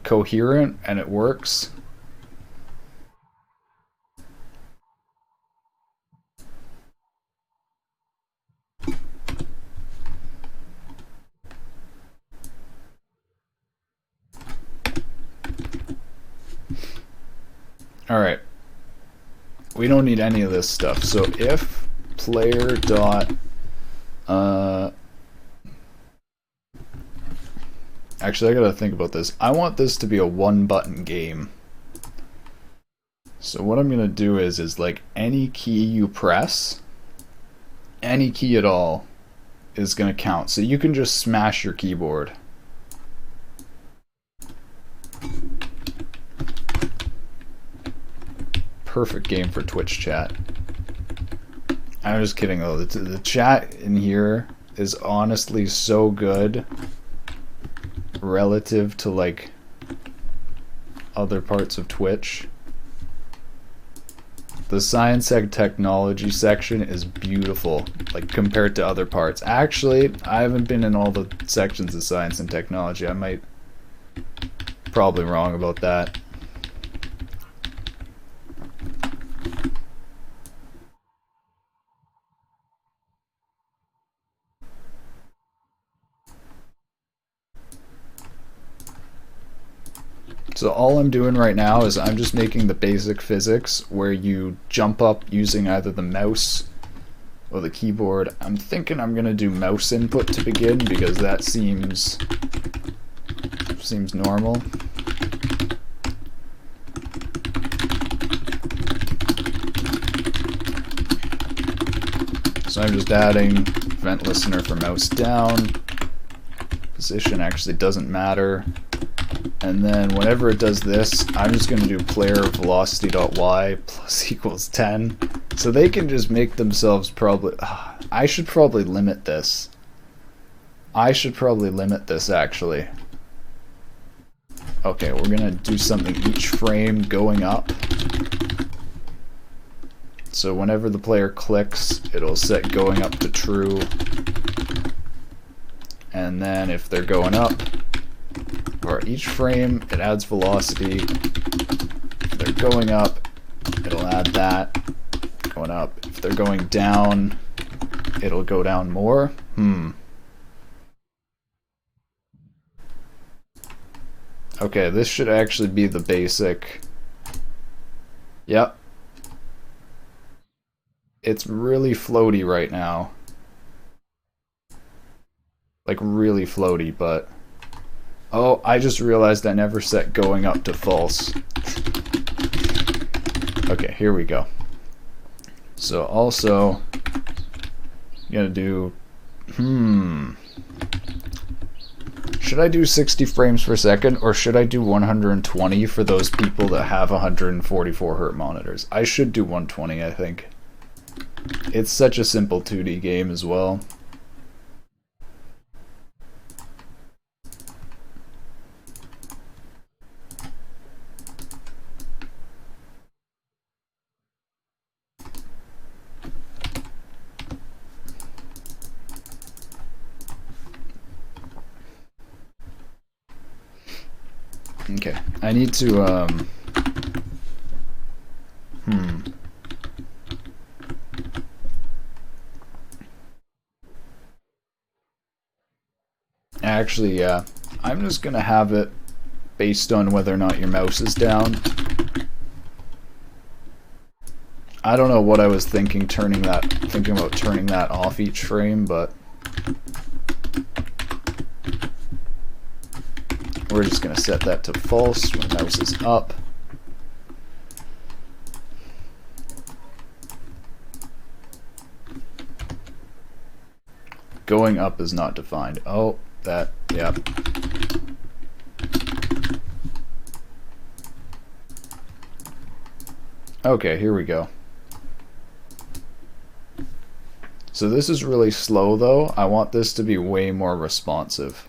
coherent and it works. Alright. We don't need any of this stuff. So if player dot actually I gotta think about this. I want this to be a one button game. So what I'm gonna do is like any key you press, any key at all is gonna count. So you can just smash your keyboard. Perfect game for Twitch chat. I'm just kidding though. The chat in here is honestly so good relative to like other parts of Twitch. The science and technology section is beautiful, like compared to other parts. Actually, I haven't been in all the sections of science and technology. I might probably wrong about that. So all I'm doing right now is I'm just making the basic physics where you jump up using either the mouse or the keyboard. I'm thinking I'm gonna do mouse input to begin because that seems normal. So I'm just adding event listener for mouse down. Position actually doesn't matter. And then whenever it does this, I'm just going to do player velocity.y plus equals 10. So they can just make themselves probably... I should probably limit this. Actually. Okay, we're going to do something each frame going up. So whenever the player clicks, it'll set going up to true. And then if they're going up, for each frame, it adds velocity. If they're going up, it'll add that. Going up. If they're going down, it'll go down more. Okay, this should actually be the basic. Yep. It's really floaty right now. Like really floaty, but... Oh, I just realized I never set going up to false. Okay, here we go. So also, I'm gonna do, should I do 60 frames per second or should I do 120 for those people that have 144 Hz monitors? I should do 120, I think. It's such a simple 2D game as well. Okay, I need to, Actually, yeah. I'm just gonna have it based on whether or not your mouse is down. I don't know what I was thinking about turning that off each frame, but we're just gonna set that to false when the mouse is up. Going up is not defined. Oh, that, yeah. Okay, here we go. So this is really slow though. I want this to be way more responsive.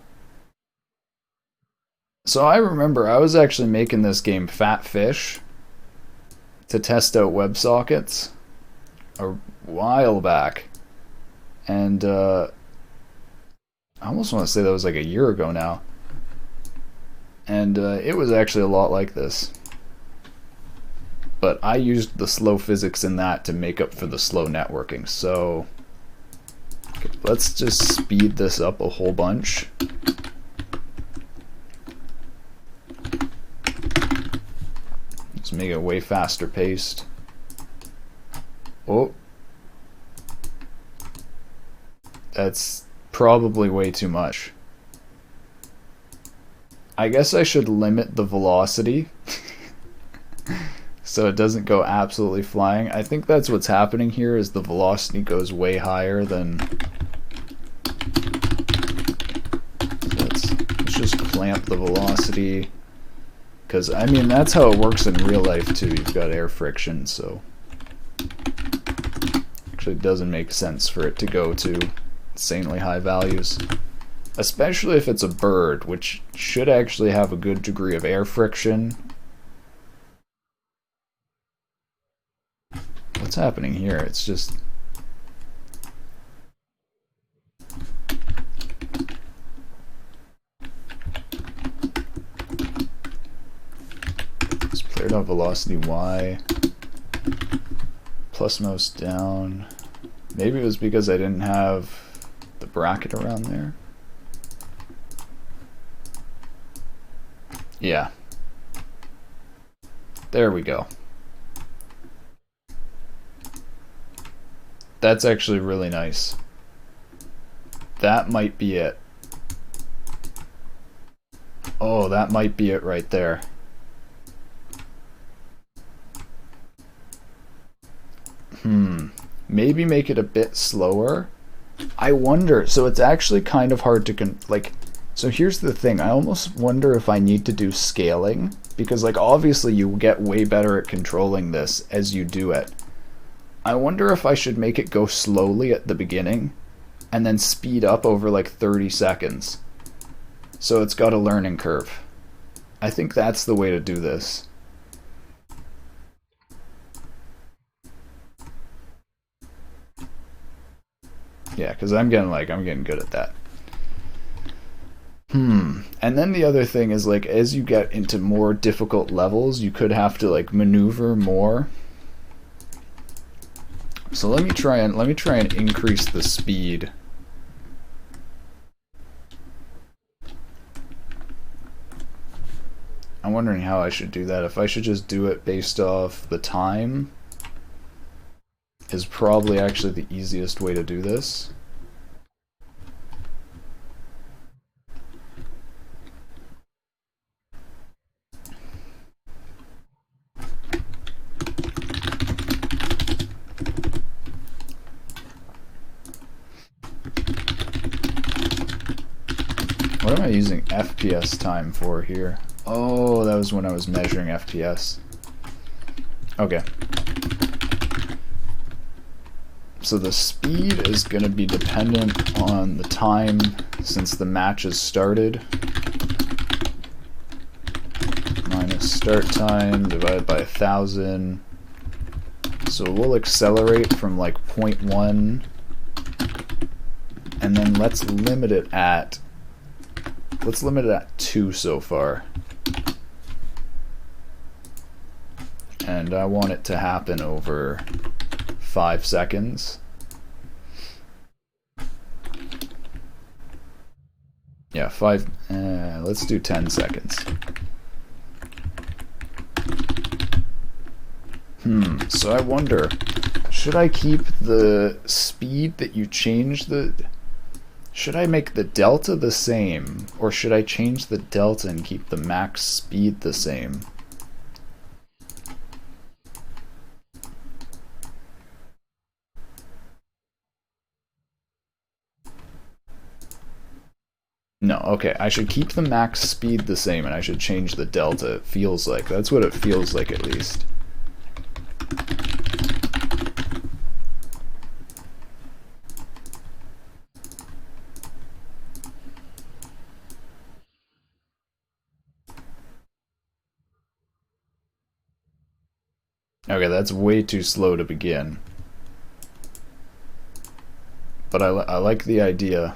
So I remember I was actually making this game Fat Fish to test out WebSockets a while back. And I almost want to say that was like a year ago now. And it was actually a lot like this. But I used the slow physics in that to make up for the slow networking. So okay, let's just speed this up a whole bunch. Let's make it way faster paced. Oh. That's probably way too much. I guess I should limit the velocity so it doesn't go absolutely flying. I think that's what's happening here, is the velocity goes way higher than... Let's just clamp the velocity, because I mean that's how it works in real life too. You've got air friction, so actually it doesn't make sense for it to go to insanely high values, especially if it's a bird, which should actually have a good degree of air friction. What's happening here? It's just... Let's play it on velocity Y. Plus mouse down. Maybe it was because I didn't have the bracket around there. Yeah. There we go. That's actually really nice. That might be it. Oh, that might be it right there. Maybe make it a bit slower. I wonder, so it's actually kind of hard to so here's the thing, I almost wonder if I need to do scaling, because like obviously you get way better at controlling this as you do it. I wonder if I should make it go slowly at the beginning and then speed up over like 30 seconds. So it's got a learning curve. I think that's the way to do this. Yeah, because I'm getting good at that. And then the other thing is, like, as you get into more difficult levels, you could have to like maneuver more. So let me try and increase the speed. I'm wondering how I should do that. If I should just do it based off the time is probably actually the easiest way to do this. What am I using FPS time for here? Oh, that was when I was measuring FPS. Okay. So the speed is going to be dependent on the time since the match has started. Minus start time divided by 1,000. So we'll accelerate from like 0.1, and then let's limit it at 2 so far. and I want it to happen over 5 seconds. Yeah, let's do 10 seconds. So I wonder, should I keep the speed that you change should I make the delta the same, or should I change the delta and keep the max speed the same? No, okay, I should keep the max speed the same and I should change the delta, it feels like. That's what it feels like, at least. Okay, that's way too slow to begin. But I like the idea.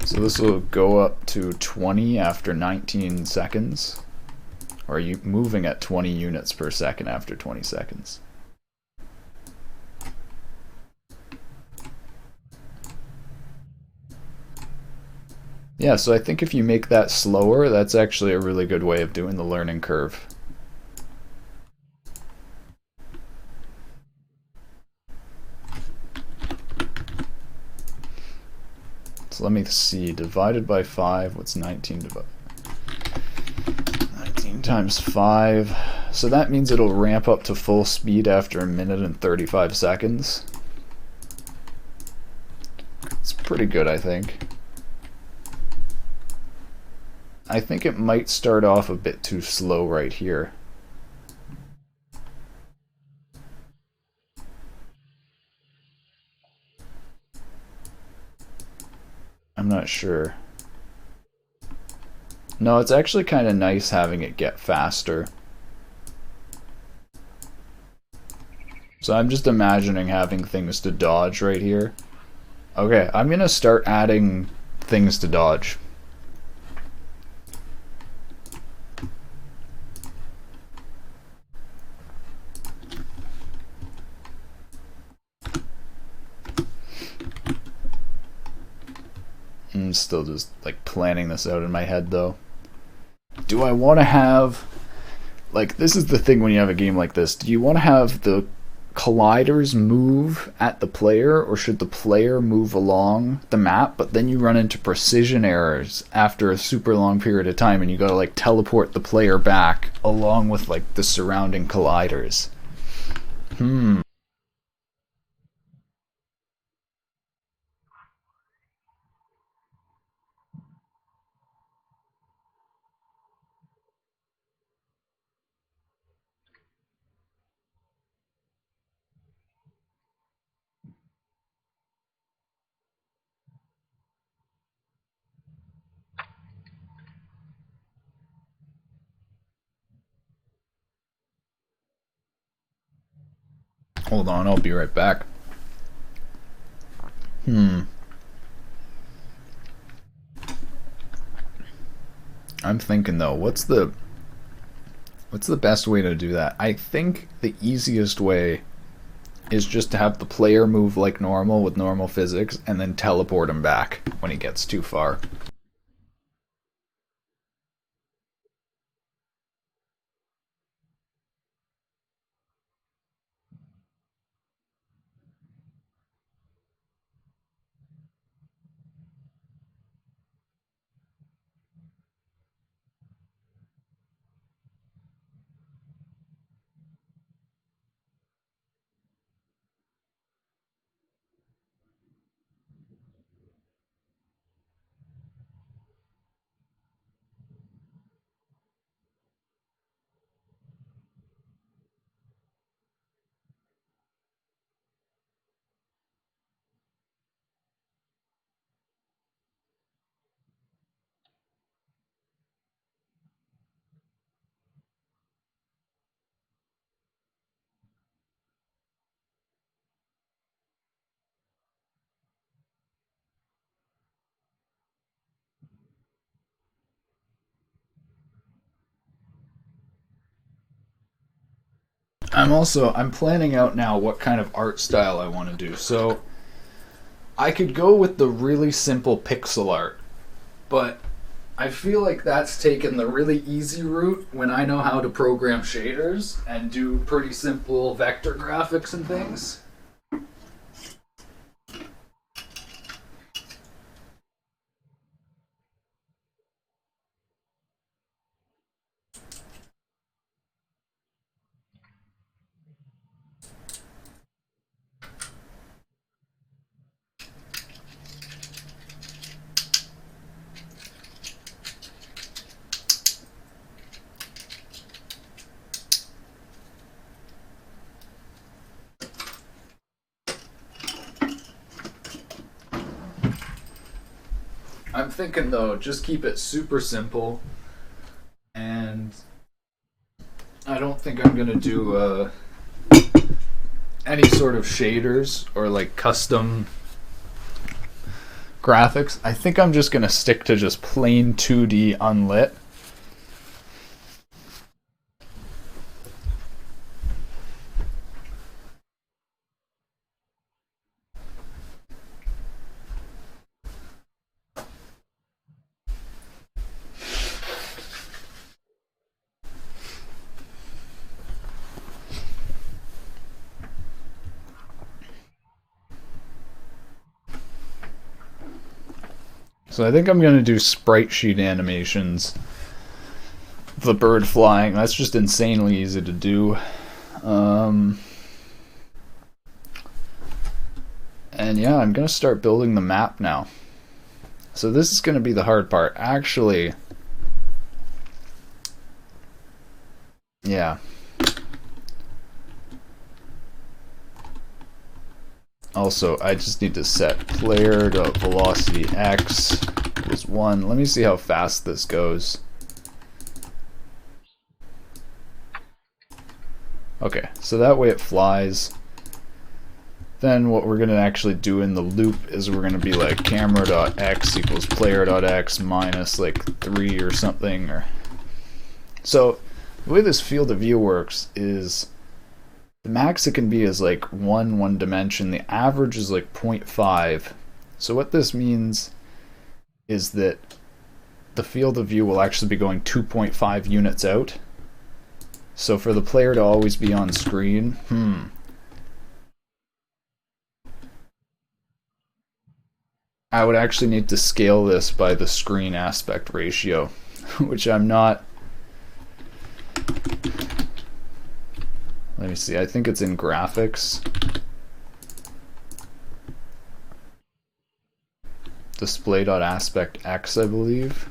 So this will go up to 20 after 19 seconds. Or are you moving at 20 units per second after 20 seconds? Yeah, so I think if you make that slower, that's actually a really good way of doing the learning curve. So let me see, divided by 5, what's 19 divided? 19 times 5. So that means it'll ramp up to full speed after a minute and 35 seconds. It's pretty good, I think. I think it might start off a bit too slow right here. I'm not sure. No, it's actually kind of nice having it get faster. So I'm just imagining having things to dodge right here. Okay, I'm gonna start adding things to dodge. I'm still just like planning this out in my head though. Do I want to have, like, this is the thing when you have a game like this, do you want to have the colliders move at the player, or should the player move along the map, but then you run into precision errors after a super long period of time and you gotta like teleport the player back along with like the surrounding colliders? Hold on, I'll be right back. I'm thinking though, what's the best way to do that? I think the easiest way is just to have the player move like normal with normal physics and then teleport him back when he gets too far. I'm planning out now what kind of art style I want to do. So I could go with the really simple pixel art, but I feel like that's taken the really easy route when I know how to program shaders and do pretty simple vector graphics and things. I'm thinking though, just keep it super simple, and I don't think I'm gonna do any sort of shaders or like custom graphics. I think I'm just gonna stick to just plain 2D unlit. So I think I'm going to do sprite sheet animations. The bird flying, that's just insanely easy to do. And yeah, I'm going to start building the map now. So this is going to be the hard part. Actually, yeah. Also, I just need to set player.velocity x equals 1. Let me see how fast this goes. Okay, so that way it flies. Then what we're going to actually do in the loop is we're going to be like camera.x equals player.x minus like 3 or something. So the way this field of view works is the max it can be is like one dimension. The average is like 0.5. So what this means is that the field of view will actually be going 2.5 units out. So for the player to always be on screen, I would actually need to scale this by the screen aspect ratio, which I'm not. Let me see, I think it's in graphics. Display.aspect x, I believe.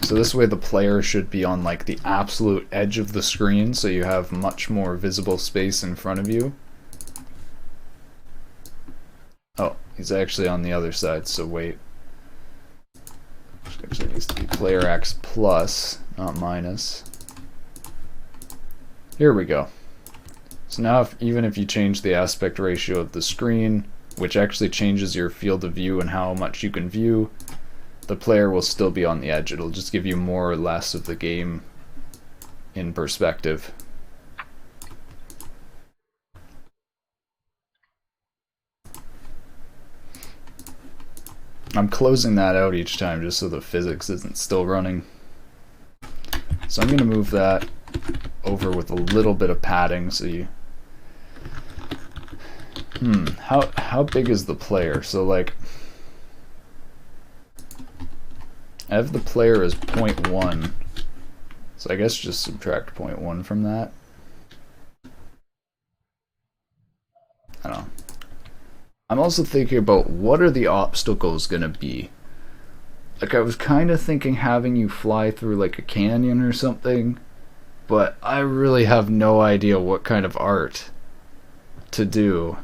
So this way the player should be on like the absolute edge of the screen, so you have much more visible space in front of you. Oh, he's actually on the other side, so wait. Actually needs to be player x plus, not minus. Here we go. So now even if you change the aspect ratio of the screen, which actually changes your field of view and how much you can view, the player will still be on the edge. It'll just give you more or less of the game in perspective. I'm closing that out each time just so the physics isn't still running. So I'm going to move that over with a little bit of padding so you... How big is the player? So like, I have the player as 0.1, so I guess just subtract 0.1 from that. I don't know. I'm also thinking about what are the obstacles gonna be. Like I was kind of thinking having you fly through like a canyon or something, but I really have no idea what kind of art to do.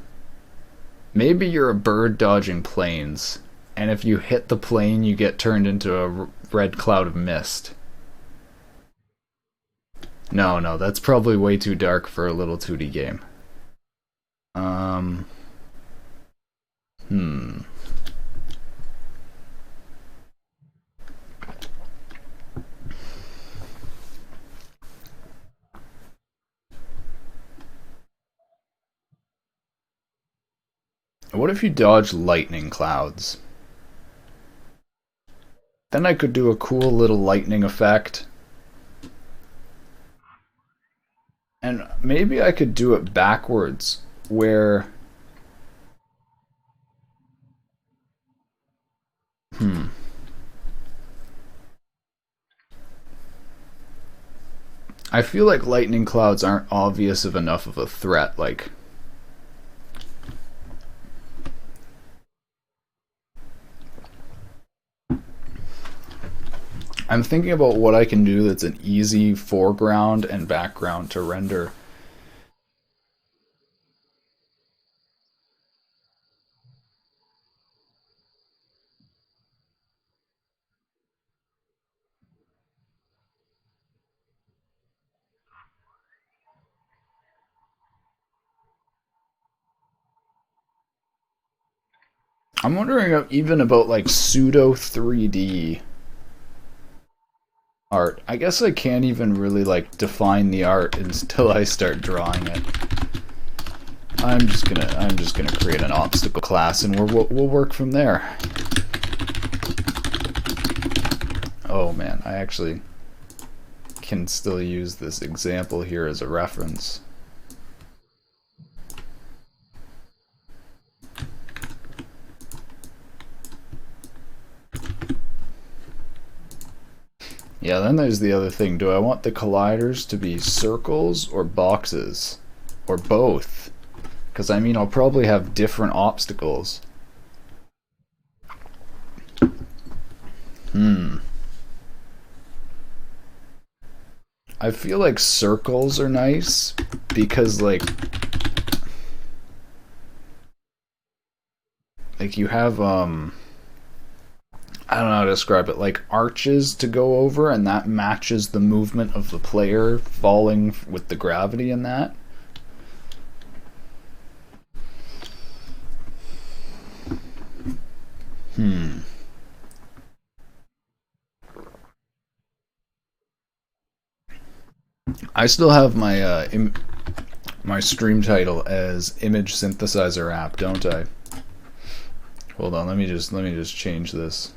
Maybe you're a bird dodging planes, and if you hit the plane you get turned into a red cloud of mist. No, that's probably way too dark for a little 2D game. What if you dodge lightning clouds? Then I could do a cool little lightning effect. And maybe I could do it backwards, where... I feel like lightning clouds aren't obvious enough of a threat, like... I'm thinking about what I can do that's an easy foreground and background to render. I'm wondering even about like pseudo 3D art. I guess I can't even really like define the art until I start drawing it. I'm just gonna create an obstacle class and we'll work from there. Oh man, I actually can still use this example here as a reference. Yeah, then there's the other thing. Do I want the colliders to be circles or boxes? Or both? Because I mean, I'll probably have different obstacles. I feel like circles are nice because like you have I don't know how to describe it, like arches to go over, and that matches the movement of the player falling with the gravity in that. I still have my my stream title as image synthesizer app, don't I? Hold on, let me just change this.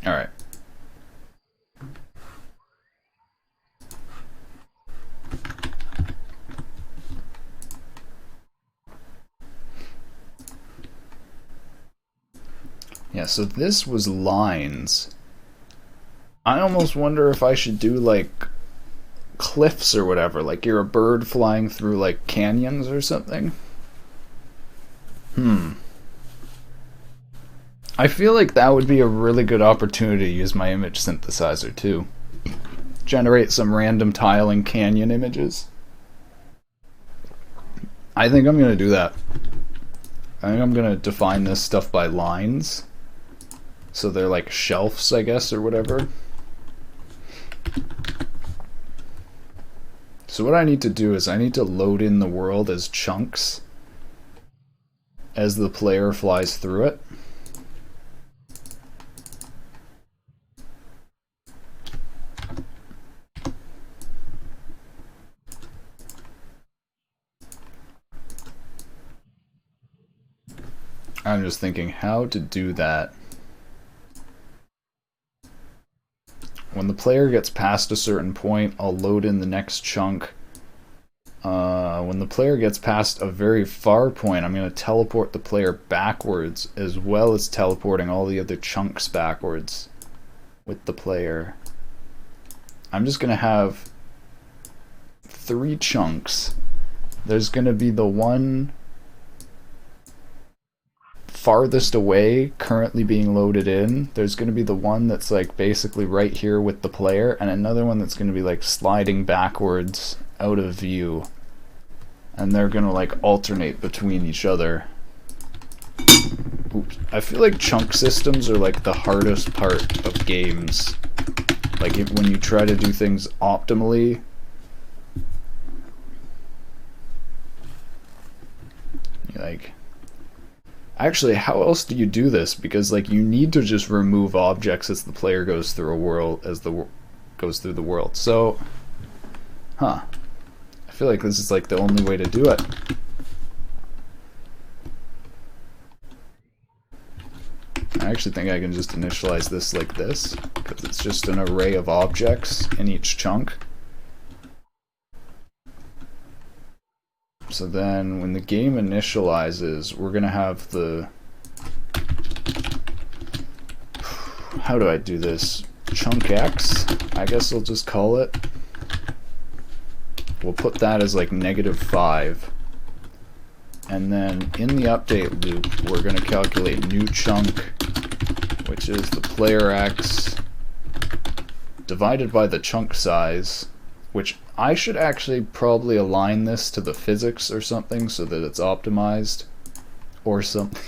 Alright. Yeah, so this was lines. I almost wonder if I should do like cliffs or whatever, like you're a bird flying through like canyons or something. I feel like that would be a really good opportunity to use my image synthesizer too. Generate some random tiling canyon images. I think I'm gonna do that. I think I'm gonna define this stuff by lines. So they're like shelves, I guess, or whatever. So what I need to do is I need to load in the world as chunks as the player flies through it. I'm just thinking how to do that. When the player gets past a certain point, I'll load in the next chunk. When the player gets past a very far point, I'm going to teleport the player backwards, as well as teleporting all the other chunks backwards with the player. I'm just going to have 3 chunks. There's going to be the one farthest away currently being loaded in. There's going to be the one that's like basically right here with the player, and another one that's going to be like sliding backwards out of view, and they're going to like alternate between each other. Oops. I feel like chunk systems are like the hardest part of games. Like when you try to do things optimally. You're like, actually, how else do you do this? Because like you need to just remove objects as the player goes through a world, goes through the world. So, I feel like this is like the only way to do it. I actually think I can just initialize this like this, because it's just an array of objects in each chunk. So then when the game initializes, we're going to have the... How do I do this? Chunk X, I guess I'll just call it. We'll put that as like -5. And then in the update loop, we're going to calculate new chunk, which is the player X divided by the chunk size, which I should actually probably align this to the physics or something so that it's optimized or something.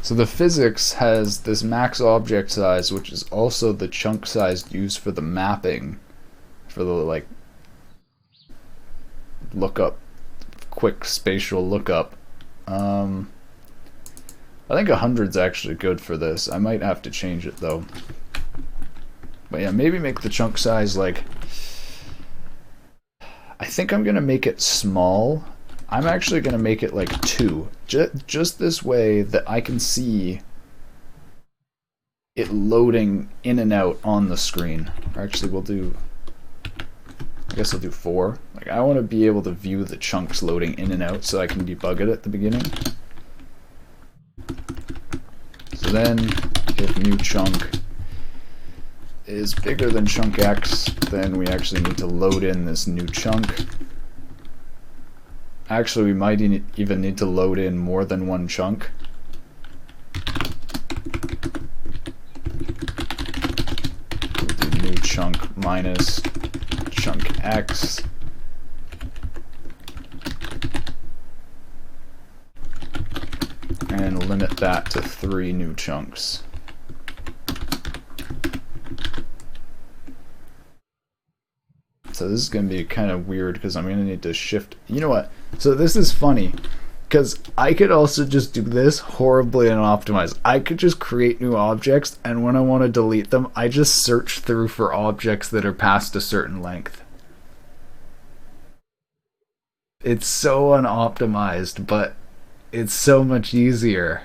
So the physics has this max object size, which is also the chunk size used for the mapping, for the like lookup, quick spatial lookup. I think 100's actually good for this. I might have to change it though. But yeah, maybe make the chunk size like... I think I'm going to make it small. I'm actually going to make it like 2. Just this way that I can see it loading in and out on the screen. Or actually, we'll do... I guess I'll do 4. Like, I want to be able to view the chunks loading in and out so I can debug it at the beginning. So then, if new chunk is bigger than chunk X, then we actually need to load in this new chunk. Actually, we might even need to load in more than one chunk. We'll do new chunk minus chunk X. And limit that to 3 new chunks. So this is going to be kind of weird because I'm going to need to shift. You know what? So this is funny because I could also just do this horribly unoptimized. I could just create new objects, and when I want to delete them, I just search through for objects that are past a certain length. It's so unoptimized, but it's so much easier.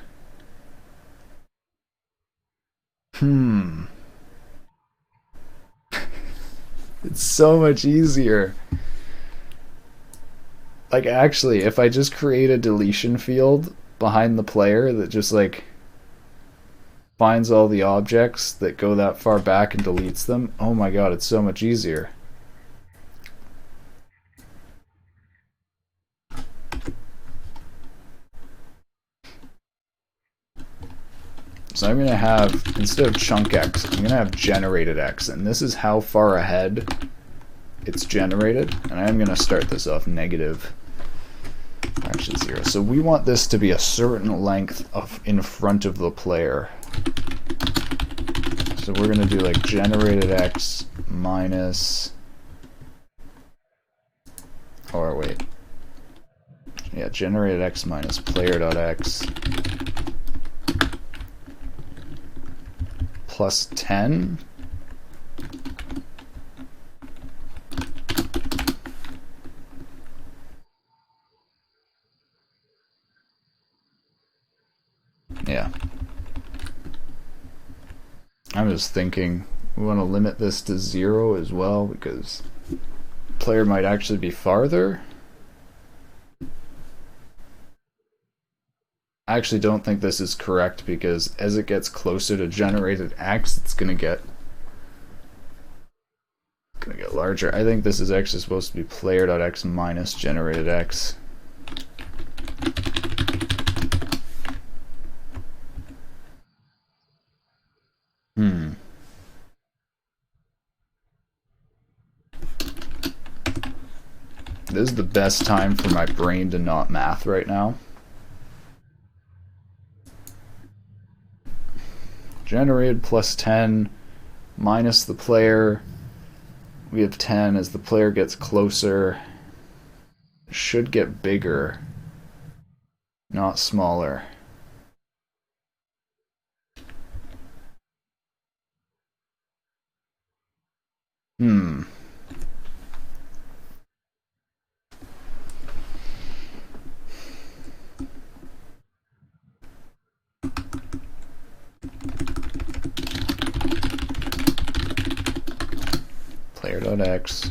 It's so much easier. Like, actually, if I just create a deletion field behind the player that just, like, finds all the objects that go that far back and deletes them, oh my god, it's so much easier. So I'm going to have, instead of chunk X, I'm going to have generated X, and this is how far ahead it's generated, and I'm going to start this off negative, actually 0. So we want this to be a certain length of in front of the player. So we're going to do like generated X minus, or wait, yeah, generated X minus player.x plus 10. Yeah. I'm just thinking we want to limit this to 0 as well because the player might actually be farther. I actually don't think this is correct because as it gets closer to generated X, it's gonna get larger. I think this is actually supposed to be player.x minus generated X. This is the best time for my brain to not math right now. generated plus 10 minus the player. We have 10 as the player gets closer. Should get bigger, not smaller. Player.x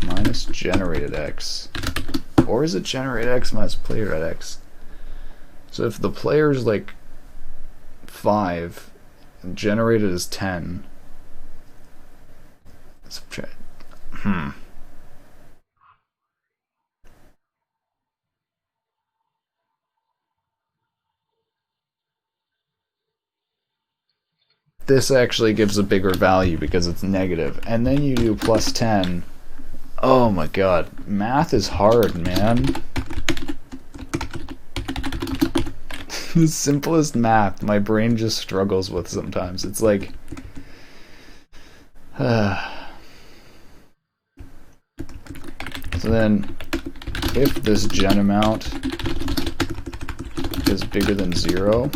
minus generated x. Or is it generated x minus player.x? So if the player's like 5, and generated is 10, subtract. This actually gives a bigger value because it's negative. And then you do plus 10. Oh my god. Math is hard, man. The simplest math my brain just struggles with sometimes. It's like... So then, if this gen amount is bigger than 0,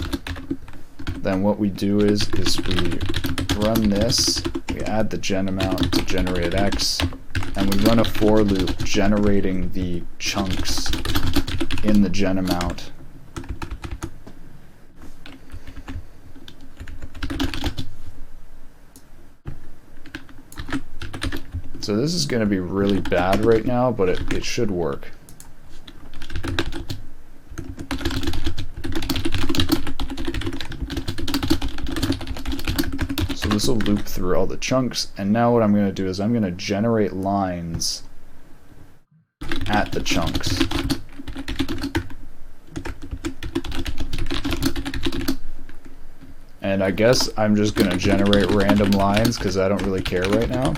then what we do is we run this, we add the gen amount to generated x, and we run a for loop generating the chunks in the gen amount. So this is going to be really bad right now, but it should work. So this will loop through all the chunks, and now what I'm going to do is I'm going to generate lines at the chunks. And I guess I'm just going to generate random lines because I don't really care right now.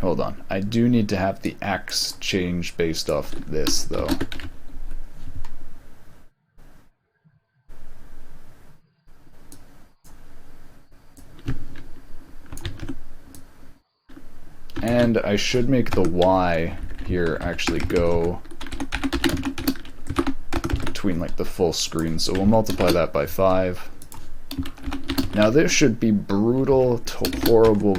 Hold on, I do need to have the x change based off this though. And I should make the y here actually go between like the full screen, so we'll multiply that by 5. Now this should be brutal, horrible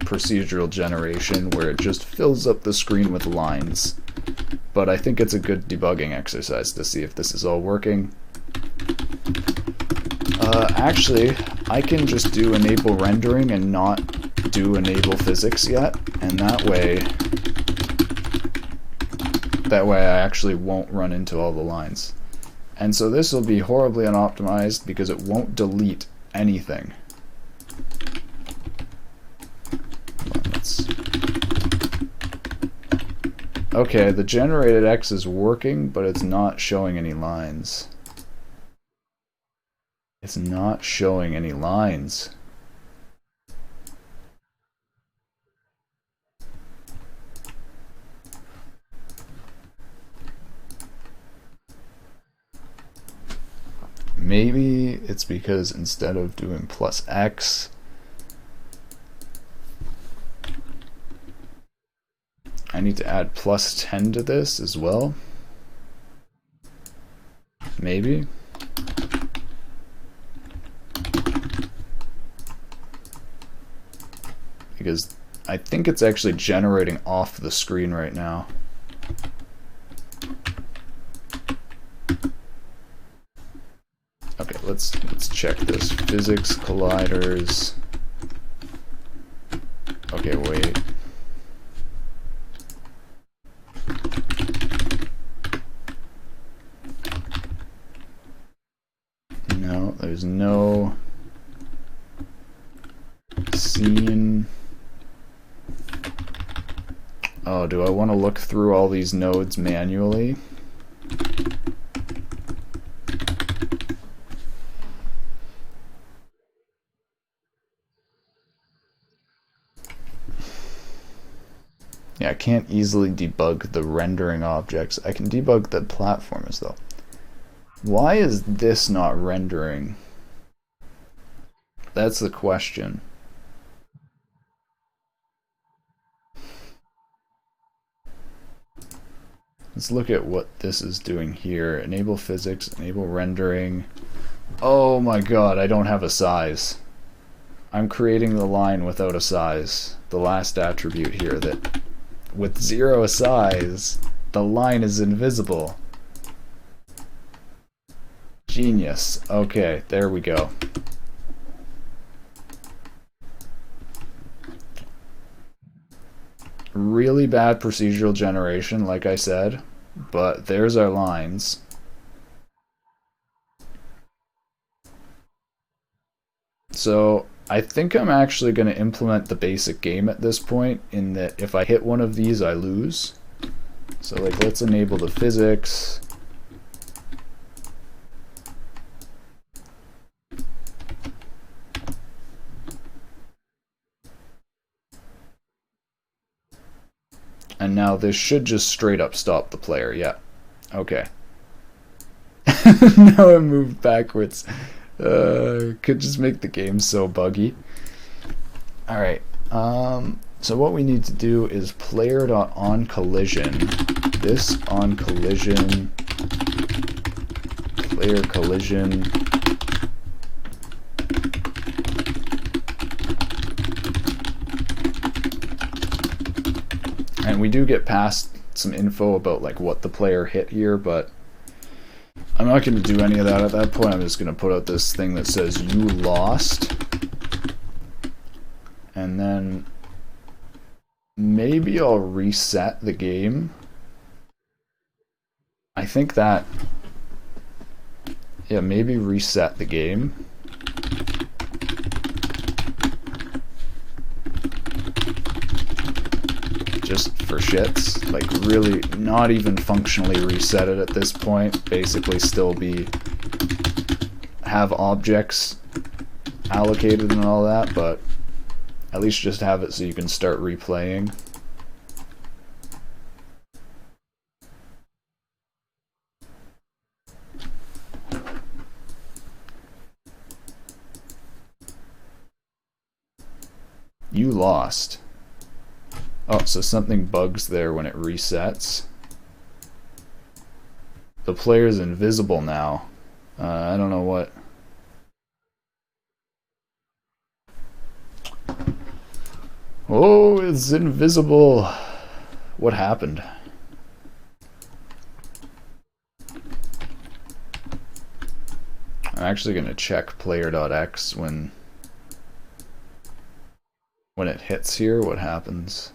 procedural generation where it just fills up the screen with lines. But I think it's a good debugging exercise to see if this is all working. Actually, I can just do enable rendering and not do enable physics yet, and that way I actually won't run into all the lines. And so this will be horribly unoptimized because it won't delete anything. Okay, the generated X is working, but it's not showing any lines. It's not showing any lines. Maybe it's because instead of doing plus X, I need to add plus 10 to this as well. Maybe. Because I think it's actually generating off the screen right now. Okay, let's check this. Physics colliders. Okay, wait. No, there's no scene. Oh, do I want to look through all these nodes manually? Yeah, I can't easily debug the rendering objects. I can debug the platformers though. Why is this not rendering? That's the question. Let's look at what this is doing here. Enable physics, enable rendering. Oh my god, I don't have a size. I'm creating the line without a size. The last attribute here, that with 0 size, the line is invisible. Genius. Okay, there we go. Really bad procedural generation, like I said, but there's our lines. So I think I'm actually going to implement the basic game at this point, in that if I hit one of these, I lose. So like, let's enable the physics. And now this should just straight up stop the player. Yeah. Okay. Now I moved backwards. Could just make the game so buggy. Alright. So what we need to do is player.onCollision. This on collision. Player collision. And we do get past some info about like what the player hit here, but I'm not going to do any of that at that point. I'm just going to put out this thing that says you lost. And then maybe I'll reset the game. I think that, yeah, maybe reset the game. Just for shits, like really not even functionally reset it at this point. Basically still have objects allocated and all that, but at least just have it so you can start replaying. You lost. Oh, so something bugs there when it resets. The player's invisible now. I don't know what. Oh, it's invisible. What happened? I'm actually going to check player.x when it hits here, what happens.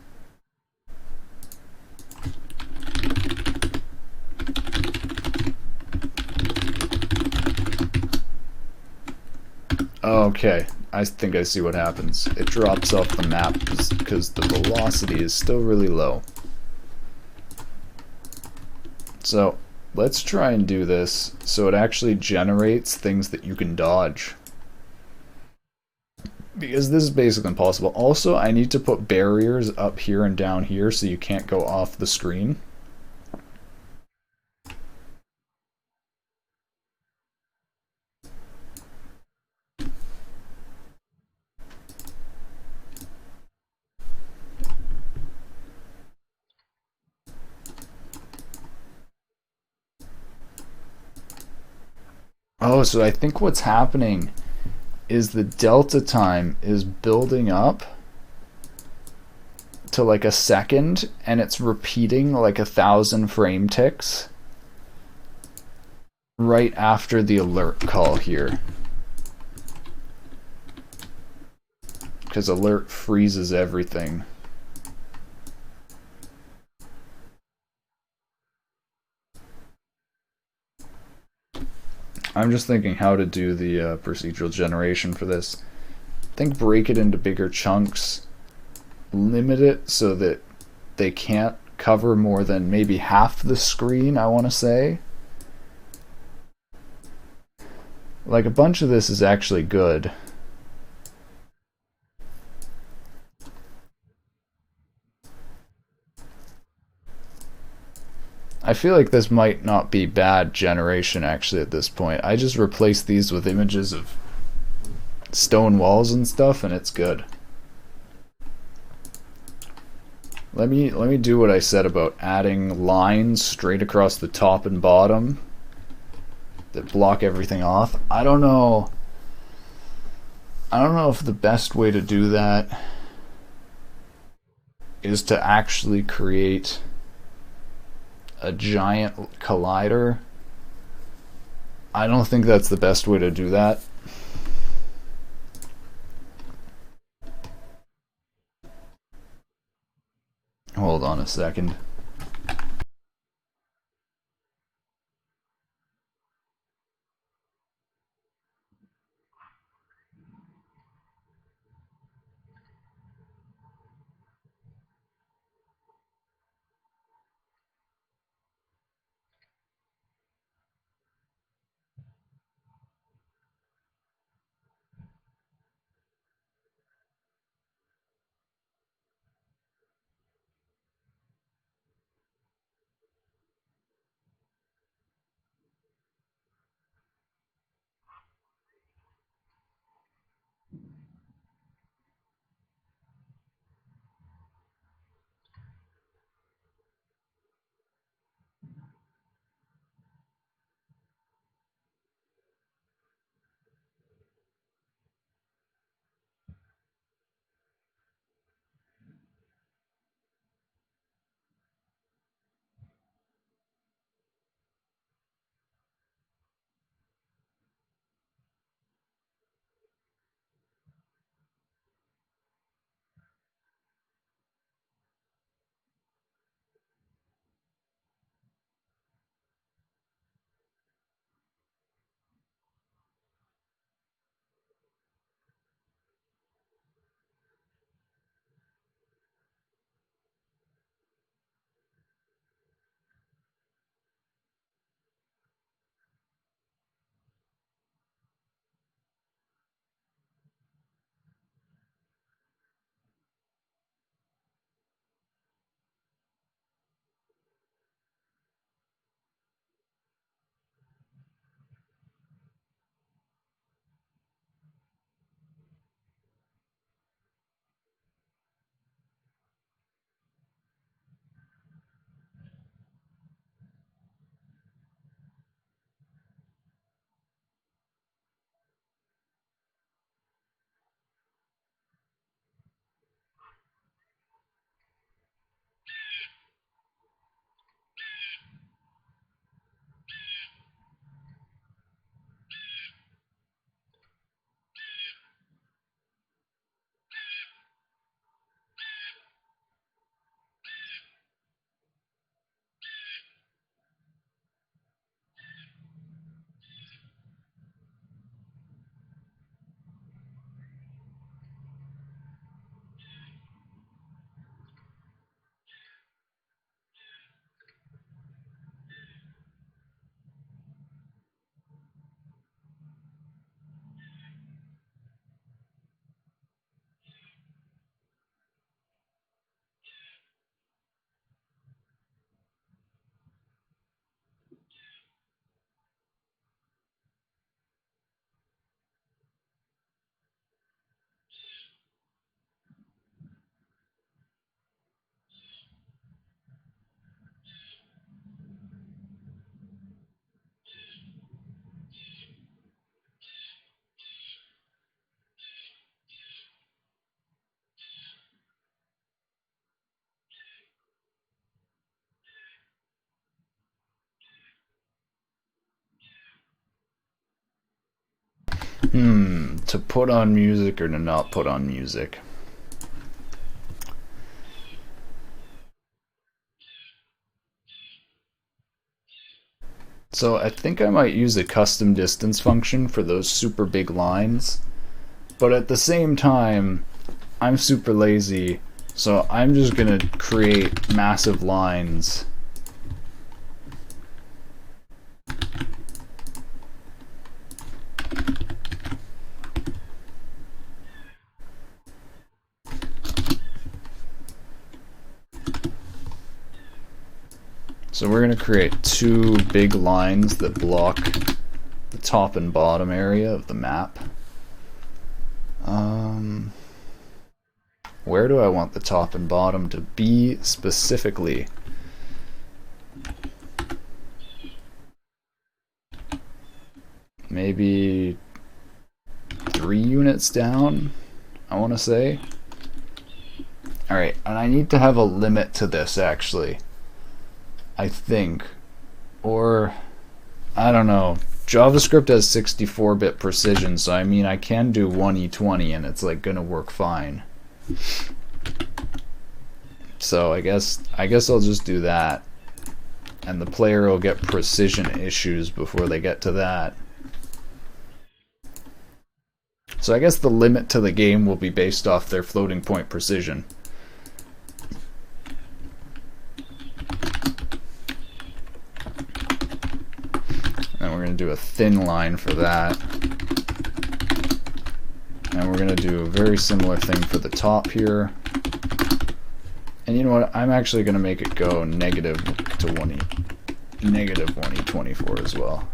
Okay, I think I see what happens. It drops off the map because the velocity is still really low. So let's try and do this so it actually generates things that you can dodge. Because this is basically impossible. Also, I need to put barriers up here and down here so you can't go off the screen. Oh, so I think what's happening is the delta time is building up to like a second, and it's repeating like 1,000 frame ticks right after the alert call here. Because alert freezes everything. I'm just thinking how to do the procedural generation for this. I think break it into bigger chunks, limit it so that they can't cover more than maybe half the screen, I want to say. Like, a bunch of this is actually good. I feel like this might not be bad generation actually at this point. I just replaced these with images of stone walls and stuff, and it's good. Let me do what I said about adding lines straight across the top and bottom that block everything off. I don't know if the best way to do that is to actually create a giant collider. I don't think that's the best way to do that. Hold on a second. To put on music or to not put on music? So I think I might use a custom distance function for those super big lines, but at the same time, I'm super lazy, so I'm just gonna create massive lines. So we're going to create two big lines that block the top and bottom area of the map. Where do I want the top and bottom to be specifically? Maybe 3 units down, I want to say. Alright, and I need to have a limit to this actually, I think. Or, I don't know. JavaScript has 64-bit precision, so I mean I can do 1E20 and it's like gonna work fine. So I guess I'll just do that. And the player will get precision issues before they get to that. So I guess the limit to the game will be based off their floating point precision. And we're going to do a thin line for that. And we're going to do a very similar thing for the top here. And you know what? I'm actually going to make it go negative 1E24 as well.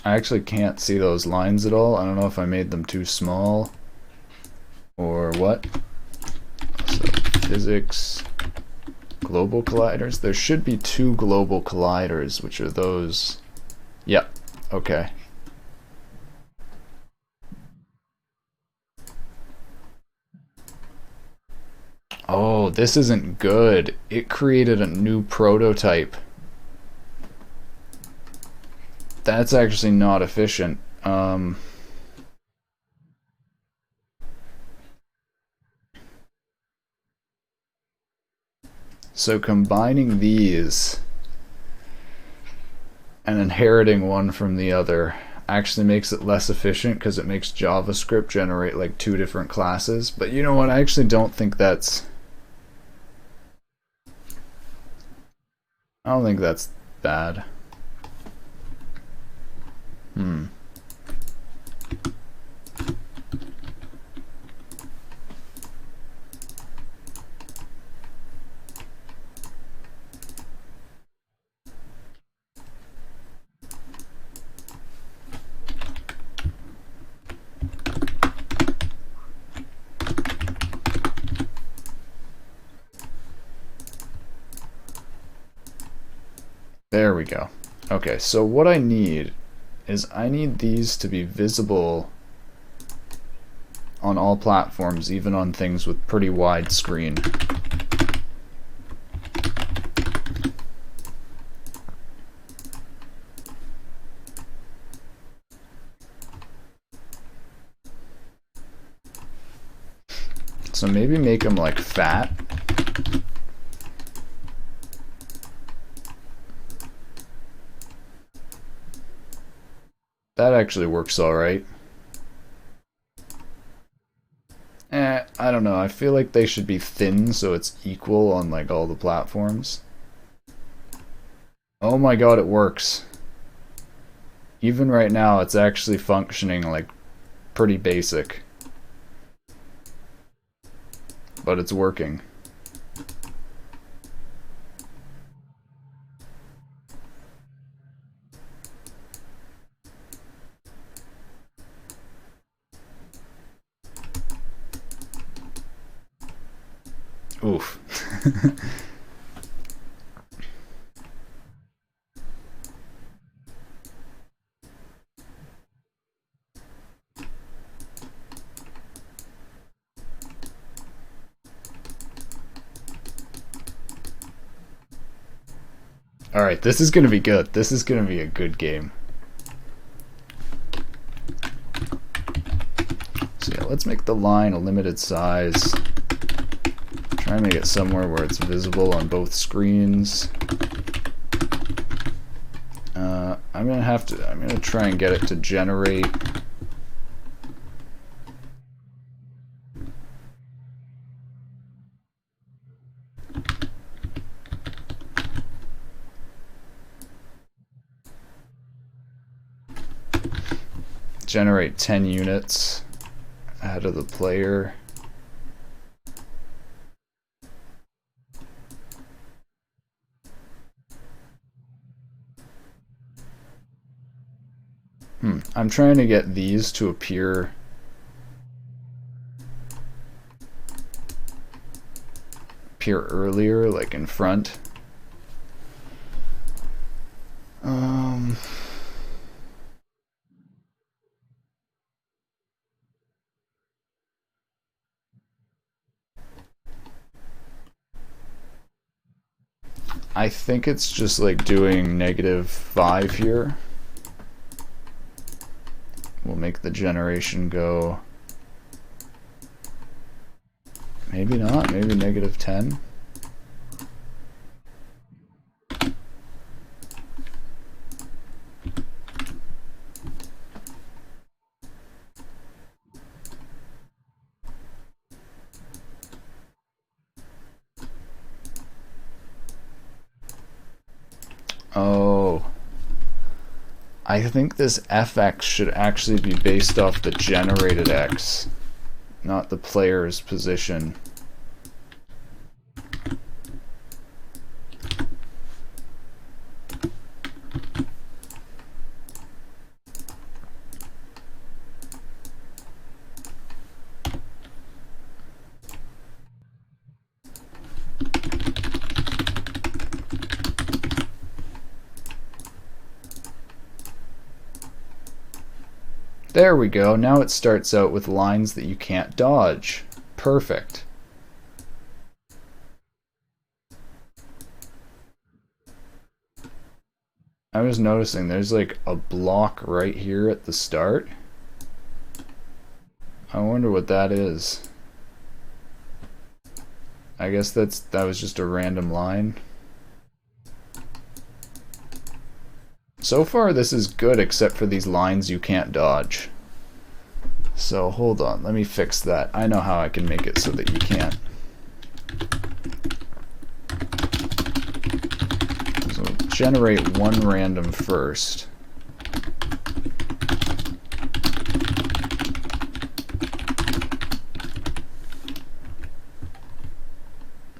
I actually can't see those lines at all. I don't know if I made them too small or what. So physics, global colliders. There should be 2 global colliders, which are those. Yep, okay. Oh, this isn't good. It created a new prototype. That's actually not efficient. So combining these and inheriting one from the other actually makes it less efficient because it makes JavaScript generate like 2 different classes. But you know what? I actually don't think that's... I don't think that's bad. There we go. Okay, so what I need is I need these to be visible on all platforms, even on things with pretty wide screen. So maybe make them like fat. That actually works alright. I don't know. I feel like they should be thin so it's equal on like all the platforms. Oh my god, it works. Even right now, it's actually functioning like pretty basic. But it's working. Oof. Alright, this is gonna be good. This is gonna be a good game. So yeah, let's make the line a limited size. Try and make it somewhere where it's visible on both screens. I'm gonna try and get it to generate. generate 10 units ahead of the player. I'm trying to get these to appear earlier, like in front. I think it's just like doing -5 here. We'll make the generation go. Maybe not, maybe -10. Oh, I think this fx should actually be based off the generated x, not the player's position. There we go. Now it starts out with lines that you can't dodge. Perfect. I was noticing there's like a block right here at the start. I wonder what that is. I guess that was just a random line. So far this is good except for these lines you can't dodge. So hold on, let me fix that. I know how I can make it so that you can't. So generate one random first.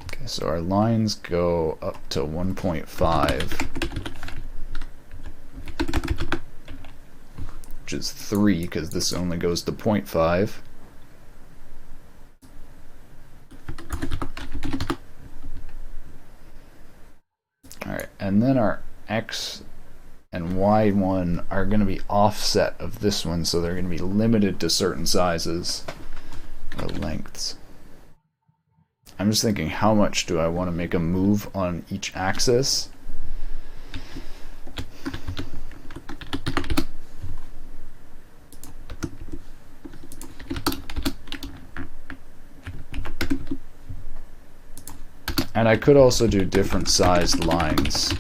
Okay, so our lines go up to 1.5. Which is 3 because this only goes to 0.5. Alright, and then our X and Y one are going to be offset of this one, so they're going to be limited to certain sizes or lengths. I'm just thinking, how much do I want to make a move on each axis? And I could also do different sized lines.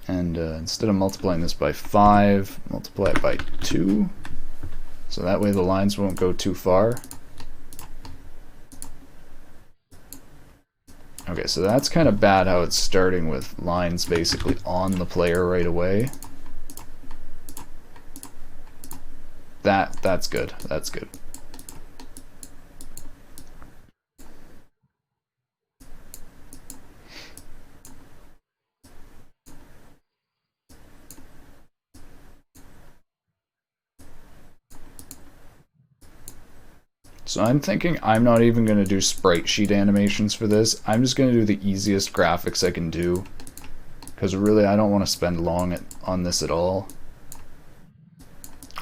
And instead of multiplying this by 5, multiply it by 2. So that way the lines won't go too far. Okay, so that's kind of bad how it's starting with lines basically on the player right away. That's good. That's good. So I'm thinking I'm not even going to do sprite sheet animations for this. I'm just going to do the easiest graphics I can do. Because really I don't want to spend long on this at all.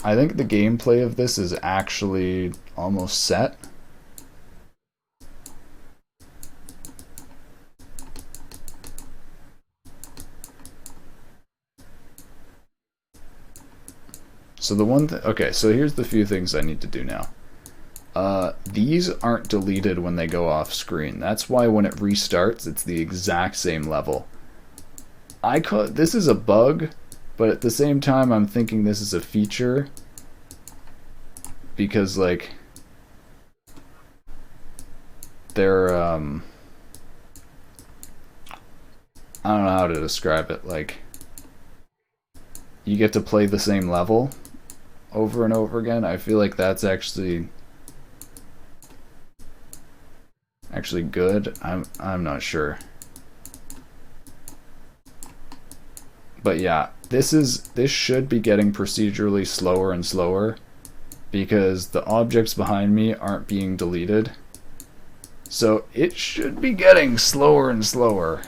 I think the gameplay of this is actually almost set. So the one thing, okay, so here's the few things I need to do now. These aren't deleted when they go off screen. That's why when it restarts, it's the exact same level. This is a bug, but at the same time, I'm thinking this is a feature because, like, they're I don't know how to describe it. Like, you get to play the same level over and over again. I feel like that's actually good. I'm not sure. But yeah, this should be getting procedurally slower and slower because the objects behind me aren't being deleted. So it should be getting slower and slower.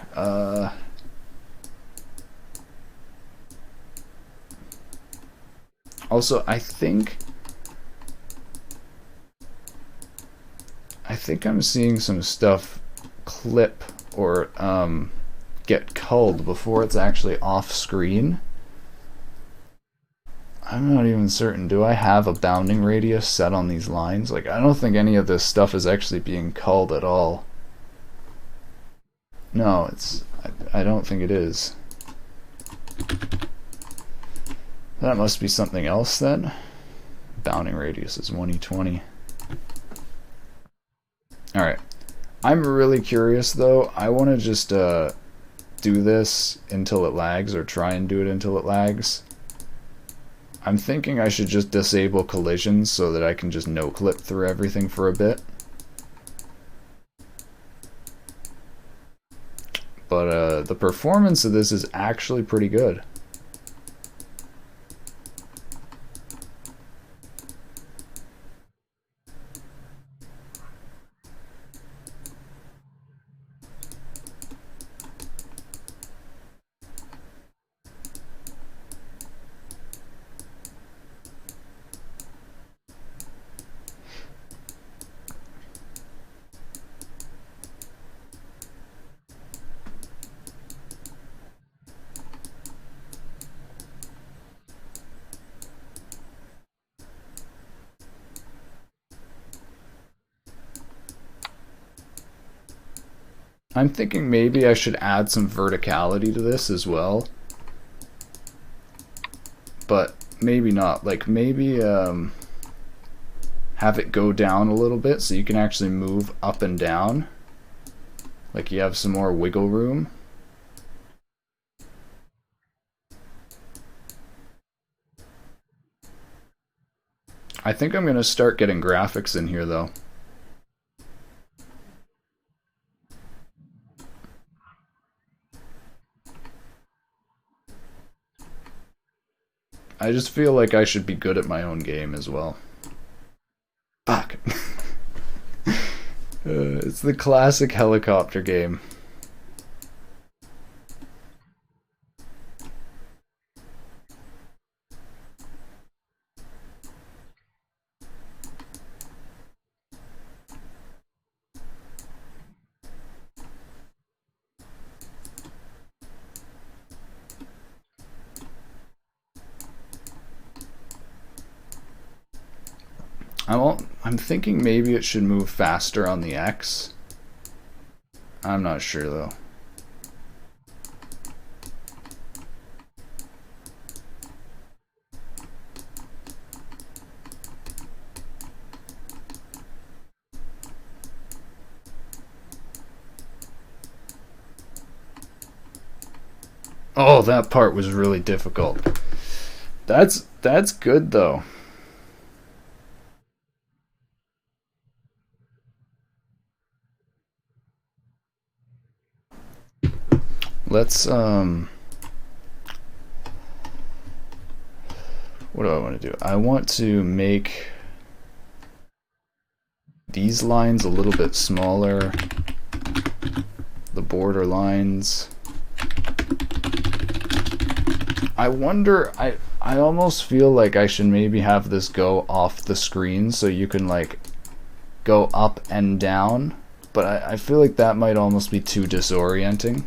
Also, I think I'm seeing some stuff clip or get culled before it's actually off screen. I'm not even certain. Do I have a bounding radius set on these lines? Like, I don't think any of this stuff is actually being culled at all. No, I don't think it is. That must be something else then. Bounding radius is 1e20. Alright. I'm really curious though. I want to just do this until it lags, or try and do it until it lags. I'm thinking I should just disable collisions so that I can just no-clip through everything for a bit. But the performance of this is actually pretty good. I'm thinking maybe I should add some verticality to this as well. But maybe not. Like, maybe have it go down a little bit so you can actually move up and down. Like, you have some more wiggle room. I think I'm going to start getting graphics in here though. I just feel like I should be good at my own game as well. Fuck. It's the classic helicopter game. I'm thinking maybe it should move faster on the X. I'm not sure though. Oh, that part was really difficult. That's good though. Let's what do I want to do? I want to make these lines a little bit smaller. The border lines. I wonder, I almost feel like I should maybe have this go off the screen so you can like go up and down, but I feel like that might almost be too disorienting.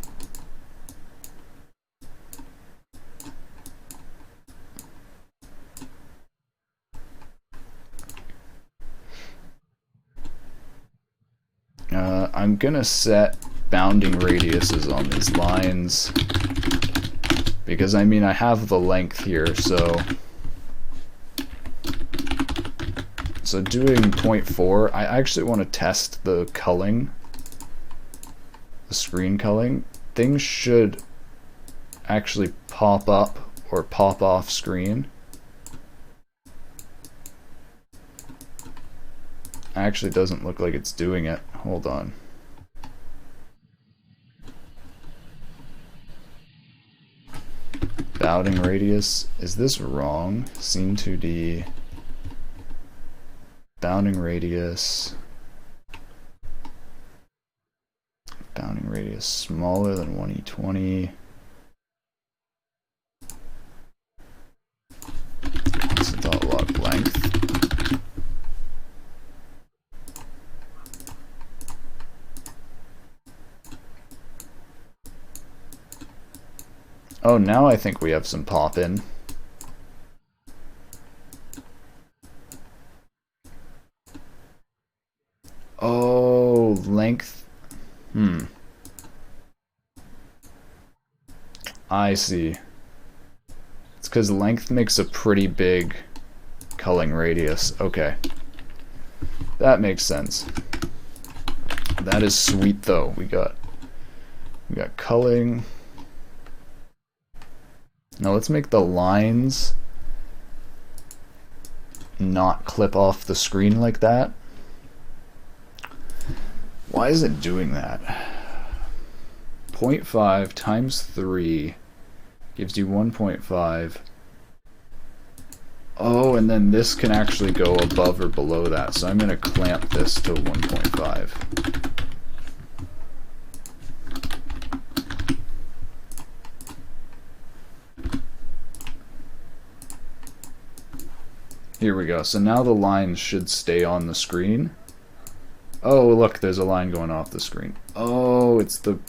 I'm gonna set bounding radiuses on these lines because I mean I have the length here, so So doing 0.4, I actually want to test the culling, the screen culling. Things should actually pop up or pop off screen. Actually doesn't look like it's doing it. Hold on. Bounding radius. Is this wrong? Scene 2D. Bounding radius. Bounding radius smaller than 1e20. Constant dot log length. Oh, now I think we have some pop in. Oh, length. I see. It's because length makes a pretty big culling radius. Okay. That makes sense. That is sweet though. We got culling. Now let's make the lines not clip off the screen like that. Why is it doing that? 0.5 times 3 gives you 1.5. Oh, and then this can actually go above or below that, so I'm going to clamp this to 1.5. Here we go. So now the lines should stay on the screen. Oh, look, there's a line going off the screen. Oh, it's the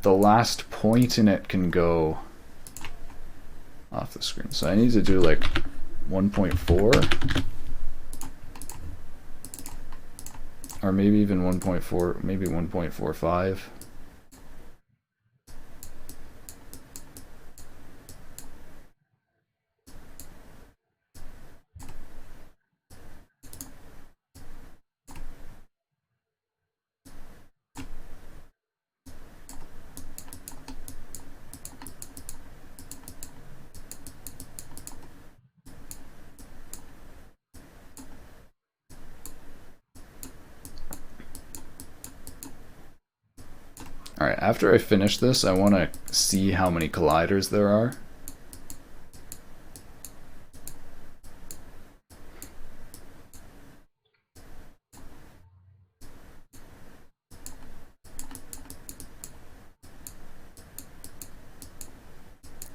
last point in it can go off the screen. So I need to do like 1.4 or maybe even 1.4, maybe 1.45. Alright, after I finish this, I want to see how many colliders there are.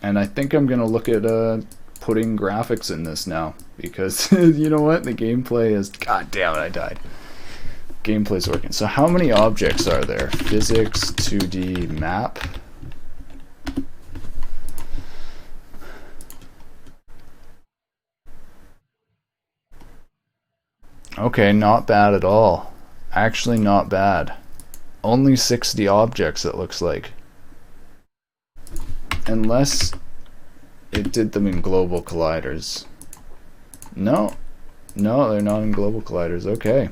And I think I'm going to look at putting graphics in this now, because you know what? The gameplay is... God damn it, I died. Gameplay's working. So how many objects are there? Physics, 2D, map. Okay, not bad at all. Actually not bad. Only 60 objects, it looks like. Unless it did them in global colliders. No. No, they're not in global colliders. Okay.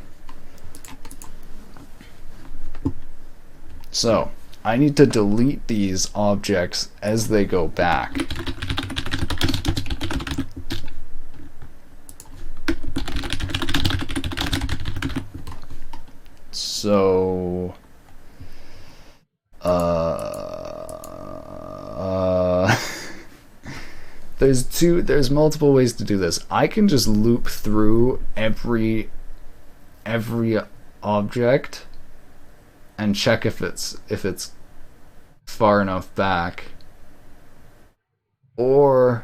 So, I need to delete these objects as they go back. So, there's multiple ways to do this. I can just loop through every object and check if it's far enough back, or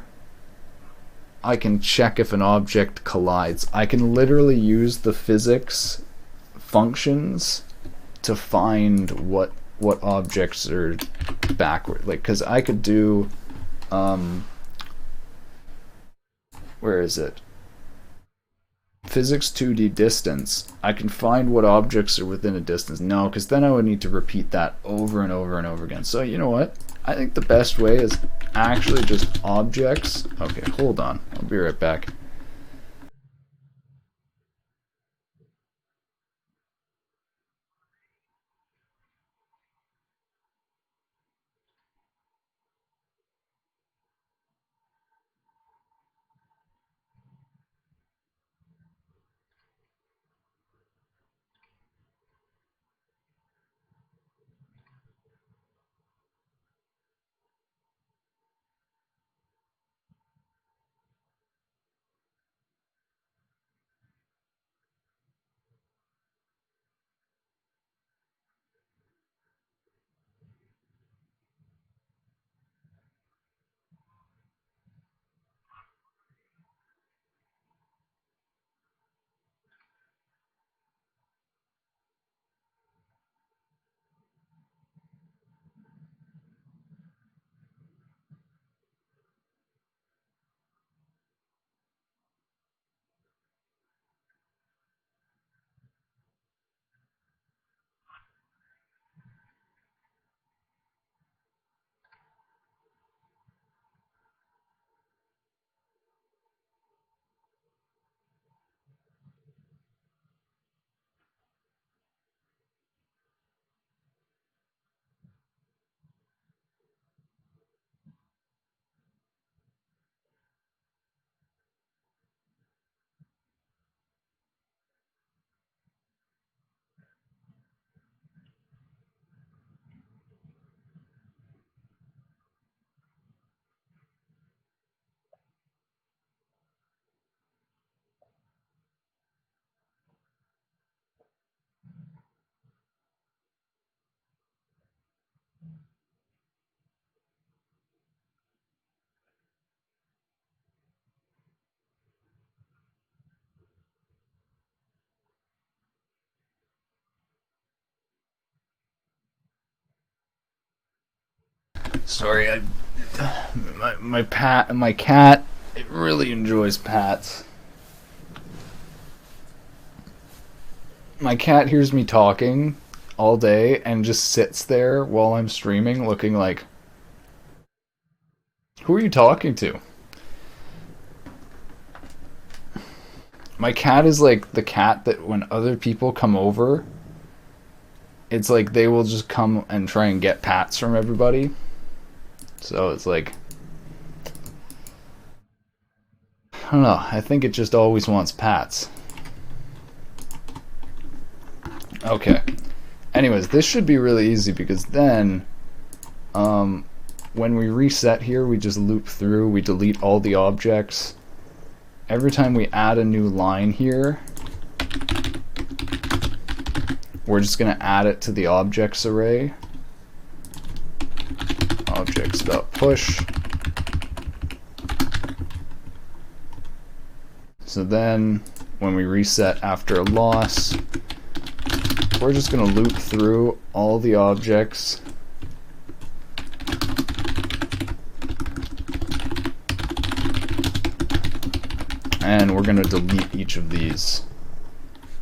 I can check if an object collides. I can literally use the physics functions to find what objects are backward. Like, because I could do where is it? Physics 2D distance. I can find what objects are within a distance. No, because then I would need to repeat that over and over and over again. So you know what? I think the best way is actually just objects. Okay, hold on. I'll be right back. Sorry, my cat, it really enjoys pats. My cat hears me talking all day and just sits there while I'm streaming looking like, who are you talking to? My cat is like the cat that when other people come over, it's like they will just come and try and get pats from everybody. So it's like, I don't know, I think it just always wants pats. Okay. Anyways, this should be really easy because then when we reset here, we just loop through, we delete all the objects. Every time we add a new line here, we're just going to add it to the objects array. Objects.push. So then when we reset after a loss, we're just going to loop through all the objects. And we're going to delete each of these.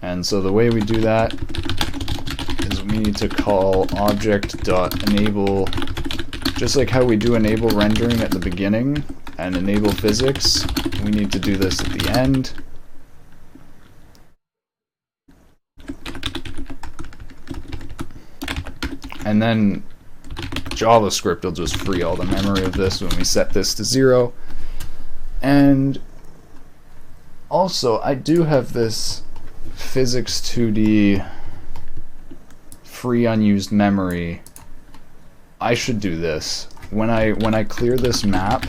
And so the way we do that is we need to call object.enable, just like how we do enable rendering at the beginning and enable physics, we need to do this at the end. And then JavaScript will just free all the memory of this when we set this to 0. And also, I do have this physics 2D free unused memory. I should do this. When I clear this map,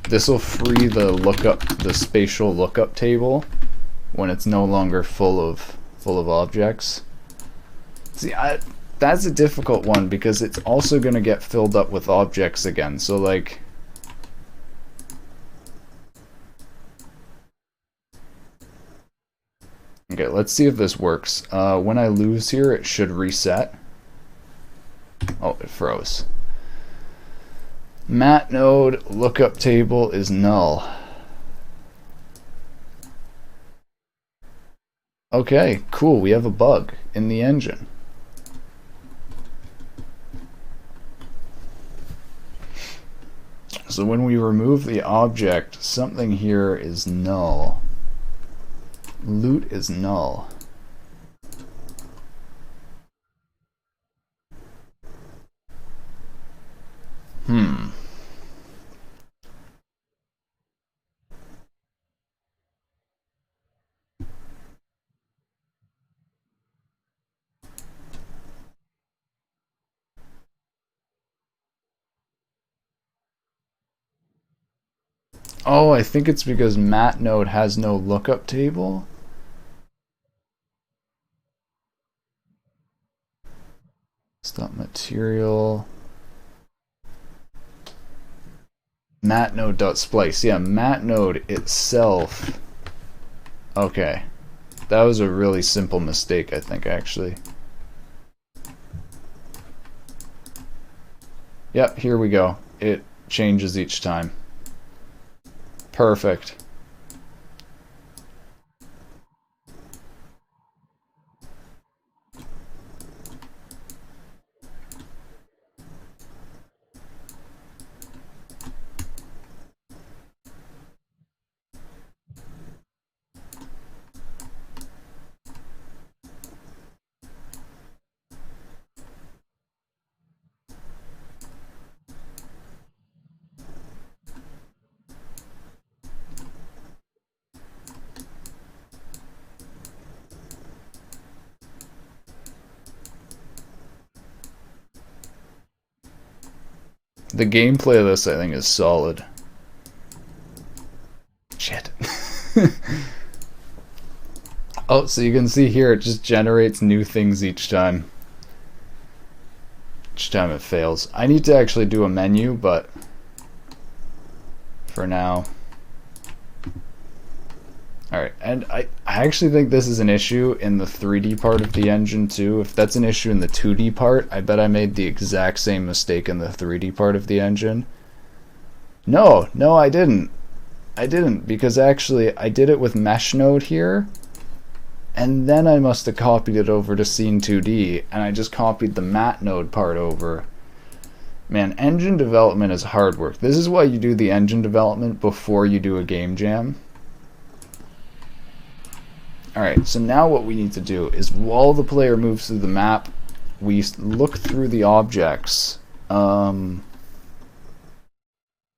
this will free the spatial lookup table when it's no longer full of objects. See, that's a difficult one because it's also going to get filled up with objects again. So like, okay, let's see if this works. When I lose here, it should reset. Oh, it froze. Mat node lookup table is null. Okay, cool. We have a bug in the engine. So when we remove the object, something here is null. Loot is null. Oh, I think it's because mat node has no lookup table. Stop material. Mat node.splice. Yeah, mat node itself. Okay. That was a really simple mistake, I think, actually. Yep, here we go. It changes each time. Perfect. The gameplay of this, I think, is solid. Shit. Oh, so you can see here, it just generates new things each time. Each time it fails. I need to actually do a menu, but for now. Alright, and I actually think this is an issue in the 3D part of the engine too. If that's an issue in the 2D part, I bet I made the exact same mistake in the 3D part of the engine. No, I didn't. I didn't, because actually I did it with mesh node here, and then I must have copied it over to Scene 2D, and I just copied the matte node part over. Man, engine development is hard work. This is why you do the engine development before you do a game jam. Alright, so now what we need to do is while the player moves through the map, we look through the objects to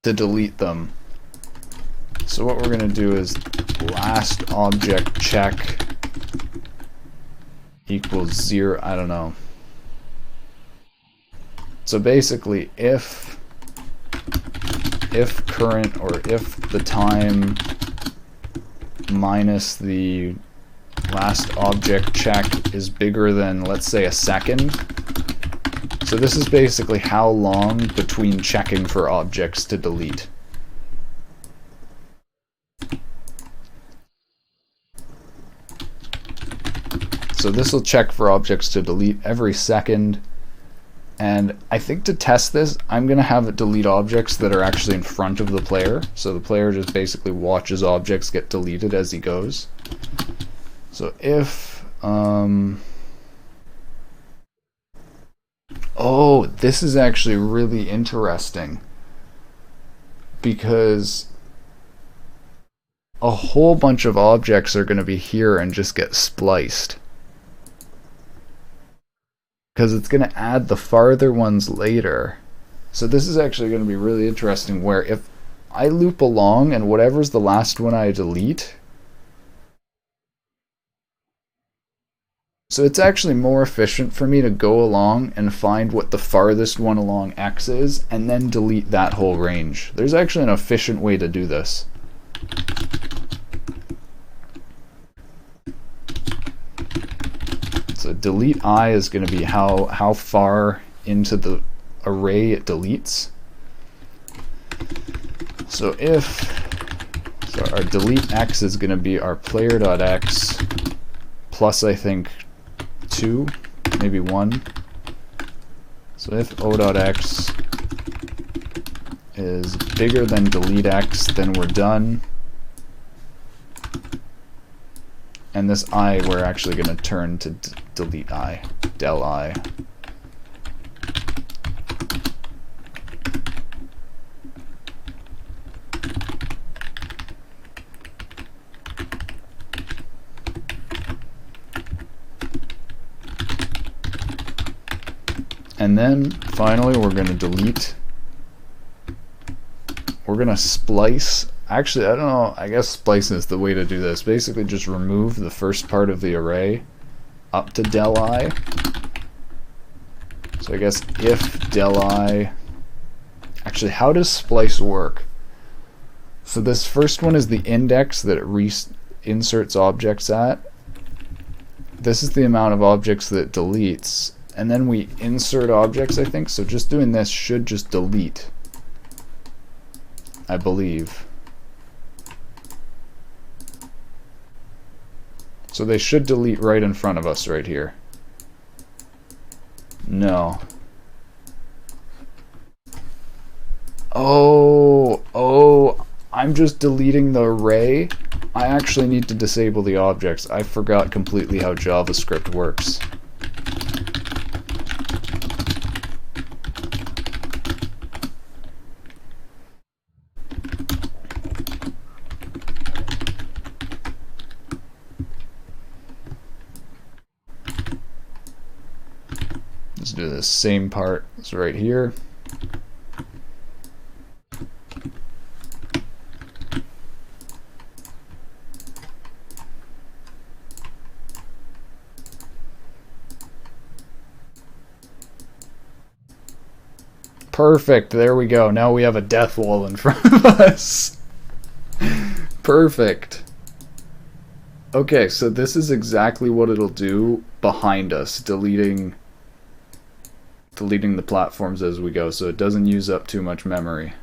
delete them. So what we're going to do is last object check equals 0, I don't know. So basically if current, or if the time minus the last object check is bigger than, let's say, a second. So this is basically how long between checking for objects to delete. So this will check for objects to delete every second. And I think to test this, I'm going to have it delete objects that are actually in front of the player. So the player just basically watches objects get deleted as he goes. So if, oh, this is actually really interesting, because a whole bunch of objects are going to be here and just get spliced. Because it's going to add the farther ones later. So this is actually going to be really interesting, where if I loop along and whatever's the last one I delete, so it's actually more efficient for me to go along and find what the farthest one along X is, and then delete that whole range. There's actually an efficient way to do this. So delete I is going to be how far into the array it deletes. So our delete X is going to be our player.x plus, I think, 2, maybe 1. So if O.x is bigger than delete X, then we're done. And this I, we're actually going to turn to delete I, del I. And then finally we're going to delete. We're going to splice. Actually, I don't know, I guess splicing is the way to do this. Basically just remove the first part of the array up to del I. So I guess if del I, actually how does splice work? So this first one is the index that it inserts objects at. This is the amount of objects that it deletes. And then we insert objects, I think. So just doing this should just delete, I believe. So they should delete right in front of us right here. No. Oh, I'm just deleting the array. I actually need to disable the objects. I forgot completely how JavaScript works. Let's do the same part as right here. Perfect, there we go. Now we have a death wall in front of us. Perfect. Okay, so this is exactly what it'll do behind us, deleting the platforms as we go, so it doesn't use up too much memory.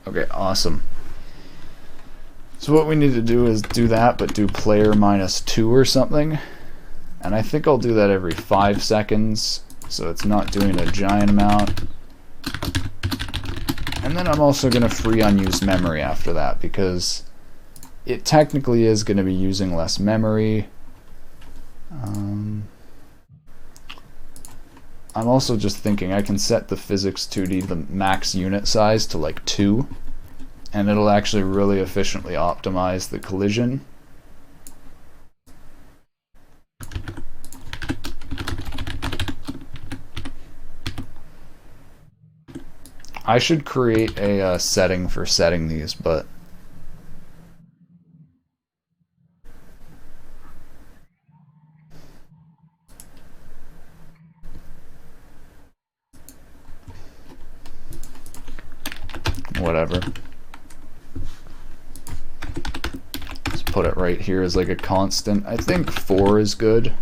Okay, awesome. So what we need to do is do that, but do player -2 or something. And I think I'll do that every 5 seconds, so it's not doing a giant amount. And then I'm also going to free unused memory after that, because it technically is going to be using less memory. I'm also just thinking I can set the physics 2D, the max unit size, to like 2, and it'll actually really efficiently optimize the collision. I should create a setting for setting these, but whatever. Let's put it right here as like a constant. I think 4 is good.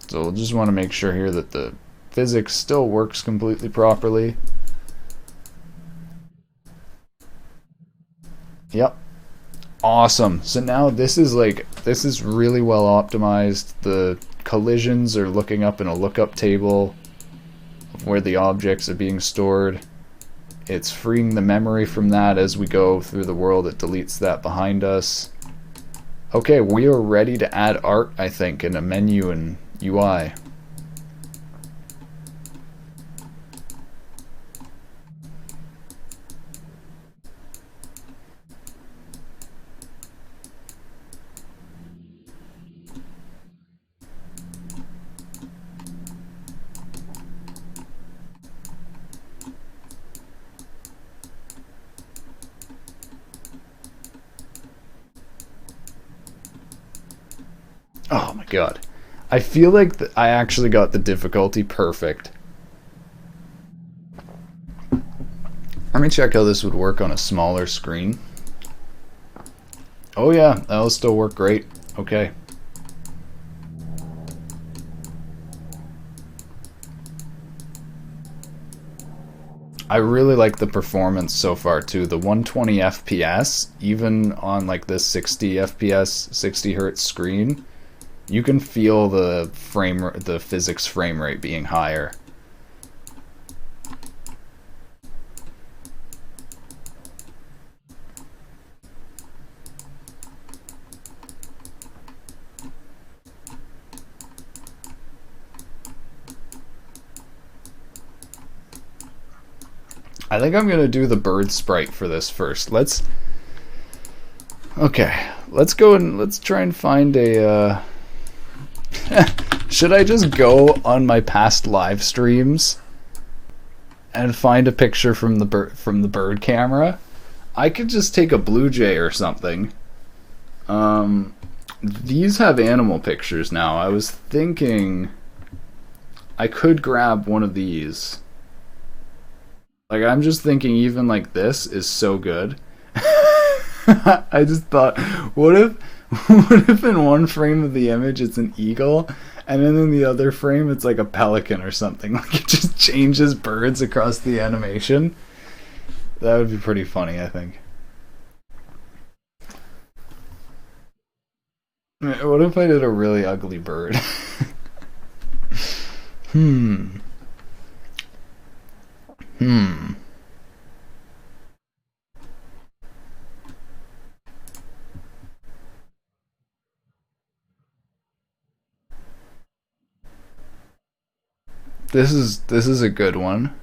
So we'll just want to make sure here that the physics still works completely properly. Yep. Awesome. So now this is really well optimized. The collisions are looking up in a lookup table of where the objects are being stored. It's freeing the memory from that as we go through the world. It deletes that behind us. Okay, we are ready to add art, I think, in a menu and UI. Oh my god. I feel like I actually got the difficulty perfect. Let me check how this would work on a smaller screen. Oh yeah, that'll still work great. Okay. I really like the performance so far too. The 120 FPS, even on like this 60 FPS, 60 hertz screen, you can feel the physics frame rate being higher. I think I'm gonna do the bird sprite for this first. Okay, let's go and let's try and find a should I just go on my past live streams and find a picture from the bird camera? I could just take a blue jay or something. These have animal pictures now. I was thinking I could grab one of these. Like, I'm just thinking even like this is so good. I just thought, what if in one frame of the image it's an eagle, and then in the other frame it's like a pelican or something? Like, it just changes birds across the animation. That would be pretty funny, I think. What if I did a really ugly bird? Hmm. This is a good one.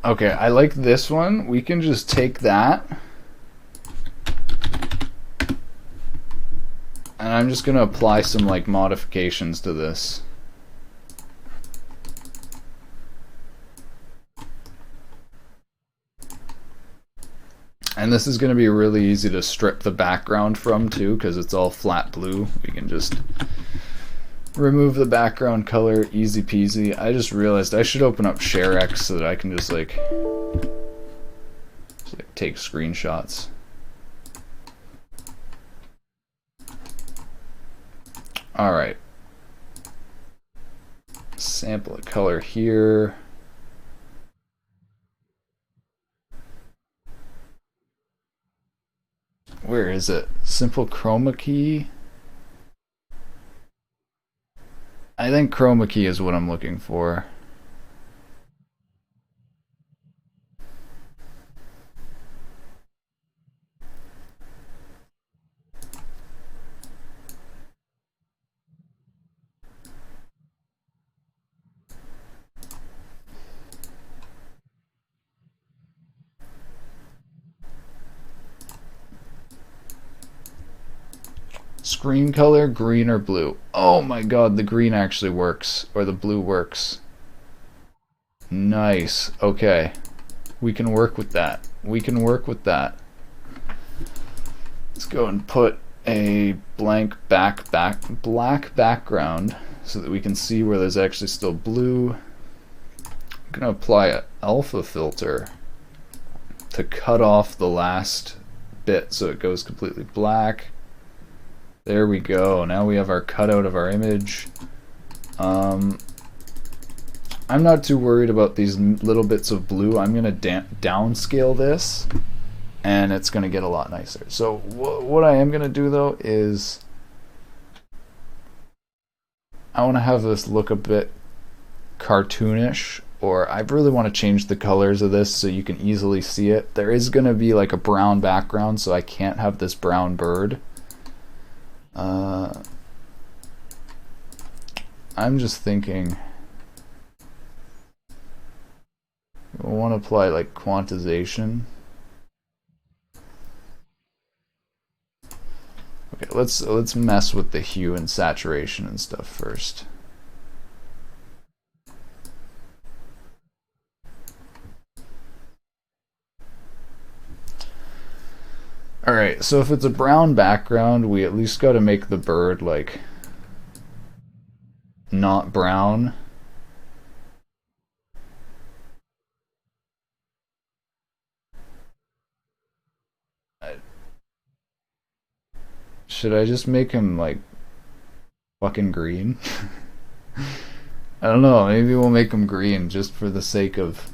Okay, I like this one. We can just take that. And I'm just gonna apply some like modifications to this. And this is going to be really easy to strip the background from too, because it's all flat blue. We can just remove the background color, easy peasy. I just realized I should open up ShareX so that I can just like take screenshots. Alright. Sample a color here. Where is it? Simple chroma key? I think chroma key is what I'm looking for. Screen color, green or blue? Oh my god, the green actually works. Or the blue works. Nice. Okay. We can work with that. We can work with that. Let's go and put a blank black background so that we can see where there's actually still blue. I'm going to apply an alpha filter to cut off the last bit so it goes completely black. There we go. Now we have our cutout of our image. I'm not too worried about these little bits of blue. I'm going to downscale this, and it's going to get a lot nicer. So what I am going to do, though, is I want to have this look a bit cartoonish, or I really want to change the colors of this so you can easily see it. There is going to be like a brown background, so I can't have this brown bird. I'm just thinking I want to apply like quantization. Okay, let's mess with the hue and saturation and stuff first. Alright, so if it's a brown background, we at least got to make the bird, like, not brown. Should I just make him, like, fucking green? I don't know, maybe we'll make him green just for the sake of...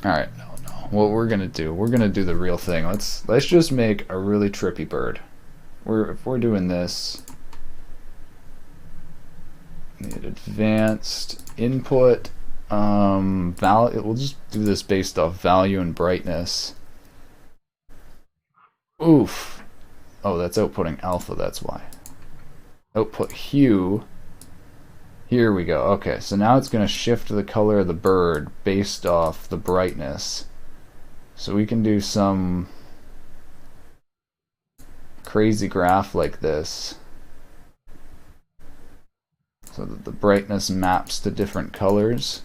Alright, no. What we're gonna do the real thing. Let's just make a really trippy bird. If we're doing this, need advanced input, value. We'll just do this based off value and brightness. Oof. Oh, that's outputting alpha, that's why. Output hue. Here we go. Okay, so now it's going to shift the color of the bird based off the brightness. So we can do some crazy graph like this so that the brightness maps to different colors.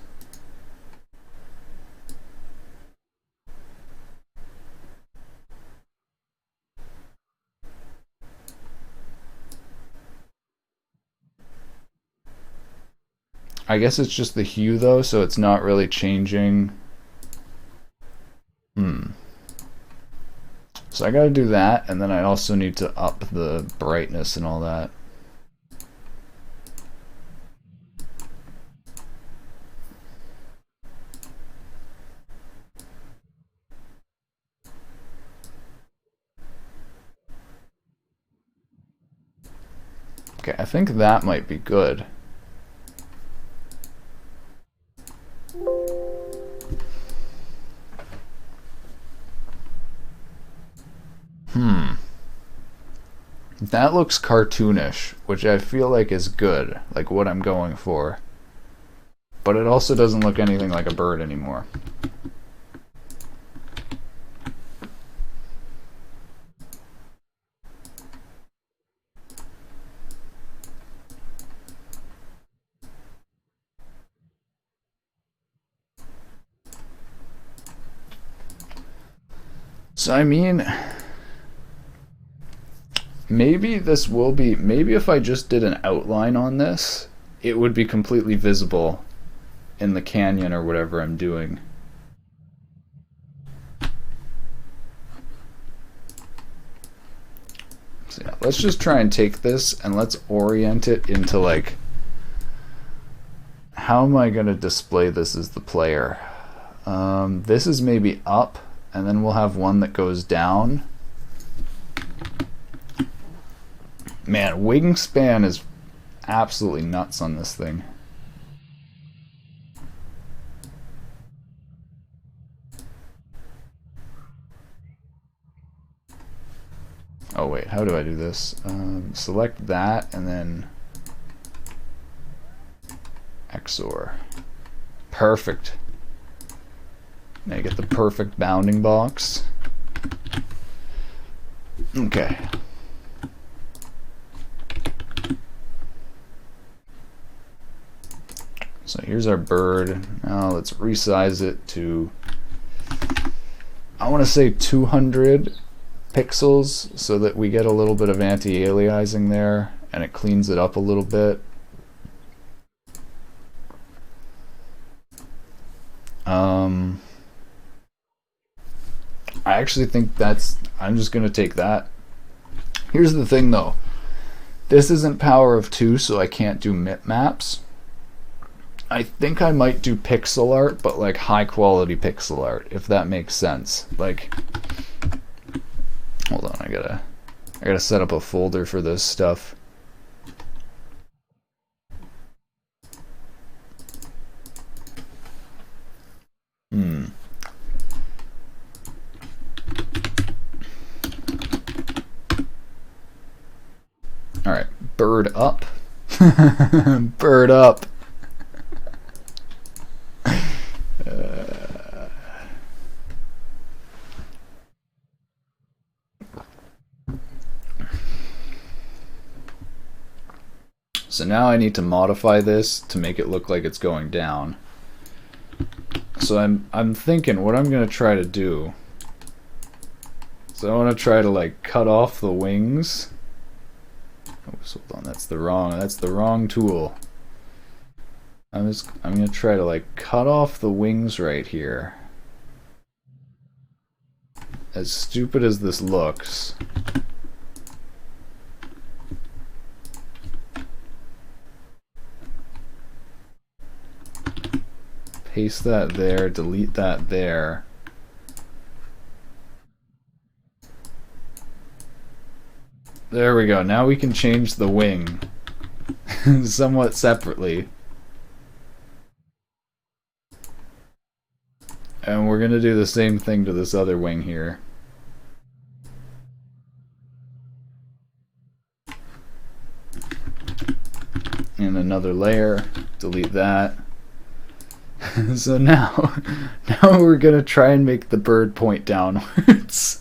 I guess it's just the hue though, so it's not really changing. So I gotta do that, and then I also need to up the brightness and all that. Okay, I think that might be good. That looks cartoonish, which I feel like is good, like what I'm going for. But it also doesn't look anything like a bird anymore. So I mean, maybe this will be, maybe if I just did an outline on this, it would be completely visible in the canyon or whatever I'm doing. let's just try and take this and let's orient it into like, how am I going to display this as the player? This is maybe up, and then we'll have one that goes down. Man, wingspan is absolutely nuts on this thing. Oh wait, how do I do this? Select that and then XOR. Perfect. Now you get the perfect bounding box. Okay. So here's our bird. Now let's resize it to, I want to say 200 pixels so that we get a little bit of anti-aliasing there and it cleans it up a little bit. I actually think I'm just going to take that. Here's the thing though. This isn't power of 2, so I can't do maps. I think I might do pixel art, but like high quality pixel art, if that makes sense. Like, hold on, I gotta set up a folder for this stuff. All right, bird up. Bird up. So now I need to modify this to make it look like it's going down. So I'm thinking what I'm gonna try to do. So I want to try to like cut off the wings. Oh, hold on, that's the wrong tool. I'm gonna try to like cut off the wings right here. As stupid as this looks. Paste that there, delete that there. There we go. Now we can change the wing somewhat separately. And we're going to do the same thing to this other wing here. And another layer. Delete that. So now we're going to try and make the bird point downwards.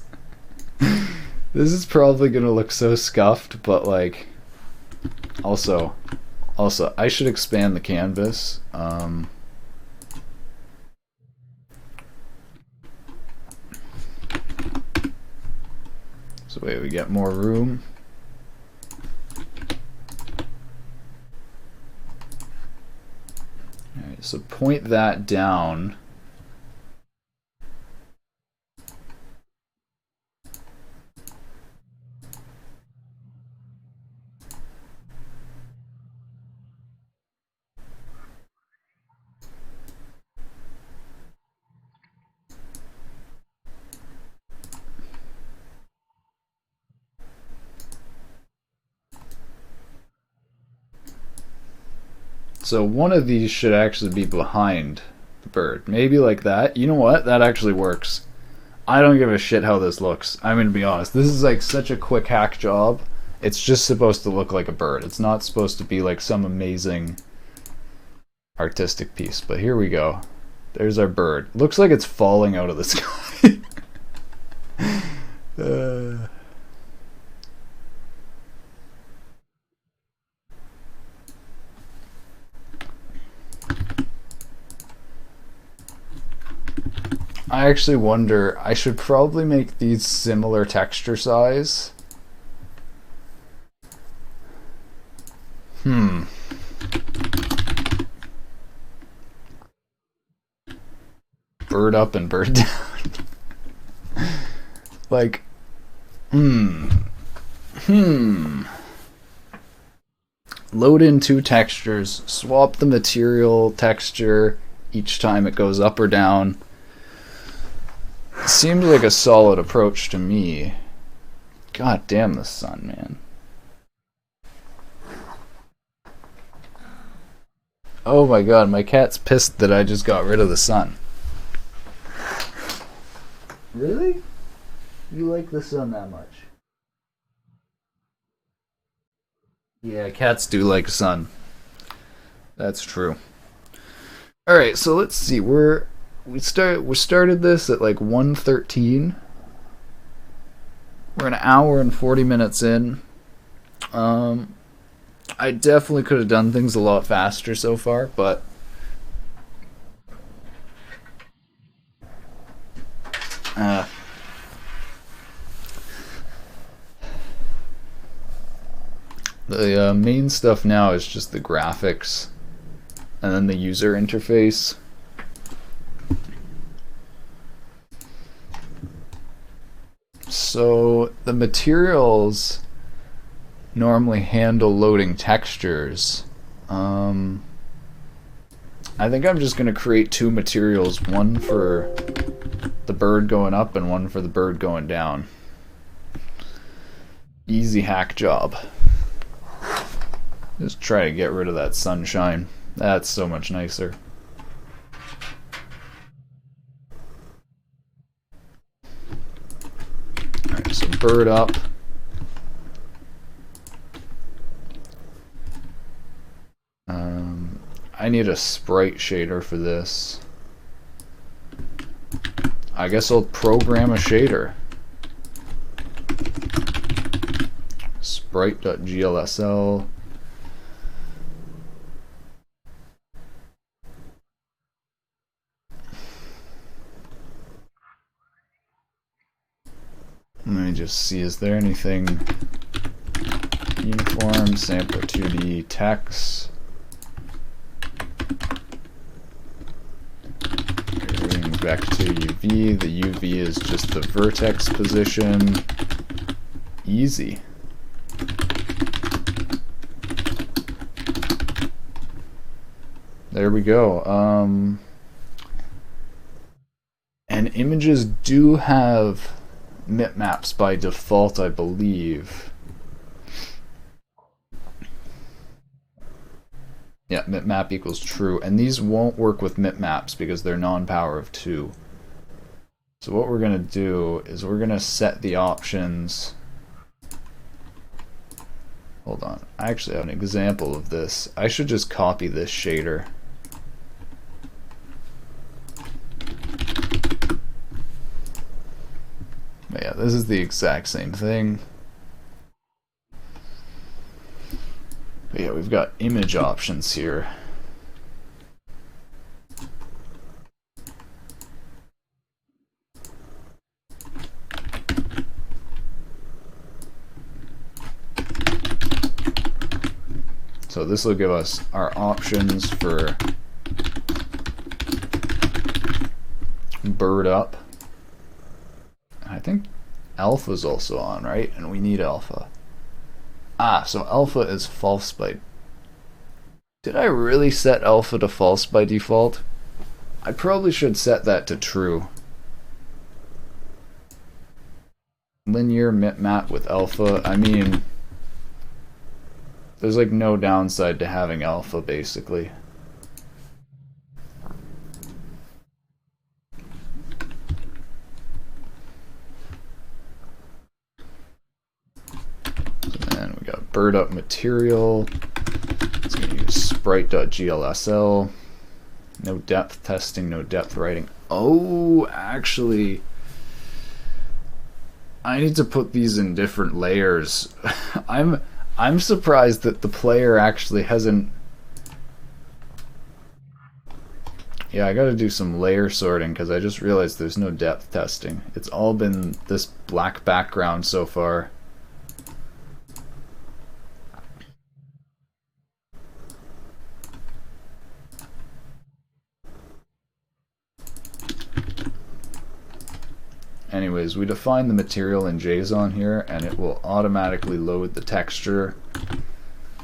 This is probably going to look so scuffed, but like, also, I should expand the canvas. So wait, we get more room. Alright, so point that down. So one of these should actually be behind the bird. Maybe like that. You know what? That actually works. I don't give a shit how this looks. I'm gonna be honest. This is like such a quick hack job. It's just supposed to look like a bird. It's not supposed to be like some amazing artistic piece. But here we go. There's our bird. Looks like it's falling out of the sky. I actually wonder, I should probably make these similar texture size. Bird up and bird down. Like, Load in two textures, swap the material texture each time it goes up or down. Seems like a solid approach to me. God damn the sun, man. Oh my god, my cat's pissed that I just got rid of the sun. Really? You like the sun that much? Yeah, cats do like sun. That's true. All right, so let's see. We started this at like 1:13. We're an hour and 40 minutes in. I definitely could have done things a lot faster so far, but the main stuff now is just the graphics and then the user interface. So the materials normally handle loading textures. I think I'm just going to create two materials, one for the bird going up and one for the bird going down. Easy hack job. Just try to get rid of that sunshine. That's so much nicer. Alright, so bird up. I need a sprite shader for this. I guess I'll program a shader. Sprite.glsl. Let me just see, is there anything uniform, sampler 2D, text. Back to UV. The UV is just the vertex position. Easy. There we go. And images do have bitmaps by default, I believe. Yeah, bitmap equals true, and these won't work with bitmaps because they're non-power of 2. So what we're going to do is we're going to set the options. Hold on, I actually have an example of this. I should just copy this shader. But yeah, this is the exact same thing. But yeah, we've got image options here. So this will give us our options for bird up. I think alpha's also on, right? And we need alpha. Ah, so alpha is false by... Did I really set alpha to false by default? I probably should set that to true. Linear bitmap with alpha, I mean... There's like no downside to having alpha, basically. Bird up material. It's going to use sprite.glsl. No depth testing, no depth writing. Oh, actually, I need to put these in different layers. I'm surprised that the player actually hasn't. Yeah, I got to do some layer sorting because I just realized there's no depth testing. It's all been this black background so far. anyways, we define the material in JSON here, and it will automatically load the texture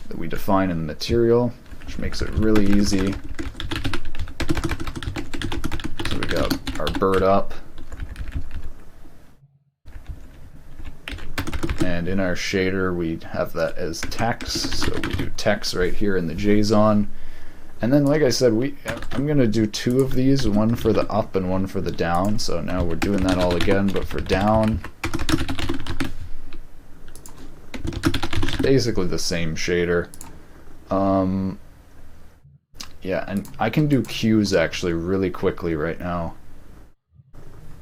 that we define in the material, which makes it really easy. So we got our bird up, and in our shader we have that as text, so we do text right here in the JSON. And then, like I said, I'm going to do two of these, one for the up and one for the down. So now we're doing that all again, but for down, it's basically the same shader. Yeah, and I can do cues actually really quickly right now.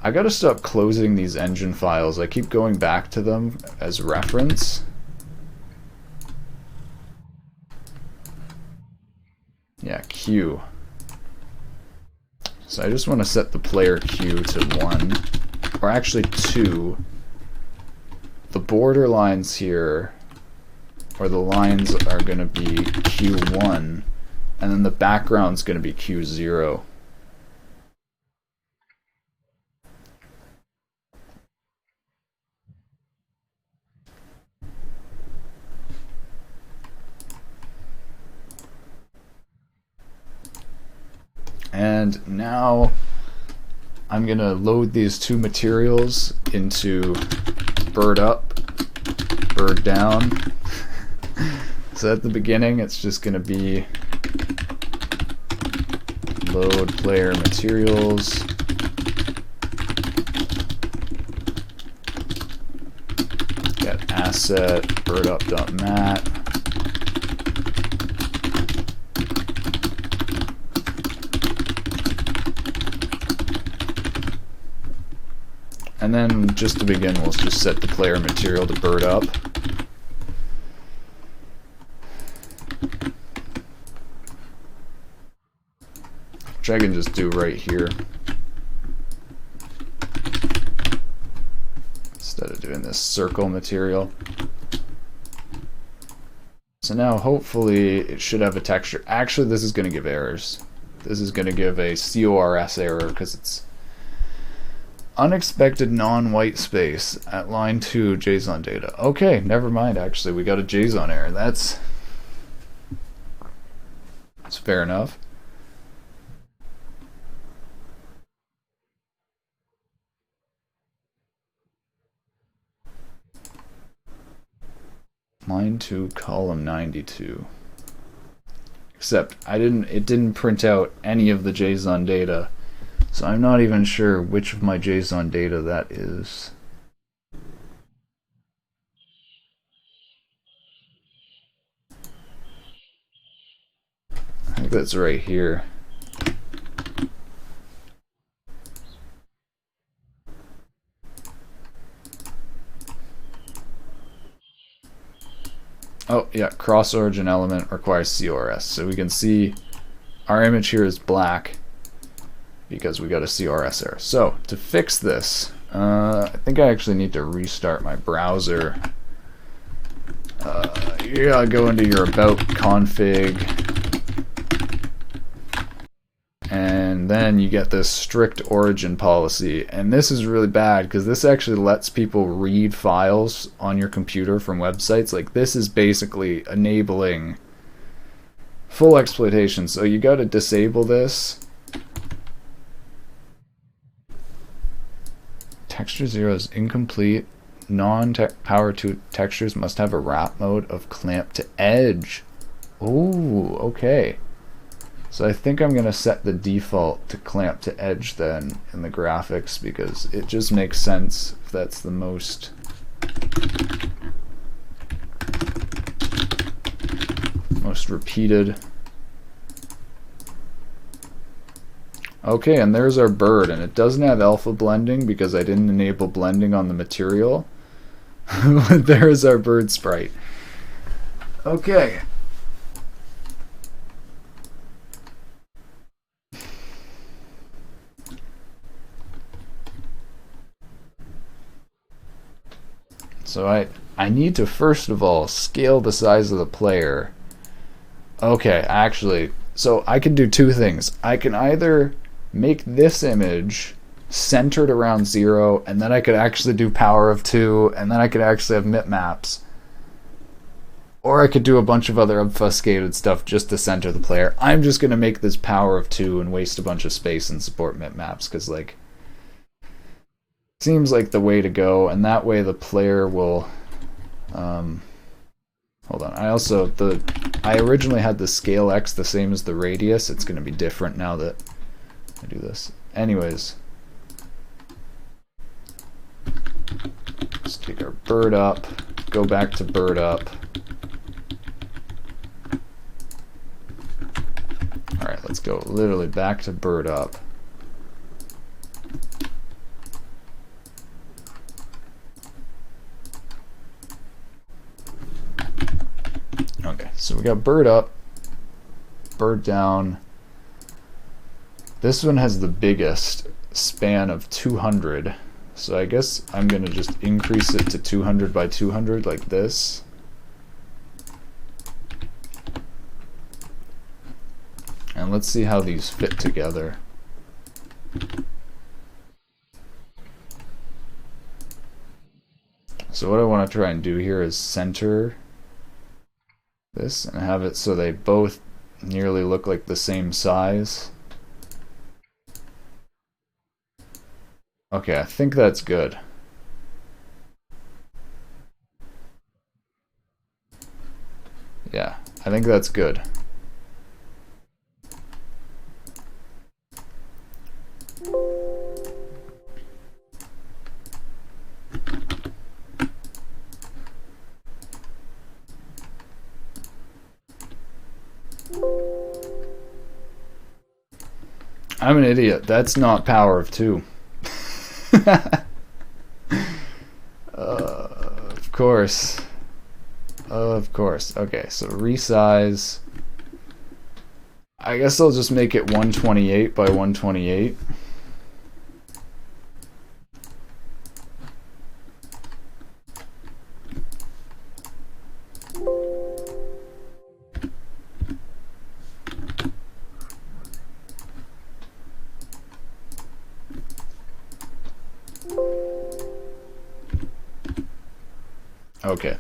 I gotta stop closing these engine files. I keep going back to them as reference. Yeah, Q. So I just want to set the player Q to 1, or actually 2. The border lines here, or the lines, are going to be Q1, and then the background's going to be Q0. And now I'm going to load these two materials into bird up, bird down. So at the beginning it's just going to be load player materials, get asset bird up.mat. And then just to begin, we'll just set the player material to bird up. Which I can just do right here, instead of doing this circle material. So now hopefully it should have a texture. Actually, this is going to give errors. This is going to give a CORS error because it's unexpected non-white space at line 2 JSON data. Okay, never mind, actually we got a JSON error. That's fair enough. Line 2 column 92. Except it didn't print out any of the JSON data. So I'm not even sure which of my JSON data that is. I think that's right here. Oh yeah, cross origin element requires CORS. So we can see our image here is black because we got a CORS error. So to fix this, I think I actually need to restart my browser. You gotta go into your about config, and then you get this strict origin policy, and this is really bad because this actually lets people read files on your computer from websites. Like, this is basically enabling full exploitation, so you got to disable this. Texture 0 is incomplete. Non-power 2 textures must have a wrap mode of clamp to edge. Ooh, okay. So I think I'm going to set the default to clamp to edge then in the graphics, because it just makes sense if that's the most repeated. Okay, and there's our bird, and it doesn't have alpha blending because I didn't enable blending on the material. But there's our bird sprite. Okay. So I need to first of all scale the size of the player. Okay, actually, so I can do two things. I can either make this image centered around 0, and then I could actually do power of 2, and then I could actually have mip maps. Or I could do a bunch of other obfuscated stuff just to center the player. I'm just going to make this power of 2 and waste a bunch of space and support mip maps, because, like, seems like the way to go, and that way the player will... hold on. I originally had the scale X the same as the radius. It's going to be different now that I do this. Anyways. Let's take our bird up. Go back to bird up. Alright, let's go literally back to bird up. Okay, so we got bird up, bird down. This one has the biggest span of 200, so I guess I'm going to just increase it to 200 by 200 like this. And let's see how these fit together. So what I want to try and do here is center this and have it so they both nearly look like the same size. Okay, I think that's good. Yeah, I think that's good. I'm an idiot. That's not power of 2. Of course. Of course. Okay, so resize. I guess I'll just make it 128 by 128. Okay,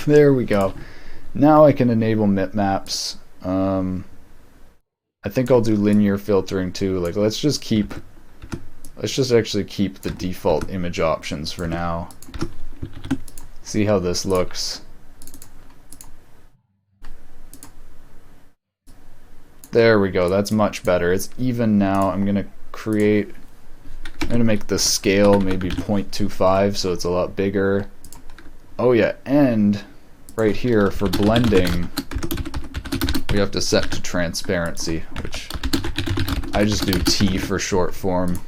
there we go. Now I can enable mip maps. I think I'll do linear filtering too. Like, let's just actually keep the default image options for now. See how this looks. There we go. That's much better. It's even now. I'm gonna make the scale maybe 0.25 so it's a lot bigger. Oh yeah, and right here for blending, we have to set to transparency, which I just do T for short form.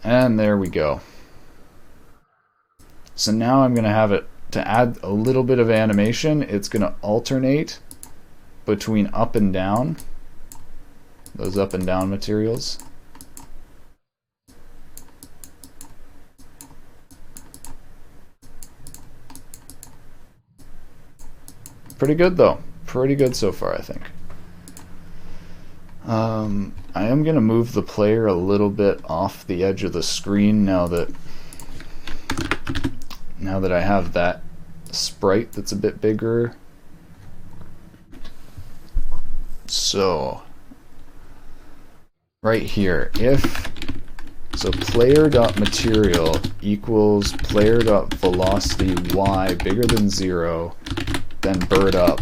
And there we go. So now I'm going to have it, to add a little bit of animation, it's going to alternate between up and down, those up and down materials. Pretty good though. Pretty good so far, I think. I am going to move the player a little bit off the edge of the screen now that I have that sprite that's a bit bigger. So right here, so player.material equals player.velocity y bigger than 0, then bird up.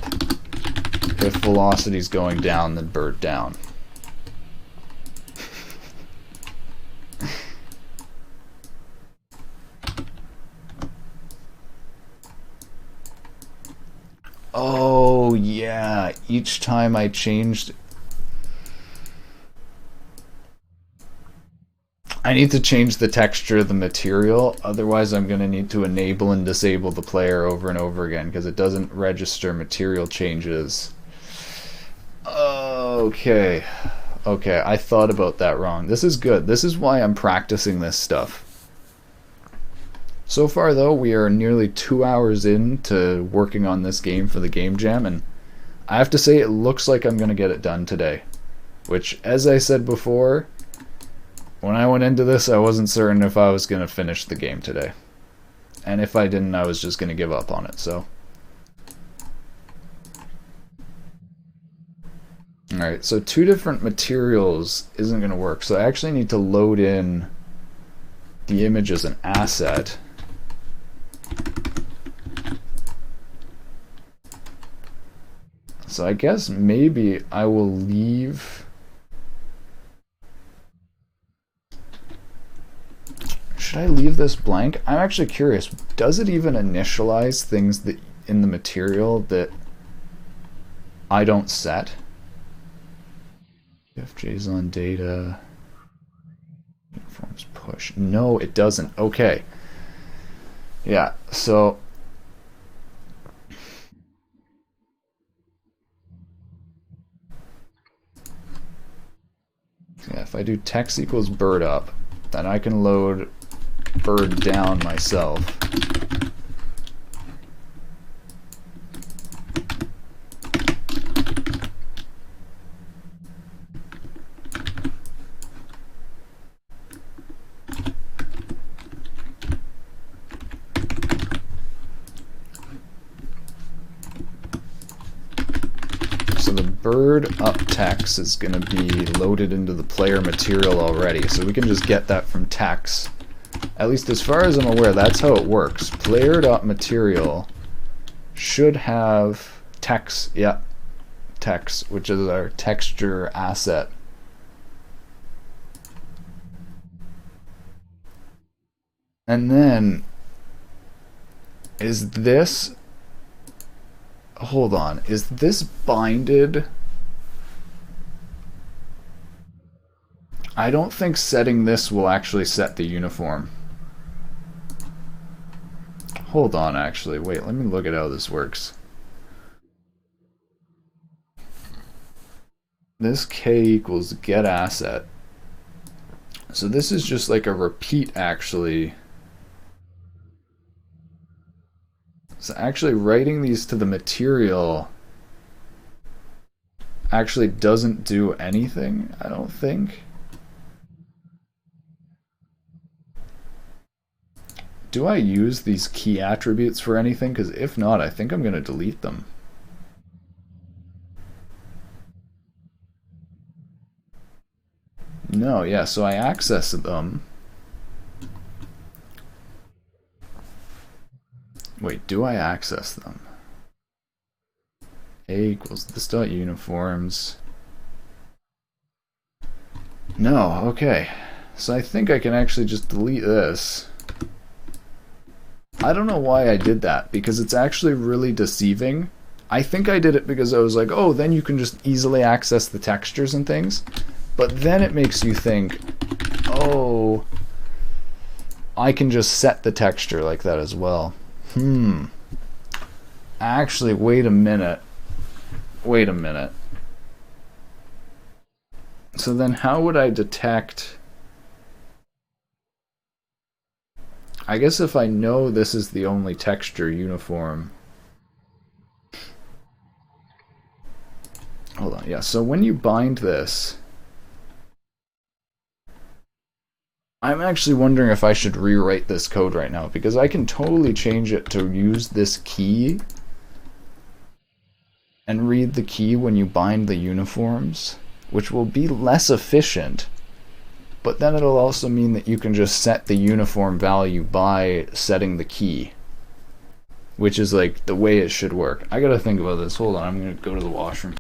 If velocity is going down, then bird down. Oh yeah, each time I changed, I need to change the texture of the material, otherwise I'm going to need to enable and disable the player over and over again because it doesn't register material changes. Okay, I thought about that wrong. This is good. This is why I'm practicing this stuff. So far though, we are nearly 2 hours into working on this game for the Game Jam, and I have to say it looks like I'm going to get it done today. which, as I said before, when I went into this, I wasn't certain if I was going to finish the game today. And if I didn't, I was just going to give up on it, so. Alright, so 2 different materials isn't going to work, so I actually need to load in the image as an asset. So I guess maybe I will leave... Should I leave this blank? I'm actually curious. Does it even initialize things that in the material that I don't set? If JSON data uniforms push. No, it doesn't. Okay. Yeah, so yeah, if I do text equals bird up, then I can load bird down myself. So the bird up text is going to be loaded into the player material already, so we can just get that from text. At least as far as I'm aware, that's how it works. Player.material should have text, yeah, text, which is our texture asset. And then, is this, hold on, is this binded? I don't think setting this will actually set the uniform. Hold on, actually. Wait, let me look at how this works. This k equals get asset. So this is just like a repeat, actually. So actually writing these to the material actually doesn't do anything, I don't think. Do I use these key attributes for anything? Because if not, I think I'm going to delete them. No, yeah, so I access them. Wait, do I access them? A equals this dot uniforms. No, okay. So I think I can actually just delete this. I don't know why I did that, because it's actually really deceiving. I think I did it because I was like, oh, then you can just easily access the textures and things. But then it makes you think, oh, I can just set the texture like that as well. Actually, wait a minute. Wait a minute. So then how would I detect... I guess if I know this is the only texture uniform... Hold on, yeah, so when you bind this... I'm actually wondering if I should rewrite this code right now, because I can totally change it to use this key and read the key when you bind the uniforms, which will be less efficient, but then it'll also mean that you can just set the uniform value by setting the key, which is like the way it should work. I gotta think about this. Hold on, I'm gonna go to the washroom.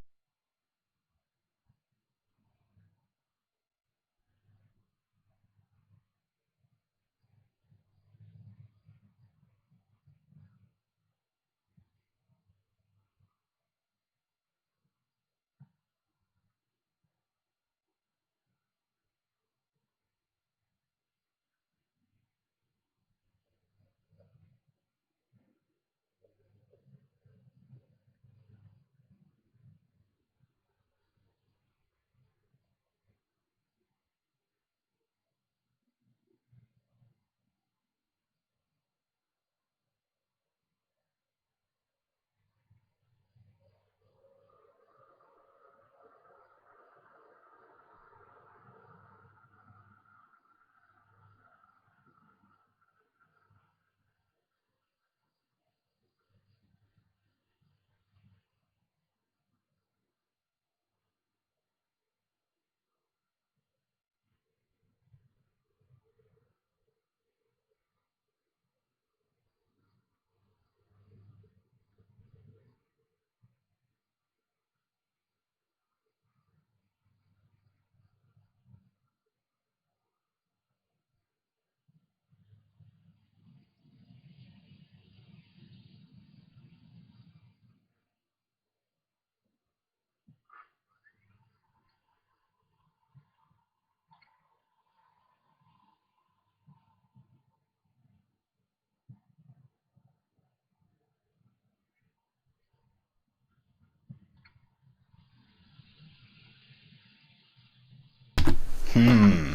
Hmm.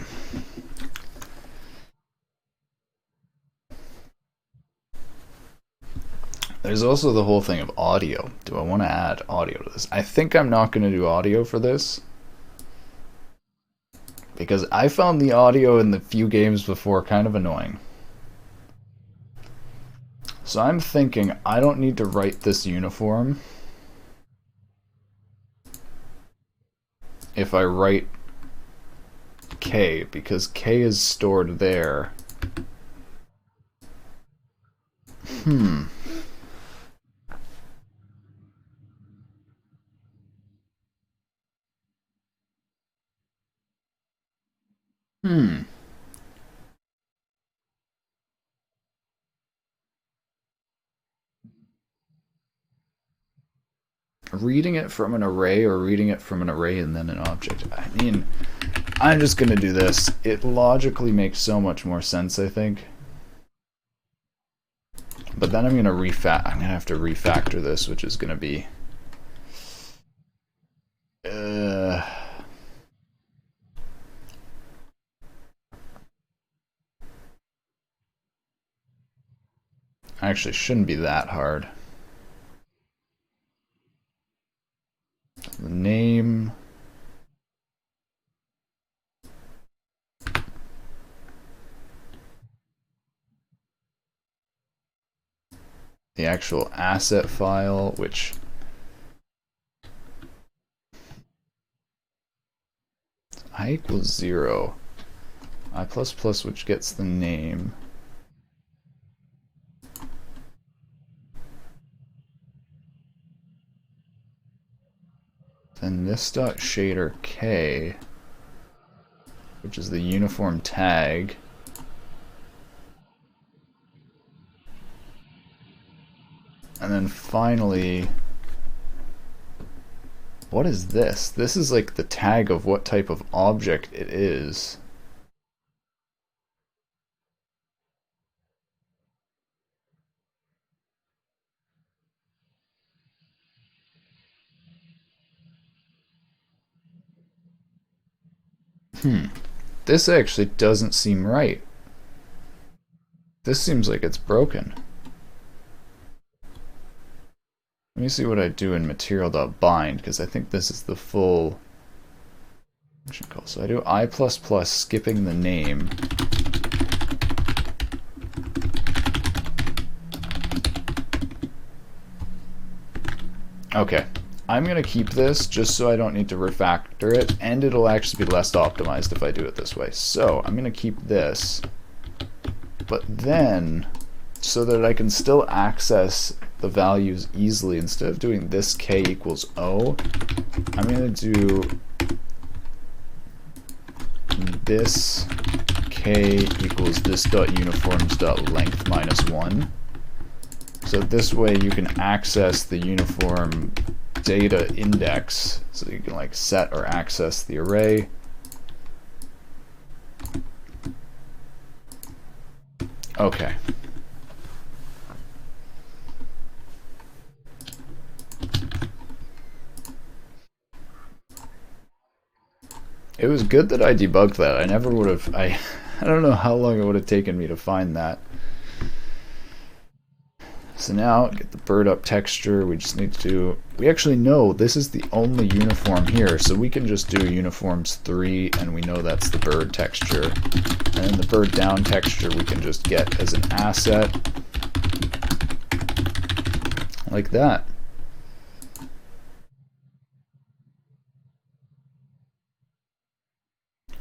There's also the whole thing of audio. Do I want to add audio to this? I think I'm not going to do audio for this, because I found the audio in the few games before kind of annoying. So I'm thinking I don't need to write this uniform if I write K, because K is stored there. Hmm. Hmm. Reading it from an array or reading it from an array and then an object. I mean, I'm just going to do this. It logically makes so much more sense, I think. But then I'm going to have to refactor this, which is going to be actually shouldn't be that hard. The name, the actual asset file, which I equals 0, I plus plus, which gets the name, then this dot shader k, which is the uniform tag, and then finally, what is this? This is like the tag of what type of object it is. This actually doesn't seem right. This seems like it's broken. Let me see what I do in material.bind, because I think this is the full function call. So I do I++ skipping the name. Okay, I'm going to keep this just so I don't need to refactor it, and it'll actually be less optimized if I do it this way. So I'm going to keep this, but then, so that I can still access the values easily, instead of doing this k equals O, I'm going to do this k equals this dot uniforms dot length minus 1. So this way you can access the uniform data index, so you can like set or access the array. Okay. It was good that I debugged that. I never would have, I don't know how long it would have taken me to find that. So now, get the bird up texture, we just need to, we actually know this is the only uniform here, so we can just do uniforms 3, and we know that's the bird texture. And then the bird down texture we can just get as an asset, like that.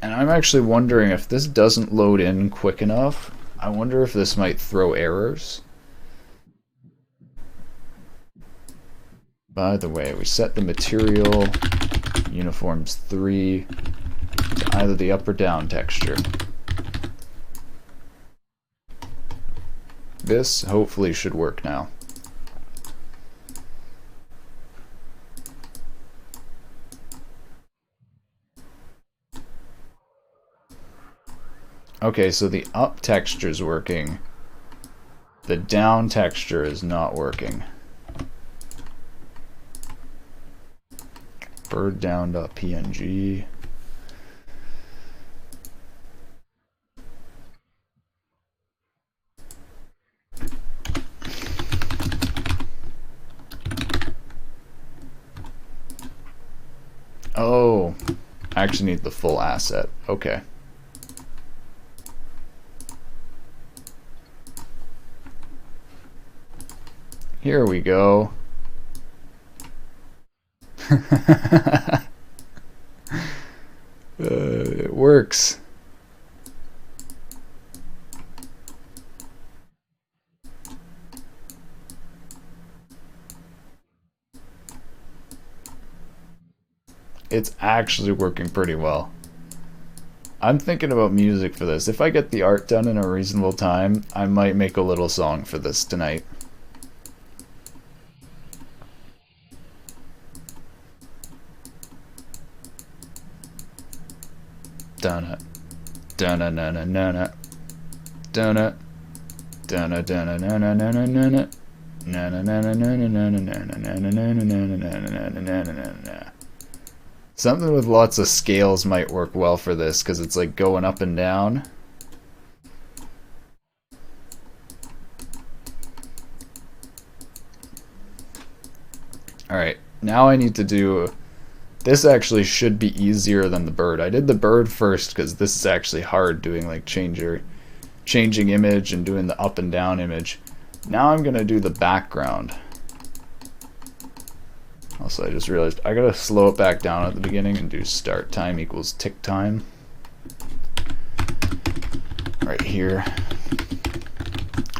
And I'm actually wondering if this doesn't load in quick enough, I wonder if this might throw errors. By the way, we set the material uniforms 3 to either the up or down texture. This hopefully should work now. Okay, so the up texture is working. The down texture is not working. Bird down.png. actually need the full asset. Okay. Here we go. It works. It's actually working pretty well. I'm thinking about music for this. If I get the art done in a reasonable time, I might make a little song for this tonight. Donut. Donut, donut, donut. Donut. Donut, donut, donut, donut, donut. Something with lots of scales might work well for this, because it's like going up and down. Alright, now I need to do... This actually should be easier than the bird. I did the bird first because this is actually hard, doing like changing image and doing the up and down image. Now I'm going to do the background. Also, I just realized I gotta slow it back down at the beginning and do start time equals tick time. Right here.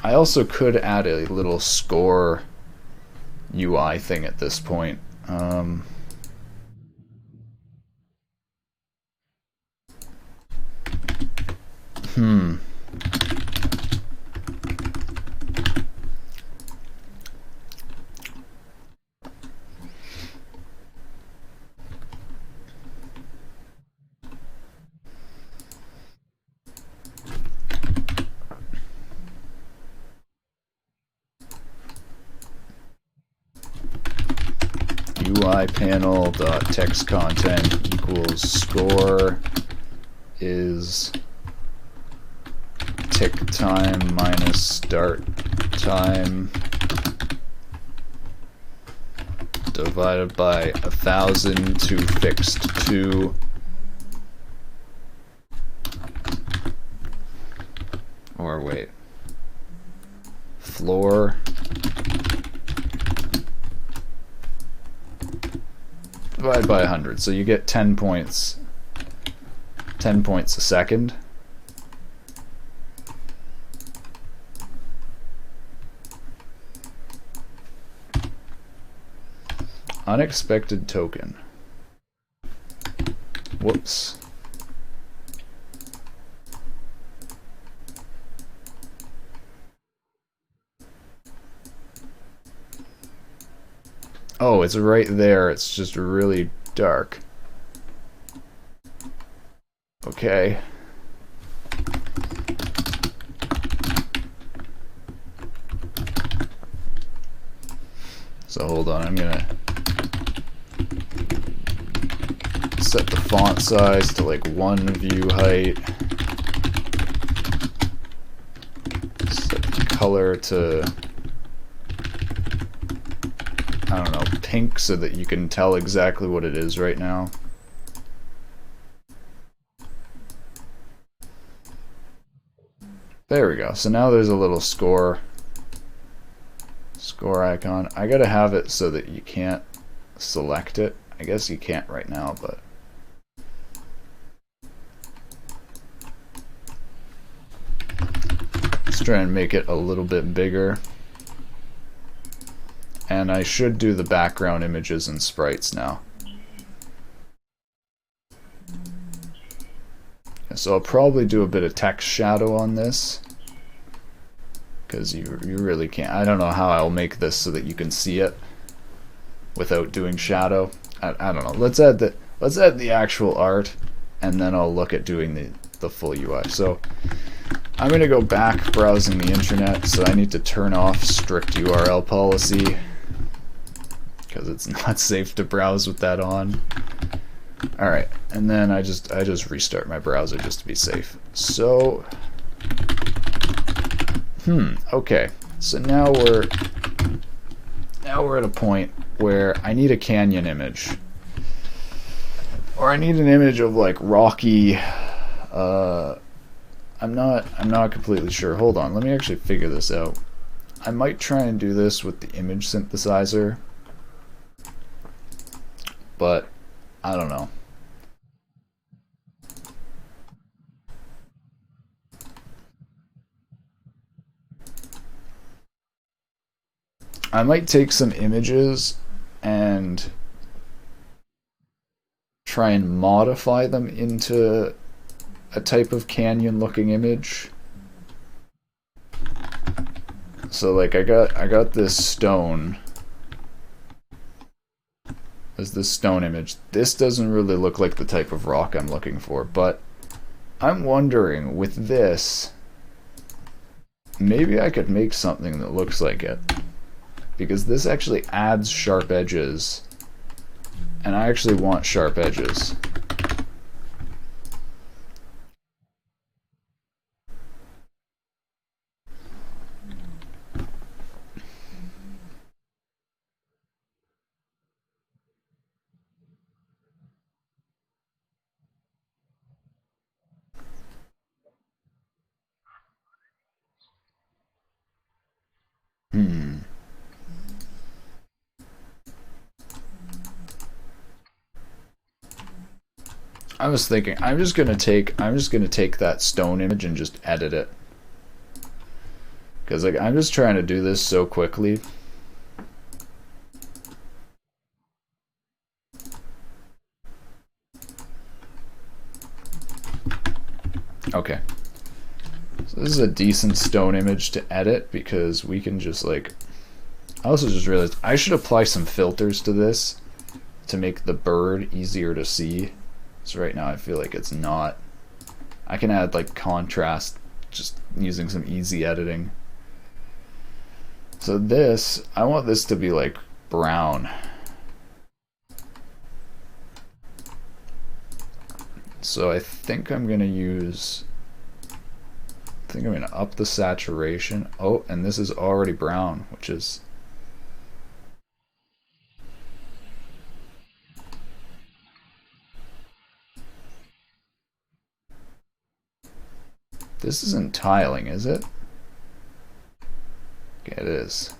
I also could add a little score UI thing at this point. UI panel dot text content equals score is tick time minus start time divided by 1,000 to fixed 2 or wait, floor divided by 100, so you get 10 points a second. Unexpected token. Whoops. Oh, it's right there. It's just really dark. Okay. So hold on, I'm gonna set the font size to like 1 view height. Set the color to, I don't know, pink, so that you can tell exactly what it is right now. There we go. So now there's a little score icon. I gotta have it so that you can't select it. I guess you can't right now, but let's try and make it a little bit bigger. And I should do the background images and sprites now. So I'll probably do a bit of text shadow on this, because you really can't. I don't know how I'll make this so that you can see it without doing shadow. I don't know. Let's add the actual art, and then I'll look at doing the full UI. So I'm gonna go back browsing the internet. So I need to turn off strict URL policy, because it's not safe to browse with that on. Alright, and then I just restart my browser just to be safe. So okay. So now we're at a point where I need a canyon image. Or I need an image of like rocky. I'm not completely sure. Hold on, let me actually figure this out. I might try and do this with the image synthesizer, but I don't know. I might take some images and try and modify them into a type of canyon looking image. So like I got this stone. There's this stone image. This doesn't really look like the type of rock I'm looking for, but I'm wondering with this, maybe I could make something that looks like it. Because this actually adds sharp edges, and I actually want sharp edges. I was thinking I'm just gonna take that stone image and just edit it. Cause like I'm just trying to do this so quickly. Okay. So this is a decent stone image to edit because we can just like, I also just realized I should apply some filters to this to make the bird easier to see. So right now I feel like it's not. I can add like contrast just using some easy editing. So this, I want this to be like brown. So I think I'm gonna up the saturation. Oh, and this is already brown, which is this isn't tiling, is it? Okay, it is.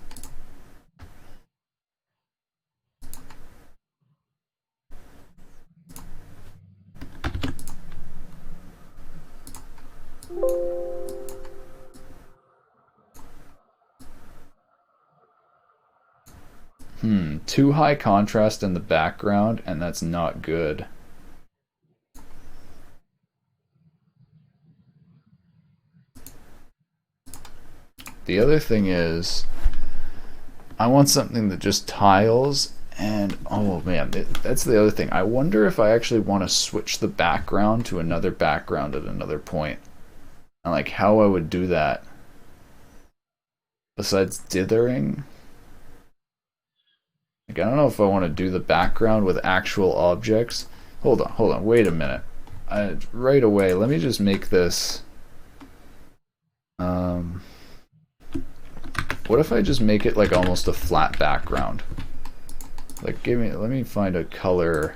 Too high contrast in the background, and that's not good. The other thing is, I want something that just tiles, and oh man, that's the other thing. I wonder if I actually want to switch the background to another background at another point, and like how I would do that. Besides dithering, like I don't know if I want to do the background with actual objects. Hold on, wait a minute. Right away, let me just make this. What if I just make it like almost a flat background? Like let me find a color.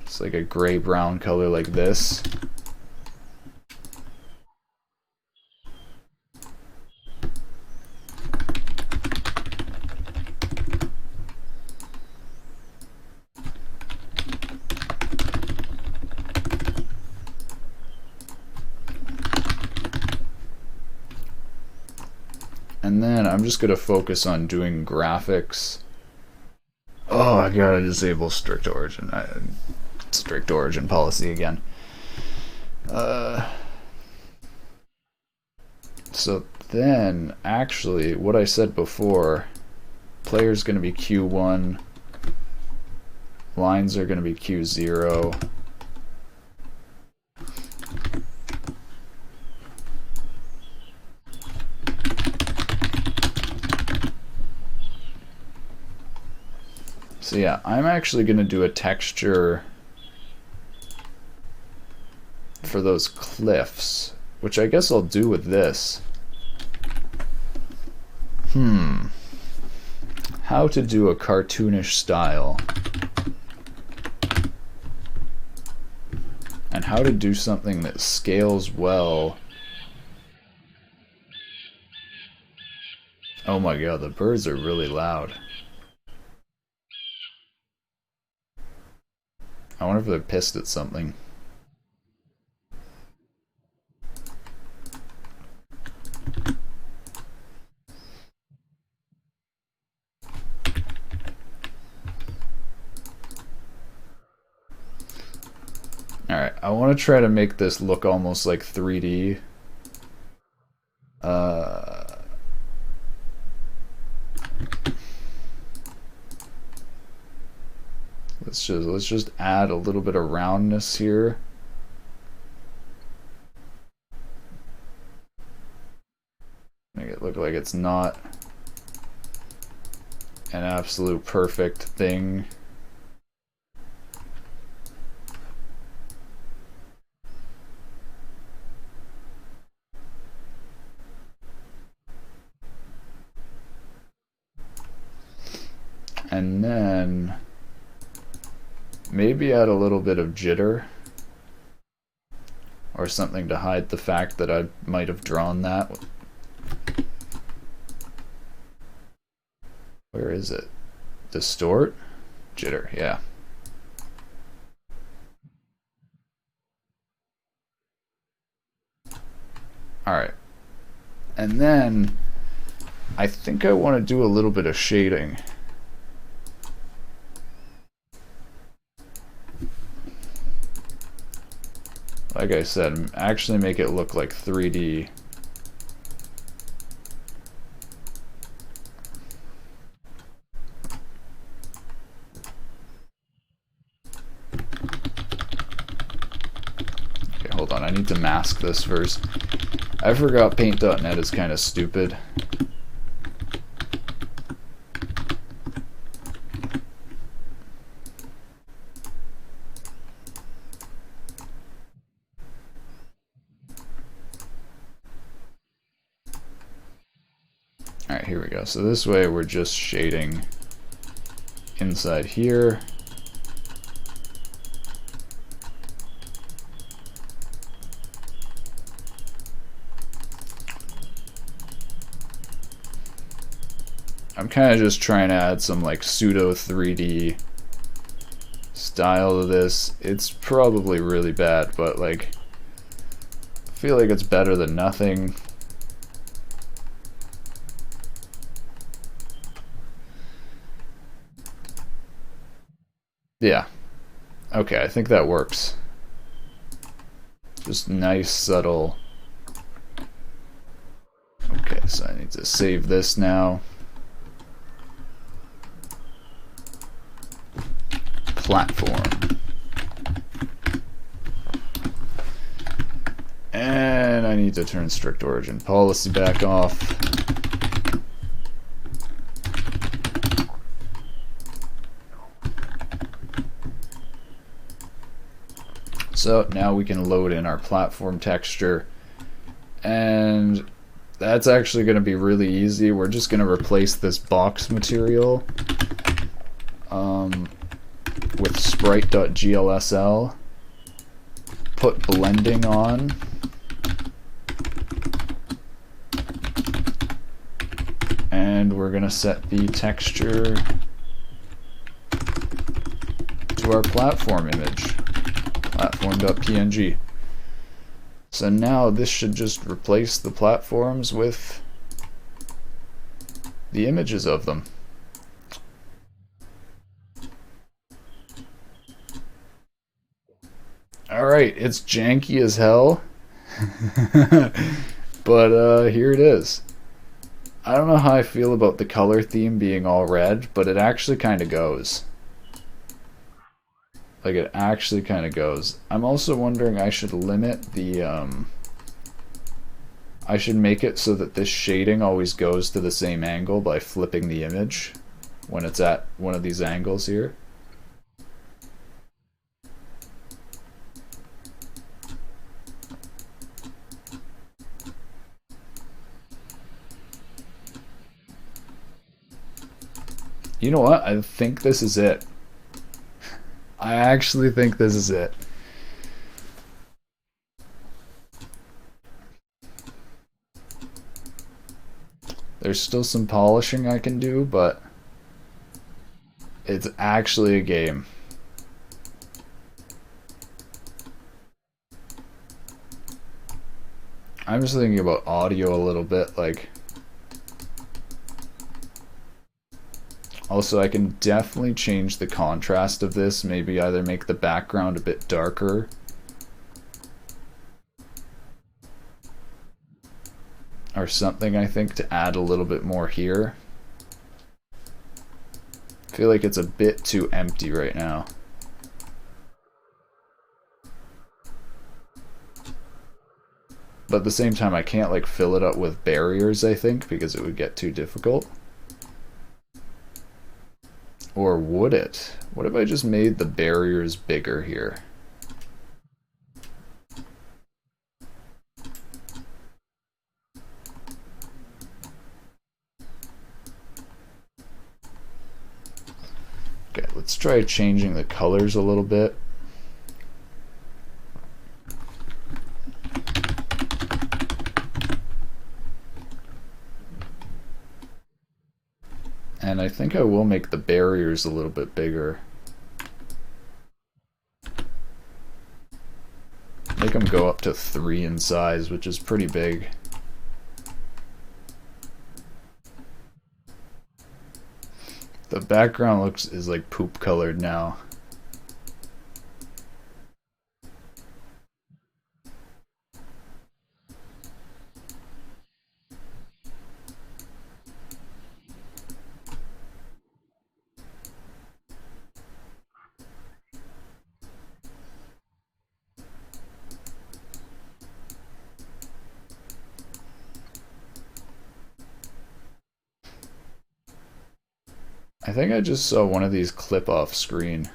It's like a gray-brown color like this. And then I'm just going to focus on doing graphics. Oh, I gotta disable strict origin policy again. So then, actually, what I said before, player's going to be Q1, lines are going to be Q0. So yeah, I'm actually going to do a texture for those cliffs, which I guess I'll do with this. How to do a cartoonish style. and how to do something that scales well. Oh my god, the birds are really loud. I wonder if they're pissed at something. Alright, I want to try to make this look almost like 3D. Let's just add a little bit of roundness here. Make it look like it's not an absolute perfect thing. And then maybe add a little bit of jitter or something to hide the fact that I might have drawn that. Where is it? Distort? Jitter, yeah. Alright. And then I think I want to do a little bit of shading. Like I said, actually make it look like 3D. Okay, hold on, I need to mask this first. I forgot Paint.net is kind of stupid. Alright, here we go. So this way we're just shading inside here. I'm kind of just trying to add some like pseudo 3D style to this. It's probably really bad, but like I feel like it's better than nothing. Yeah. Okay, I think that works. Just nice, subtle. Okay, so I need to save this now. Platform. And I need to turn strict origin policy back off. So now we can load in our platform texture, and that's actually going to be really easy. We're just going to replace this box material with sprite.glsl, put blending on, and we're going to set the texture to our platform image. Platform.png. So now this should just replace the platforms with the images of them. Alright, it's janky as hell, but here it is. I don't know how I feel about the color theme being all red, but it actually kind of goes. Like, it actually kind of goes. I'm also wondering I should limit the, I should make it so that this shading always goes to the same angle by flipping the image when it's at one of these angles here. You know what? I think this is it. I actually think this is it. There's still some polishing I can do, but it's actually a game. I'm just thinking about audio a little bit, like... Also, I can definitely change the contrast of this, maybe either make the background a bit darker or something, I think, to add a little bit more here. I feel like it's a bit too empty right now. But at the same time, I can't like fill it up with barriers, I think, because it would get too difficult. Or would it? What if I just made the barriers bigger here? Okay, let's try changing the colors a little bit. And I think I will make the barriers a little bit bigger. Make them go up to 3 in size, which is pretty big. The background is like poop colored now. I think I just saw one of these clip off screen.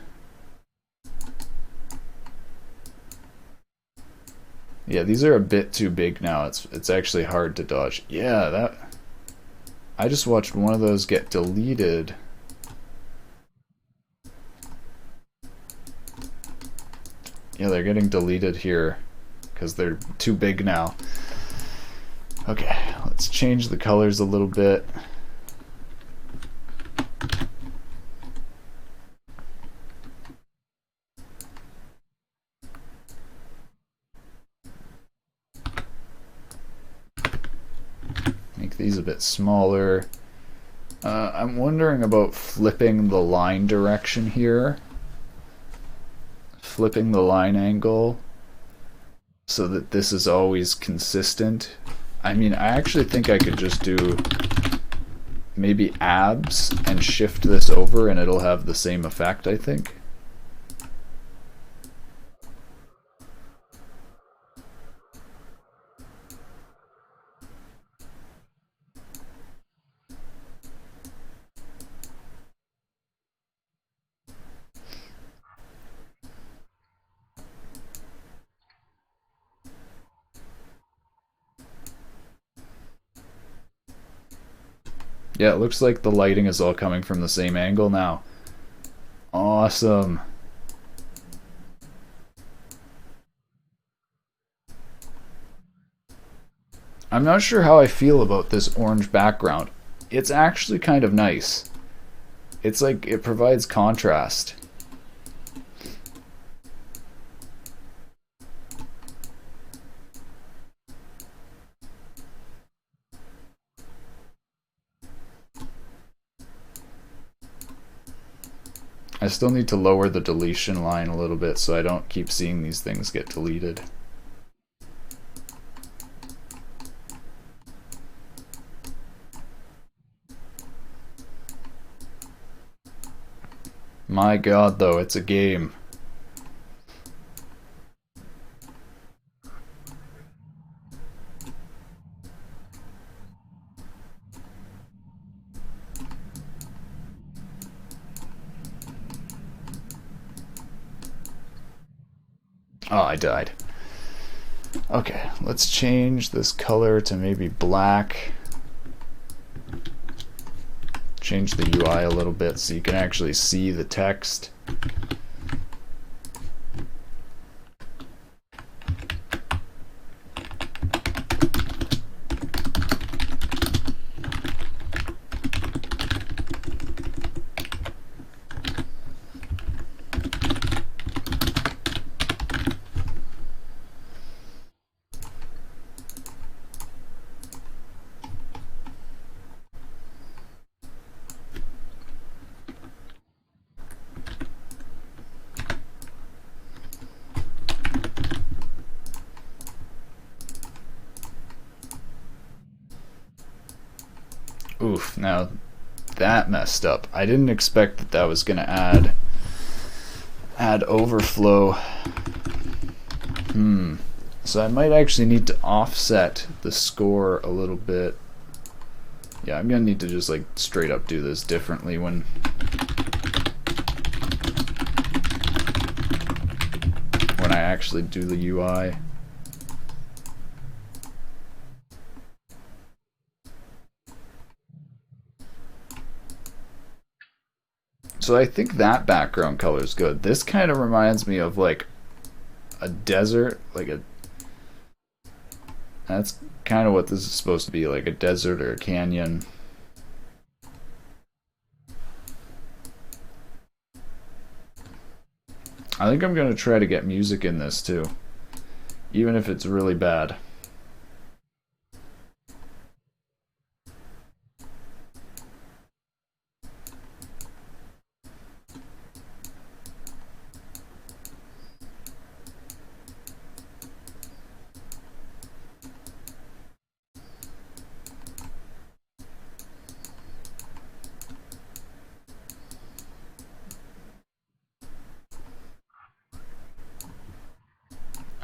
Yeah, these are a bit too big now. It's actually hard to dodge. Yeah, that... I just watched one of those get deleted. Yeah, they're getting deleted here because they're too big now. Okay, let's change the colors a little bit. Make these a bit smaller. I'm wondering about flipping the line direction here. Flipping the line angle so that this is always consistent. I mean, I actually think I could just do maybe abs and shift this over and it'll have the same effect, I think. Yeah, it looks like the lighting is all coming from the same angle now. Awesome. I'm not sure how I feel about this orange background. It's actually kind of nice. It's like it provides contrast. I still need to lower the deletion line a little bit so I don't keep seeing these things get deleted. My god, though, it's a game. Oh, I died. Okay, let's change this color to maybe black. Change the UI a little bit so you can actually see the text. Oof, now that messed up. I didn't expect that that was gonna add overflow. So I might actually need to offset the score a little bit. Yeah, I'm gonna need to just like straight up do this differently when I actually do the UI. So I think that background color is good. This kind of reminds me of like a desert, like a... That's kind of what this is supposed to be, like a desert or a canyon. I think I'm going to try to get music in this too, even if it's really bad.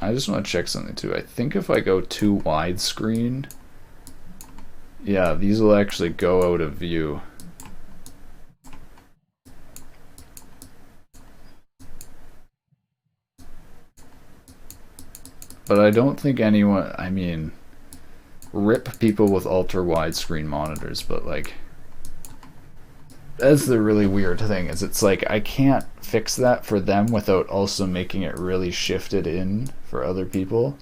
I just want to check something too. I think if I go too widescreen, yeah, these will actually go out of view. But I don't think anyone, I mean, rip people with ultra widescreen monitors, but like, that's the really weird thing, is it's like I can't fix that for them without also making it really shifted in for other people.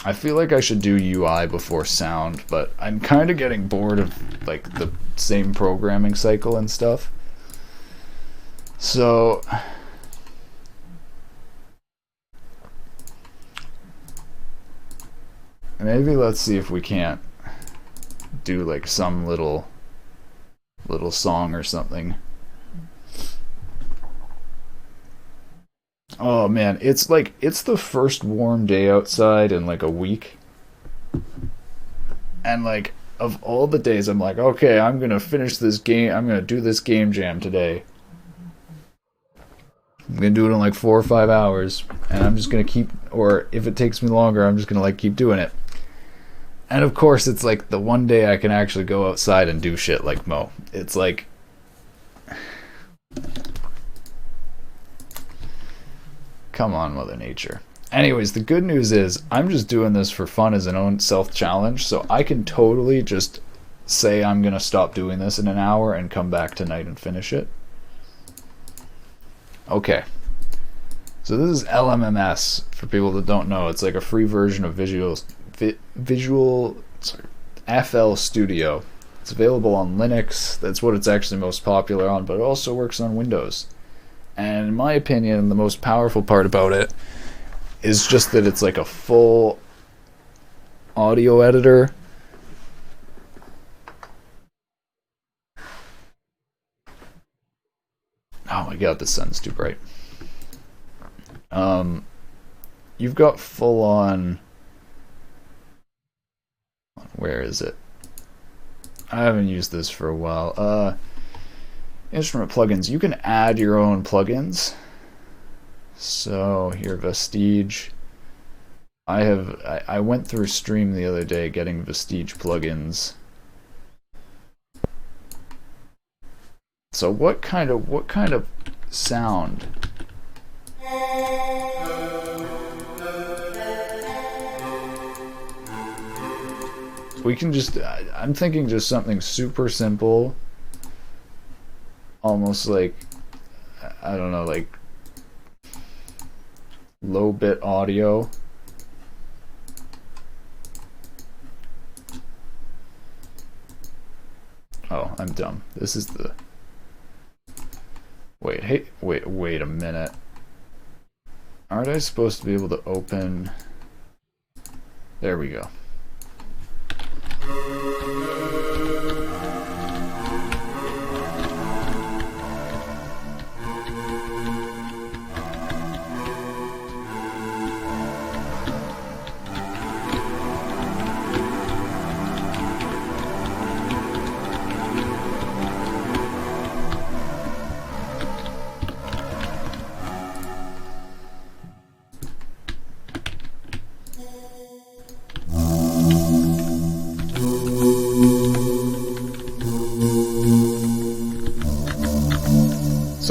I feel like I should do UI before sound, but I'm kind of getting bored of like the same programming cycle and stuff. So maybe let's see if we can't do like some little song or something. Oh man, it's like, it's the first warm day outside in like a week. And like, of all the days, I'm like, okay, I'm gonna finish this game, I'm gonna do this game jam today. I'm gonna do it in like 4 or 5 hours, and I'm just gonna keep, or if it takes me longer, I'm just gonna like keep doing it. And of course, it's like the one day I can actually go outside and do shit like mow. It's like, come on, Mother Nature. Anyways, the good news is I'm just doing this for fun as an own self-challenge, so I can totally just say I'm gonna stop doing this in an hour and come back tonight and finish it. Okay. So this is LMMS, for people that don't know. It's like a free version of FL Studio. It's available on Linux. That's what it's actually most popular on, but it also works on Windows. And in my opinion, the most powerful part about it is just that it's like a full audio editor. Oh my god, the sun's too bright. You've got full on... Where is it? I haven't used this for a while. Instrument plugins. You can add your own plugins. So here, Vestige. I went through Stream the other day getting Vestige plugins. So what kind of sound? We can just, I'm thinking just something super simple, almost like, I don't know, like low bit audio. Oh, I'm dumb. This is the, wait a minute. Aren't I supposed to be able to open, there we go.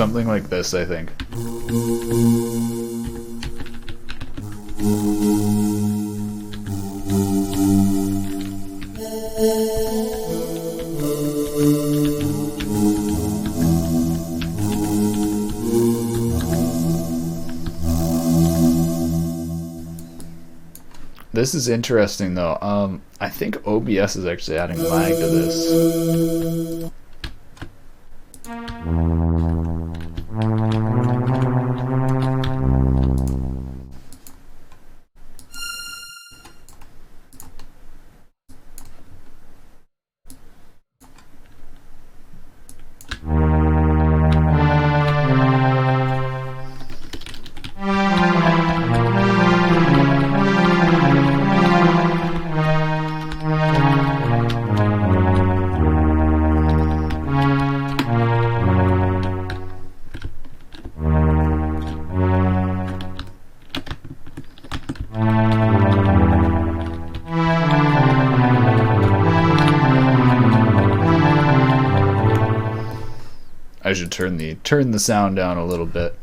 Something like this, I think. This is interesting though. I think OBS is actually adding lag to this. I should turn the sound down a little bit.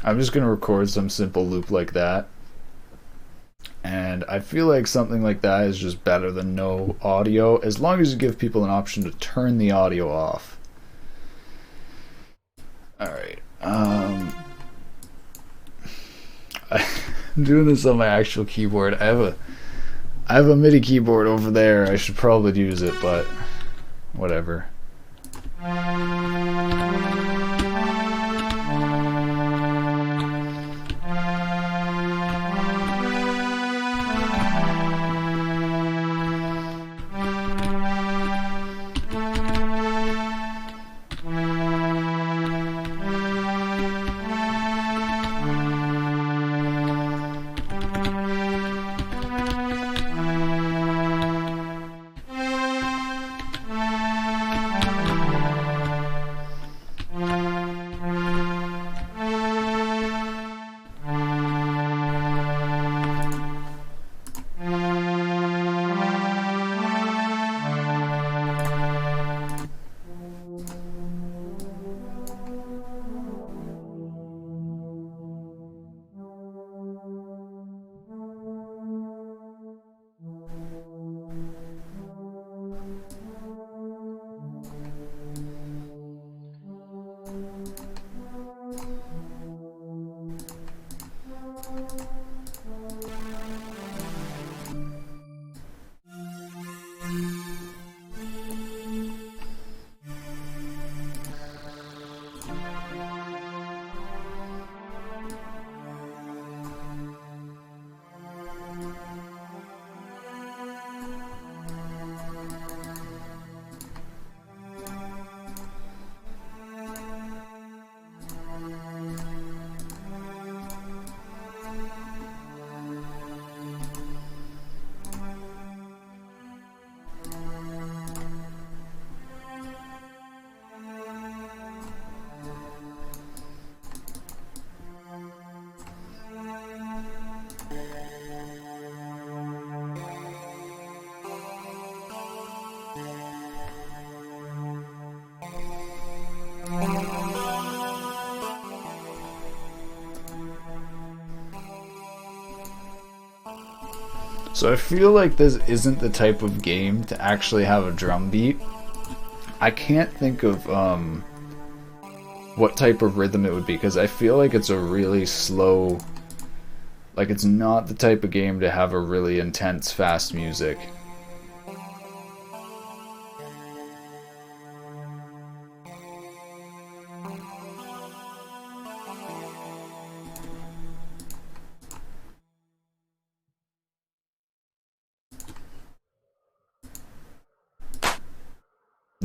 I'm just gonna record some simple loop like that, and I feel like something like that is just better than no audio, as long as you give people an option to turn the audio off. Alright, I'm doing this on my actual keyboard. I have a MIDI keyboard over there. I should probably use it, but whatever. So I feel like this isn't the type of game to actually have a drum beat. I can't think of what type of rhythm it would be, because I feel like it's a really slow, like it's not the type of game to have a really intense fast music.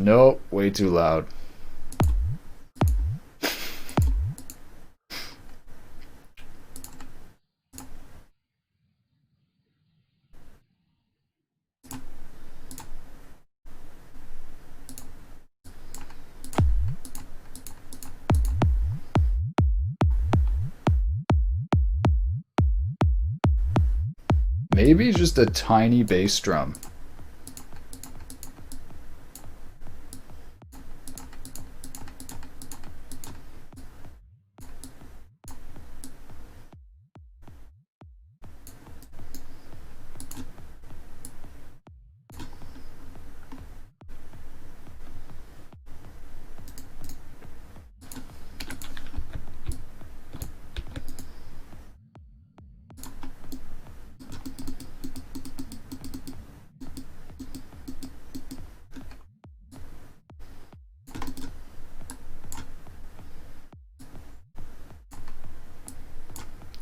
Nope, way too loud. Maybe just a tiny bass drum.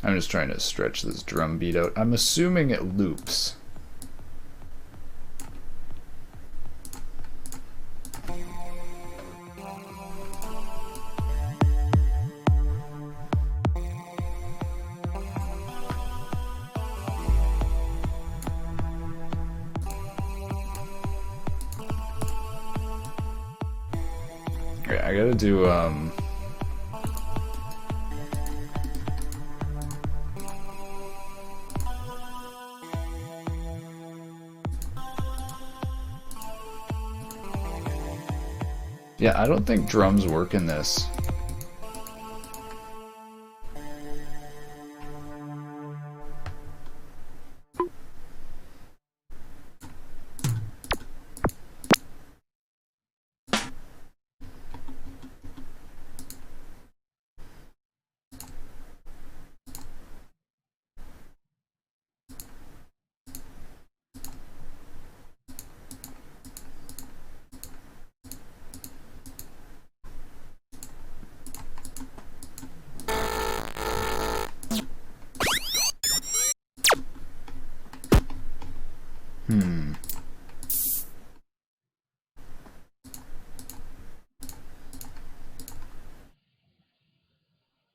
I'm just trying to stretch this drum beat out. I'm assuming it loops. Okay, I gotta do yeah, I don't think drums work in this.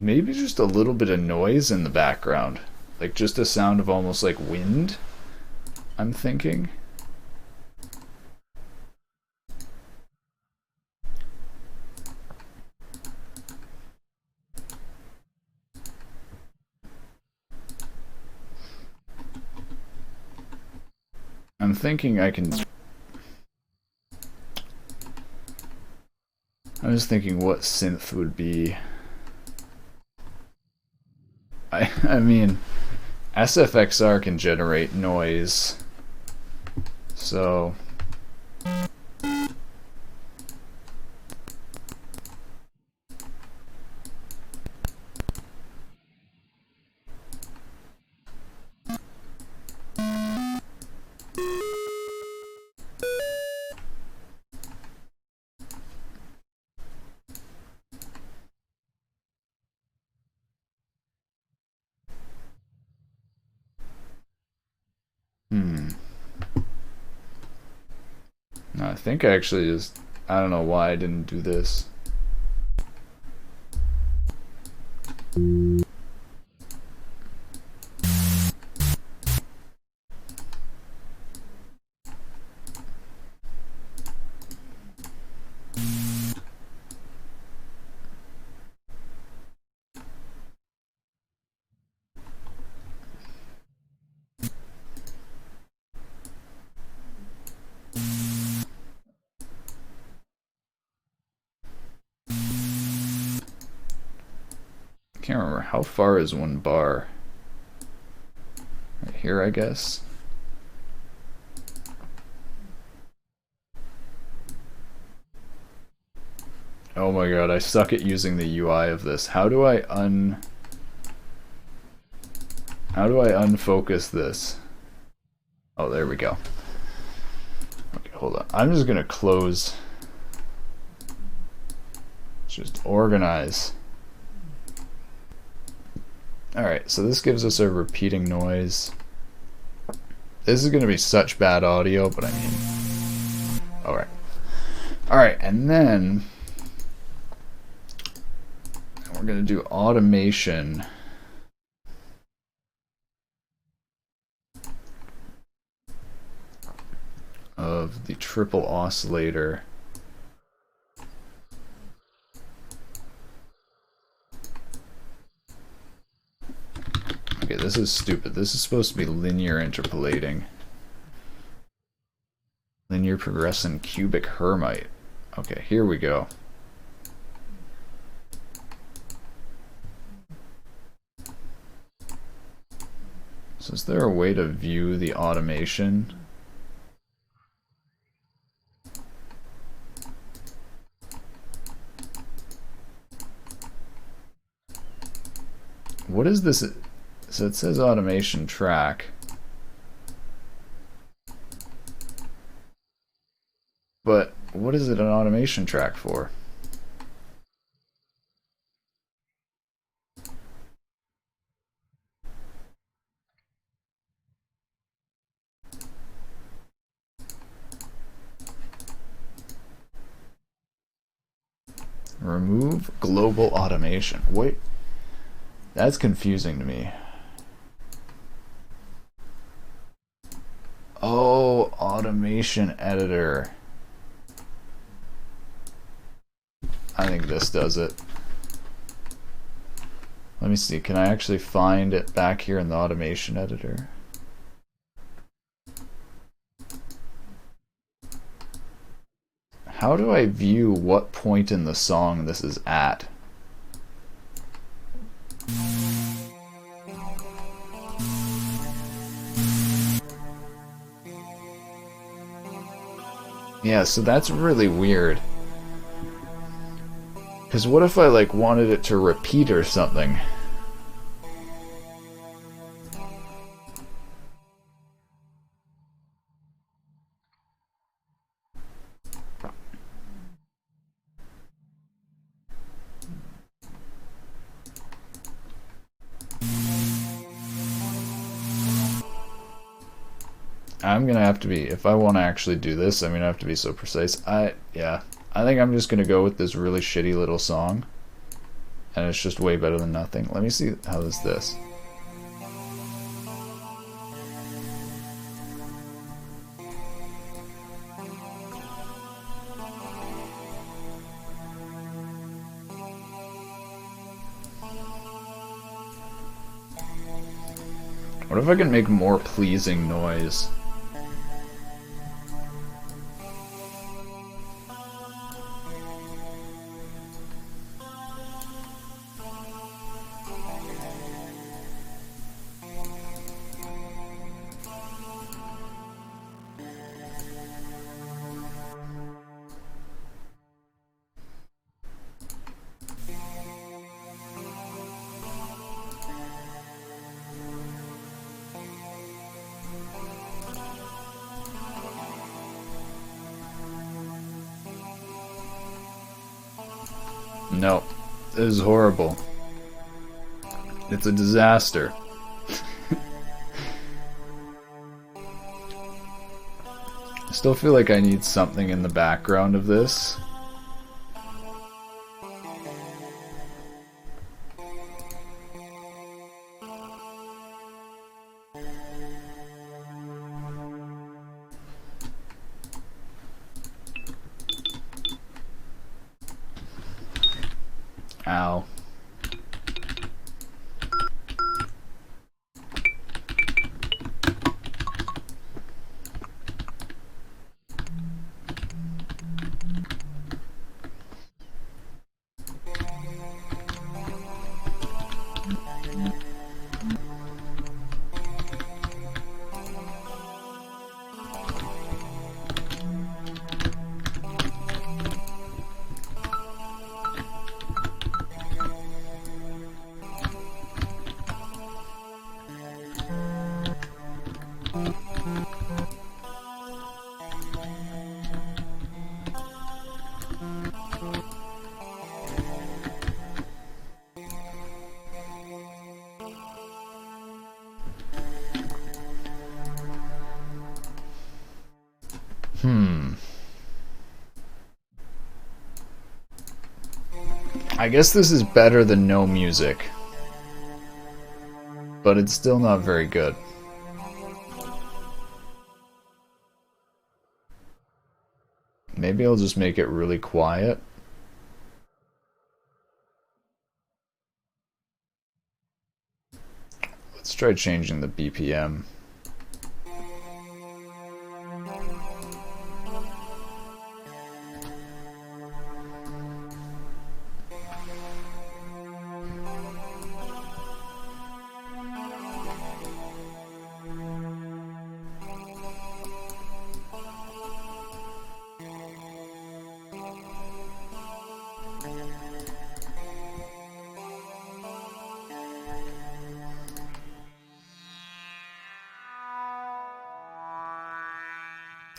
Maybe just a little bit of noise in the background. Like just a sound of almost like wind, I'm thinking. I'm thinking I can... I'm just thinking what synth would be... I mean, SFXR can generate noise, so... No, I think I actually just... I don't know why I didn't do this. Can't remember. How far is one bar? Right here, I guess. Oh my god, I suck at using the UI of this. How do I unfocus this? Oh, there we go. Okay, hold on. I'm just gonna close. Just organize. Alright, so this gives us a repeating noise. This is going to be such bad audio, but I mean... Alright. Alright, and then we're going to do automation of the triple oscillator. Okay, this is stupid. This is supposed to be linear interpolating. Linear progressing cubic Hermite. Okay, here we go. So is there a way to view the automation? What is this? So it says automation track. But what is it an automation track for? Remove global automation. Wait, that's confusing to me. Oh, automation editor. I think this does it. Let me see, can I actually find it back here in the automation editor? How do I view what point in the song this is at? Yeah, so that's really weird. Because what if I like wanted it to repeat or something? I'm gonna have to be, if I want to actually do this, I'm gonna have to be so precise. Yeah, I think I'm just gonna go with this really shitty little song, and it's just way better than nothing. Let me see how is this. What if I can make more pleasing noise? No, this is horrible. It's a disaster. I still feel like I need something in the background of this. Ow. I guess this is better than no music, but it's still not very good. Maybe I'll just make it really quiet. Let's try changing the BPM.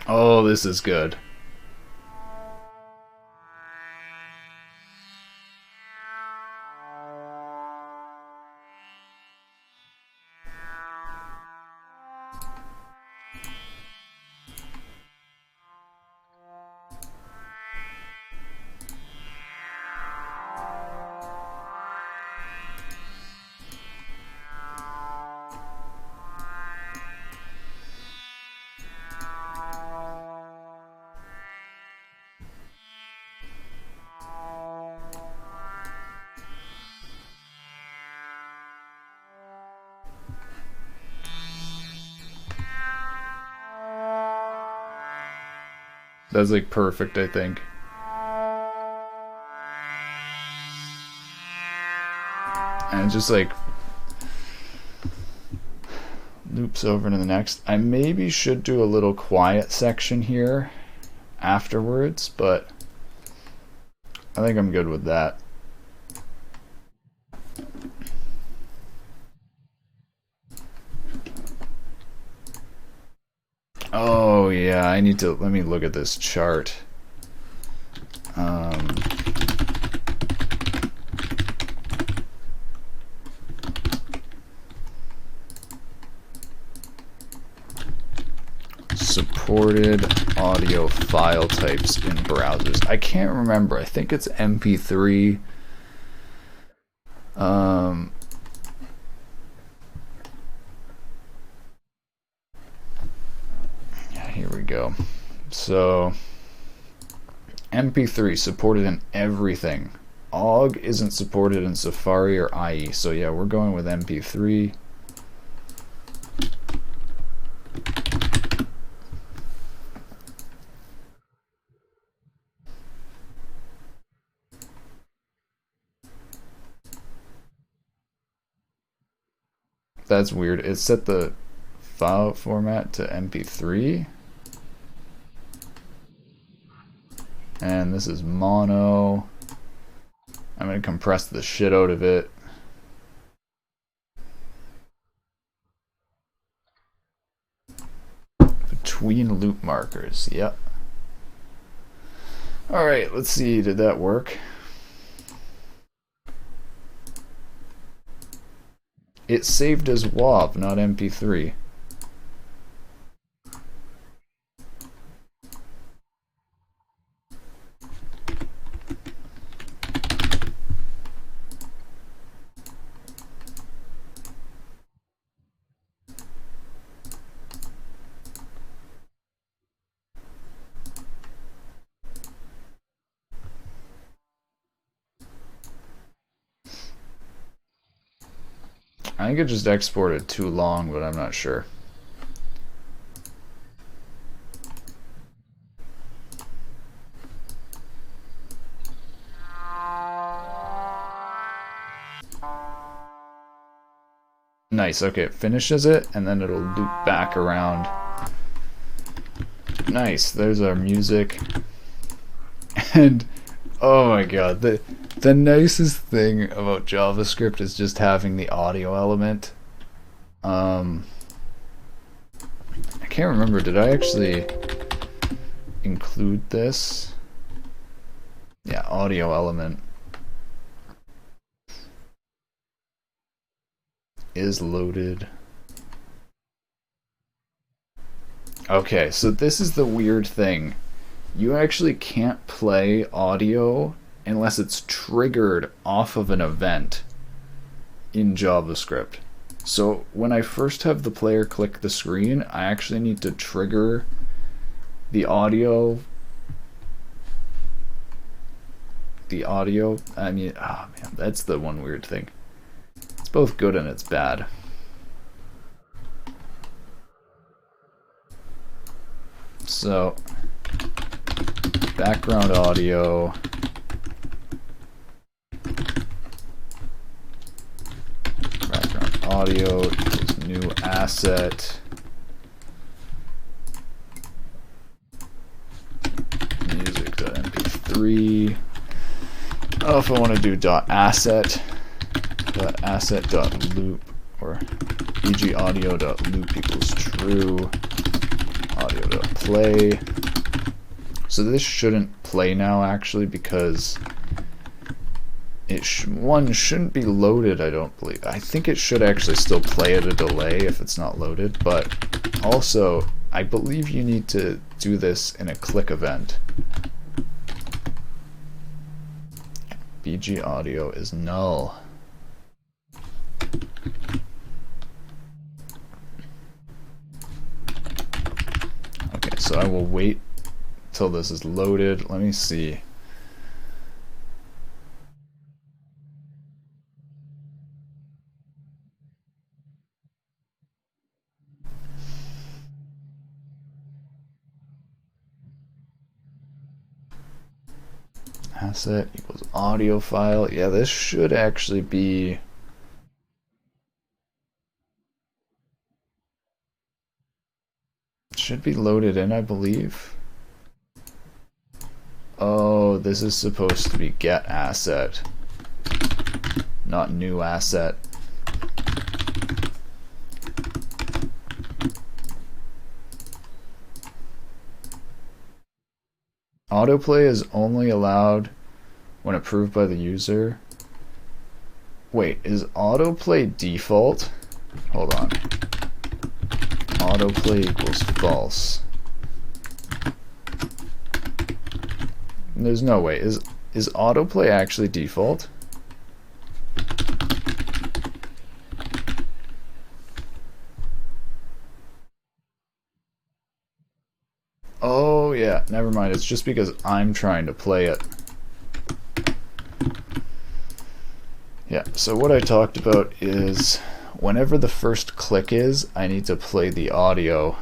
Oh, this is good. That's like perfect, I think. And it just like loops over to the next. I maybe should do a little quiet section here afterwards, but I think I'm good with that. Oh yeah, I need to, let me look at this chart. Supported audio file types in browsers. I can't remember. I think it's MP3. Here we go. So MP3 supported in everything. OGG isn't supported in Safari or IE. So yeah, we're going with MP3. That's weird. It set the file format to MP3. And this is mono. I'm going to compress the shit out of it. Between loop markers. Yep. Alright, let's see. Did that work? It saved as WAV, not MP3. I think it just exported too long, but I'm not sure. Nice, okay, it finishes it, and then it'll loop back around. Nice, there's our music. And, oh my god, the nicest thing about JavaScript is just having the audio element. I can't remember, did I actually include this? Yeah, audio element is loaded. Okay, so this is the weird thing. You actually can't play audio unless it's triggered off of an event in JavaScript. So when I first have the player click the screen, I actually need to trigger the audio. I mean, oh man, that's the one weird thing. It's both good and it's bad. So, background audio. Background audio equals new asset. Music.mp3. Oh, if I want to do .asset.loop or bgaudio.loop equals true. Audio.play. So this shouldn't play now actually because one shouldn't be loaded, I don't believe. I think it should actually still play at a delay if it's not loaded, but also I believe you need to do this in a click event. BG audio is null. Okay, so I will wait till this is loaded. Let me see. Asset equals audio file. Yeah, this should actually be. Should be loaded in, I believe. Oh, this is supposed to be get asset, not new asset. Autoplay is only allowed when approved by the user. Wait, is autoplay default? Hold on. Autoplay equals false. There's no way. Is autoplay actually default? Oh yeah, never mind. It's just because I'm trying to play it. Yeah, so what I talked about is whenever the first click is, I need to play the audio.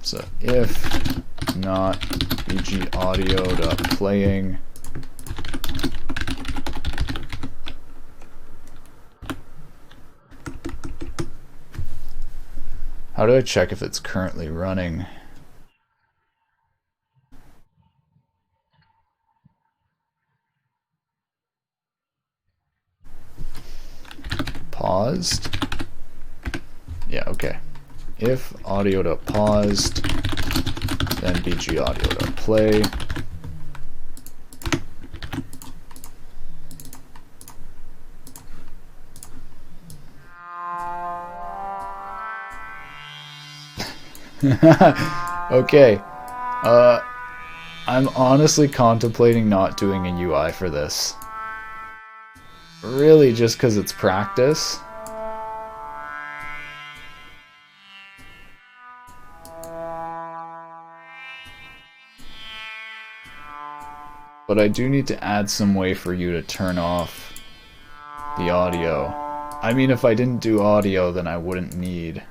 So if not bg audio.playing, how do I check if it's currently running? Paused? Yeah, okay. If audio.paused, then bg audio.play. Okay. I'm honestly contemplating not doing a UI for this. Really, just because it's practice. But I do need to add some way for you to turn off the audio. I mean, if I didn't do audio, then I wouldn't need.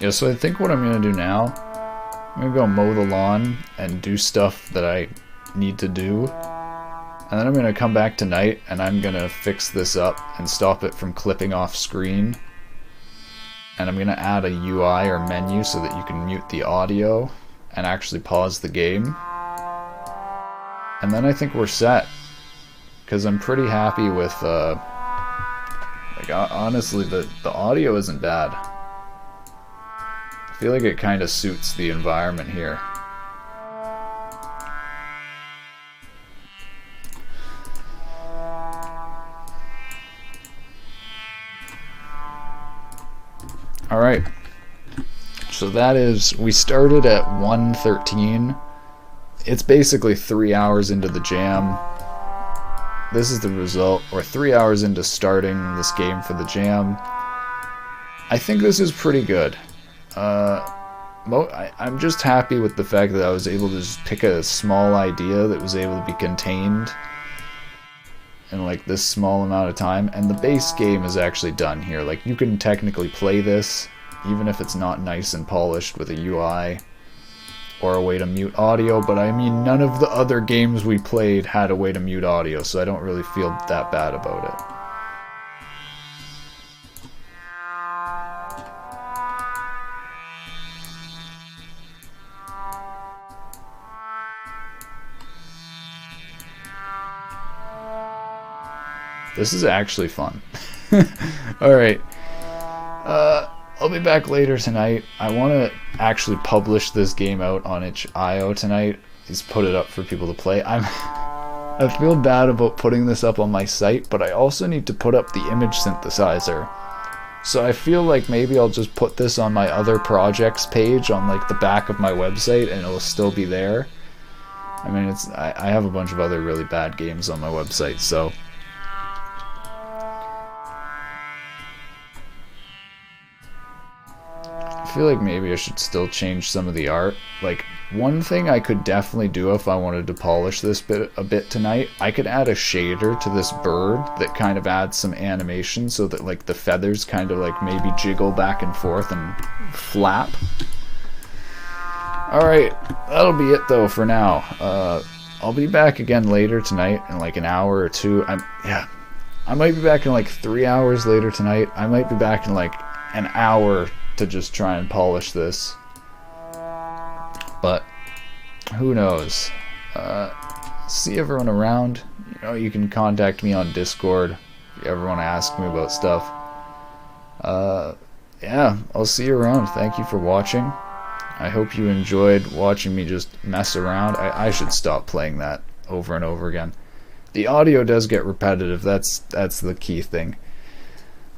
Yeah, so I think what I'm going to do now, I'm gonna go mow the lawn and do stuff that I need to do. And then I'm gonna come back tonight and I'm gonna fix this up and stop it from clipping off screen. And I'm gonna add a UI or menu so that you can mute the audio and actually pause the game. And then I think we're set. Because I'm pretty happy with, like, honestly, the audio isn't bad. I feel like it kind of suits the environment here. Alright, so that is, we started at 1:13. It's basically 3 hours into the jam. This is the result, or 3 hours into starting this game for the jam. I think this is pretty good. I'm just happy with the fact that I was able to just pick a small idea that was able to be contained in like this small amount of time, and the base game is actually done here. Like, you can technically play this even if it's not nice and polished with a UI or a way to mute audio, but I mean, none of the other games we played had a way to mute audio, so I don't really feel that bad about it. This is actually fun. Alright. I'll be back later tonight. I want to actually publish this game out on itch.io tonight. Just put it up for people to play. I feel bad about putting this up on my site, but I also need to put up the image synthesizer. So I feel like maybe I'll just put this on my other projects page on like the back of my website, and it'll still be there. I mean, I have a bunch of other really bad games on my website, so I feel like maybe I should still change some of the art. Like, one thing I could definitely do if I wanted to polish this a bit tonight, I could add a shader to this bird that kind of adds some animation so that like the feathers kind of like maybe jiggle back and forth and flap. Alright, that'll be it though for now. I'll be back again later tonight in like an hour or two. I might be back in like 3 hours later tonight. I might be back in like an hour to just try and polish this, but who knows. See everyone around. You know, you can contact me on Discord if you ever want to ask me about stuff. Yeah, I'll see you around. Thank you for watching. I hope you enjoyed watching me just mess around. I should stop playing that over and over again. The audio does get repetitive. That's the key thing.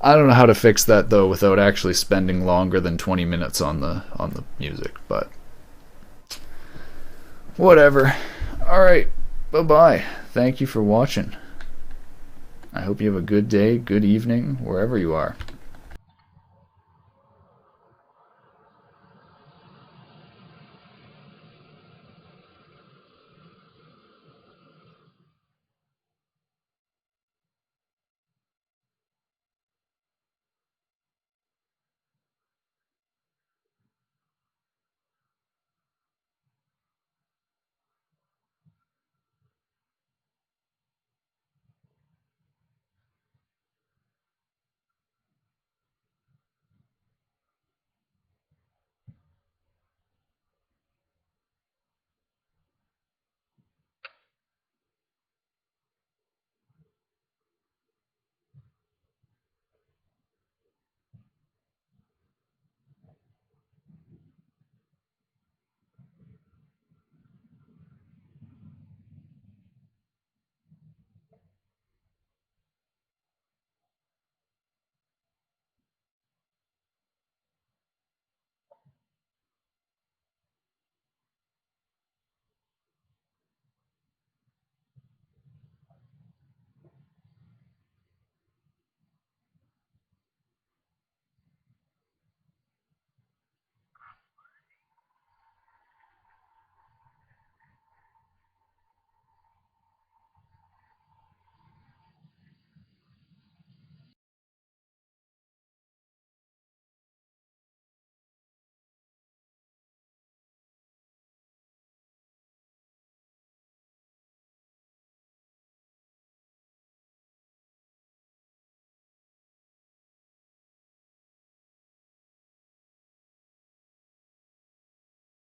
I don't know how to fix that though without actually spending longer than 20 minutes on the music, but whatever. Alright, bye-bye. Thank you for watching. I hope you have a good day, good evening, wherever you are.